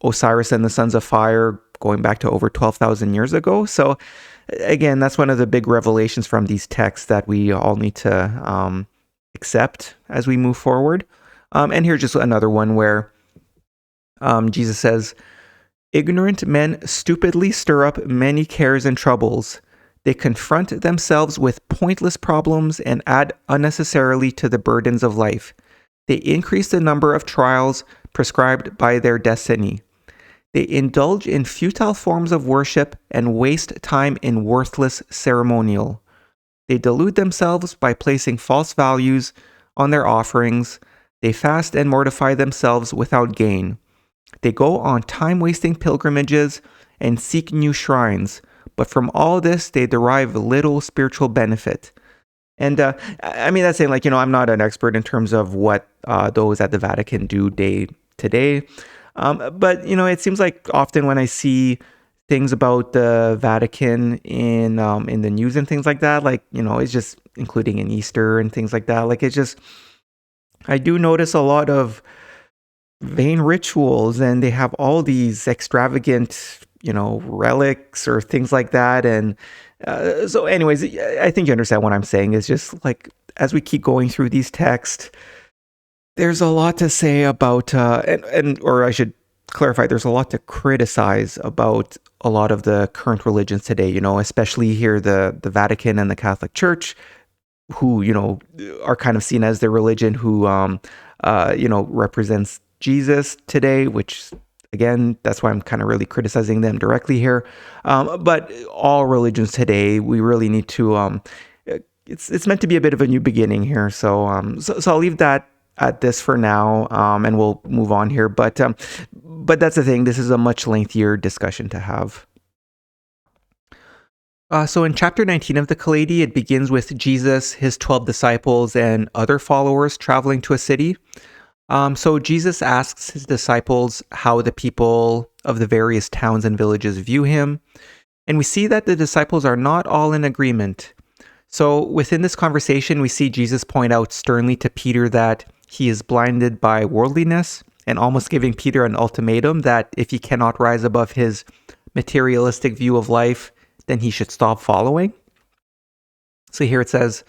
Osiris and the Sons of Fire, going back to over 12,000 years ago. So again, that's one of the big revelations from these texts that we all need to accept as we move forward. And here's just another one where Jesus says, ignorant men stupidly stir up many cares and troubles. They confront themselves with pointless problems and add unnecessarily to the burdens of life. They increase the number of trials prescribed by their destiny. They indulge in futile forms of worship and waste time in worthless ceremonial. They delude themselves by placing false values on their offerings. They fast and mortify themselves without gain. They go on time-wasting pilgrimages and seek new shrines. But from all this, they derive little spiritual benefit. And that's saying, I'm not an expert in terms of what those at the Vatican do day to day. But, it seems like often when I see things about the Vatican in the news and things like that, it's just including in Easter and things like that. I do notice a lot of vain rituals, and they have all these extravagant relics or things like that. And so anyways, I think you understand what I'm saying. It's just as we keep going through these texts, there's a lot to say about, or I should clarify, there's a lot to criticize about a lot of the current religions today, especially here, the Vatican and the Catholic Church, who, are kind of seen as the religion who, represents Jesus today, which, again, that's why I'm kind of really criticizing them directly here. But all religions today, we really need to, it's meant to be a bit of a new beginning here. So, so I'll leave that at this for now, and we'll move on here. But that's the thing. This is a much lengthier discussion to have. So in chapter 19 of the Kailedy, it begins with Jesus, his 12 disciples, and other followers traveling to a city. So Jesus asks his disciples how the people of the various towns and villages view him. And we see that the disciples are not all in agreement. So within this conversation, we see Jesus point out sternly to Peter that he is blinded by worldliness, and almost giving Peter an ultimatum that if he cannot rise above his materialistic view of life, then he should stop following. So here it says,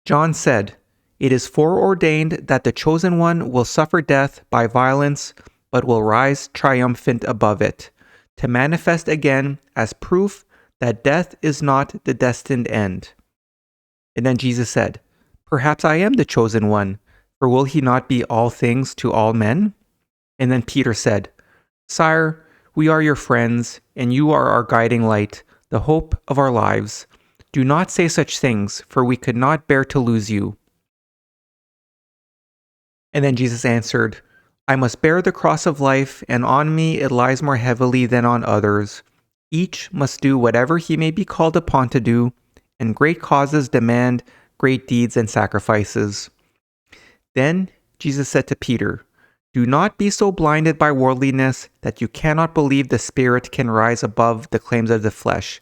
John said, "It is foreordained that the chosen one will suffer death by violence, but will rise triumphant above it, to manifest again as proof that death is not the destined end." And then Jesus said, "Perhaps I am the chosen one, for will he not be all things to all men?" And then Peter said, "Sire, we are your friends, and you are our guiding light, the hope of our lives. Do not say such things, for we could not bear to lose you." And then Jesus answered, "I must bear the cross of life, and on me it lies more heavily than on others. Each must do whatever he may be called upon to do, and great causes demand great deeds and sacrifices." Then Jesus said to Peter, "Do not be so blinded by worldliness that you cannot believe the Spirit can rise above the claims of the flesh.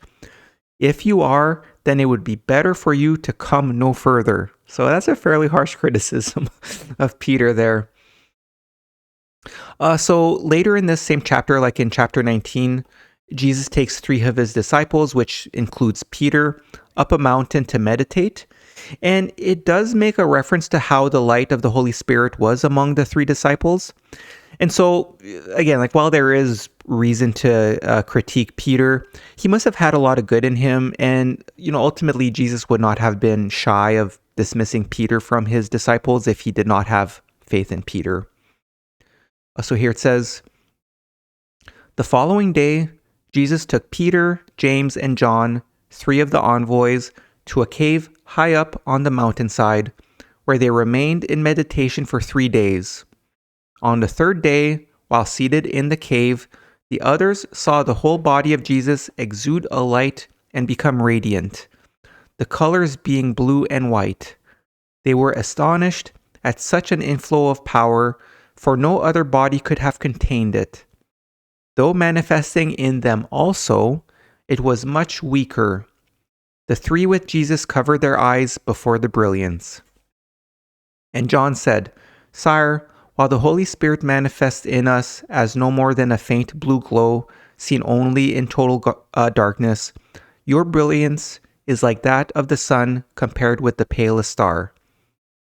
If you are, then it would be better for you to come no further." So that's a fairly harsh criticism of Peter there. So later in this same chapter, like in chapter 19, Jesus takes 3 of his disciples, which includes Peter, up a mountain to meditate. And it does make a reference to how the light of the Holy Spirit was among the 3 disciples. And so, again, like while there is reason to critique Peter, he must have had a lot of good in him. And, ultimately, Jesus would not have been shy of dismissing Peter from his disciples if he did not have faith in Peter. So here it says, "The following day, Jesus took Peter, James, and John, 3 of the envoys, to a cave high up on the mountainside, where they remained in meditation for 3 days. On the 3rd day, while seated in the cave, the others saw the whole body of Jesus exude a light and become radiant, the colors being blue and white. They were astonished at such an inflow of power, for no other body could have contained it. Though manifesting in them also, it was much weaker. The 3 with Jesus covered their eyes before the brilliance." And John said, "Sire, while the Holy Spirit manifests in us as no more than a faint blue glow seen only in total darkness, your brilliance is like that of the sun compared with the palest star."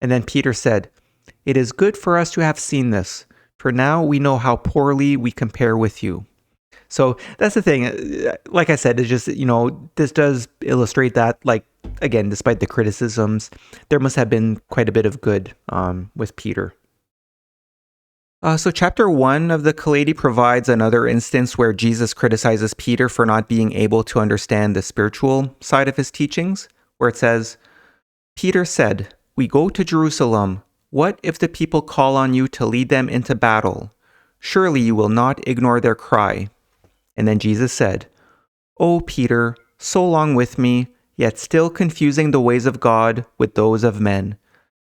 And then Peter said, "It is good for us to have seen this, for now we know how poorly we compare with you." So that's the thing. Like I said, it's just, this does illustrate that, like, again, despite the criticisms, there must have been quite a bit of good with Peter. So chapter 1 of the Kailedy provides another instance where Jesus criticizes Peter for not being able to understand the spiritual side of his teachings, where it says, "Peter said, 'We go to Jerusalem. What if the people call on you to lead them into battle? Surely you will not ignore their cry.' And then Jesus said, 'O Peter, so long with me, yet still confusing the ways of God with those of men.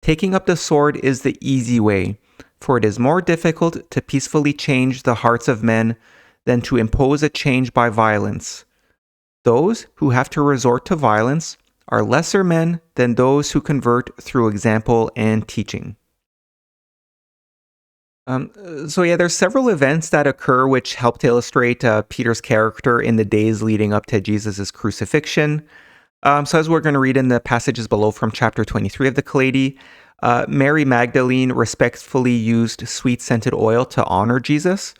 Taking up the sword is the easy way, for it is more difficult to peacefully change the hearts of men than to impose a change by violence. Those who have to resort to violence are lesser men than those who convert through example and teaching.'" There's several events that occur which help to illustrate Peter's character in the days leading up to Jesus' crucifixion. So as we're going to read in the passages below from chapter 23 of the Kailedy, Mary Magdalene respectfully used sweet-scented oil to honor Jesus.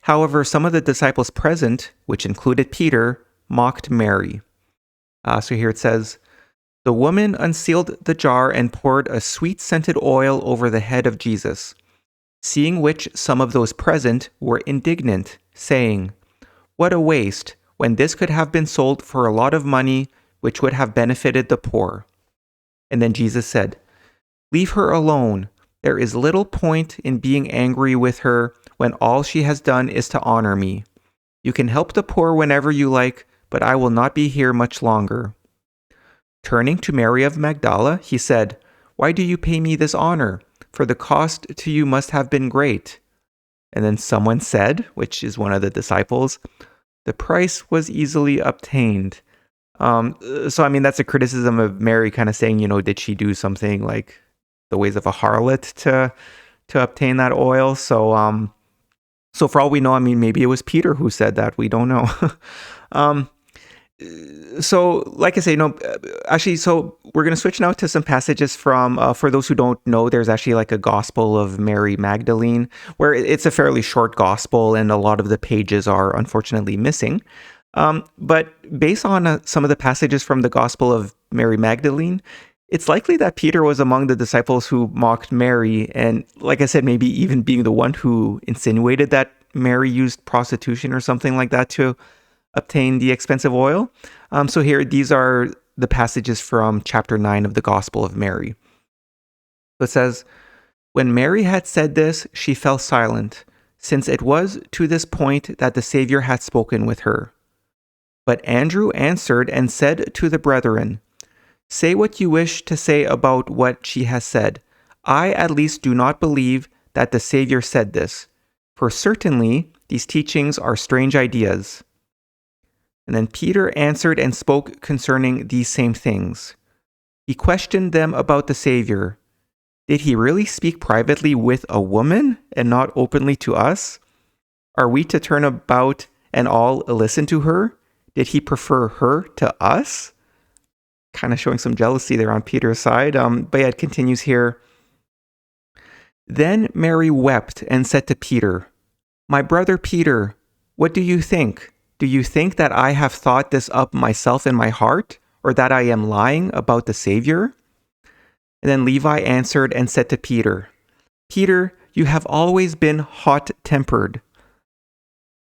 However, some of the disciples present, which included Peter, mocked Mary. So here it says, "The woman unsealed the jar and poured a sweet-scented oil over the head of Jesus, seeing which some of those present were indignant, saying, 'What a waste, when this could have been sold for a lot of money, which would have benefited the poor.' And then Jesus said, 'Leave her alone. There is little point in being angry with her when all she has done is to honor me. You can help the poor whenever you like, but I will not be here much longer.' Turning to Mary of Magdala, he said, 'Why do you pay me this honor? For the cost to you must have been great.' And then someone said, which is one of the disciples, 'The price was easily obtained.'" So, I mean, that's a criticism of Mary kind of saying, did she do something like the ways of a harlot to obtain that oil? So for all we know, I mean, maybe it was Peter who said that. We don't know. um, so, like I say, actually, so we're going to switch now to some passages from, for those who don't know, there's actually like a Gospel of Mary Magdalene, where it's a fairly short gospel and a lot of the pages are unfortunately missing. But based on some of the passages from the Gospel of Mary Magdalene, it's likely that Peter was among the disciples who mocked Mary, and like I said, maybe even being the one who insinuated that Mary used prostitution or something like that to obtain the expensive oil. So here, these are the passages from chapter 9 of the Gospel of Mary. So it says, "When Mary had said this, she fell silent, since it was to this point that the Savior had spoken with her. But Andrew answered and said to the brethren, 'Say what you wish to say about what she has said. I at least do not believe that the Savior said this, for certainly these teachings are strange ideas.' And then Peter answered and spoke concerning these same things. He questioned them about the Savior. 'Did he really speak privately with a woman and not openly to us? Are we to turn about and all listen to her? Did he prefer her to us?'" Kind of showing some jealousy there on Peter's side. But yeah, it continues here. "Then Mary wept and said to Peter, 'My brother Peter, what do you think? Do you think that I have thought this up myself in my heart, or that I am lying about the Savior?' And then Levi answered and said to Peter, 'Peter, you have always been hot-tempered.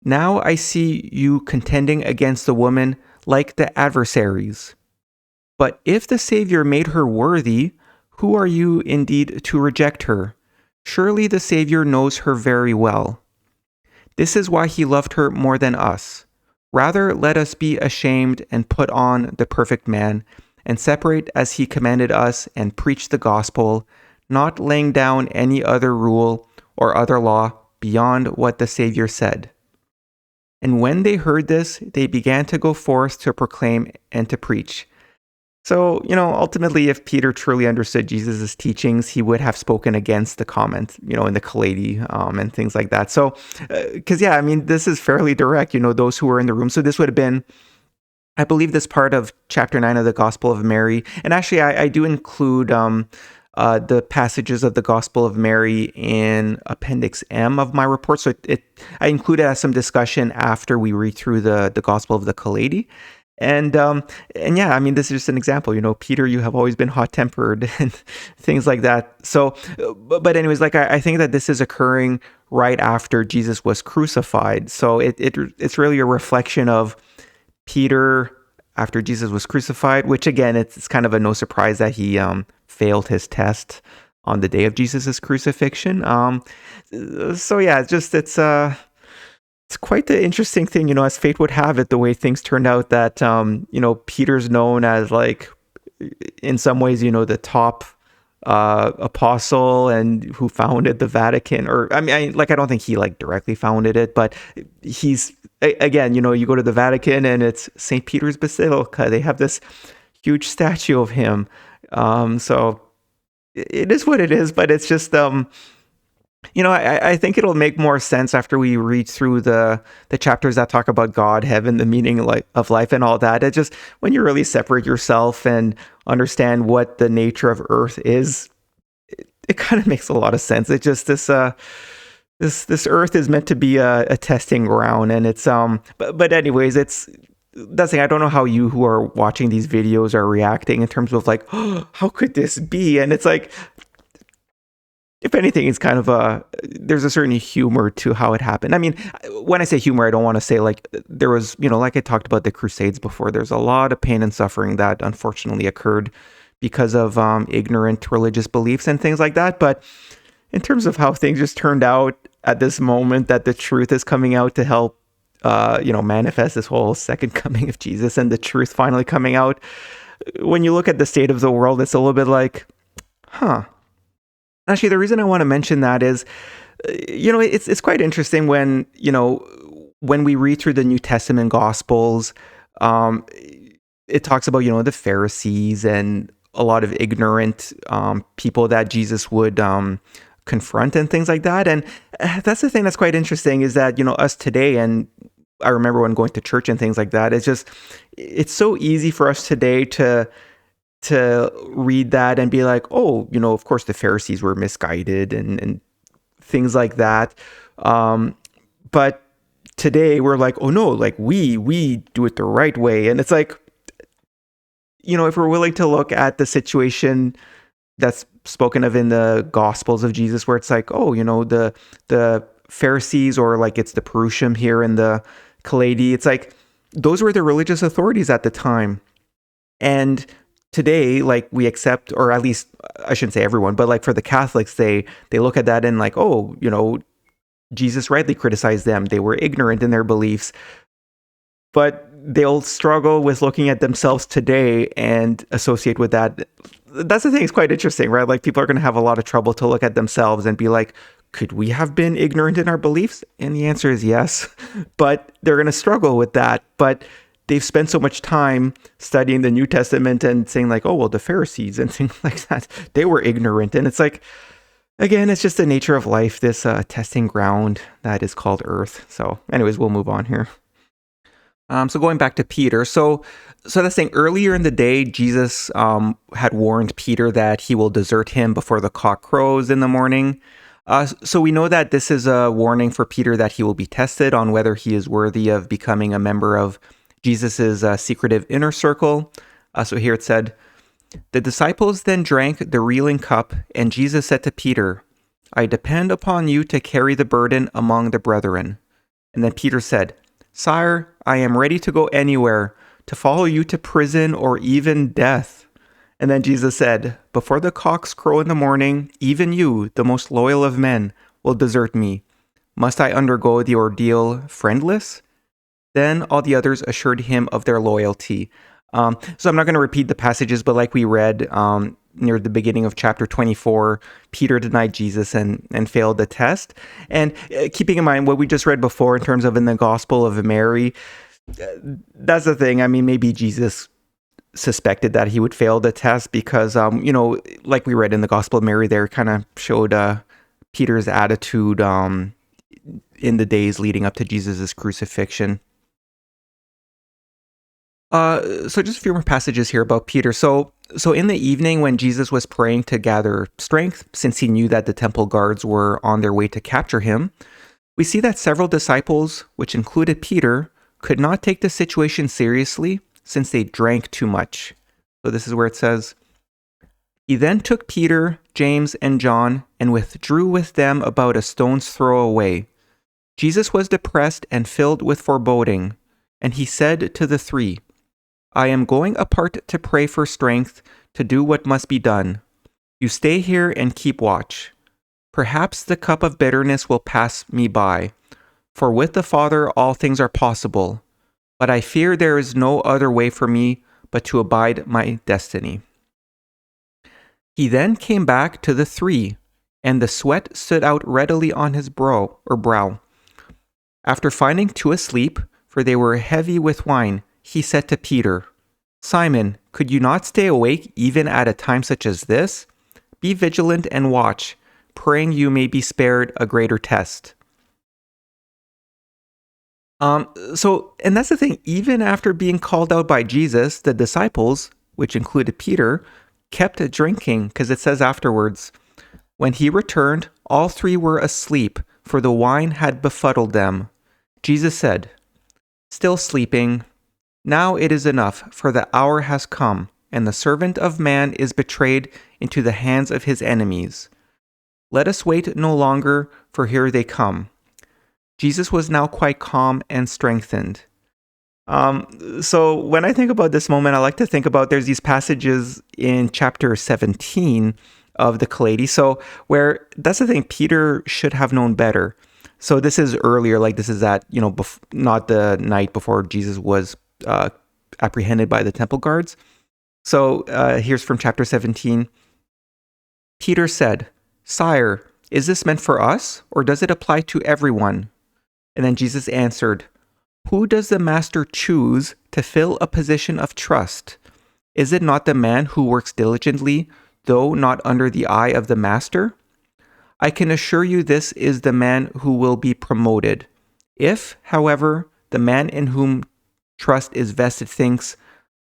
Now I see you contending against the woman like the adversaries. But if the Savior made her worthy, who are you indeed to reject her? Surely the Savior knows her very well. This is why he loved her more than us. Rather, let us be ashamed and put on the perfect man, and separate as he commanded us and preach the gospel, not laying down any other rule or other law beyond what the Savior said.' And when they heard this, they began to go forth to proclaim and to preach." So, ultimately, if Peter truly understood Jesus' teachings, he would have spoken against the comment, in the Kailedy and things like that. So, because, yeah, I mean, this is fairly direct, those who were in the room. So this would have been, I believe, this part of chapter 9 of the Gospel of Mary. And actually, I do include the passages of the Gospel of Mary in Appendix M of my report. So I include it as some discussion after we read through the Gospel of the Kailedy. And yeah, I mean, this is just an example, Peter, you have always been hot-tempered and things like that. So, but anyways, like, I think that this is occurring right after Jesus was crucified. So it's really a reflection of Peter after Jesus was crucified, which again, it's kind of a no surprise that he failed his test on the day of Jesus's crucifixion. So yeah, it's quite the interesting thing, as fate would have it, the way things turned out, that, Peter's known as, like, in some ways, the top apostle and who founded the Vatican. Or, I mean, I don't think he, like, directly founded it, but he's, again, you go to the Vatican and it's St. Peter's Basilica. They have this huge statue of him. So it is what it is, but it's just, I think it'll make more sense after we read through the chapters that talk about God, heaven, the meaning of life, and all that. It just when you really separate yourself and understand what the nature of Earth is, it kind of makes a lot of sense. It just this Earth is meant to be a testing ground, and it's but anyways, it's that's the thing. I don't know how you who are watching these videos are reacting in terms of like, oh, how could this be? And it's like, if anything, it's kind of there's a certain humor to how it happened. I mean, when I say humor, I don't want to say like there was, like I talked about the Crusades before, there's a lot of pain and suffering that unfortunately occurred because of ignorant religious beliefs and things like that. But in terms of how things just turned out at this moment, that the truth is coming out to help, manifest this whole second coming of Jesus and the truth finally coming out. When you look at the state of the world, it's a little bit like, huh. Actually, the reason I want to mention that is, it's quite interesting when we read through the New Testament Gospels, it talks about, the Pharisees and a lot of ignorant people that Jesus would confront and things like that. And that's the thing that's quite interesting is that, us today, and I remember when going to church and things like that, it's so easy for us today to read that and be like, oh, of course the Pharisees were misguided and things like that. But today we're like, oh no, like we do it the right way. And it's like, if we're willing to look at the situation that's spoken of in the Gospels of Jesus, where it's like, oh, the Pharisees, or like it's the Perusium here in the Kailedy, it's like those were the religious authorities at the time. And today, like, we accept, or at least I shouldn't say everyone, but like for the Catholics, they look at that and like, oh, Jesus rightly criticized them. They were ignorant in their beliefs. But they'll struggle with looking at themselves today and associate with that. That's the thing, it's quite interesting, right? Like, people are going to have a lot of trouble to look at themselves and be like, could we have been ignorant in our beliefs? And the answer is yes. But they're going to struggle with that. But they've spent so much time studying the New Testament and saying like, oh, well, the Pharisees and things like that, they were ignorant. And it's like, again, it's just the nature of life, this testing ground that is called Earth. So anyways, we'll move on here. So going back to Peter. So that's saying earlier in the day, Jesus had warned Peter that he will desert him before the cock crows in the morning. So we know that this is a warning for Peter that he will be tested on whether he is worthy of becoming a member of Jesus's secretive inner circle. So here it said, the disciples then drank the reeling cup, and Jesus said to Peter, I depend upon you to carry the burden among the brethren. And then Peter said, Sire, I am ready to go anywhere, to follow you to prison or even death. And then Jesus said, before the cocks crow in the morning, even you, the most loyal of men, will desert me. Must I undergo the ordeal friendless? Then all the others assured him of their loyalty. So I'm not going to repeat the passages, but like we read near the beginning of chapter 24, Peter denied Jesus and failed the test. And keeping in mind what we just read before in terms of in the Gospel of Mary, that's the thing. I mean, maybe Jesus suspected that he would fail the test because, like we read in the Gospel of Mary there, kind of showed Peter's attitude in the days leading up to Jesus' crucifixion. So just a few more passages here about Peter. So in the evening when Jesus was praying to gather strength, since he knew that the temple guards were on their way to capture him, we see that several disciples, which included Peter, could not take the situation seriously since they drank too much. So this is where it says, he then took Peter, James, and John and withdrew with them about a stone's throw away. Jesus was depressed and filled with foreboding, and he said to the three, I am going apart to pray for strength to do what must be done. You stay here and keep watch. Perhaps the cup of bitterness will pass me by, for with the Father all things are possible. But I fear there is no other way for me but to abide my destiny. He then came back to the three, and the sweat stood out readily on his brow. After finding two asleep, for they were heavy with wine, he said to Peter, Simon, could you not stay awake even at a time such as this? Be vigilant and watch, praying you may be spared a greater test. And that's the thing, even after being called out by Jesus, the disciples, which included Peter, kept drinking, because it says afterwards, when he returned, all three were asleep, for the wine had befuddled them. Jesus said, "Still sleeping? Now it is enough, for the hour has come, and the servant of man is betrayed into the hands of his enemies. Let us wait no longer, for here they come." Jesus was now quite calm and strengthened. So when I think about this moment, I like to think about there's these passages in chapter 17 of the Kailedy. So where that's the thing, Peter should have known better. So this is earlier, like this is at, not the night before Jesus was apprehended by the temple guards. So here's from chapter 17. Peter said, "Sire, is this meant for us, or does it apply to everyone?" And then Jesus answered, "Who does the master choose to fill a position of trust? Is it not the man who works diligently, though not under the eye of the master? I can assure you this is the man who will be promoted. If, however, the man in whom trust is vested thinks,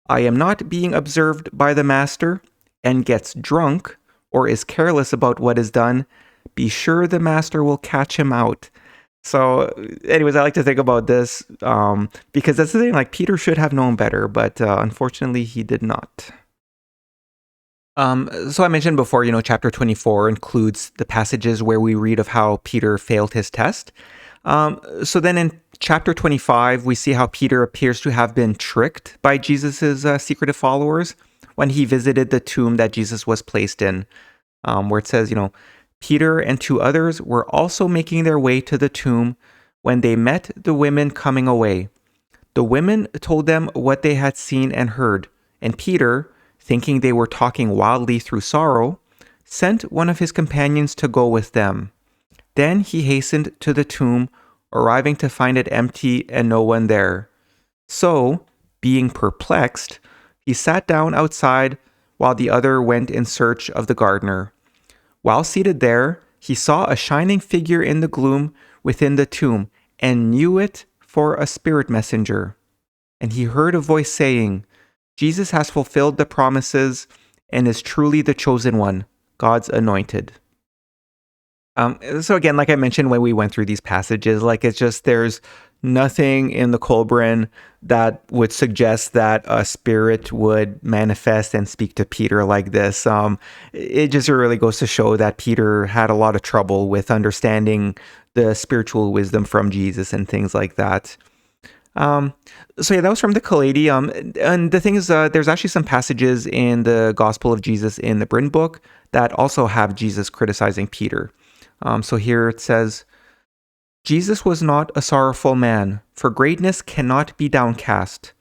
'I am not being observed by the master,' and gets drunk, or is careless about what is done, be sure the master will catch him out." So anyways, I like to think about this because that's the thing, like Peter should have known better, but unfortunately he did not. So I mentioned before, chapter 24 includes the passages where we read of how Peter failed his test. So then in chapter 25, we see how Peter appears to have been tricked by Jesus's secretive followers when he visited the tomb that Jesus was placed in, where it says, Peter and two others were also making their way to the tomb when they met the women coming away. The women told them what they had seen and heard, and Peter, thinking they were talking wildly through sorrow, sent one of his companions to go with them. Then he hastened to the tomb, arriving to find it empty and no one there. So, being perplexed, he sat down outside while the other went in search of the gardener. While seated there, he saw a shining figure in the gloom within the tomb and knew it for a spirit messenger. And he heard a voice saying, "Jesus has fulfilled the promises and is truly the chosen one, God's anointed." So again, like I mentioned when we went through these passages, like it's just there's nothing in the Kolbrin that would suggest that a spirit would manifest and speak to Peter like this. It just really goes to show that Peter had a lot of trouble with understanding the spiritual wisdom from Jesus and things like that. So yeah, that was from the Kailedy. And the thing is, there's actually some passages in the Gospel of Jesus in the Bryn book that also have Jesus criticizing Peter. So here it says, "Jesus was not a sorrowful man, for greatness cannot be downcast.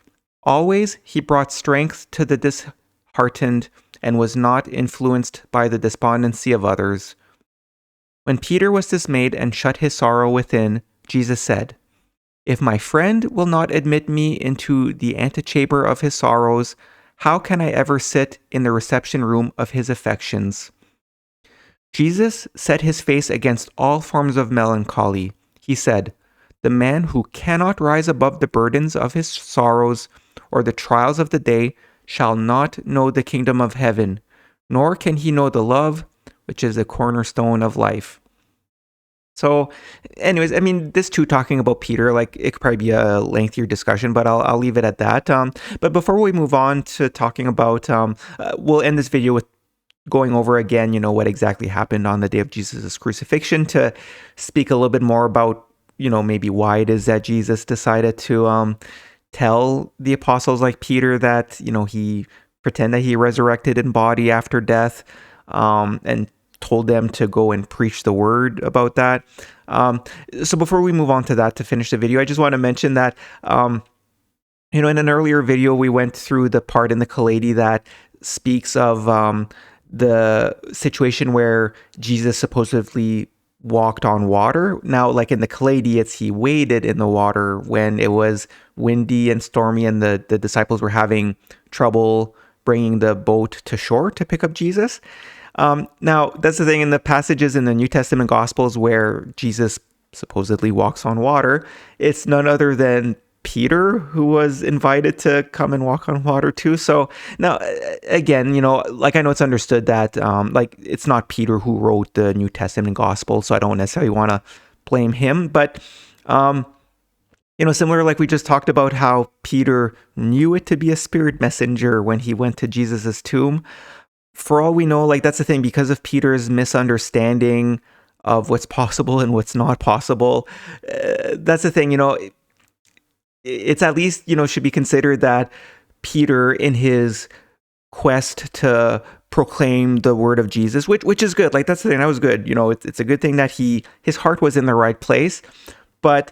Always he brought strength to the disheartened and was not influenced by the despondency of others. When Peter was dismayed and shut his sorrow within, Jesus said, 'If my friend will not admit me into the antechamber of his sorrows, how can I ever sit in the reception room of his affections?'" Jesus set his face against all forms of melancholy. He said, "The man who cannot rise above the burdens of his sorrows or the trials of the day shall not know the kingdom of heaven, nor can he know the love, which is the cornerstone of life." So anyways, I mean, this too, talking about Peter, like it could probably be a lengthier discussion, but I'll leave it at that. But before we move on to talking about, we'll end this video with going over again, what exactly happened on the day of Jesus' crucifixion, to speak a little bit more about, maybe why it is that Jesus decided to tell the apostles like Peter that, he pretend that he resurrected in body after death, and told them to go and preach the word about that. So before we move on to that, to finish the video, I just want to mention that, in an earlier video, we went through the part in the Kailedy that speaks of the situation where Jesus supposedly walked on water. Now, like in the Kailedy, it's he waded in the water when it was windy and stormy and the disciples were having trouble bringing the boat to shore to pick up Jesus. Now, that's the thing in the passages in the New Testament Gospels where Jesus supposedly walks on water. It's none other than Peter who was invited to come and walk on water too. So now, again, like I know it's understood that like it's not Peter who wrote the New Testament Gospel, so I don't necessarily want to blame him. But similar, like we just talked about how Peter knew it to be a spirit messenger when he went to Jesus's tomb. For all we know, like that's the thing, because of Peter's misunderstanding of what's possible and what's not possible, that's the thing, it's at least, should be considered that Peter, in his quest to proclaim the word of Jesus, which is good. Like that's the thing, that was good. It's a good thing that his heart was in the right place. But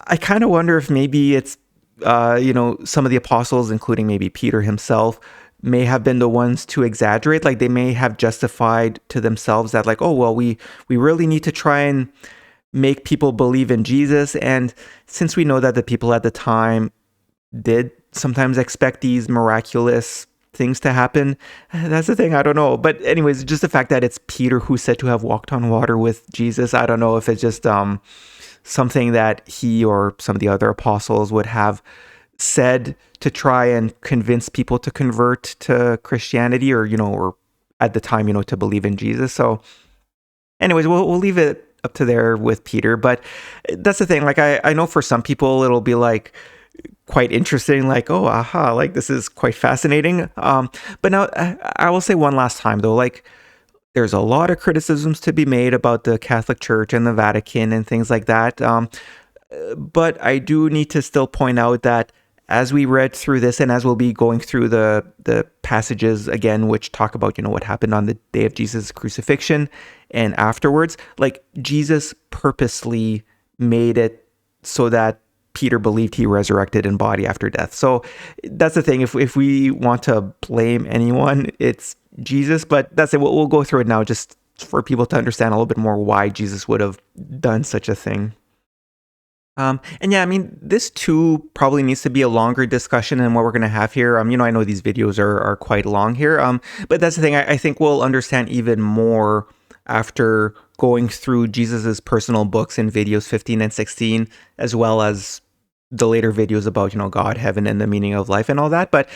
I kind of wonder if maybe it's, some of the apostles, including maybe Peter himself, may have been the ones to exaggerate. Like they may have justified to themselves that like, oh, well, we really need to try and make people believe in Jesus. And since we know that the people at the time did sometimes expect these miraculous things to happen, that's the thing, I don't know. But anyways, just the fact that it's Peter who's said to have walked on water with Jesus, I don't know if it's just something that he or some of the other apostles would have said to try and convince people to convert to Christianity, or or at the time to believe in Jesus. So anyways, we'll leave it up to there with Peter. But that's the thing, like I know for some people it'll be like quite interesting, like, oh, aha, like this is quite fascinating. But now I will say one last time though, like there's a lot of criticisms to be made about the Catholic Church and the Vatican and things like that. But I do need to still point out that as we read through this, and as we'll be going through the passages again, which talk about, what happened on the day of Jesus' crucifixion and afterwards, like Jesus purposely made it so that Peter believed he resurrected in body after death. So that's the thing. If we want to blame anyone, it's Jesus. But that's it. We'll go through it now just for people to understand a little bit more why Jesus would have done such a thing. And yeah, I mean, this too probably needs to be a longer discussion than what we're going to have here. I know these videos are quite long here. But that's the thing. I think we'll understand even more after going through Jesus's personal books in videos 15 and 16, as well as the later videos about, God, heaven, and the meaning of life and all that. But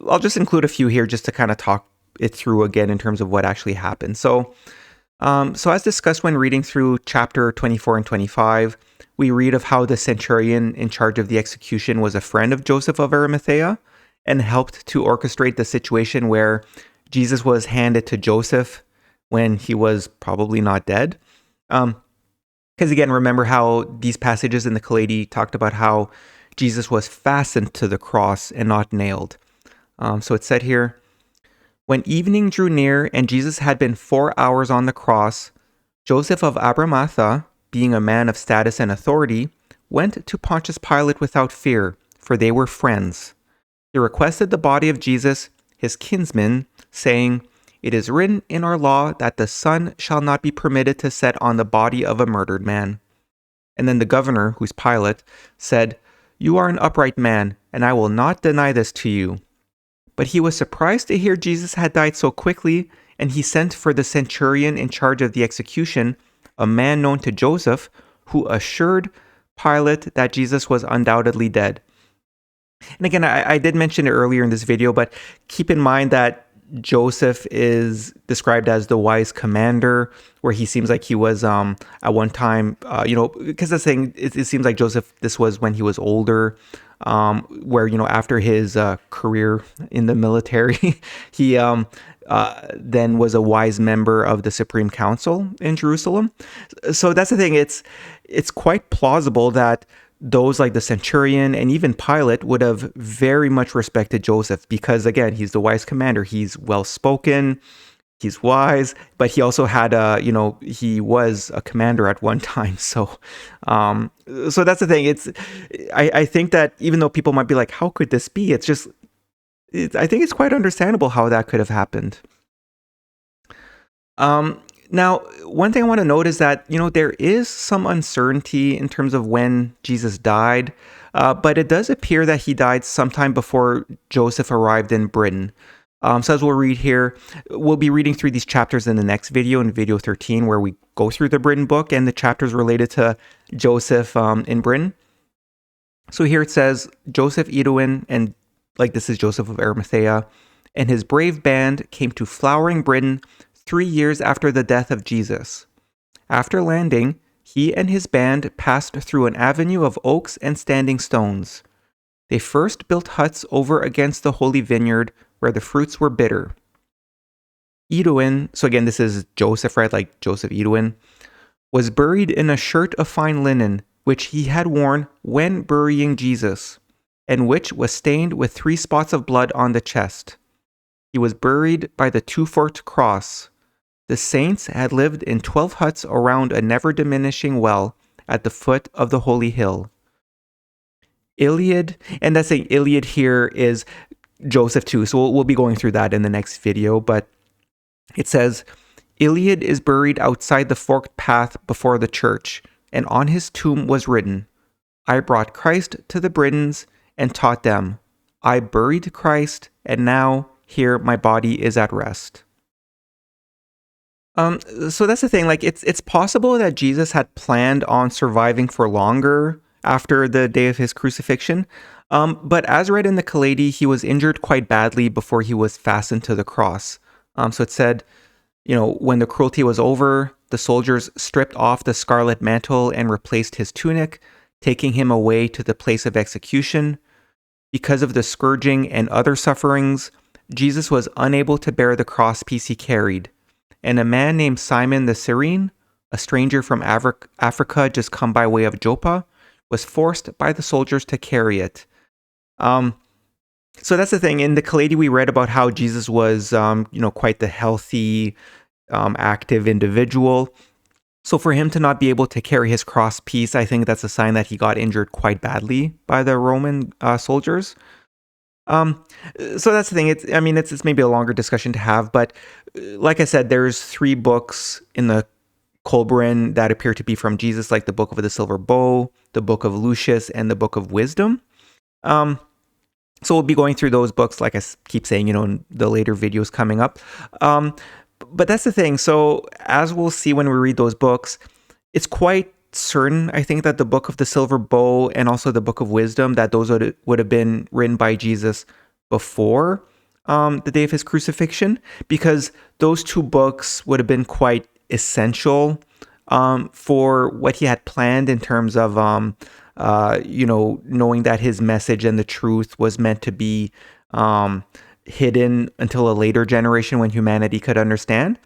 I'll just include a few here just to kind of talk it through again in terms of what actually happened. So as discussed when reading through chapter 24 and 25, we read of how the centurion in charge of the execution was a friend of Joseph of Arimathea and helped to orchestrate the situation where Jesus was handed to Joseph when he was probably not dead. Because again, remember how these passages in the Kailedy talked about how Jesus was fastened to the cross and not nailed. So it said here, when evening drew near and Jesus had been 4 hours on the cross, Joseph of Arimathea, being a man of status and authority, went to Pontius Pilate without fear, for they were friends. He requested the body of Jesus, his kinsman, saying, "It is written in our law that the son shall not be permitted to set on the body of a murdered man." And then the governor, who's Pilate, said, "You are an upright man, and I will not deny this to you." But he was surprised to hear Jesus had died so quickly, and he sent for the centurion in charge of the execution, a man known to Joseph, who assured Pilate that Jesus was undoubtedly dead. And again, I did mention it earlier in this video, but keep in mind that Joseph is described as the wise commander, where he seems like he was at one time, because the thing, it seems like Joseph, this was when he was older, where, after his career in the military, he then was a wise member of the Supreme Council in Jerusalem. So that's the thing. It's quite plausible that those like the centurion and even Pilate would have very much respected Joseph because, again, he's the wise commander. He's well-spoken, he's wise, but he also had he was a commander at one time. So that's the thing. I think that even though people might be like, how could this be? I think it's quite understandable how that could have happened. Now, one thing I want to note is that, there is some uncertainty in terms of when Jesus died, but it does appear that he died sometime before Joseph arrived in Britain. So as we'll read here, we'll be reading through these chapters in the next video, in video 13, where we go through the Britain book and the chapters related to Joseph in Britain. So here it says, Joseph Edwin, and like this is Joseph of Arimathea, and his brave band came to flowering Britain 3 years after the death of Jesus. After landing, he and his band passed through an avenue of oaks and standing stones. They first built huts over against the holy vineyard where the fruits were bitter. Edwin, so again, this is Joseph, right? Like Joseph Edwin, was buried in a shirt of fine linen, which he had worn when burying Jesus, and which was stained with 3 spots of blood on the chest. He was buried by the 2-forked cross. The saints had lived in 12 huts around a never-diminishing well at the foot of the holy hill. Iliad, and that's saying Iliad here is Joseph too, so we'll be going through that in the next video, but it says, Iliad is buried outside the forked path before the church, and on his tomb was written, I brought Christ to the Britons and taught them. I buried Christ, and now here my body is at rest. So that's the thing, like it's possible that Jesus had planned on surviving for longer after the day of his crucifixion. But as read in the Kailedy, he was injured quite badly before he was fastened to the cross. So it said, when the cruelty was over, the soldiers stripped off the scarlet mantle and replaced his tunic, taking him away to the place of execution. Because of the scourging and other sufferings, Jesus was unable to bear the crosspiece he carried. And a man named Simon the Cyrene, a stranger from Africa just come by way of Joppa, was forced by the soldiers to carry it. So that's the thing. In the Kailedy, we read about how Jesus was, quite the healthy, active individual. So for him to not be able to carry his cross piece, I think that's a sign that he got injured quite badly by the Roman soldiers. So that's the thing. It's maybe a longer discussion to have, but like I said, there's 3 books in the Kolbrin that appear to be from Jesus, like the Book of the Silver Bow, the Book of Lucius, and the Book of Wisdom. So we'll be going through those books, like I keep saying, in the later videos coming up. But that's the thing. So as we'll see when we read those books, it's quite certain, I think, that the Book of the Silver Bow and also the Book of Wisdom, that those would have been written by Jesus before the day of his crucifixion, because those 2 books would have been quite essential for what he had planned in terms of knowing that his message and the truth was meant to be hidden until a later generation when humanity could understand.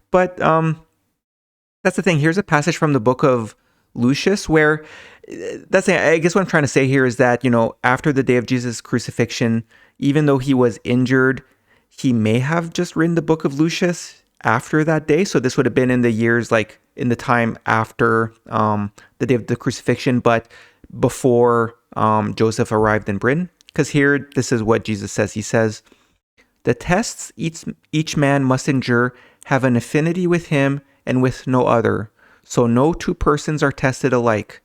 But that's the thing. Here's a passage from the Book of Lucius where I guess what I'm trying to say here is that, after the day of Jesus' crucifixion, even though he was injured, he may have just written the Book of Lucius after that day. So this would have been in the years, like in the time after the day of the crucifixion, but before Joseph arrived in Britain. Because here, this is what Jesus says. He says, the tests each man must endure have an affinity with him and with no other. So no 2 persons are tested alike.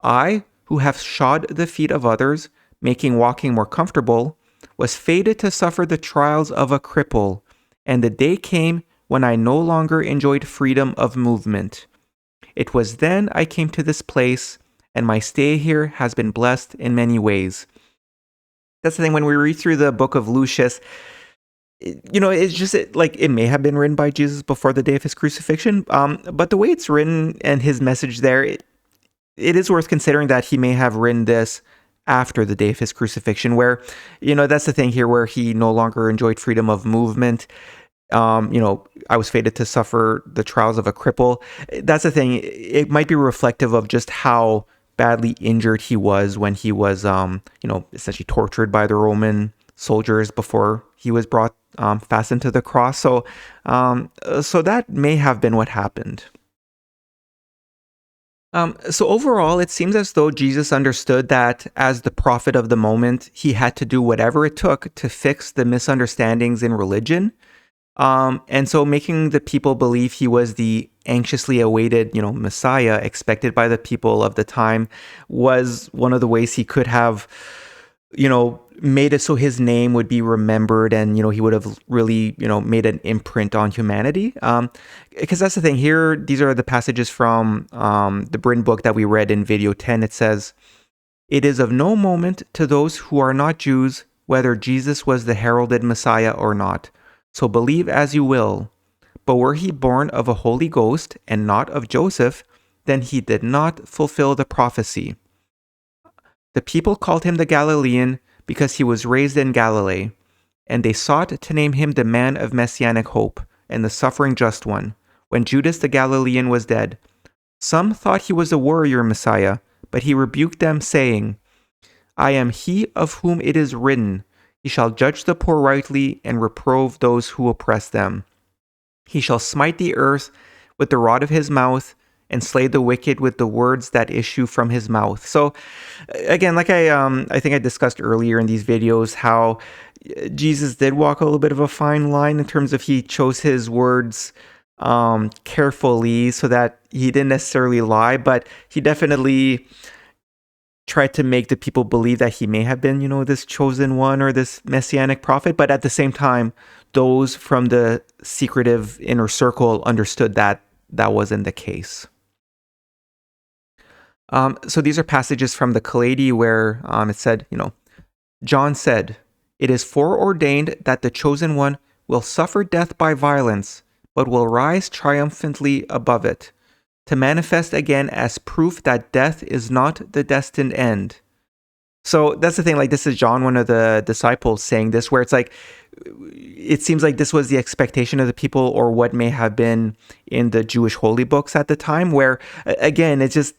I, who have shod the feet of others, making walking more comfortable, was fated to suffer the trials of a cripple, and the day came when I no longer enjoyed freedom of movement. It was then I came to this place, and my stay here has been blessed in many ways. That's the thing, when we read through the Book of Lucius, it's just like it may have been written by Jesus before the day of his crucifixion, but the way it's written and his message there, it is worth considering that he may have written this after the day of his crucifixion, where, that's the thing here, where he no longer enjoyed freedom of movement. I was fated to suffer the trials of a cripple. That's the thing. It might be reflective of just how badly injured he was when he was, essentially tortured by the Roman soldiers before he was brought fastened to the cross. So that may have been what happened. So overall, it seems as though Jesus understood that as the prophet of the moment, he had to do whatever it took to fix the misunderstandings in religion. And so making the people believe he was the anxiously awaited, Messiah expected by the people of the time was one of the ways he could have, made it so his name would be remembered, and he would have really made an imprint on humanity. Because that's the thing here. These are the passages from the Bryn book that we read in video 10. It says, "It is of no moment to those who are not Jews whether Jesus was the heralded Messiah or not. So believe as you will. But were he born of a Holy Ghost and not of Joseph, then he did not fulfill the prophecy. The people called him the Galilean because he was raised in Galilee, and they sought to name him the man of messianic hope and the suffering just one, when Judas the Galilean was dead. Some thought he was a warrior Messiah, but he rebuked them, saying, I am he of whom it is written, he shall judge the poor rightly and reprove those who oppress them. He shall smite the earth with the rod of his mouth and slay the wicked with the words that issue from his mouth." So again, like I think I discussed earlier in these videos, how Jesus did walk a little bit of a fine line in terms of he chose his words carefully so that he didn't necessarily lie, but he definitely tried to make the people believe that he may have been, this chosen one or this messianic prophet. But at the same time, those from the secretive inner circle understood that that wasn't the case. So these are passages from the Kailedy where it said, John said, "It is foreordained that the chosen one will suffer death by violence, but will rise triumphantly above it, to manifest again as proof that death is not the destined end." So that's the thing, like this is John, one of the disciples, saying this, where it's like, it seems like this was the expectation of the people, or what may have been in the Jewish holy books at the time, where again, it's just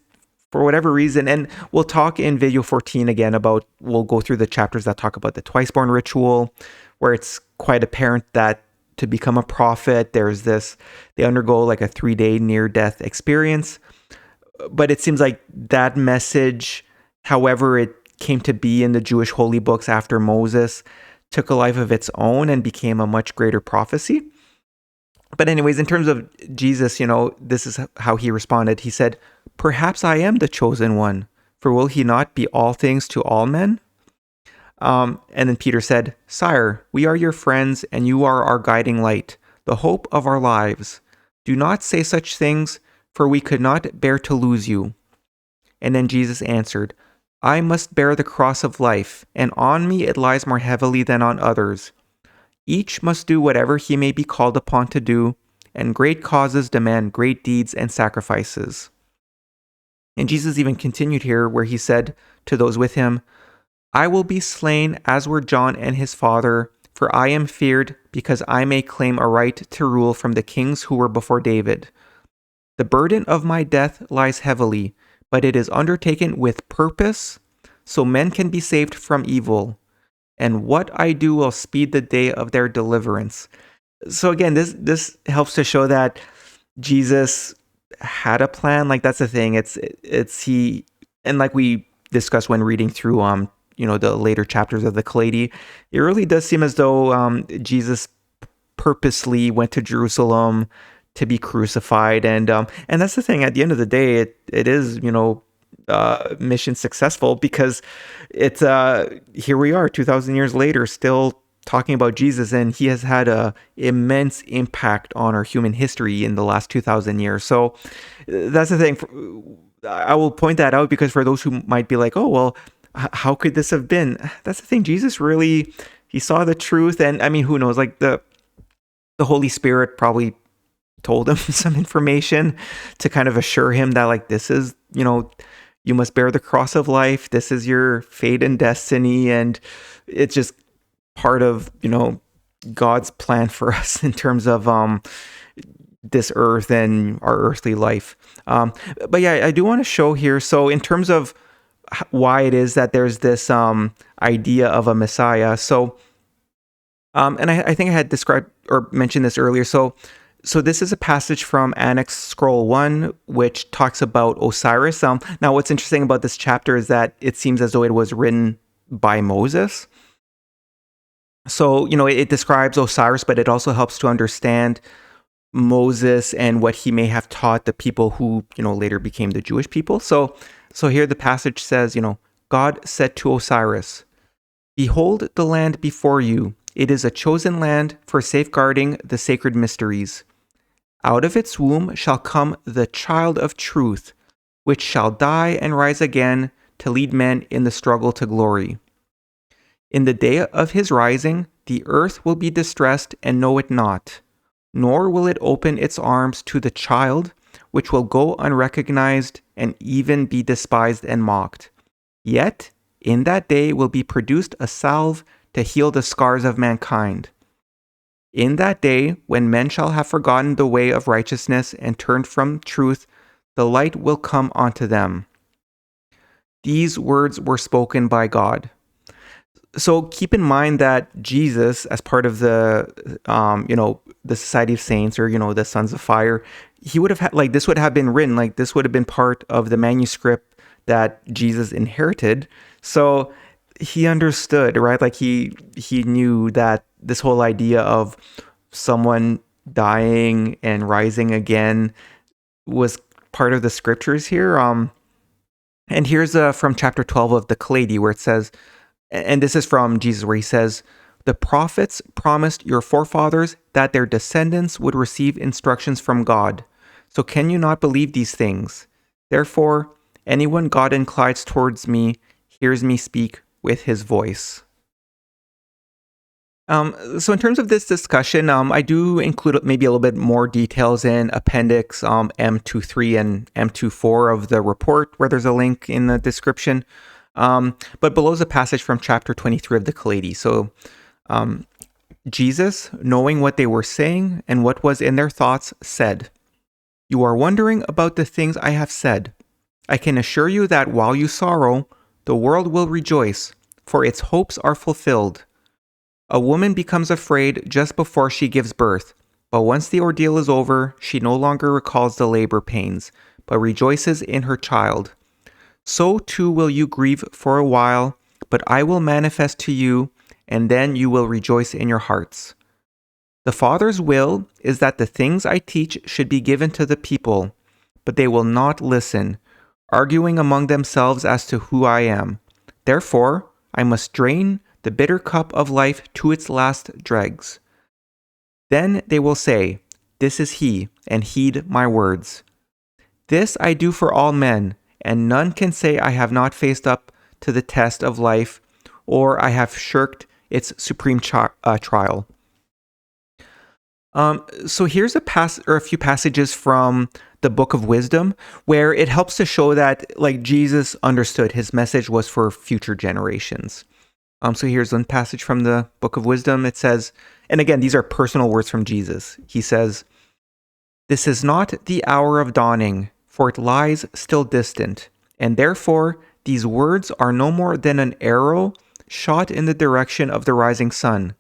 for whatever reason, and we'll talk in video 14 again about, we'll go through the chapters that talk about the twice-born ritual, where it's quite apparent that to become a prophet, there's this, they undergo like a 3-day near-death experience. But it seems like that message, however it came to be in the Jewish holy books after Moses, took a life of its own and became a much greater prophecy. But anyways, in terms of Jesus, this is how he responded. He said, "Perhaps I am the chosen one, for will he not be all things to all men?" And then Peter said, "Sire, we are your friends, and you are our guiding light, the hope of our lives. Do not say such things, for we could not bear to lose you." And then Jesus answered, "I must bear the cross of life, and on me it lies more heavily than on others. Each must do whatever he may be called upon to do, and great causes demand great deeds and sacrifices." And Jesus even continued here, where he said to those with him, "I will be slain as were John and his father, for I am feared, because I may claim a right to rule from the kings who were before David. The burden of my death lies heavily, but it is undertaken with purpose, so men can be saved from evil. And what I do will speed the day of their deliverance." So again, this helps to show that Jesus had a plan. Like that's the thing. It's he, and like we discussed when reading through the later chapters of the Kailedy, it really does seem as though Jesus purposely went to Jerusalem to be crucified, and that's the thing. At the end of the day, it is mission successful, because it's here we are 2,000 years later still talking about Jesus, and he has had a immense impact on our human history in the last 2,000 years. So that's the thing. I will point that out, because for those who might be like, oh well, how could this have been? That's the thing. Jesus really, he saw the truth, and I mean, who knows, like the Holy Spirit probably told him some information to kind of assure him that like, this is, you must bear the cross of life. This is your fate and destiny. And it's just part of, God's plan for us in terms of this earth and our earthly life. But yeah, I do want to show here. So in terms of why it is that there's this idea of a Messiah. So, and I think I had described or mentioned this earlier. So this is a passage from Annex Scroll 1, which talks about Osiris. Now, what's interesting about this chapter is that it seems as though it was written by Moses. So, it describes Osiris, but it also helps to understand Moses and what he may have taught the people who, later became the Jewish people. So here the passage says, God said to Osiris, Behold the land before you. It is a chosen land for safeguarding the sacred mysteries. Out of its womb shall come the child of truth, which shall die and rise again to lead men in the struggle to glory. In the day of his rising, the earth will be distressed and know it not, nor will it open its arms to the child, which will go unrecognized and even be despised and mocked. Yet, in that day will be produced a salve to heal the scars of mankind. In that day, when men shall have forgotten the way of righteousness and turned from truth, the light will come onto them. These words were spoken by God. So keep in mind that Jesus, as part of the, the Society of Saints, or, the Sons of Fire, he would have had, this would have been written, this would have been part of the manuscript that Jesus inherited. So he understood, right? He knew that this whole idea of someone dying and rising again was part of the scriptures here. And here's from chapter 12 of the Kailedy, where it says, and this is from Jesus, where he says, "The prophets promised your forefathers that their descendants would receive instructions from God. So can you not believe these things? Therefore, anyone God inclines towards me hears me speak with his voice." So in terms of this discussion, I do include maybe a little bit more details in Appendix M23 and M24 of the report, where there's a link in the description. But below is a passage from chapter 23 of the Kailedy. So Jesus, knowing what they were saying and what was in their thoughts, said, "You are wondering about the things I have said. I can assure you that while you sorrow, the world will rejoice, for its hopes are fulfilled. A woman becomes afraid just before she gives birth, but once the ordeal is over, she no longer recalls the labor pains, but rejoices in her child. So too will you grieve for a while, but I will manifest to you, and then you will rejoice in your hearts. The Father's will is that the things I teach should be given to the people, but they will not listen, arguing among themselves as to who I am. Therefore, I must drain the bitter cup of life to its last dregs. Then they will say, 'This is he,' and heed my words. This I do for all men, and none can say I have not faced up to the test of life, or I have shirked its supreme trial." So here's a few passages from the Book of Wisdom, where it helps to show that Jesus understood his message was for future generations. So here's one passage from the Book of Wisdom. It says, and again, these are personal words from Jesus. He says, "This is not the hour of dawning, for it lies still distant, and therefore these words are no more than an arrow shot in the direction of the rising sun.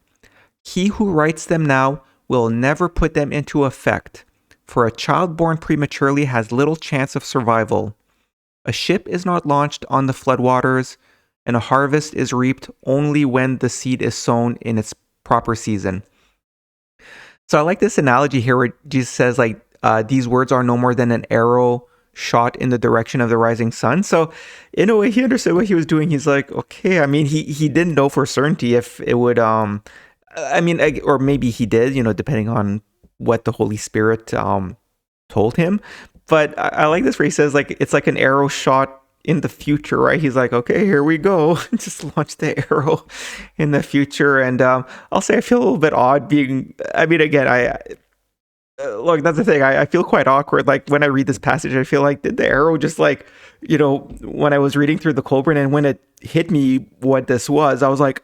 He who writes them now will never put them into effect, for a child born prematurely has little chance of survival. A ship is not launched on the floodwaters, and a harvest is reaped only when the seed is sown in its proper season." So I like this analogy here where Jesus says, these words are no more than an arrow shot in the direction of the rising sun. So in a way, he understood what he was doing. He's like, okay, he didn't know for certainty if it would, or maybe he did, depending on what the Holy Spirit told him. But I like this where he says, it's like an arrow shot in the future, right? He's like, okay, here we go. Just launch the arrow in the future. And I'll say I feel a little bit odd being, look, that's the thing. I feel quite awkward. When I read this passage, I feel did the arrow just when I was reading through the Kolbrin and when it hit me what this was, I was like,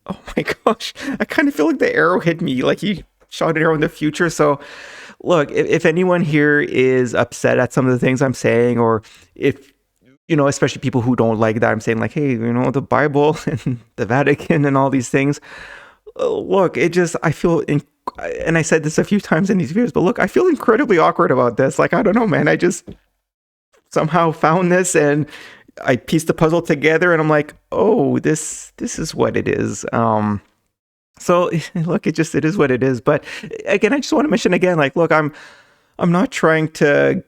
oh my gosh, I kind of feel like the arrow hit me. He shot an arrow in the future. So look, if anyone here is upset at some of the things I'm saying, or if, especially people who don't like that, I'm saying hey, the Bible and the Vatican and all these things. Look, I feel, and I said this a few times in these videos, but look, I feel incredibly awkward about this. I don't know, man. I just somehow found this and I pieced the puzzle together and I'm like, oh, this is what it is. So look, it is what it is. But again, I just want to mention again, look, I'm not trying to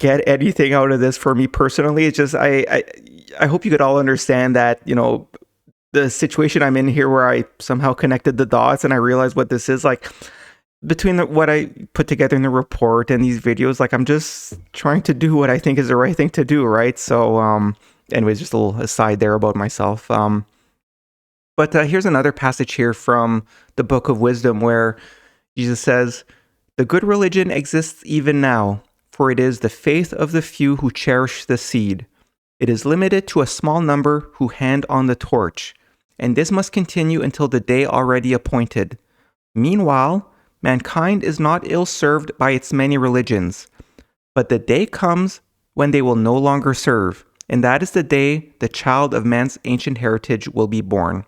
get anything out of this for me personally. It's just I hope you could all understand that the situation I'm in here where I somehow connected the dots and I realized what this is. Like, between what I put together in the report and these videos, like I'm just trying to do what I think is the right thing to do, right? So, anyways, just a little aside there about myself. But here's another passage here from the Book of Wisdom where Jesus says, "The good religion exists even now, for it is the faith of the few who cherish the seed. It is limited to a small number who hand on the torch, and this must continue until the day already appointed. Meanwhile, mankind is not ill-served by its many religions, but the day comes when they will no longer serve, and that is the day the child of man's ancient heritage will be born."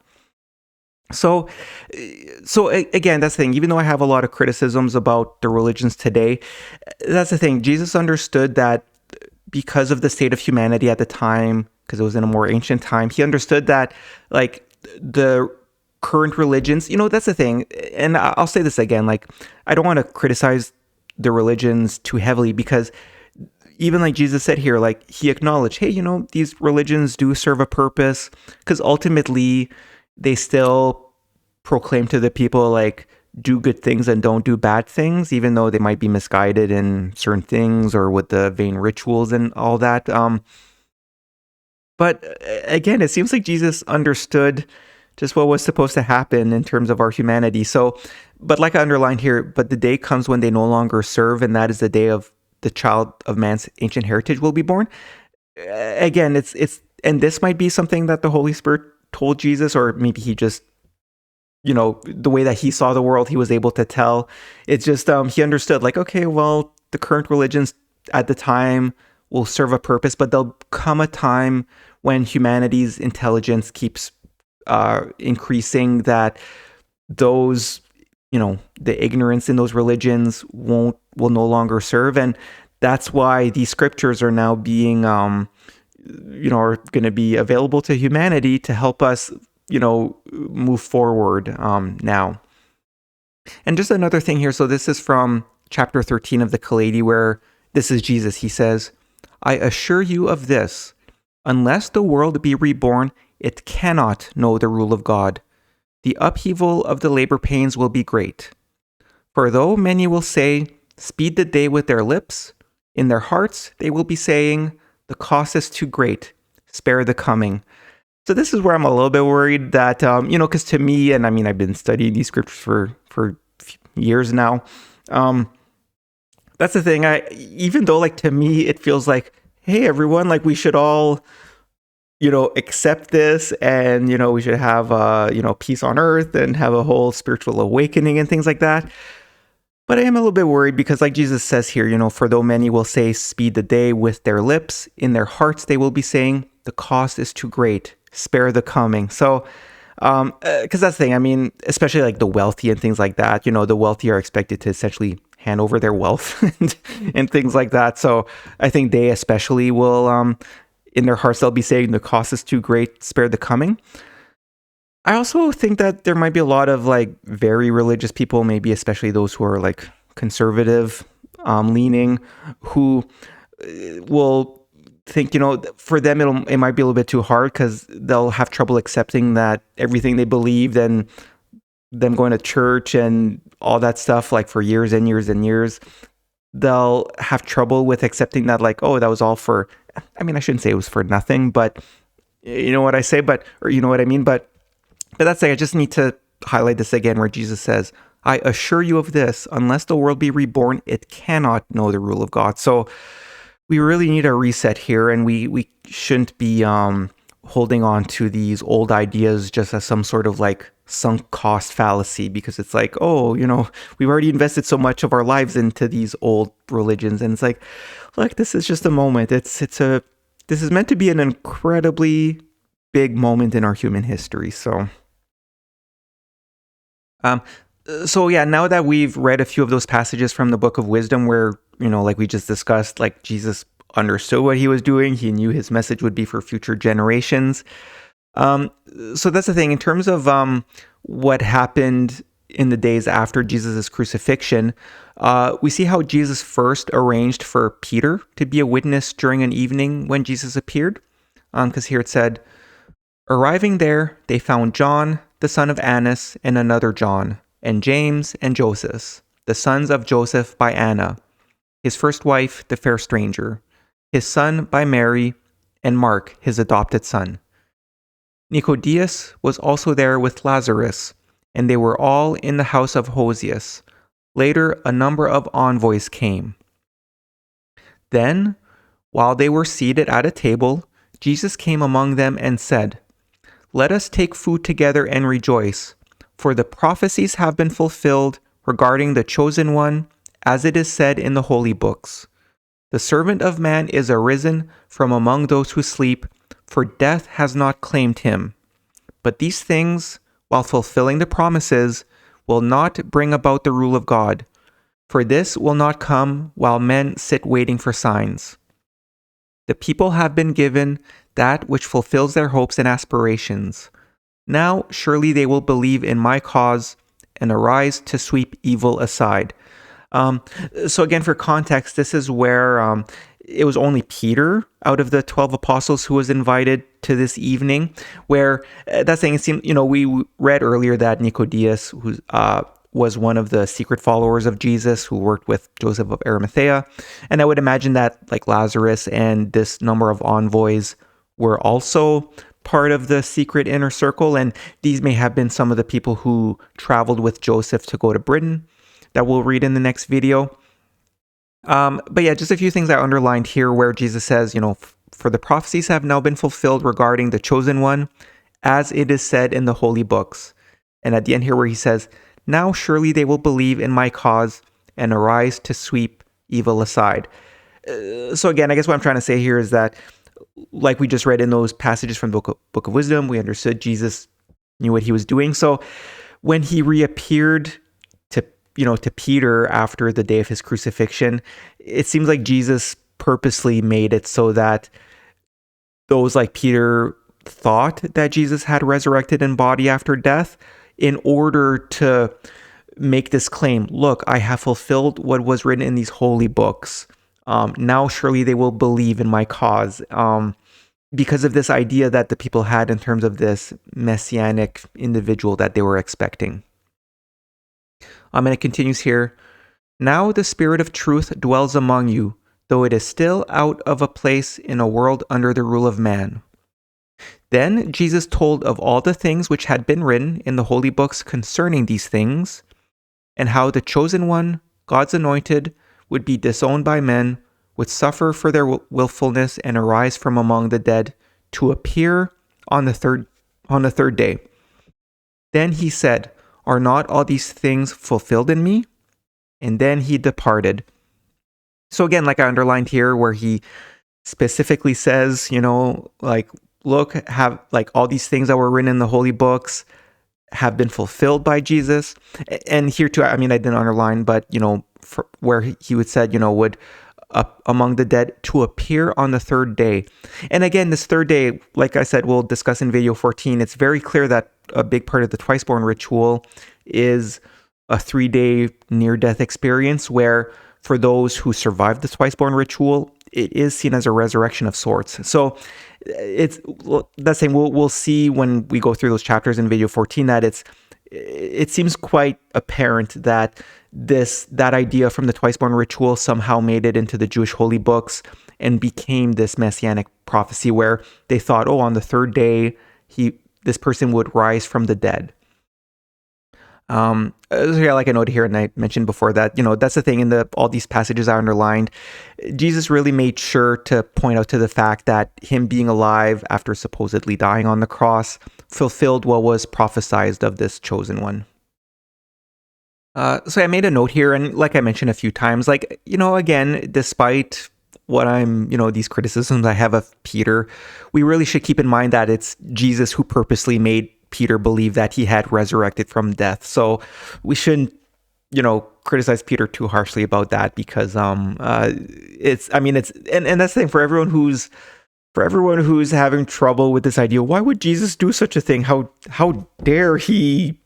So, again, that's the thing. Even though I have a lot of criticisms about the religions today, that's the thing. Jesus understood that because of the state of humanity at the time, because it was in a more ancient time, he understood that, like, the current religions, that's the thing. And I'll say this again, like, I don't want to criticize the religions too heavily, because even like Jesus said here, like, he acknowledged, hey, these religions do serve a purpose, because ultimately they still proclaim to the people, like, do good things and don't do bad things, even though they might be misguided in certain things or with the vain rituals and all that. But again, it seems like Jesus understood just what was supposed to happen in terms of our humanity. So, but like I underlined here, but the day comes when they no longer serve, and that is the day of the child of man's ancient heritage will be born. Again, it's and this might be something that the Holy Spirit told Jesus, or maybe he just, the way that he saw the world, he was able to tell. It's just, he understood, like, okay, well, the current religions at the time will serve a purpose, but there'll come a time when humanity's intelligence keeps increasing, that those, the ignorance in those religions will no longer serve. And that's why these scriptures are now being, are going to be available to humanity to help us, move forward now. And just another thing here. So this is from chapter 13 of the Kailedy, where this is Jesus. He says, "I assure you of this, unless the world be reborn, it cannot know the rule of God. The upheaval of the labor pains will be great. For though many will say, 'Speed the day' with their lips, in their hearts they will be saying, 'The cost is too great, spare the coming.'" So this is where I'm a little bit worried that, because to me, and I mean, I've been studying these scriptures for years now. That's the thing. Even though, like, to me, it feels like, hey, everyone, like, we should all, accept this, and, we should have, peace on earth and have a whole spiritual awakening and things like that. But I am a little bit worried because, like Jesus says here, for though many will say, "Speed the day" with their lips, in their hearts they will be saying, "The cost is too great, spare the coming." So, because that's the thing. I mean, especially like the wealthy and things like that, the wealthy are expected to essentially hand over their wealth and things like that. So I think they especially will, in their hearts, they'll be saying, "The cost is too great, spare the coming." I also think that there might be a lot of, like, very religious people, maybe especially those who are, like, conservative leaning, who will think, for them it might be a little bit too hard, because they'll have trouble accepting that everything they believed and them going to church and all that stuff, like, for years and years and years, they'll have trouble with accepting that, like, oh, that was all for, I mean, I shouldn't say it was for nothing, but you know what I say, or you know what I mean, but that's like, I just need to highlight this again, where Jesus says, "I assure you of this, unless the world be reborn, it cannot know the rule of God." So we really need a reset here, and we shouldn't be holding on to these old ideas just as some sort of, like, sunk cost fallacy, because it's like, oh, we've already invested so much of our lives into these old religions, and it's like, look, this is just a moment. This is meant to be an incredibly big moment in our human history. So yeah, now that we've read a few of those passages from the Book of Wisdom where, like we just discussed, like, Jesus understood what he was doing. He knew his message would be for future generations. So that's the thing. In terms of what happened in the days after Jesus' crucifixion, we see how Jesus first arranged for Peter to be a witness during an evening when Jesus appeared. Because here it said, Arriving there, they found John, the son of Annas, and another John, and James and Joseph, the sons of Joseph by Anna, his first wife, the fair stranger, his son by Mary, and Mark, his adopted son. Nicodemus was also there with Lazarus, and they were all in the house of Hosius. Later, a number of envoys came. Then, while they were seated at a table, Jesus came among them and said, "Let us take food together and rejoice, for the prophecies have been fulfilled regarding the chosen one, as it is said in the holy books. The servant of man is arisen from among those who sleep, for death has not claimed him. But these things, while fulfilling the promises, will not bring about the rule of God, for this will not come while men sit waiting for signs. The people have been given that which fulfills their hopes and aspirations. Now surely they will believe in my cause and arise to sweep evil aside." So again, for context, this is where it was only Peter out of the 12 apostles who was invited to this evening, where that saying, it seemed, we read earlier that Nicodemus, who was one of the secret followers of Jesus who worked with Joseph of Arimathea. And I would imagine that like Lazarus and this number of envoys were also part of the secret inner circle. And these may have been some of the people who traveled with Joseph to go to Britain that we'll read in the next video. But yeah, just a few things I underlined here where Jesus says, for the prophecies have now been fulfilled regarding the chosen one, as it is said in the holy books. And at the end here where he says, now surely they will believe in my cause and arise to sweep evil aside. So again, I guess what I'm trying to say here is that, like we just read in those passages from the Book of Wisdom, we understood Jesus knew what he was doing. So when he reappeared to Peter after the day of his crucifixion, it seems like Jesus purposely made it so that those like Peter thought that Jesus had resurrected in body after death in order to make this claim, look, I have fulfilled what was written in these holy books. Now surely they will believe in my cause. Because of this idea that the people had in terms of this messianic individual that they were expecting. And it continues here. Now the Spirit of truth dwells among you, though it is still out of a place in a world under the rule of man. Then Jesus told of all the things which had been written in the holy books concerning these things, and how the chosen one, God's anointed, would be disowned by men, would suffer for their willfulness and arise from among the dead to appear on the third day. Then he said, are not all these things fulfilled in me? And then he departed. So again, like I underlined here, where he specifically says, look, have like all these things that were written in the holy books have been fulfilled by Jesus. And here too, I didn't underline, but, where he would said, would up among the dead to appear on the third day. And again, this third day, like I said, we'll discuss in video 14. It's very clear that a big part of the twice-born ritual is a 3-day near-death experience where for those who survive the twice-born ritual, it is seen as a resurrection of sorts. So that's saying we'll see when we go through those chapters in video 14 that it seems quite apparent that that idea from the twice-born ritual somehow made it into the Jewish holy books and became this messianic prophecy where they thought, on the third day, this person would rise from the dead. Like I noted here, and I mentioned before that, that's the thing in all these passages I underlined. Jesus really made sure to point out to the fact that him being alive after supposedly dying on the cross fulfilled what was prophesied of this chosen one. So I made a note here, and like I mentioned a few times, again, despite what these criticisms I have of Peter, we really should keep in mind that it's Jesus who purposely made Peter believe that he had resurrected from death. So we shouldn't, criticize Peter too harshly about that because and that's the thing for everyone who's having trouble with this idea. Why would Jesus do such a thing? How dare he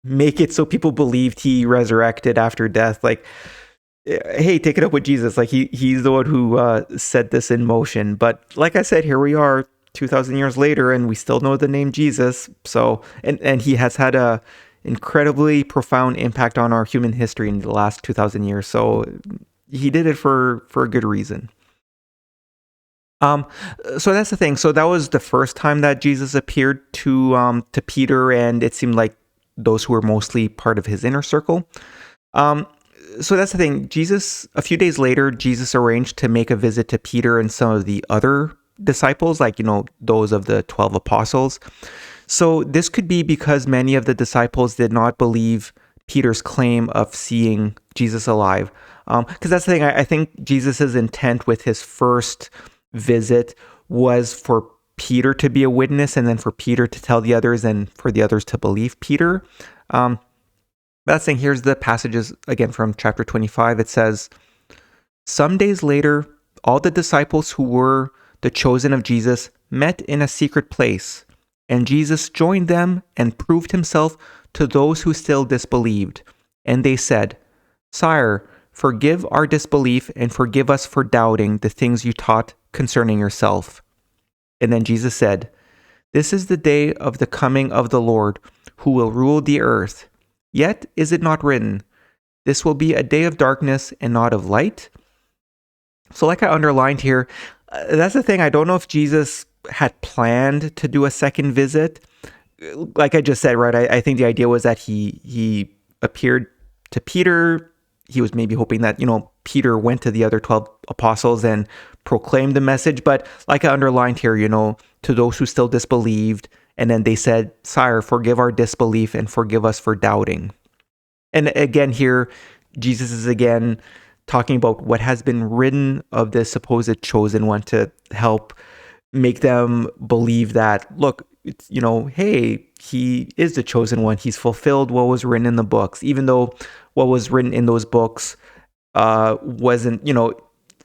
make it so people believed he resurrected after death? Like, hey, take it up with Jesus. Like he's the one who set this in motion. But like I said, here we are 2,000 years later, and we still know the name Jesus. So, and he has had a incredibly profound impact on our human history in the last 2,000 years. So he did it for a good reason. So that's the thing. So that was the first time that Jesus appeared to Peter, and it seemed like those who were mostly part of his inner circle. So that's the thing. A few days later, Jesus arranged to make a visit to Peter and some of the other disciples, like, those of the 12 apostles. So this could be because many of the disciples did not believe Peter's claim of seeing Jesus alive. Because that's the thing. I think Jesus's intent with his first visit was for Peter to be a witness, and then for Peter to tell the others, and for the others to believe Peter. That's saying, here's the passages again from chapter 25. It says, "Some days later, all the disciples who were the chosen of Jesus met in a secret place, and Jesus joined them and proved himself to those who still disbelieved. And they said, 'Sire, forgive our disbelief and forgive us for doubting the things you taught concerning yourself.' And then Jesus said, 'This is the day of the coming of the Lord, who will rule the earth. Yet is it not written, this will be a day of darkness and not of light?'" So like I underlined here, that's the thing. I don't know if Jesus had planned to do a second visit. Like I just said, right? I think the idea was that he appeared to Peter. He was maybe hoping that, Peter went to the other 12 apostles and proclaimed the message. But like I underlined here, to those who still disbelieved. And then they said, "Sire, forgive our disbelief and forgive us for doubting." And again here, Jesus is again talking about what has been written of this supposed chosen one to help make them believe that, look, it's, hey, he is the chosen one. He's fulfilled what was written in the books, even though what was written in those books wasn't,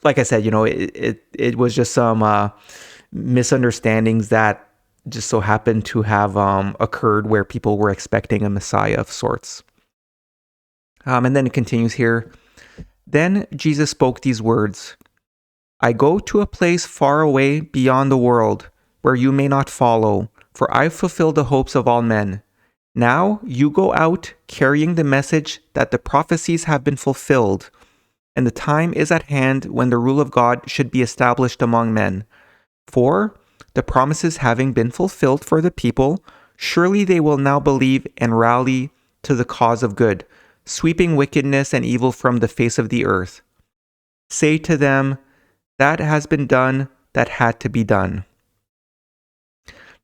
like I said, it was just some misunderstandings that just so happened to have occurred where people were expecting a Messiah of sorts. And then it continues here. "Then Jesus spoke these words, 'I go to a place far away beyond the world, where you may not follow, for I've fulfilled the hopes of all men. Now you go out carrying the message that the prophecies have been fulfilled, and the time is at hand when the rule of God should be established among men. For the promises having been fulfilled for the people, surely they will now believe and rally to the cause of good, sweeping wickedness and evil from the face of the earth. Say to them, that has been done that had to be done.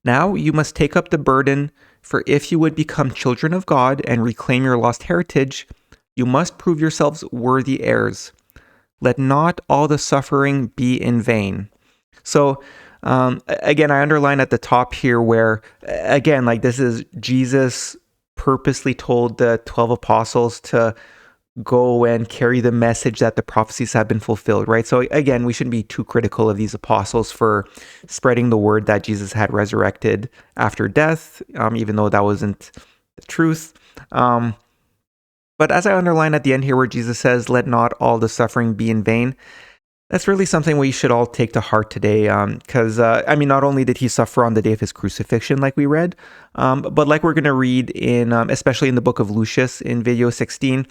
Now you must take up the burden, for if you would become children of God and reclaim your lost heritage, you must prove yourselves worthy heirs. Let not all the suffering be in vain." So, again, I underline at the top here where, again, like this is Jesus purposely told the 12 apostles to go and carry the message that the prophecies have been fulfilled, right? So again, we shouldn't be too critical of these apostles for spreading the word that Jesus had resurrected after death, even though that wasn't the truth. But as I underline at the end here where Jesus says, "Let not all the suffering be in vain," that's really something we should all take to heart today, because, not only did he suffer on the day of his crucifixion, like we read, but like we're going to read in, especially in the book of Lucius in video 16,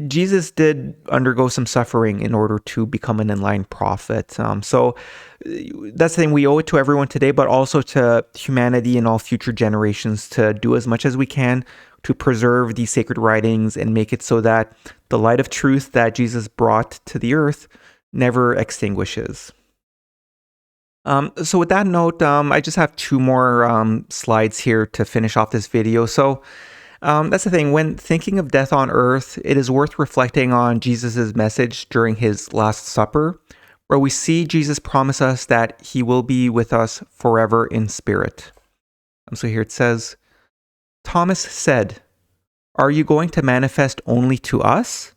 Jesus did undergo some suffering in order to become an enlightened prophet. So that's the thing, we owe it to everyone today, but also to humanity and all future generations to do as much as we can to preserve these sacred writings and make it so that the light of truth that Jesus brought to the earth never extinguishes. So with that note, I just have two more slides here to finish off this video. So that's the thing. When thinking of death on earth, it is worth reflecting on Jesus's message during his Last Supper, where we see Jesus promise us that he will be with us forever in spirit. So here it says, "Thomas said, 'Are you going to manifest only to us?'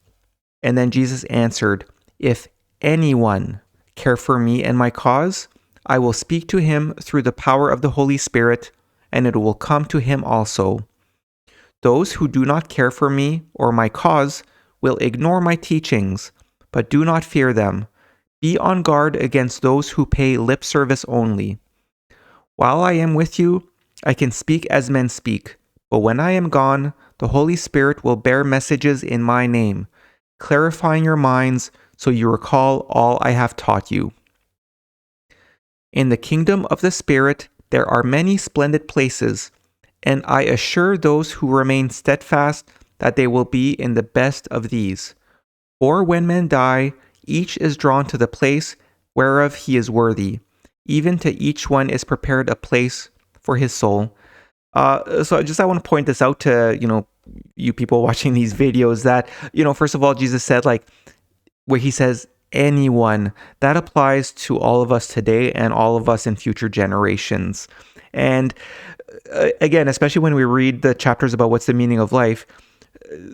And then Jesus answered, 'If anyone care for me and my cause, I will speak to him through the power of the Holy Spirit, and it will come to him also. Those who do not care for me or my cause will ignore my teachings, but do not fear them. Be on guard against those who pay lip service only. While I am with you, I can speak as men speak, but when I am gone, the Holy Spirit will bear messages in my name, clarifying your minds so you recall all I have taught you. In the kingdom of the Spirit, there are many splendid places, and I assure those who remain steadfast that they will be in the best of these. For when men die, each is drawn to the place whereof he is worthy. Even to each one is prepared a place for his soul. I want to point this out to, you people watching these videos that, first of all, Jesus said, like, where he says anyone, that applies to all of us today and all of us in future generations. And again, especially when we read the chapters about what's the meaning of life,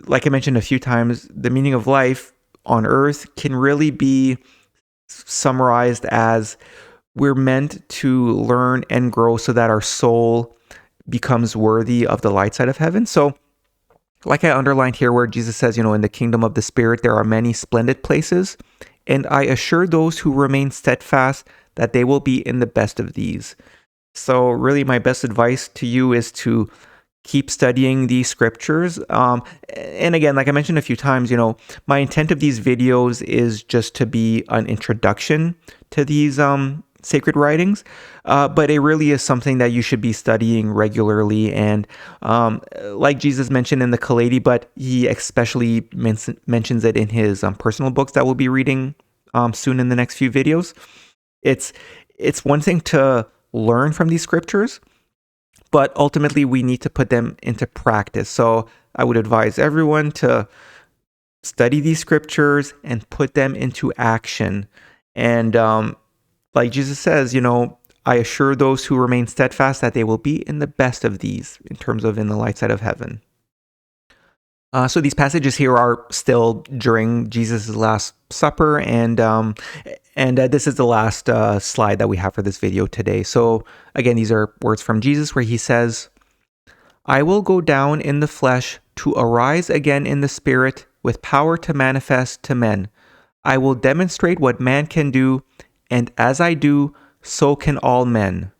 like I mentioned a few times, the meaning of life on earth can really be summarized as we're meant to learn and grow so that our soul becomes worthy of the light side of heaven. So, like I underlined here, where Jesus says, in the kingdom of the Spirit, there are many splendid places, and I assure those who remain steadfast that they will be in the best of these. So, really, my best advice to you is to keep studying these scriptures. And again, like I mentioned a few times, my intent of these videos is just to be an introduction to these sacred writings, but it really is something that you should be studying regularly. And like Jesus mentioned in the Kailedy, but he especially mentions it in his personal books that we'll be reading soon in the next few videos. It's one thing to learn from these scriptures, but ultimately we need to put them into practice. So I would advise everyone to study these scriptures and put them into action. And like Jesus says, I assure those who remain steadfast that they will be in the best of these, in terms of in the light side of heaven. So these passages here are still during Jesus' Last Supper, and this is the last slide that we have for this video today. So again, these are words from Jesus where he says, I will go down in the flesh to arise again in the spirit with power to manifest to men. I will demonstrate what man can do, and as I do, so can all men.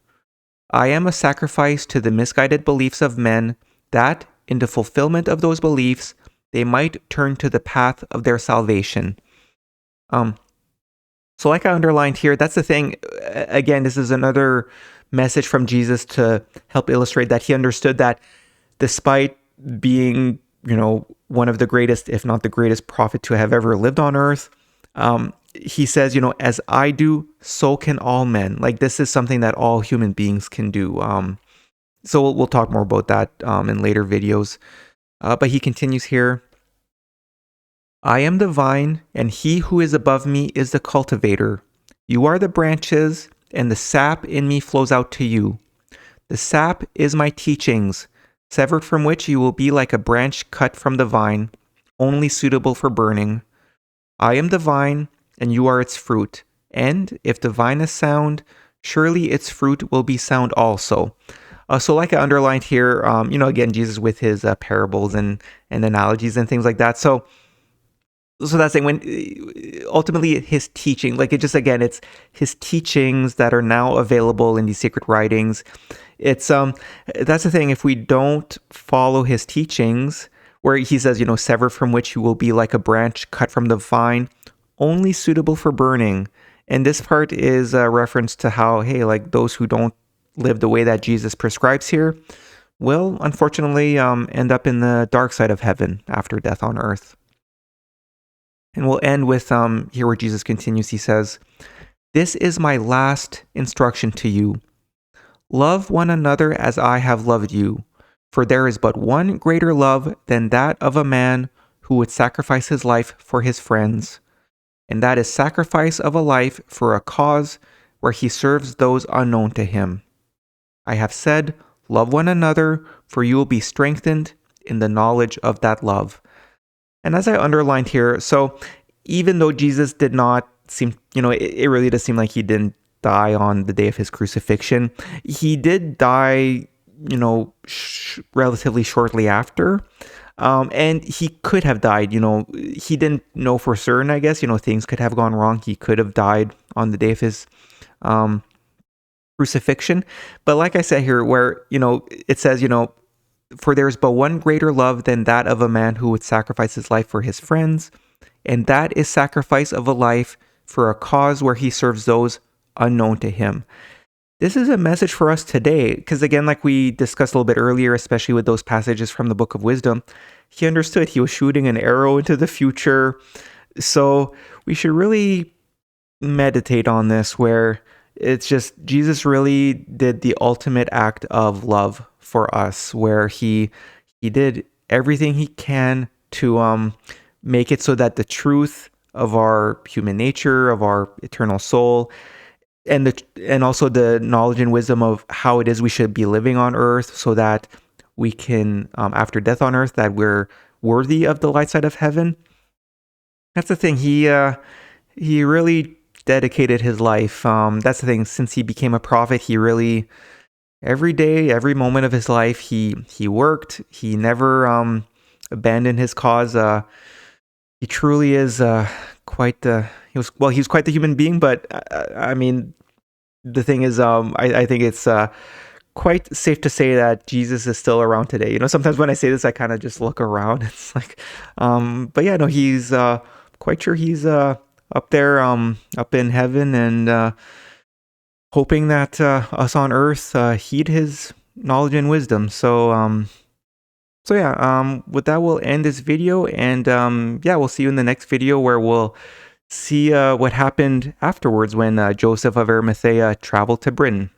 I am a sacrifice to the misguided beliefs of men, that, in the fulfillment of those beliefs, they might turn to the path of their salvation. So like I underlined here, that's the thing. Again, this is another message from Jesus to help illustrate that he understood that despite being, one of the greatest, if not the greatest prophet to have ever lived on earth, he says, as I do, so can all men. Like, this is something that all human beings can do. So we'll talk more about that in later videos. But he continues here. I am the vine, and he who is above me is the cultivator. You are the branches, and the sap in me flows out to you. The sap is my teachings, severed from which you will be like a branch cut from the vine, only suitable for burning. I am the vine, and you are its fruit. And if the vine is sound, surely its fruit will be sound also. So like I underlined here, again, Jesus with his parables and analogies and things like that. So that's saying when ultimately his teaching, like it just, again, it's his teachings that are now available in these sacred writings. It's that's the thing. If we don't follow his teachings, where he says, sever from which you will be like a branch cut from the vine, only suitable for burning. And this part is a reference to how, hey, like those who don't live the way that Jesus prescribes here will unfortunately end up in the dark side of heaven after death on earth. And we'll end with here where Jesus continues. He says, this is my last instruction to you. Love one another as I have loved you. For there is but one greater love than that of a man who would sacrifice his life for his friends. And that is sacrifice of a life for a cause where he serves those unknown to him. I have said, love one another, for you will be strengthened in the knowledge of that love. And as I underlined here, so even though Jesus did not seem, it really does seem like he didn't die on the day of his crucifixion, he did die, relatively shortly after. And he could have died, he didn't know for certain, I guess, things could have gone wrong. He could have died on the day of his crucifixion. But like I said here, where, it says, for there is but one greater love than that of a man who would sacrifice his life for his friends, and that is sacrifice of a life for a cause where he serves those unknown to him. This is a message for us today, because again, like we discussed a little bit earlier, especially with those passages from the Book of Wisdom, he understood he was shooting an arrow into the future. So we should really meditate on this, where it's just Jesus really did the ultimate act of love for us, where he did everything he can to make it so that the truth of our human nature, of our eternal soul, and also the knowledge and wisdom of how it is we should be living on earth, so that we can, after death on earth, that we're worthy of the light side of heaven. That's the thing. He really dedicated his life. That's the thing. Since he became a prophet, he really, every day, every moment of his life, he worked. He never abandoned his cause. He truly is quite the. He was quite the human being. But I mean, the thing is, I think it's quite safe to say that Jesus is still around today. Sometimes when I say this, I kind of just look around. It's like, but yeah, no, he's quite sure he's up there, up in heaven, and hoping that us on earth heed his knowledge and wisdom. So yeah, with that, we'll end this video, and yeah, we'll see you in the next video, where we'll see what happened afterwards when Joseph of Arimathea traveled to Britain.